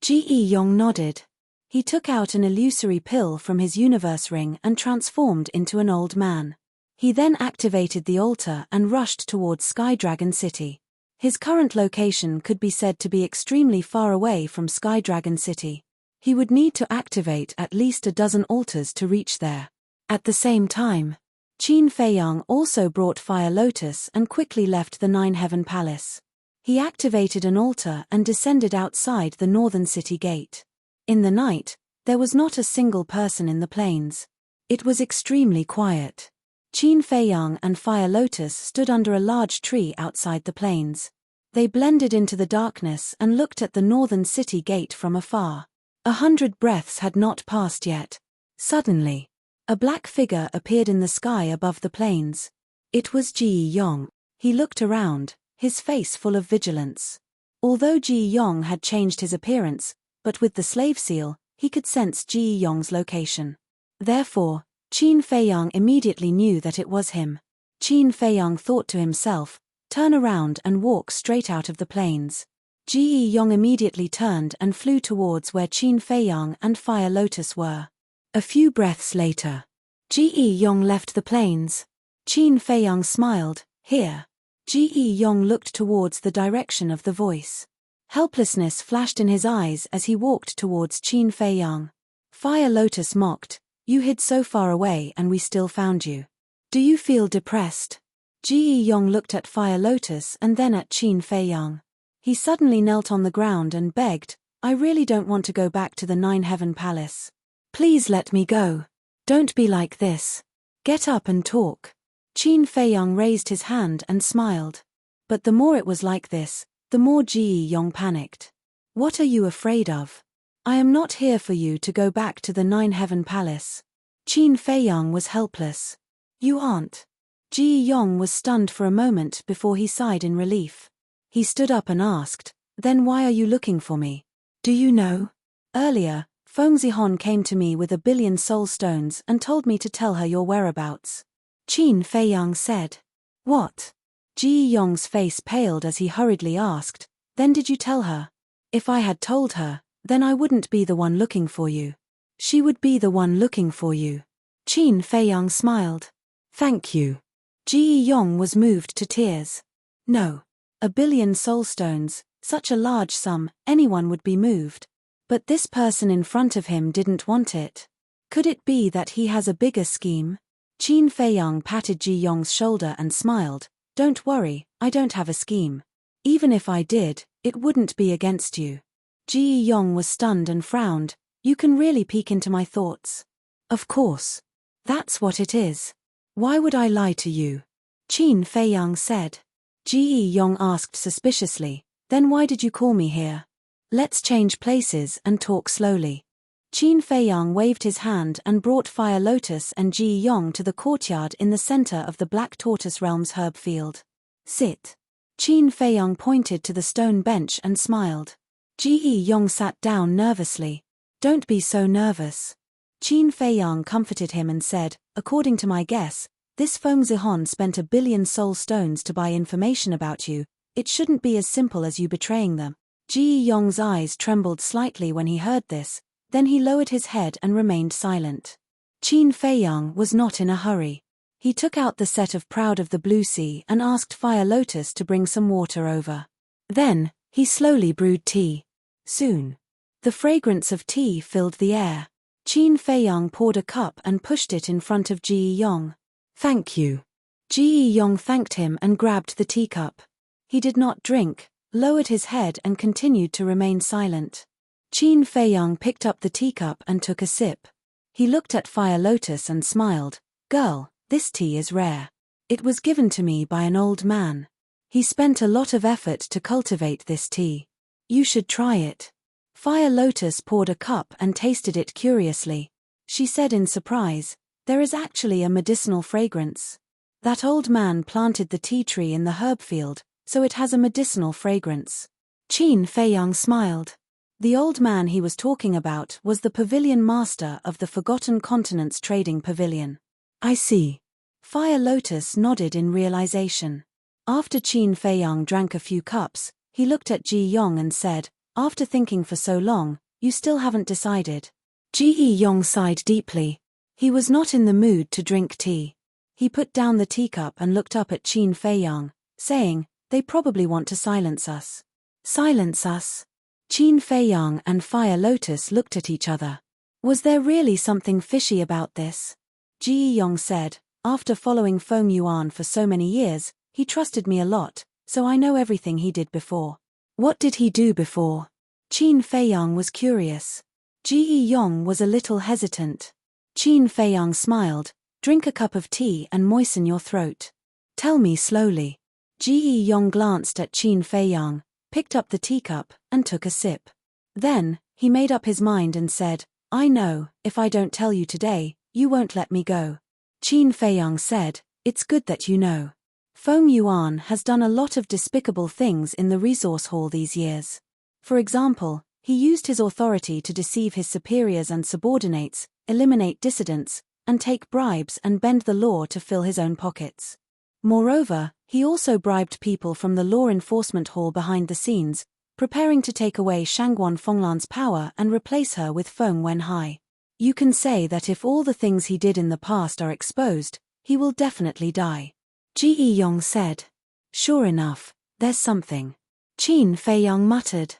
Ji Yong nodded. He took out an illusory pill from his universe ring and transformed into an old man. He then activated the altar and rushed towards Sky Dragon City. His current location could be said to be extremely far away from Sky Dragon City. He would need to activate at least a dozen altars to reach there. At the same time, Qin Feiyang also brought Fire Lotus and quickly left the Nine Heaven Palace. He activated an altar and descended outside the northern city gate. In the night, there was not a single person in the plains. It was extremely quiet. Qin Feiyang and Fire Lotus stood under a large tree outside the plains. They blended into the darkness and looked at the northern city gate from afar. 100 breaths had not passed yet. Suddenly, a black figure appeared in the sky above the plains. It was Ji Yong. He looked around, his face full of vigilance. Although Ji Yong had changed his appearance, but with the slave seal, he could sense Ji Yong's location. Therefore, Qin Feiyang immediately knew that it was him. Qin Feiyang thought to himself, turn around and walk straight out of the plains. Ji Yong immediately turned and flew towards where Qin Feiyang and Fire Lotus were. A few breaths later, Ji Yong left the plains. Qin Feiyang smiled, here. Ji Yong looked towards the direction of the voice. Helplessness flashed in his eyes as he walked towards Qin Feiyang. Fire Lotus mocked, you hid so far away and we still found you. Do you feel depressed? Ji Yong looked at Fire Lotus and then at Qin Feiyang. He suddenly knelt on the ground and begged, I really don't want to go back to the Nine Heaven Palace. Please let me go. Don't be like this. Get up and talk. Qin Feiyang raised his hand and smiled. But the more it was like this, the more Ji Yong panicked. What are you afraid of? I am not here for you to go back to the Nine-Heaven Palace. Qin Feiyang was helpless. You aren't. Ji Yong was stunned for a moment before he sighed in relief. He stood up and asked, then why are you looking for me? Do you know? Earlier, Feng Zihon came to me with 1 billion soul stones and told me to tell her your whereabouts. Qin Feiyang said. What? Ji Yong's face paled as he hurriedly asked, then did you tell her? If I had told her, then I wouldn't be the one looking for you. She would be the one looking for you. Qin Feiyang smiled. Thank you. Ji Yong was moved to tears. No. 1 billion soul stones, such a large sum, anyone would be moved. But this person in front of him didn't want it. Could it be that he has a bigger scheme? Qin Feiyang patted Ji Yong's shoulder and smiled. Don't worry, I don't have a scheme. Even if I did, it wouldn't be against you. Ji Yong was stunned and frowned. You can really peek into my thoughts. Of course. That's what it is. Why would I lie to you? Qin Feiyang said. Ji Yong asked suspiciously, then why did you call me here? Let's change places and talk slowly. Qin Feiyang waved his hand and brought Fire Lotus and Ji Yong to the courtyard in the center of the Black Tortoise Realm's herb field. Sit. Qin Feiyang pointed to the stone bench and smiled. Ji Yong sat down nervously. Don't be so nervous. Qin Feiyang comforted him and said, according to my guess, this Feng Zihon spent 1 billion soul stones to buy information about you. It shouldn't be as simple as you betraying them. Ji Yong's eyes trembled slightly when he heard this, then he lowered his head and remained silent. Qin Feiyang was not in a hurry. He took out the set of Proud of the Blue Sea and asked Fire Lotus to bring some water over. Then, he slowly brewed tea. Soon, the fragrance of tea filled the air. Qin Feiyang poured a cup and pushed it in front of Ji Yong. Thank you. Ji Yong thanked him and grabbed the teacup. He did not drink, lowered his head and continued to remain silent. Qin Feiyang picked up the teacup and took a sip. He looked at Fire Lotus and smiled. Girl, this tea is rare. It was given to me by an old man. He spent a lot of effort to cultivate this tea. You should try it. Fire Lotus poured a cup and tasted it curiously. She said in surprise, there is actually a medicinal fragrance. That old man planted the tea tree in the herb field, so it has a medicinal fragrance. Qin Feiyang smiled. The old man he was talking about was the pavilion master of the Forgotten Continents Trading Pavilion. I see. Fire Lotus nodded in realization. After Qin Feiyang drank a few cups, he looked at Ji Yong and said, after thinking for so long, you still haven't decided. Ji Yong sighed deeply. He was not in the mood to drink tea. He put down the teacup and looked up at Qin Feiyang, saying, they probably want to silence us. Silence us? Qin Feiyang and Fire Lotus looked at each other. Was there really something fishy about this? Ji Yong said, after following Feng Yuan for so many years, he trusted me a lot, so I know everything he did before. What did he do before? Qin Feiyang was curious. Ji Yong was a little hesitant. Qin Feiyang smiled. Drink a cup of tea and moisten your throat. Tell me slowly. Ji Yong glanced at Qin Feiyang, picked up the teacup, and took a sip. Then, he made up his mind and said, I know, if I don't tell you today, you won't let me go. Qin Feiyang said, it's good that you know. Feng Yuan has done a lot of despicable things in the resource hall these years. For example, he used his authority to deceive his superiors and subordinates, eliminate dissidents, and take bribes and bend the law to fill his own pockets. Moreover, he also bribed people from the law enforcement hall behind the scenes, preparing to take away Shangguan Fenglan's power and replace her with Feng Wenhai. You can say that if all the things he did in the past are exposed, he will definitely die. Ji Yong said. Sure enough, there's something. Qin Feiyang muttered.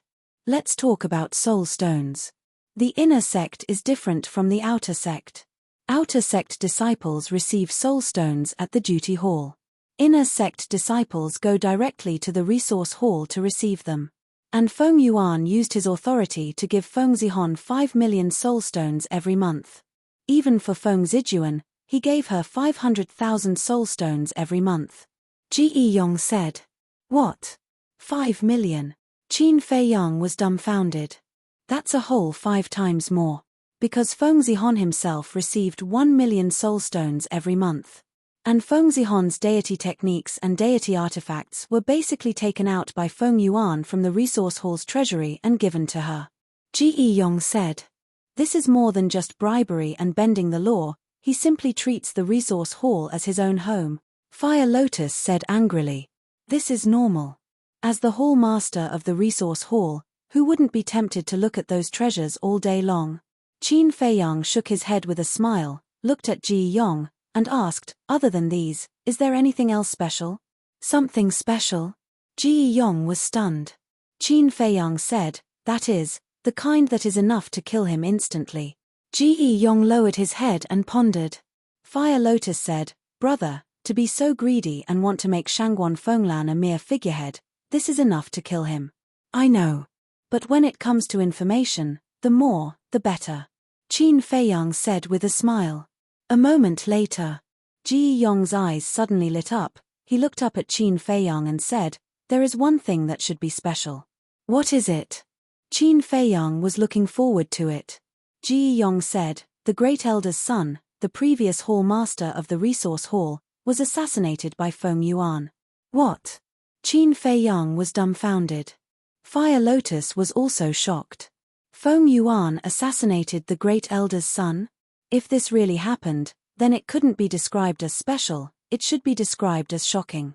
Let's talk about soul stones. The inner sect is different from the outer sect. Outer sect disciples receive soul stones at the duty hall. Inner sect disciples go directly to the resource hall to receive them. And Feng Yuan used his authority to give Feng Zihon 5 million soul stones every month. Even for Feng Zijuan, he gave her 500,000 soul stones every month. Ji Yong said. What? 5 million? Qin Feiyang was dumbfounded. That's a whole 5 times more. Because Feng Zihon himself received 1 million soul stones every month. And Feng Zihon's deity techniques and deity artifacts were basically taken out by Feng Yuan from the resource hall's treasury and given to her. Ji Yong said. This is more than just bribery and bending the law, he simply treats the resource hall as his own home. Fire Lotus said angrily. This is normal. As the hall master of the resource hall, who wouldn't be tempted to look at those treasures all day long? Qin Feiyang shook his head with a smile, looked at Ji Yong, and asked, other than these, is there anything else special? Something special? Ji Yong was stunned. Qin Feiyang said, that is, the kind that is enough to kill him instantly. Ji Yong lowered his head and pondered. Fire Lotus said, brother, to be so greedy and want to make Shangguan Fenglan a mere figurehead, this is enough to kill him. I know. But when it comes to information, the more, the better. Qin Feiyang said with a smile. A moment later, Ji Yong's eyes suddenly lit up. He looked up at Qin Feiyang and said, there is one thing that should be special. What is it? Qin Feiyang was looking forward to it. Ji Yong said, the Great Elder's son, the previous hall master of the resource hall, was assassinated by Feng Yuan. What? Qin Feiyang was dumbfounded. Fire Lotus was also shocked. Feng Yuan assassinated the Great Elder's son? If this really happened, then it couldn't be described as special, it should be described as shocking.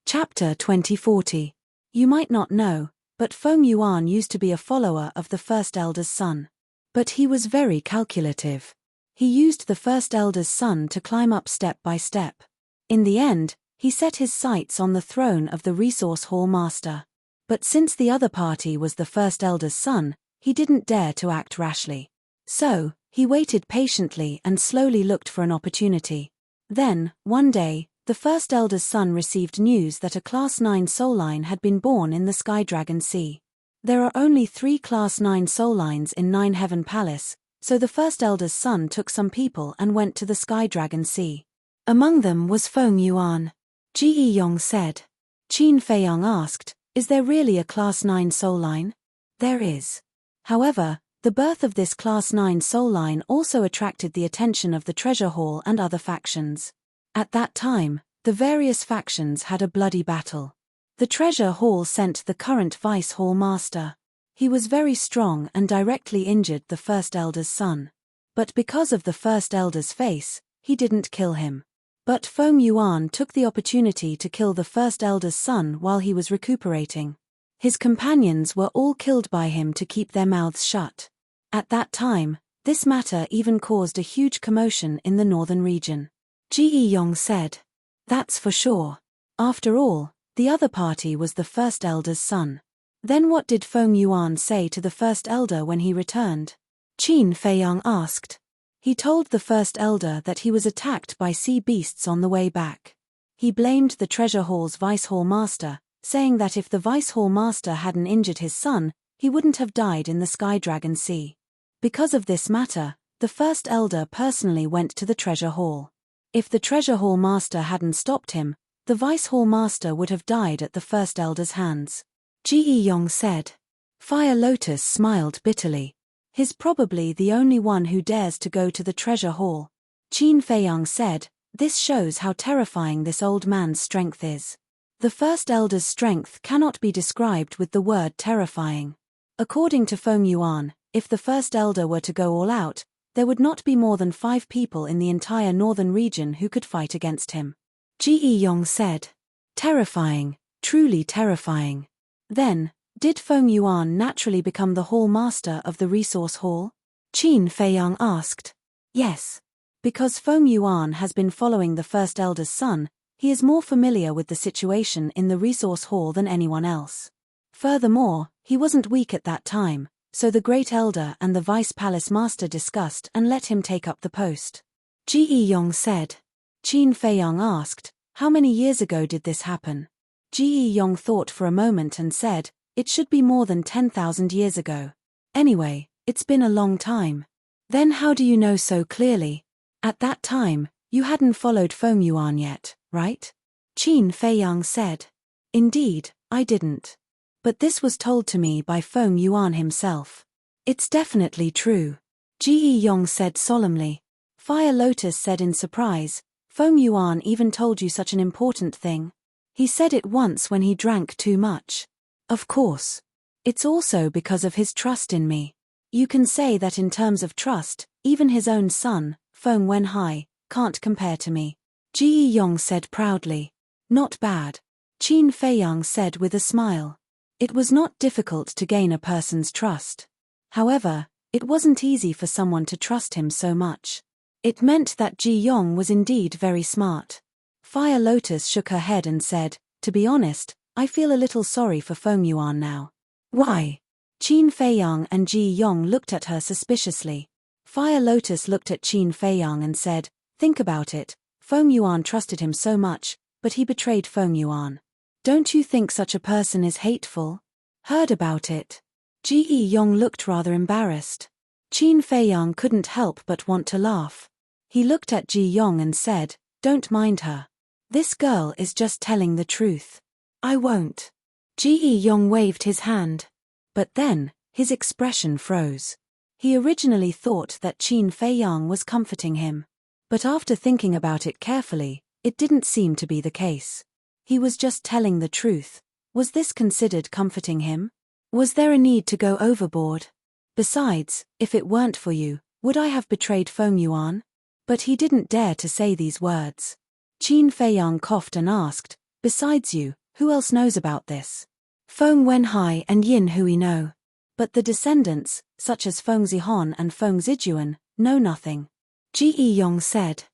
Chapter 2040. You might not know, but Feng Yuan used to be a follower of the First Elder's son. But he was very calculative. He used the First Elder's son to climb up step by step. In the end, he set his sights on the throne of the resource hall master. But since the other party was the First Elder's son, he didn't dare to act rashly. So, he waited patiently and slowly looked for an opportunity. Then, one day, the First Elder's son received news that a Class 9 soul line had been born in the Sky Dragon Sea. There are only 3 Class 9 soul lines in Nine Heaven Palace, so the First Elder's son took some people and went to the Sky Dragon Sea. Among them was Feng Yuan. Ji Yong said. Qin Feiyang asked, is there really a Class 9 soul line? There is. However, the birth of this Class 9 soul line also attracted the attention of the Treasure Hall and other factions. At that time, the various factions had a bloody battle. The Treasure Hall sent the current Vice Hall Master. He was very strong and directly injured the First Elder's son. But because of the First Elder's face, he didn't kill him. But Feng Yuan took the opportunity to kill the First Elder's son while he was recuperating. His companions were all killed by him to keep their mouths shut. At that time, this matter even caused a huge commotion in the northern region. Ji Yong said. That's for sure. After all, the other party was the First Elder's son. Then what did Feng Yuan say to the First Elder when he returned? Qin Feiyang asked. He told the First Elder that he was attacked by sea beasts on the way back. He blamed the Treasure Hall's Vice Hall Master, saying that if the Vice Hall Master hadn't injured his son, he wouldn't have died in the Sky Dragon Sea. Because of this matter, the First Elder personally went to the Treasure Hall. If the Treasure Hall Master hadn't stopped him, the Vice Hall Master would have died at the First Elder's hands. Ji Yong said. Fire Lotus smiled bitterly. He's probably the only one who dares to go to the Treasure Hall. Qin Feiyang said, this shows how terrifying this old man's strength is. The First Elder's strength cannot be described with the word terrifying. According to Feng Yuan, if the First Elder were to go all out, there would not be more than 5 people in the entire northern region who could fight against him. Ji Yong said. Terrifying, truly terrifying. Then, did Feng Yuan naturally become the hall master of the resource hall? Qin Feiyang asked. Yes. Because Feng Yuan has been following the First Elder's son, he is more familiar with the situation in the resource hall than anyone else. Furthermore, he wasn't weak at that time, so the Great Elder and the Vice Palace Master discussed and let him take up the post. Ji Yong said. Qin Feiyang asked, how many years ago did this happen? Ji Yong thought for a moment and said, it should be more than 10,000 years ago. Anyway, it's been a long time. Then how do you know so clearly? At that time, you hadn't followed Feng Yuan yet, right? Qin Feiyang said. Indeed, I didn't. But this was told to me by Feng Yuan himself. It's definitely true. Ji Yong said solemnly. Fire Lotus said in surprise, Feng Yuan even told you such an important thing? He said it once when he drank too much. Of course. It's also because of his trust in me. You can say that in terms of trust, even his own son, Feng Wenhai, can't compare to me. Ji Yong said proudly. Not bad. Qin Feiyang said with a smile. It was not difficult to gain a person's trust. However, it wasn't easy for someone to trust him so much. It meant that Ji Yong was indeed very smart. Fire Lotus shook her head and said, to be honest, I feel a little sorry for Feng Yuan now. Why? Qin Feiyang and Ji Yong looked at her suspiciously. Fire Lotus looked at Qin Feiyang and said, think about it, Feng Yuan trusted him so much, but he betrayed Feng Yuan. Don't you think such a person is hateful? Heard about it. Ji Yong looked rather embarrassed. Qin Feiyang couldn't help but want to laugh. He looked at Ji Yong and said, don't mind her. This girl is just telling the truth. I won't. Ji Yong waved his hand. But then, his expression froze. He originally thought that Qin Feiyang was comforting him. But after thinking about it carefully, it didn't seem to be the case. He was just telling the truth. Was this considered comforting him? Was there a need to go overboard? Besides, if it weren't for you, would I have betrayed Feng Yuan? But he didn't dare to say these words. Qin Feiyang coughed and asked, besides you, who else knows about this? Feng Wenhai and Yin Hui know. But the descendants, such as Feng Zihon and Feng Zijuan, know nothing. Ji Yong said.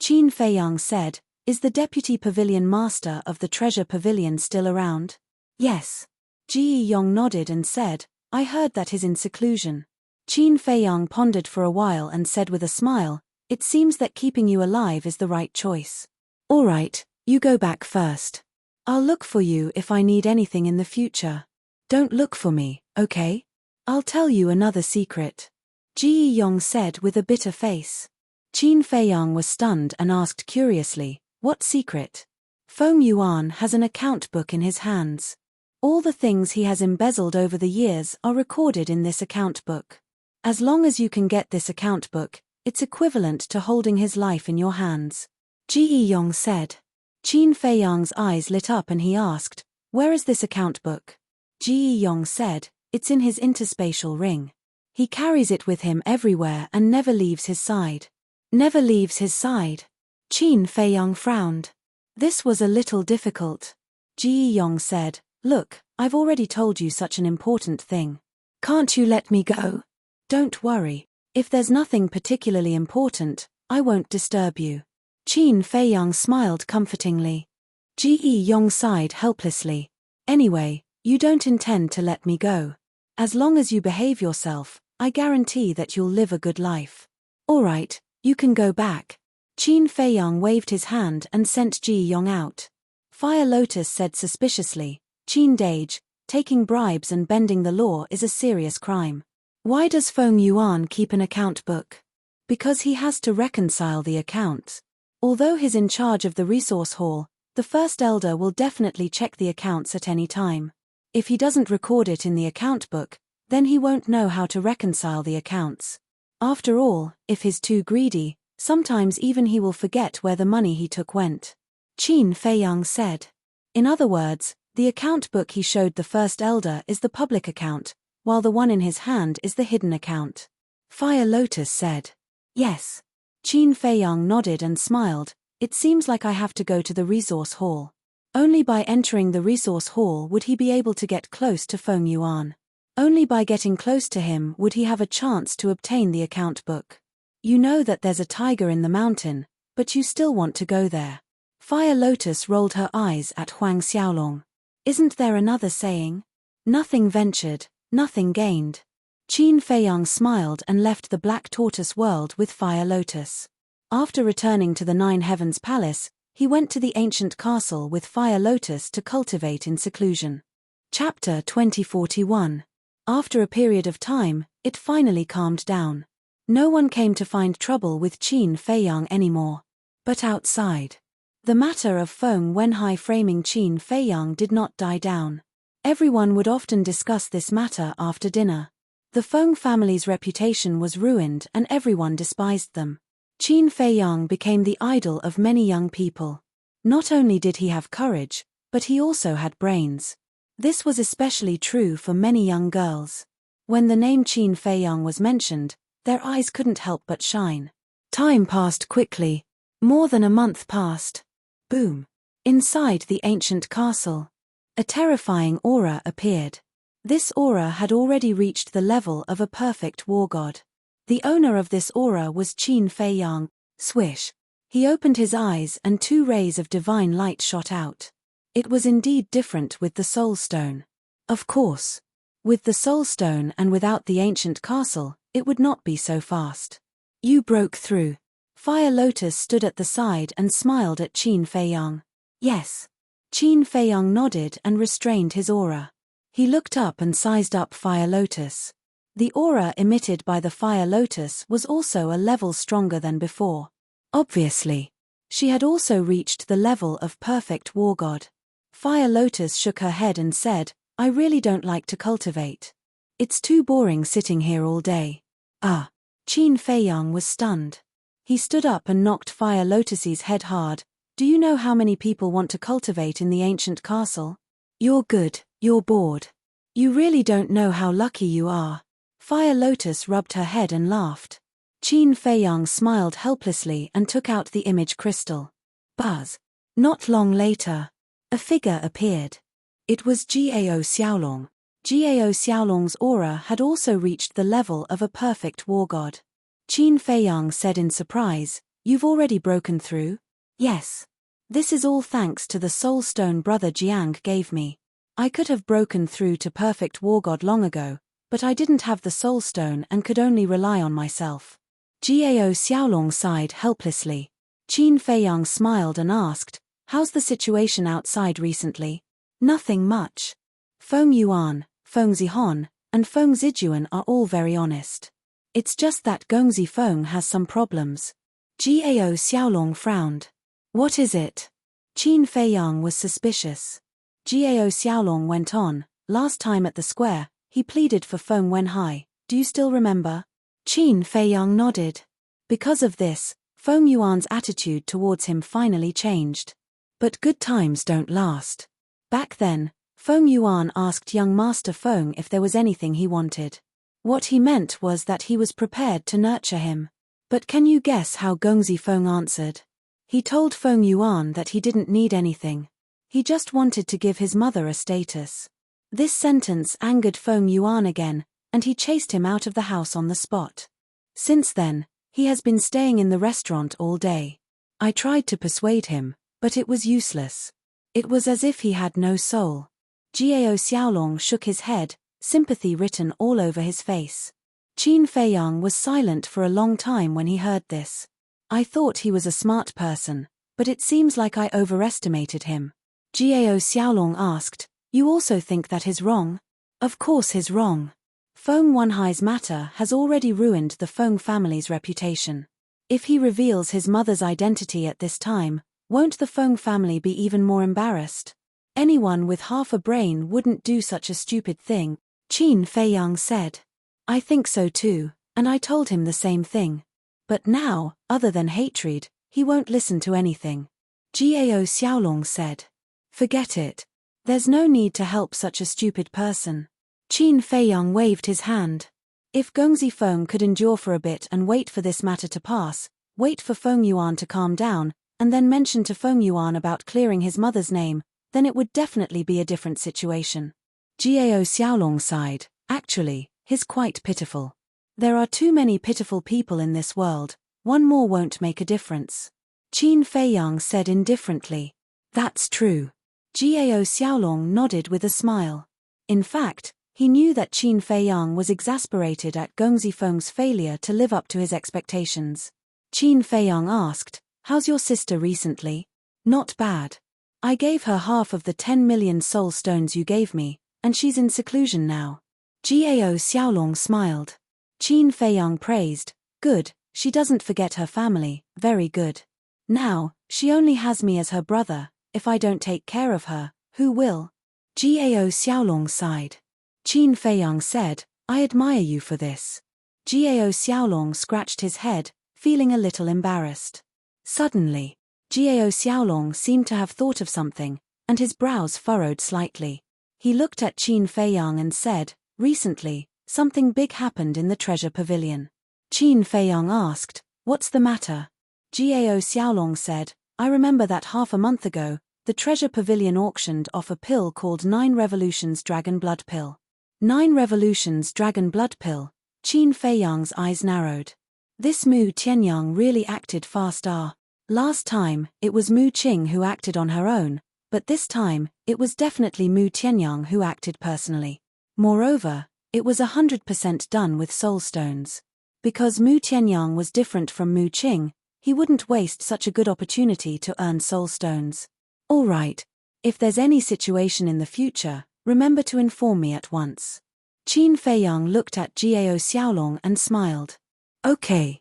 Qin Feiyang said, is the deputy pavilion master of the treasure pavilion still around? Yes. Ji Yong nodded and said, I heard that he's in seclusion. Qin Feiyang pondered for a while and said with a smile, it seems that keeping you alive is the right choice. All right, you go back first. I'll look for you if I need anything in the future. Don't look for me, okay? I'll tell you another secret. Ji Yong said with a bitter face. Qin Feiyang was stunned and asked curiously, what secret? Feng Yuan has an account book in his hands. All the things he has embezzled over the years are recorded in this account book. As long as you can get this account book, it's equivalent to holding his life in your hands. Ji Yong said. Qin Feiyang's eyes lit up and he asked, where is this account book? Ji Yong said, it's in his interspatial ring. He carries it with him everywhere and never leaves his side. Never leaves his side. Qin Feiyang frowned. This was a little difficult. Ji Yong said, look, I've already told you such an important thing. Can't you let me go? Don't worry. If there's nothing particularly important, I won't disturb you. Qin Feiyang smiled comfortingly. Ji Yong sighed helplessly. Anyway, you don't intend to let me go. As long as you behave yourself, I guarantee that you'll live a good life. All right, you can go back. Qin Feiyang waved his hand and sent Ji Yong out. Fire Lotus said suspiciously, Qin Dage, taking bribes and bending the law is a serious crime. Why does Feng Yuan keep an account book? Because he has to reconcile the accounts. Although he's in charge of the resource hall, the first elder will definitely check the accounts at any time. If he doesn't record it in the account book, then he won't know how to reconcile the accounts. After all, if he's too greedy, sometimes even he will forget where the money he took went. Qin Feiyang said. In other words, the account book he showed the first elder is the public account, while the one in his hand is the hidden account. Fire Lotus said. Yes. Qin Feiyang nodded and smiled, it seems like I have to go to the resource hall. Only by entering the resource hall would he be able to get close to Feng Yuan. Only by getting close to him would he have a chance to obtain the account book. You know that there's a tiger in the mountain, but you still want to go there. Fire Lotus rolled her eyes at Huang Xiaolong. Isn't there another saying? Nothing ventured, nothing gained. Qin Feiyang smiled and left the Black Tortoise world with Fire Lotus. After returning to the Nine Heavens Palace, he went to the ancient castle with Fire Lotus to cultivate in seclusion. Chapter 2041. After a period of time, it finally calmed down. No one came to find trouble with Qin Feiyang anymore. But outside, the matter of Feng Wenhai framing Qin Feiyang did not die down. Everyone would often discuss this matter after dinner. The Feng family's reputation was ruined and everyone despised them. Qin Feiyang became the idol of many young people. Not only did he have courage, but he also had brains. This was especially true for many young girls. When the name Qin Feiyang was mentioned, their eyes couldn't help but shine. Time passed quickly. More than a month passed. Boom. Inside the ancient castle, a terrifying aura appeared. This aura had already reached the level of a perfect war god. The owner of this aura was Qin Feiyang. Swish. He opened his eyes and 2 rays of divine light shot out. It was indeed different with the Soul Stone. Of course. With the Soul Stone and without the ancient castle, it would not be so fast. You broke through. Fire Lotus stood at the side and smiled at Qin Feiyang. Yes. Qin Feiyang nodded and restrained his aura. He looked up and sized up Fire Lotus. The aura emitted by the Fire Lotus was also a level stronger than before. Obviously. She had also reached the level of perfect war god. Fire Lotus shook her head and said, I really don't like to cultivate. It's too boring sitting here all day. Ah. Qin Feiyang was stunned. He stood up and knocked Fire Lotus's head hard. Do you know how many people want to cultivate in the ancient castle? You're good, you're bored. You really don't know how lucky you are. Fire Lotus rubbed her head and laughed. Qin Feiyang smiled helplessly and took out the image crystal. Buzz. Not long later, a figure appeared. It was Gao Xiaolong. Gao Xiaolong's aura had also reached the level of a perfect war god. Qin Feiyang said in surprise, You've already broken through? Yes. This is all thanks to the Soul Stone Brother Jiang gave me. I could have broken through to perfect war god long ago, but I didn't have the Soul Stone and could only rely on myself. Gao Xiaolong sighed helplessly. Qin Feiyang smiled and asked, How's the situation outside recently? Nothing much. Feng Yuan, Feng Zihon, and Feng Zijuan are all very honest. It's just that Gongzi Feng has some problems. Gao Xiaolong frowned. What is it? Qin Feiyang was suspicious. Gao Xiaolong went on, last time at the square, he pleaded for Feng Wenhai, do you still remember? Qin Feiyang nodded. Because of this, Feng Yuan's attitude towards him finally changed. But good times don't last. Back then, Feng Yuan asked young Master Feng if there was anything he wanted. What he meant was that he was prepared to nurture him. But can you guess how Gongzi Feng answered? He told Feng Yuan that he didn't need anything. He just wanted to give his mother a status. This sentence angered Feng Yuan again, and he chased him out of the house on the spot. Since then, he has been staying in the restaurant all day. I tried to persuade him, but it was useless. It was as if he had no soul. Gao Xiaolong shook his head, sympathy written all over his face. Qin Feiyang was silent for a long time when he heard this. I thought he was a smart person, but it seems like I overestimated him. Gao Xiaolong asked, You also think that he's wrong? Of course he's wrong. Feng Wenhai's matter has already ruined the Feng family's reputation. If he reveals his mother's identity at this time, won't the Feng family be even more embarrassed? Anyone with half a brain wouldn't do such a stupid thing, Qin Feiyang said. I think so too, and I told him the same thing. But now, other than hatred, he won't listen to anything. Gao Xiaolong said. Forget it. There's no need to help such a stupid person. Qin Feiyang waved his hand. If Gongzi Feng could endure for a bit and wait for this matter to pass, wait for Feng Yuan to calm down, and then mention to Feng Yuan about clearing his mother's name, then it would definitely be a different situation. Gao Xiaolong sighed. Actually, he's quite pitiful. There are too many pitiful people in this world, one more won't make a difference. Qin Feiyang said indifferently. That's true. Gao Xiaolong nodded with a smile. In fact, he knew that Qin Feiyang was exasperated at Gongzi Feng's failure to live up to his expectations. Qin Feiyang asked, How's your sister recently? Not bad. I gave her half of the 10 million soul stones you gave me, and she's in seclusion now. Gao Xiaolong smiled. Qin Feiyang praised, Good, she doesn't forget her family, very good. Now, she only has me as her brother, if I don't take care of her, who will? Gao Xiaolong sighed. Qin Feiyang said, I admire you for this. Gao Xiaolong scratched his head, feeling a little embarrassed. Suddenly, Gao Xiaolong seemed to have thought of something, and his brows furrowed slightly. He looked at Qin Feiyang and said, "Recently, something big happened in the treasure pavilion." Qin Feiyang asked, "What's the matter?" Gao Xiaolong said, "I remember that half a month ago, the treasure pavilion auctioned off a pill called 9 Revolutions Dragon Blood Pill." 9 Revolutions Dragon Blood Pill. Qin Feiyang's eyes narrowed. This Mu Tianyang really acted fast. Last time, it was Mu Qing who acted on her own, but this time, it was definitely Mu Tianyang who acted personally. Moreover, it was 100% done with soul stones. Because Mu Tianyang was different from Mu Qing, he wouldn't waste such a good opportunity to earn soul stones. All right. If there's any situation in the future, remember to inform me at once. Qin Feiyang looked at Gao Xiaolong and smiled. Okay.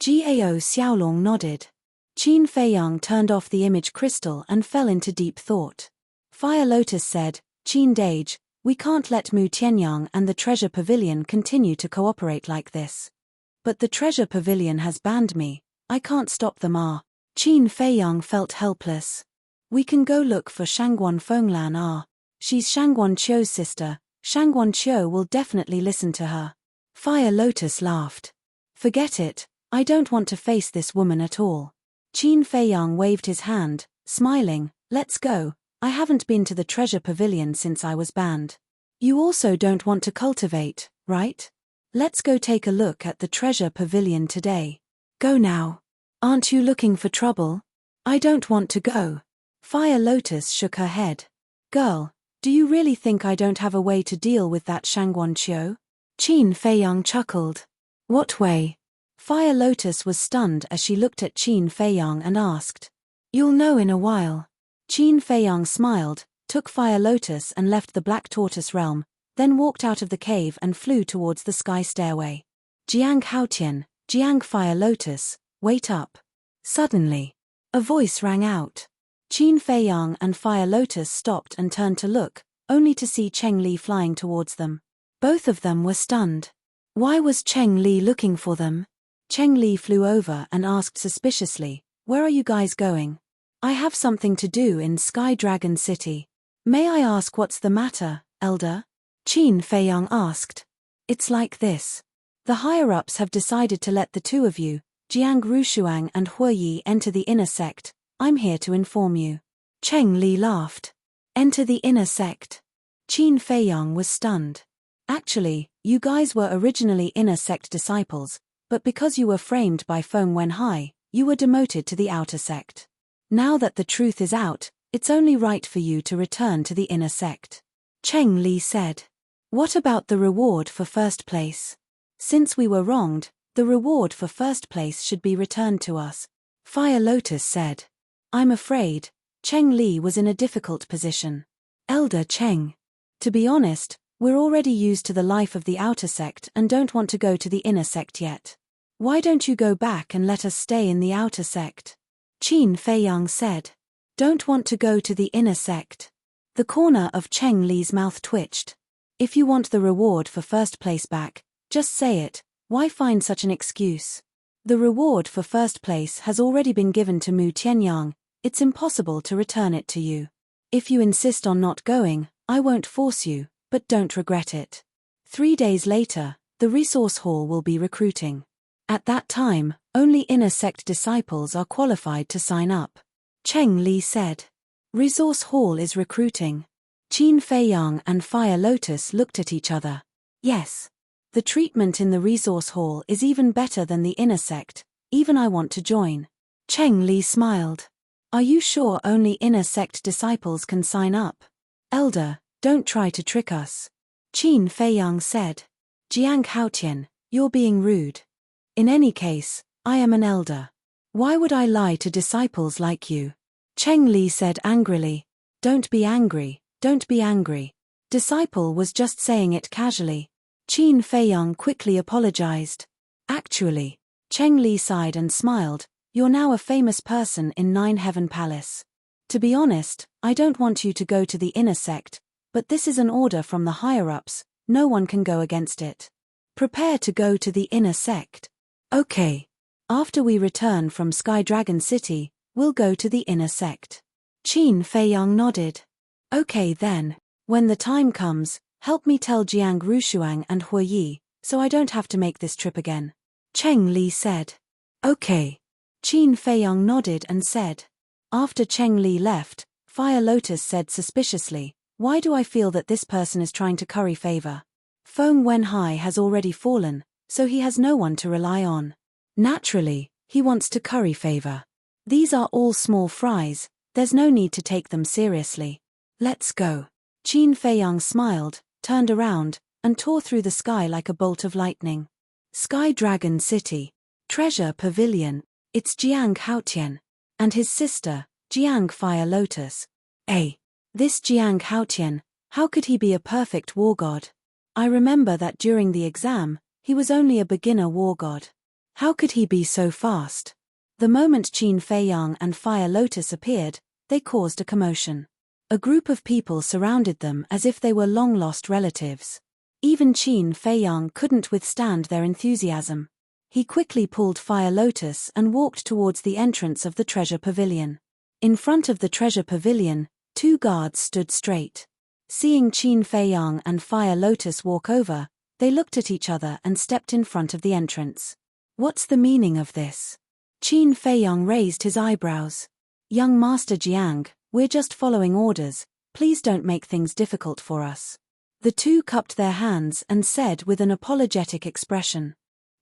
Gao Xiaolong nodded. Qin Feiyang turned off the image crystal and fell into deep thought. Fire Lotus said, "Qin Dage, we can't let Mu Tianyang and the treasure pavilion continue to cooperate like this. But the treasure pavilion has banned me, I can't stop them. Qin Feiyang felt helpless. We can go look for Shangguan Fenglan. She's Shangguan Qiu's sister, Shangguan Qiu will definitely listen to her." Fire Lotus laughed. "Forget it, I don't want to face this woman at all." Qin Feiyang waved his hand, smiling, "Let's go, I haven't been to the treasure pavilion since I was banned." "You also don't want to cultivate, right? Let's go take a look at the treasure pavilion today." "Go now. Aren't you looking for trouble?" "I don't want to go." Fire Lotus shook her head. "Girl, do you really think I don't have a way to deal with that Shangguan Qiu?" Qin Feiyang chuckled. "What way?" Fire Lotus was stunned as she looked at Qin Feiyang and asked. "You'll know in a while." Qin Feiyang smiled, took Fire Lotus and left the Black Tortoise realm, then walked out of the cave and flew towards the sky stairway. "Jiang Haotian, Jiang Fire Lotus, wait up." Suddenly, a voice rang out. Qin Feiyang and Fire Lotus stopped and turned to look, only to see Cheng Li flying towards them. Both of them were stunned. Why was Cheng Li looking for them? Cheng Li flew over and asked suspiciously, "Where are you guys going?" "I have something to do in Sky Dragon City." "May I ask what's the matter, Elder?" Qin Feiyang asked. "It's like this. The higher-ups have decided to let the two of you, Jiang Rushuang and Hu Yi, enter the inner sect. I'm here to inform you." Cheng Li laughed. "Enter the inner sect?" Qin Feiyang was stunned. "Actually, you guys were originally inner sect disciples, but because you were framed by Feng Wenhai, you were demoted to the outer sect. Now that the truth is out, it's only right for you to return to the inner sect." Cheng Li said. "What about the reward for first place? Since we were wronged, the reward for first place should be returned to us," Fire Lotus said. "I'm afraid," Cheng Li was in a difficult position. "Elder Cheng. To be honest, we're already used to the life of the outer sect and don't want to go to the inner sect yet. Why don't you go back and let us stay in the outer sect?" Qin Feiyang said. "Don't want to go to the inner sect." The corner of Cheng Li's mouth twitched. "If you want the reward for first place back, just say it, why find such an excuse? The reward for first place has already been given to Mu Tianyang, it's impossible to return it to you. If you insist on not going, I won't force you, but don't regret it. 3 days later, the resource hall will be recruiting. At that time, only inner sect disciples are qualified to sign up," Cheng Li said. "Resource hall is recruiting." Qin Feiyang and Fire Lotus looked at each other. "Yes. The treatment in the resource hall is even better than the inner sect, even I want to join." Cheng Li smiled. "Are you sure only inner sect disciples can sign up?" "Elder, don't try to trick us," Qin Feiyang said. "Jiang Haotian, you're being rude. In any case, I am an elder. Why would I lie to disciples like you?" Cheng Li said angrily. "Don't be angry, don't be angry. Disciple was just saying it casually." Qin Feiyang quickly apologized. "Actually," Cheng Li sighed and smiled, "you're now a famous person in Nine Heaven Palace. To be honest, I don't want you to go to the inner sect, but this is an order from the higher-ups, no one can go against it." Prepare to go to the inner sect. Okay. After we return from Sky Dragon City, we'll go to the inner sect. Qin Feiyang nodded. Okay then. When the time comes, help me tell Jiang Rushuang and Hue Yi, so I don't have to make this trip again. Cheng Li said. Okay. Qin Feiyang nodded and said. After Cheng Li left, Fire Lotus said suspiciously, why do I feel that this person is trying to curry favor? Feng Wenhai has already fallen, so he has no one to rely on. Naturally, he wants to curry favor. These are all small fries, there's no need to take them seriously. Let's go. Qin Feiyang smiled, turned around, and tore through the sky like a bolt of lightning. Sky Dragon City. Treasure Pavilion. It's Jiang Haotian. And his sister, Jiang Fire Lotus. This Jiang Haotian, how could he be a perfect war god? I remember that during the exam, he was only a beginner war god. How could he be so fast? The moment Qin Feiyang and Fire Lotus appeared, they caused a commotion. A group of people surrounded them as if they were long-lost relatives. Even Qin Feiyang couldn't withstand their enthusiasm. He quickly pulled Fire Lotus and walked towards the entrance of the treasure pavilion. In front of the treasure pavilion, 2 guards stood straight. Seeing Qin Feiyang and Fire Lotus walk over, they looked at each other and stepped in front of the entrance. What's the meaning of this? Qin Feiyang raised his eyebrows. Young Master Jiang, we're just following orders, please don't make things difficult for us. The 2 cupped their hands and said with an apologetic expression.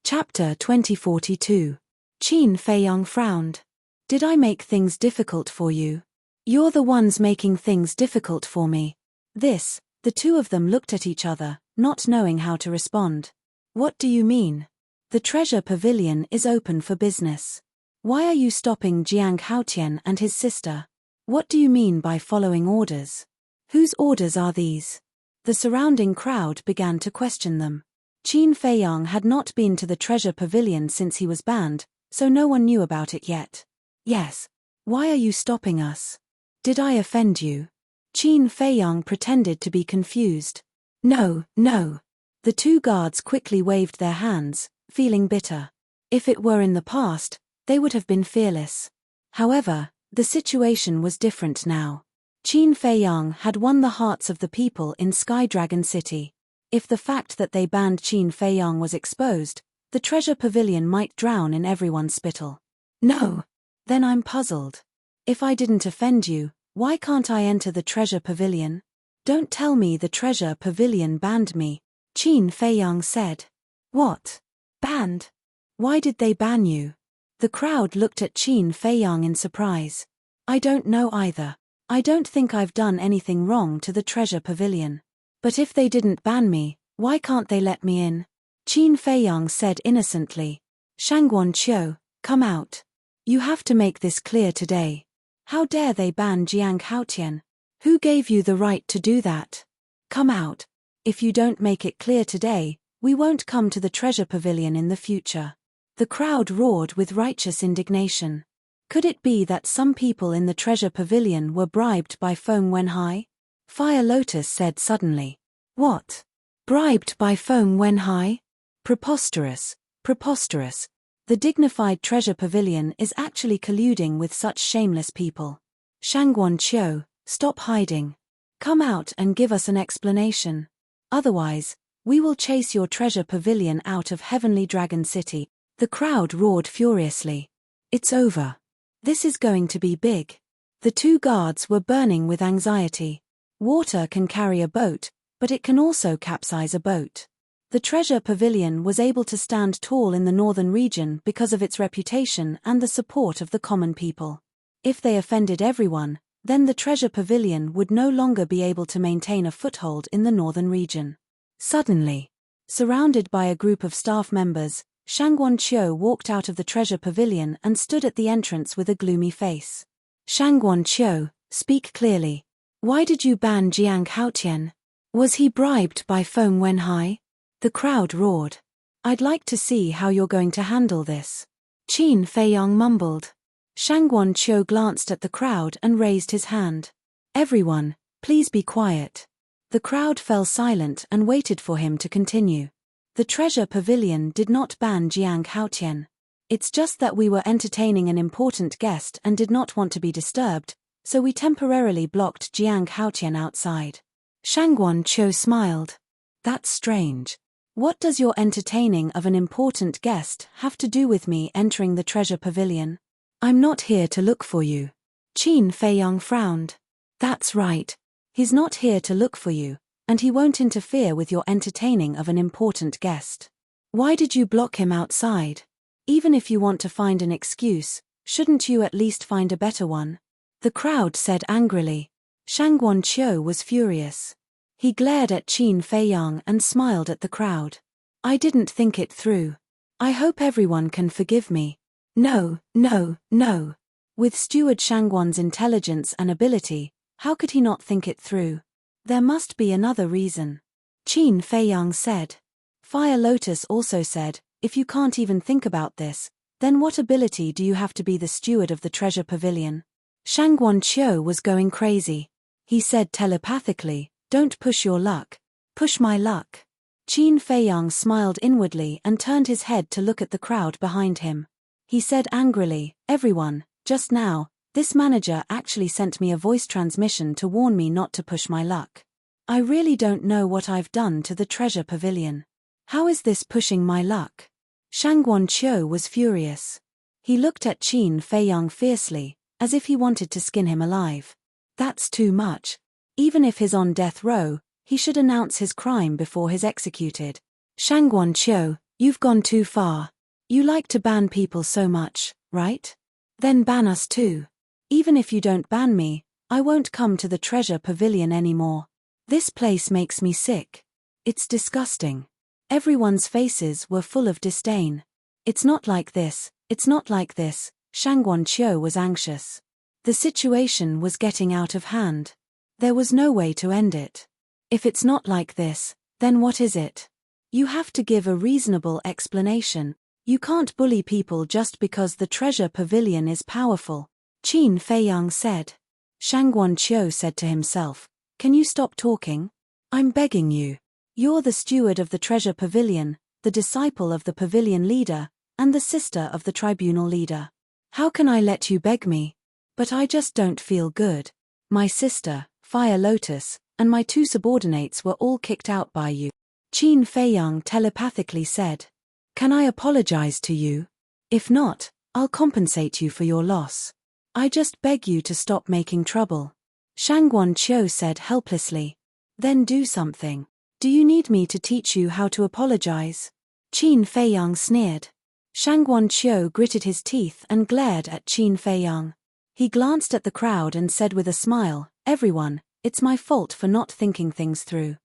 Chapter 2042. Qin Feiyang frowned. Did I make things difficult for you? You're the ones making things difficult for me. The 2 of them looked at each other, not knowing how to respond. What do you mean? The treasure pavilion is open for business. Why are you stopping Jiang Haotian and his sister? What do you mean by following orders? Whose orders are these? The surrounding crowd began to question them. Qin Feiyang had not been to the treasure pavilion since he was banned, so no one knew about it yet. Yes. Why are you stopping us? Did I offend you? Qin Feiyang pretended to be confused. No. The 2 guards quickly waved their hands, feeling bitter. If it were in the past, they would have been fearless. However, the situation was different now. Qin Feiyang had won the hearts of the people in Sky Dragon City. If the fact that they banned Qin Feiyang was exposed, the treasure pavilion might drown in everyone's spittle. No. Then I'm puzzled. If I didn't offend you, why can't I enter the treasure pavilion? Don't tell me the treasure pavilion banned me, Qin Feiyang said. What? Banned? Why did they ban you? The crowd looked at Qin Feiyang in surprise. I don't know either. I don't think I've done anything wrong to the treasure pavilion. But if they didn't ban me, why can't they let me in? Qin Feiyang said innocently. Shangguan Qiu, come out. You have to make this clear today. How dare they ban Jiang Haotian? Who gave you the right to do that? Come out. If you don't make it clear today, we won't come to the treasure pavilion in the future. The crowd roared with righteous indignation. Could it be that some people in the treasure pavilion were bribed by Feng Wenhai? Fire Lotus said suddenly. What? Bribed by Feng Wenhai? Preposterous. The dignified treasure pavilion is actually colluding with such shameless people. Shangguan Qiu, stop hiding. Come out and give us an explanation. Otherwise, we will chase your treasure pavilion out of Heavenly Dragon City. The crowd roared furiously. It's over. This is going to be big. The 2 guards were burning with anxiety. Water can carry a boat, but it can also capsize a boat. The treasure pavilion was able to stand tall in the northern region because of its reputation and the support of the common people. If they offended everyone, then the treasure pavilion would no longer be able to maintain a foothold in the northern region. Suddenly, surrounded by a group of staff members, Shangguan Qiu walked out of the treasure pavilion and stood at the entrance with a gloomy face. Shangguan Qiu, speak clearly. Why did you ban Jiang Haotian? Was he bribed by Feng Wenhai? The crowd roared. I'd like to see how you're going to handle this. Qin Feiyang mumbled. Shangguan Qiu glanced at the crowd and raised his hand. Everyone, please be quiet. The crowd fell silent and waited for him to continue. The treasure pavilion did not ban Jiang Haotian. It's just that we were entertaining an important guest and did not want to be disturbed, so we temporarily blocked Jiang Haotian outside. Shangguan Qiu smiled. That's strange. What does your entertaining of an important guest have to do with me entering the treasure pavilion? I'm not here to look for you. Qin Feiyang frowned. That's right. He's not here to look for you, and he won't interfere with your entertaining of an important guest. Why did you block him outside? Even if you want to find an excuse, shouldn't you at least find a better one? The crowd said angrily. Shangguan Qiu was furious. He glared at Qin Feiyang and smiled at the crowd. I didn't think it through. I hope everyone can forgive me. No, no, no. With Steward Shangguan's intelligence and ability, how could he not think it through? There must be another reason. Qin Feiyang said. Fire Lotus also said, if you can't even think about this, then what ability do you have to be the steward of the treasure pavilion? Shangguan Qiu was going crazy. He said telepathically, don't push your luck. Push my luck. Qin Feiyang smiled inwardly and turned his head to look at the crowd behind him. He said angrily, everyone, just now, this manager actually sent me a voice transmission to warn me not to push my luck. I really don't know what I've done to the treasure pavilion. How is this pushing my luck? Shangguan Qiu was furious. He looked at Qin Feiyang fiercely, as if he wanted to skin him alive. That's too much. Even if he's on death row, he should announce his crime before he's executed. Shangguan Qiu, you've gone too far. You like to ban people so much, right? Then ban us too. Even if you don't ban me, I won't come to the treasure pavilion anymore. This place makes me sick. It's disgusting. Everyone's faces were full of disdain. It's not like this, it's not like this. Shangguan Qiu was anxious. The situation was getting out of hand. There was no way to end it. If it's not like this, then what is it? You have to give a reasonable explanation. You can't bully people just because the treasure pavilion is powerful, Qin Feiyang said. Shangguan Qiu said to himself, can you stop talking? I'm begging you. You're the steward of the treasure pavilion, the disciple of the pavilion leader, and the sister of the tribunal leader. How can I let you beg me? But I just don't feel good. My sister, Fire Lotus, and my two subordinates were all kicked out by you. Qin Feiyang telepathically said. Can I apologize to you? If not, I'll compensate you for your loss. I just beg you to stop making trouble. Shangguan Qiu said helplessly. Then do something. Do you need me to teach you how to apologize? Qin Feiyang sneered. Shangguan Qiu gritted his teeth and glared at Qin Feiyang. He glanced at the crowd and said with a smile, everyone, it's my fault for not thinking things through.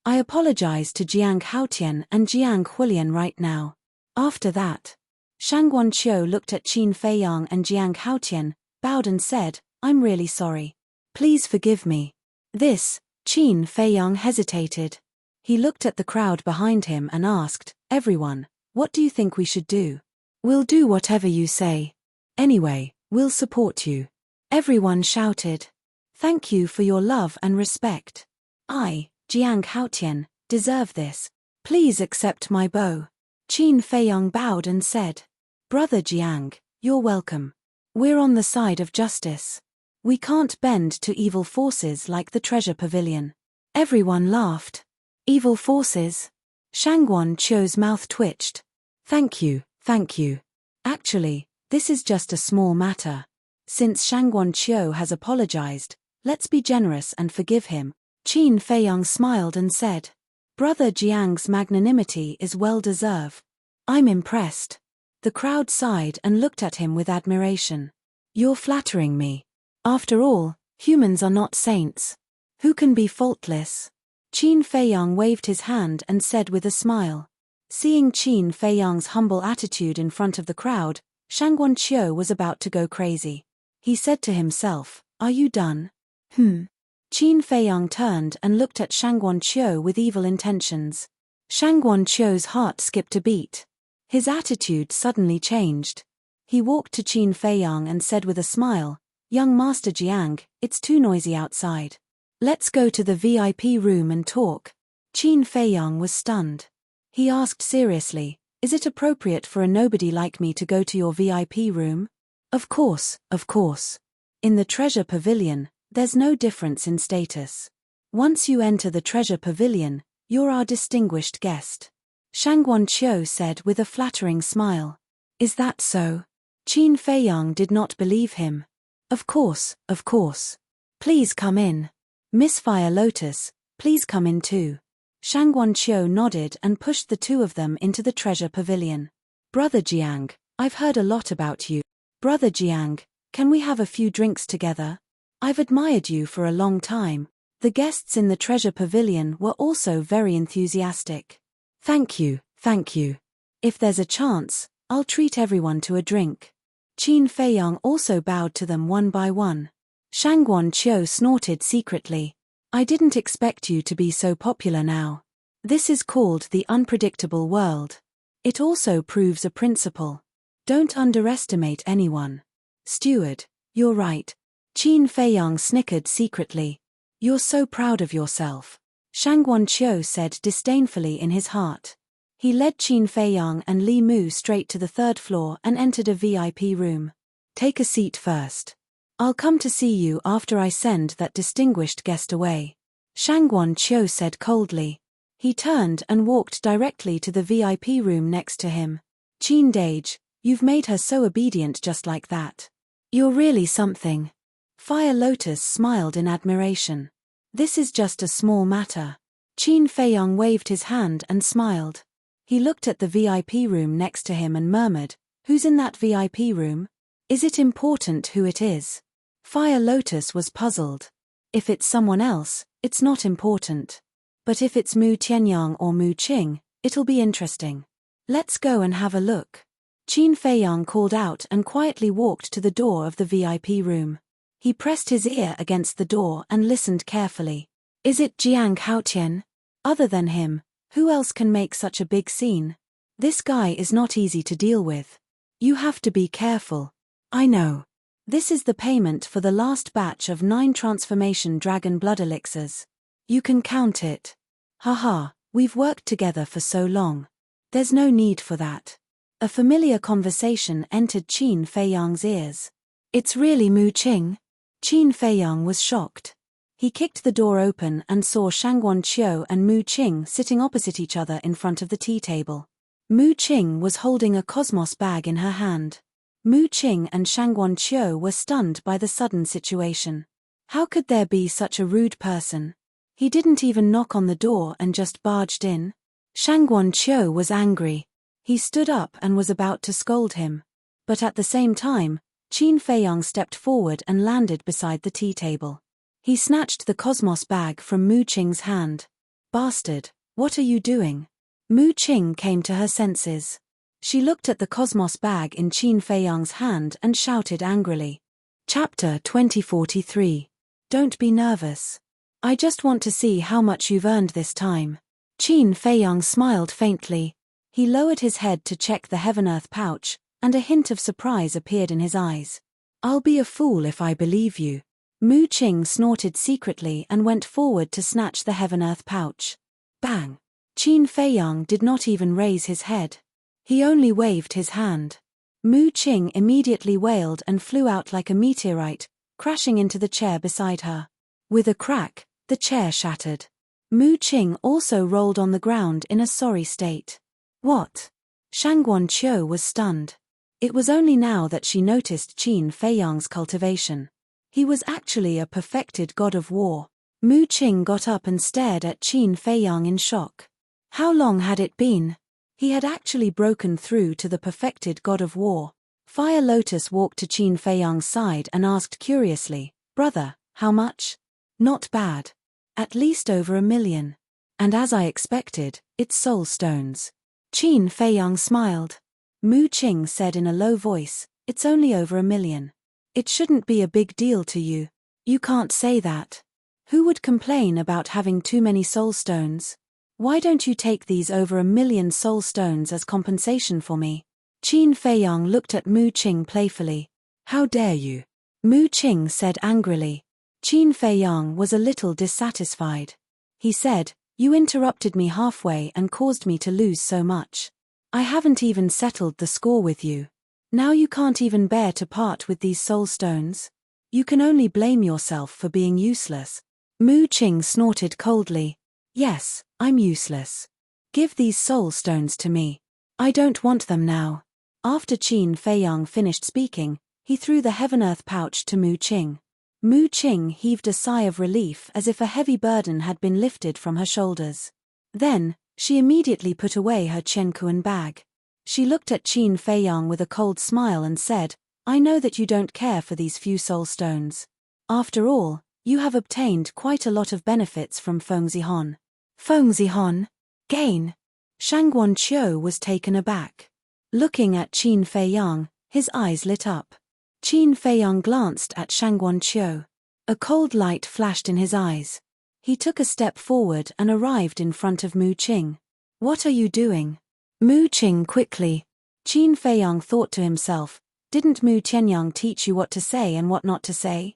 I apologize to Jiang Haotian and Jiang Hulian right now. After that, Shangguan Qiu looked at Qin Feiyang and Jiang Haotian, bowed and said, I'm really sorry. Please forgive me. Qin Feiyang hesitated. He looked at the crowd behind him and asked, everyone, what do you think we should do? We'll do whatever you say. Anyway, we'll support you. Everyone shouted. Thank you for your love and respect. I, Jiang Haotian, deserve this. Please accept my bow. Qin Feiyang bowed and said, Brother Jiang, you're welcome. We're on the side of justice. We can't bend to evil forces like the treasure pavilion. Everyone laughed. Evil forces? Shangguan Qiu's mouth twitched. Thank you, thank you. Actually, this is just a small matter. Since Shangguan Qiu has apologized, let's be generous and forgive him. Qin Feiyang smiled and said, Brother Jiang's magnanimity is well deserved. I'm impressed. The crowd sighed and looked at him with admiration. You're flattering me. After all, humans are not saints. Who can be faultless? Qin Feiyang waved his hand and said with a smile. Seeing Qin Feiyang's humble attitude in front of the crowd, Shangguan Qiu was about to go crazy. He said to himself, Are you done? Qin Feiyang turned and looked at Shangguan Qiu with evil intentions. Shangguan Qiu's heart skipped a beat. His attitude suddenly changed. He walked to Qin Feiyang and said with a smile, Young Master Jiang, it's too noisy outside. Let's go to the VIP room and talk. Qin Feiyang was stunned. He asked seriously, "Is it appropriate for a nobody like me to go to your VIP room?" Of course, of course. In the treasure pavilion, there's no difference in status. Once you enter the treasure pavilion, you're our distinguished guest. Shangguan Qiu said with a flattering smile. Is that so? Qin Feiyang did not believe him. Of course, of course. Please come in. Miss Fire Lotus, please come in too. Shangguan Qiu nodded and pushed the two of them into the treasure pavilion. Brother Jiang, I've heard a lot about you. Brother Jiang, can we have a few drinks together? I've admired you for a long time. The guests in the treasure pavilion were also very enthusiastic. Thank you, thank you. If there's a chance, I'll treat everyone to a drink. Qin Feiyang also bowed to them one by one. Shangguan Qiu snorted secretly. I didn't expect you to be so popular now. This is called the unpredictable world. It also proves a principle. Don't underestimate anyone. Steward, you're right. Qin Feiyang snickered secretly. You're so proud of yourself. Shangguan Qiu said disdainfully in his heart. He led Qin Feiyang and Li Mu straight to the third floor and entered a VIP room. Take a seat first. I'll come to see you after I send that distinguished guest away. Shangguan Qiu said coldly. He turned and walked directly to the VIP room next to him. Qin Dage, you've made her so obedient just like that. You're really something. Fire Lotus smiled in admiration. This is just a small matter. Qin Feiyang waved his hand and smiled. He looked at the VIP room next to him and murmured, Who's in that VIP room? Is it important who it is? Fire Lotus was puzzled. If it's someone else, it's not important. But if it's Mu Tianyang or Mu Qing, it'll be interesting. Let's go and have a look. Qin Feiyang called out and quietly walked to the door of the VIP room. He pressed his ear against the door and listened carefully. Is it Jiang Haotian? Other than him, who else can make such a big scene? This guy is not easy to deal with. You have to be careful. I know. This is the payment for the last batch of 9 transformation dragon blood elixirs. You can count it. Haha, we've worked together for so long. There's no need for that. A familiar conversation entered Qin Feiyang's ears. It's really Mu Qing? Qin Feiyang was shocked. He kicked the door open and saw Shangguan Qiu and Mu Qing sitting opposite each other in front of the tea table. Mu Qing was holding a cosmos bag in her hand. Mu Qing and Shangguan Qiu were stunned by the sudden situation. How could there be such a rude person? He didn't even knock on the door and just barged in. Shangguan Qiu was angry. He stood up and was about to scold him. But at the same time, Qin Feiyang stepped forward and landed beside the tea table. He snatched the cosmos bag from Mu Qing's hand. Bastard, what are you doing? Mu Qing came to her senses. She looked at the cosmos bag in Qin Feiyang's hand and shouted angrily. Chapter 2043. Don't be nervous. I just want to see how much you've earned this time. Qin Feiyang smiled faintly. He lowered his head to check the heaven-earth pouch, and a hint of surprise appeared in his eyes. I'll be a fool if I believe you. Mu Qing snorted secretly and went forward to snatch the heaven-earth pouch. Bang! Qin Feiyang did not even raise his head. He only waved his hand. Mu Qing immediately wailed and flew out like a meteorite, crashing into the chair beside her. With a crack, the chair shattered. Mu Qing also rolled on the ground in a sorry state. What? Shangguan Qiu was stunned. It was only now that she noticed Qin Feiyang's cultivation. He was actually a perfected god of war. Mu Qing got up and stared at Qin Feiyang in shock. How long had it been? He had actually broken through to the perfected god of war. Fire Lotus walked to Qin Feiyang's side and asked curiously, Brother, how much? Not bad. At least over 1 million. And as I expected, it's soul stones. Qin Feiyang smiled. Mu Qing said in a low voice, It's only over 1 million. It shouldn't be a big deal to you. You can't say that. Who would complain about having too many soul stones? Why don't you take these over 1 million soul stones as compensation for me? Qin Feiyang looked at Mu Qing playfully. How dare you? Mu Qing said angrily. Qin Feiyang was a little dissatisfied. He said, You interrupted me halfway and caused me to lose so much. I haven't even settled the score with you. Now you can't even bear to part with these soul stones? You can only blame yourself for being useless. Mu Qing snorted coldly. Yes, I'm useless. Give these soul stones to me. I don't want them now. After Qin Feiyang finished speaking, he threw the heaven-earth pouch to Mu Qing. Mu Qing heaved a sigh of relief as if a heavy burden had been lifted from her shoulders. Then, she immediately put away her Qiankuan bag. She looked at Qin Feiyang with a cold smile and said, I know that you don't care for these few soul stones. After all, you have obtained quite a lot of benefits from Fengzihon. Fengzihon? Gain? Shangguan Qiu was taken aback. Looking at Qin Feiyang, his eyes lit up. Qin Feiyang glanced at Shangguan Qiu. A cold light flashed in his eyes. He took a step forward and arrived in front of Mu Qing. What are you doing? Mu Qing quickly. Qin Feiyang thought to himself, didn't Mu Tianyang teach you what to say and what not to say?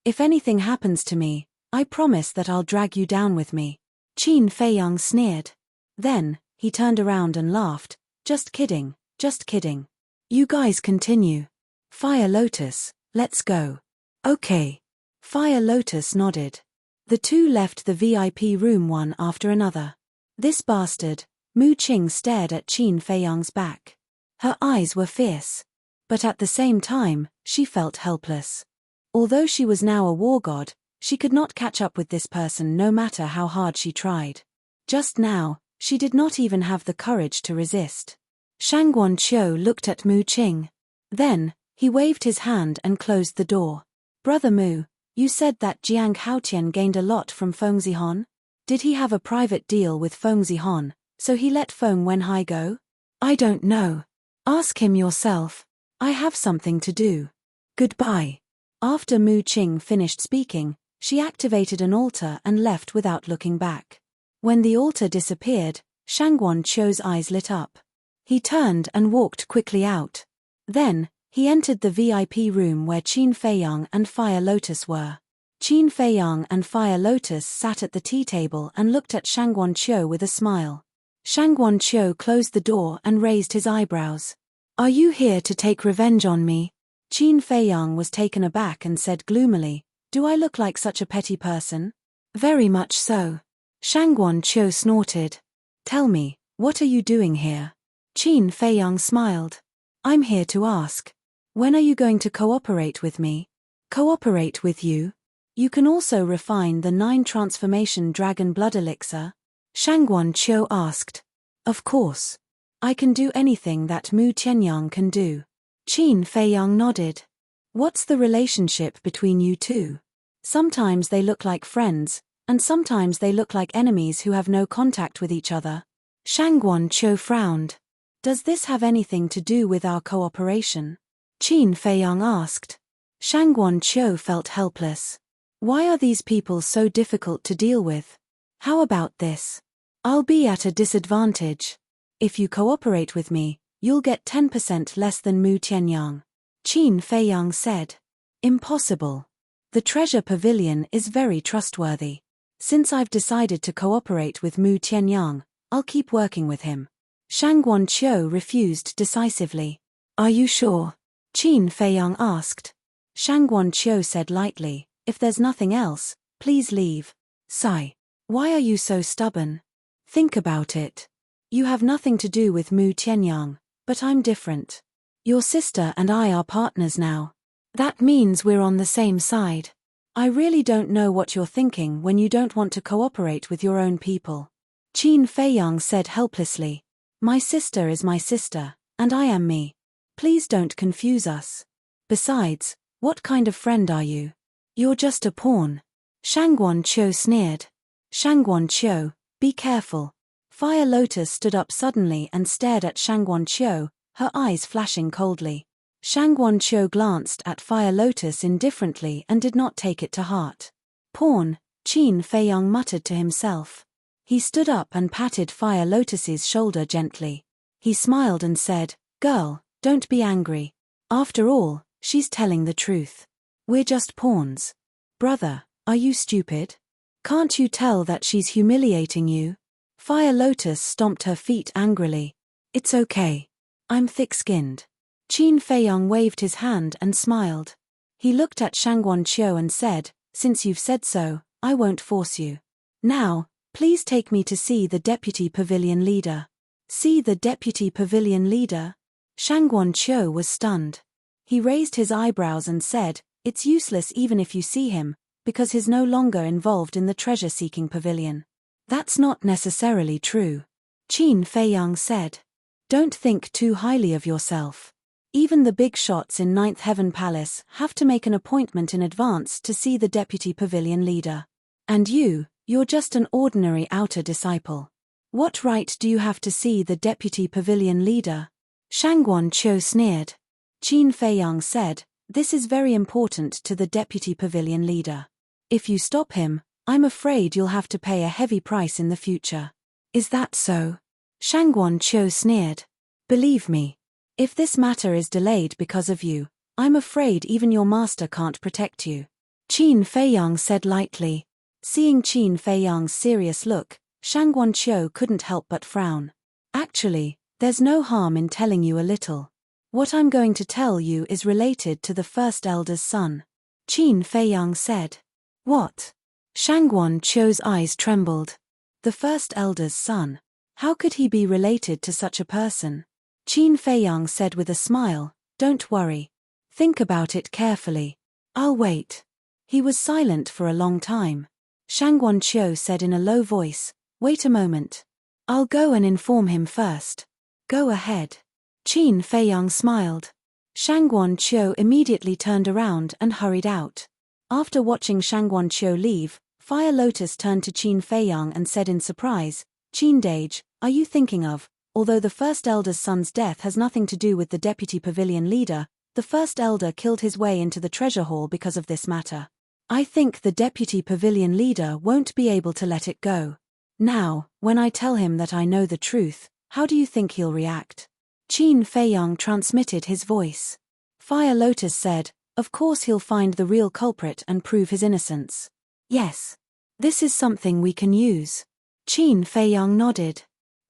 If anything happens to me, I promise that I'll drag you down with me. Qin Feiyang sneered. Then, he turned around and laughed. Just kidding, just kidding. You guys continue. Fire Lotus, let's go. Okay. Fire Lotus nodded. The two left the VIP room one after another. This bastard, Mu Qing stared at Qin Feiyang's back. Her eyes were fierce. But at the same time, she felt helpless. Although she was now a war god, she could not catch up with this person no matter how hard she tried. Just now, she did not even have the courage to resist. Shangguan Qiu looked at Mu Qing. Then, he waved his hand and closed the door. Brother Mu, you said that Jiang Haotian gained a lot from Fengzihon? Did he have a private deal with Fengzihon, so he let Feng Wenhai go? I don't know. Ask him yourself. I have something to do. Goodbye. After Mu Qing finished speaking, she activated an altar and left without looking back. When the altar disappeared, Shangguan Qiu's eyes lit up. He turned and walked quickly out. Then, he entered the VIP room where Qin Feiyang and Fire Lotus were. Qin Feiyang and Fire Lotus sat at the tea table and looked at Shangguan Qiu with a smile. Shangguan Qiu closed the door and raised his eyebrows. Are you here to take revenge on me? Qin Feiyang was taken aback and said gloomily, Do I look like such a petty person? Very much so. Shangguan Qiu snorted. Tell me, what are you doing here? Qin Feiyang smiled. I'm here to ask. When are you going to cooperate with me? Cooperate with you? You can also refine the 9 transformation dragon blood elixir? Shangguan Qiu asked. Of course. I can do anything that Mu Tianyang can do. Qin Feiyang nodded. What's the relationship between you two? Sometimes they look like friends, and sometimes they look like enemies who have no contact with each other. Shangguan Qiu frowned. Does this have anything to do with our cooperation? Qin Feiyang asked. Shangguan Qiu felt helpless. Why are these people so difficult to deal with? How about this? I'll be at a disadvantage. If you cooperate with me, you'll get 10% less than Mu Tianyang. Qin Feiyang said. Impossible. The treasure pavilion is very trustworthy. Since I've decided to cooperate with Mu Tianyang, I'll keep working with him. Shangguan Qiu refused decisively. Are you sure? Qin Feiyang asked. Shangguan Qiu said lightly, if there's nothing else, please leave. Sigh. Why are you so stubborn? Think about it. You have nothing to do with Mu Tianyang, but I'm different. Your sister and I are partners now. That means we're on the same side. I really don't know what you're thinking when you don't want to cooperate with your own people. Qin Feiyang said helplessly. My sister is my sister, and I am me. Please don't confuse us. Besides, what kind of friend are you? You're just a pawn. Shangguan Qiu sneered. Shangguan Qiu, be careful. Fire Lotus stood up suddenly and stared at Shangguan Qiu, her eyes flashing coldly. Shangguan Qiu glanced at Fire Lotus indifferently and did not take it to heart. Pawn, Qin Feiyang muttered to himself. He stood up and patted Fire Lotus's shoulder gently. He smiled and said, Girl, don't be angry. After all, she's telling the truth. We're just pawns. Brother, are you stupid? Can't you tell that she's humiliating you? Fire Lotus stomped her feet angrily. It's okay. I'm thick-skinned. Qin Feiyang waved his hand and smiled. He looked at Shangguan Qiu and said, since you've said so, I won't force you. Now, please take me to see the Deputy Pavilion Leader. See the Deputy Pavilion Leader? Shangguan Qiu was stunned. He raised his eyebrows and said, it's useless even if you see him, because he's no longer involved in the treasure-seeking pavilion. That's not necessarily true. Qin Feiyang said. Don't think too highly of yourself. Even the big shots in Ninth Heaven Palace have to make an appointment in advance to see the Deputy Pavilion Leader. And you're just an ordinary outer disciple. What right do you have to see the Deputy Pavilion Leader? Shangguan Qiu sneered. Qin Feiyang said, this is very important to the Deputy Pavilion Leader. If you stop him, I'm afraid you'll have to pay a heavy price in the future. Is that so? Shangguan Qiu sneered. Believe me. If this matter is delayed because of you, I'm afraid even your master can't protect you. Qin Feiyang said lightly. Seeing Qin Feiyang's serious look, Shangguan Qiu couldn't help but frown. Actually, there's no harm in telling you a little. What I'm going to tell you is related to the First Elder's son. Qin Feiyang said. What? Shangguan Qiu's eyes trembled. The First Elder's son. How could he be related to such a person? Qin Feiyang said with a smile, don't worry. Think about it carefully. I'll wait. He was silent for a long time. Shangguan Qiu said in a low voice, wait a moment. I'll go and inform him first. Go ahead. Qin Feiyang smiled. Shangguan Qiu immediately turned around and hurried out. After watching Shangguan Qiu leave, Fire Lotus turned to Qin Feiyang and said in surprise, Qin Dage, are you thinking of, although the First Elder's son's death has nothing to do with the Deputy Pavilion Leader, the First Elder killed his way into the treasure hall because of this matter. I think the Deputy Pavilion Leader won't be able to let it go. Now, when I tell him that I know the truth, how do you think he'll react? Qin Feiyang transmitted his voice. Fire Lotus said, of course he'll find the real culprit and prove his innocence. Yes. This is something we can use. Qin Feiyang nodded.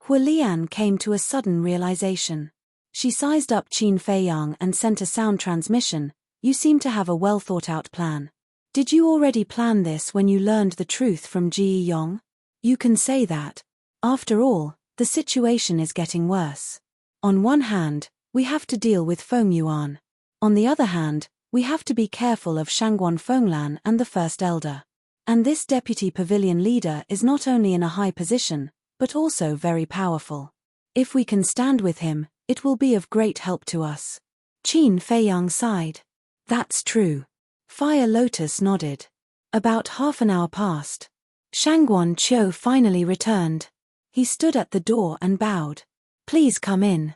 Hua Lian came to a sudden realization. She sized up Qin Feiyang and sent a sound transmission, you seem to have a well-thought-out plan. Did you already plan this when you learned the truth from Ji Yong? You can say that. After all, the situation is getting worse. On one hand, we have to deal with Feng Yuan. On the other hand, we have to be careful of Shangguan Fenglan and the First Elder. And this Deputy Pavilion Leader is not only in a high position, but also very powerful. If we can stand with him, it will be of great help to us. Qin Feiyang sighed. That's true. Fire Lotus nodded. About half an hour passed. Shangguan Qiu finally returned. He stood at the door and bowed. Please come in.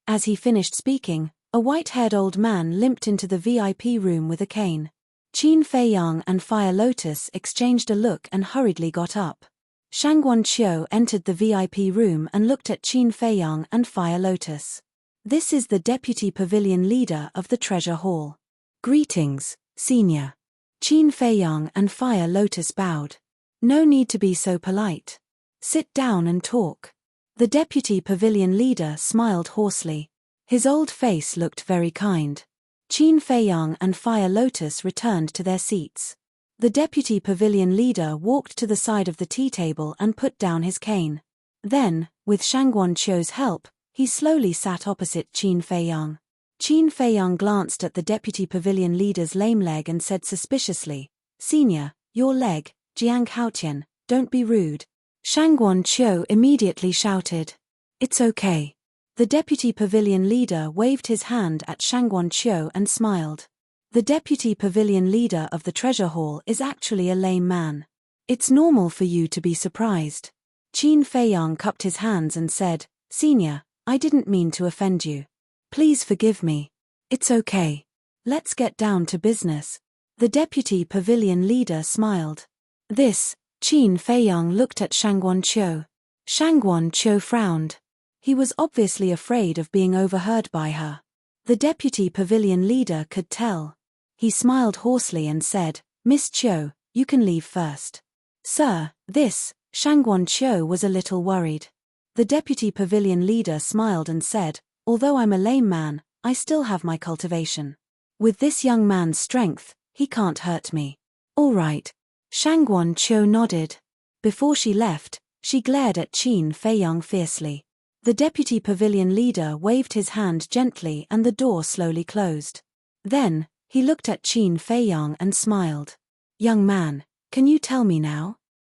As he finished speaking, a white-haired old man limped into the VIP room with a cane. Qin Feiyang and Fire Lotus exchanged a look and hurriedly got up. Shangguan Qiu entered the VIP room and looked at Qin Feiyang and Fire Lotus. This is the Deputy Pavilion Leader of the Treasure Hall. Greetings, Senior. Qin Feiyang and Fire Lotus bowed. No need to be so polite. Sit down and talk. The Deputy Pavilion Leader smiled hoarsely. His old face looked very kind. Qin Feiyang and Fire Lotus returned to their seats. The Deputy Pavilion Leader walked to the side of the tea table and put down his cane. Then, with Shangguan Qiu's help, he slowly sat opposite Qin Feiyang. Qin Feiyang glanced at the Deputy Pavilion Leader's lame leg and said suspiciously, Senior, your leg, Jiang Haotian, don't be rude. Shangguan Qiu immediately shouted. It's okay. The Deputy Pavilion Leader waved his hand at Shangguan Qiu and smiled. The Deputy Pavilion Leader of the Treasure Hall is actually a lame man. It's normal for you to be surprised. Qin Feiyang cupped his hands and said, Senior, I didn't mean to offend you. Please forgive me. It's okay. Let's get down to business. The Deputy Pavilion Leader smiled. Qin Feiyang looked at Shangguan Qiu. Shangguan Qiu frowned. He was obviously afraid of being overheard by her. The Deputy Pavilion Leader could tell. He smiled hoarsely and said, Miss Qiu, you can leave first. Sir, this, Shangguan Qiu was a little worried. The deputy pavilion leader smiled and said, although I'm a lame man, I still have my cultivation. With this young man's strength, he can't hurt me. All right. Shangguan Qiu nodded. Before she left, she glared at Qin Feiyang fiercely. The deputy pavilion leader waved his hand gently and the door slowly closed. Then, he looked at Qin Feiyang and smiled. Young man, can you tell me now?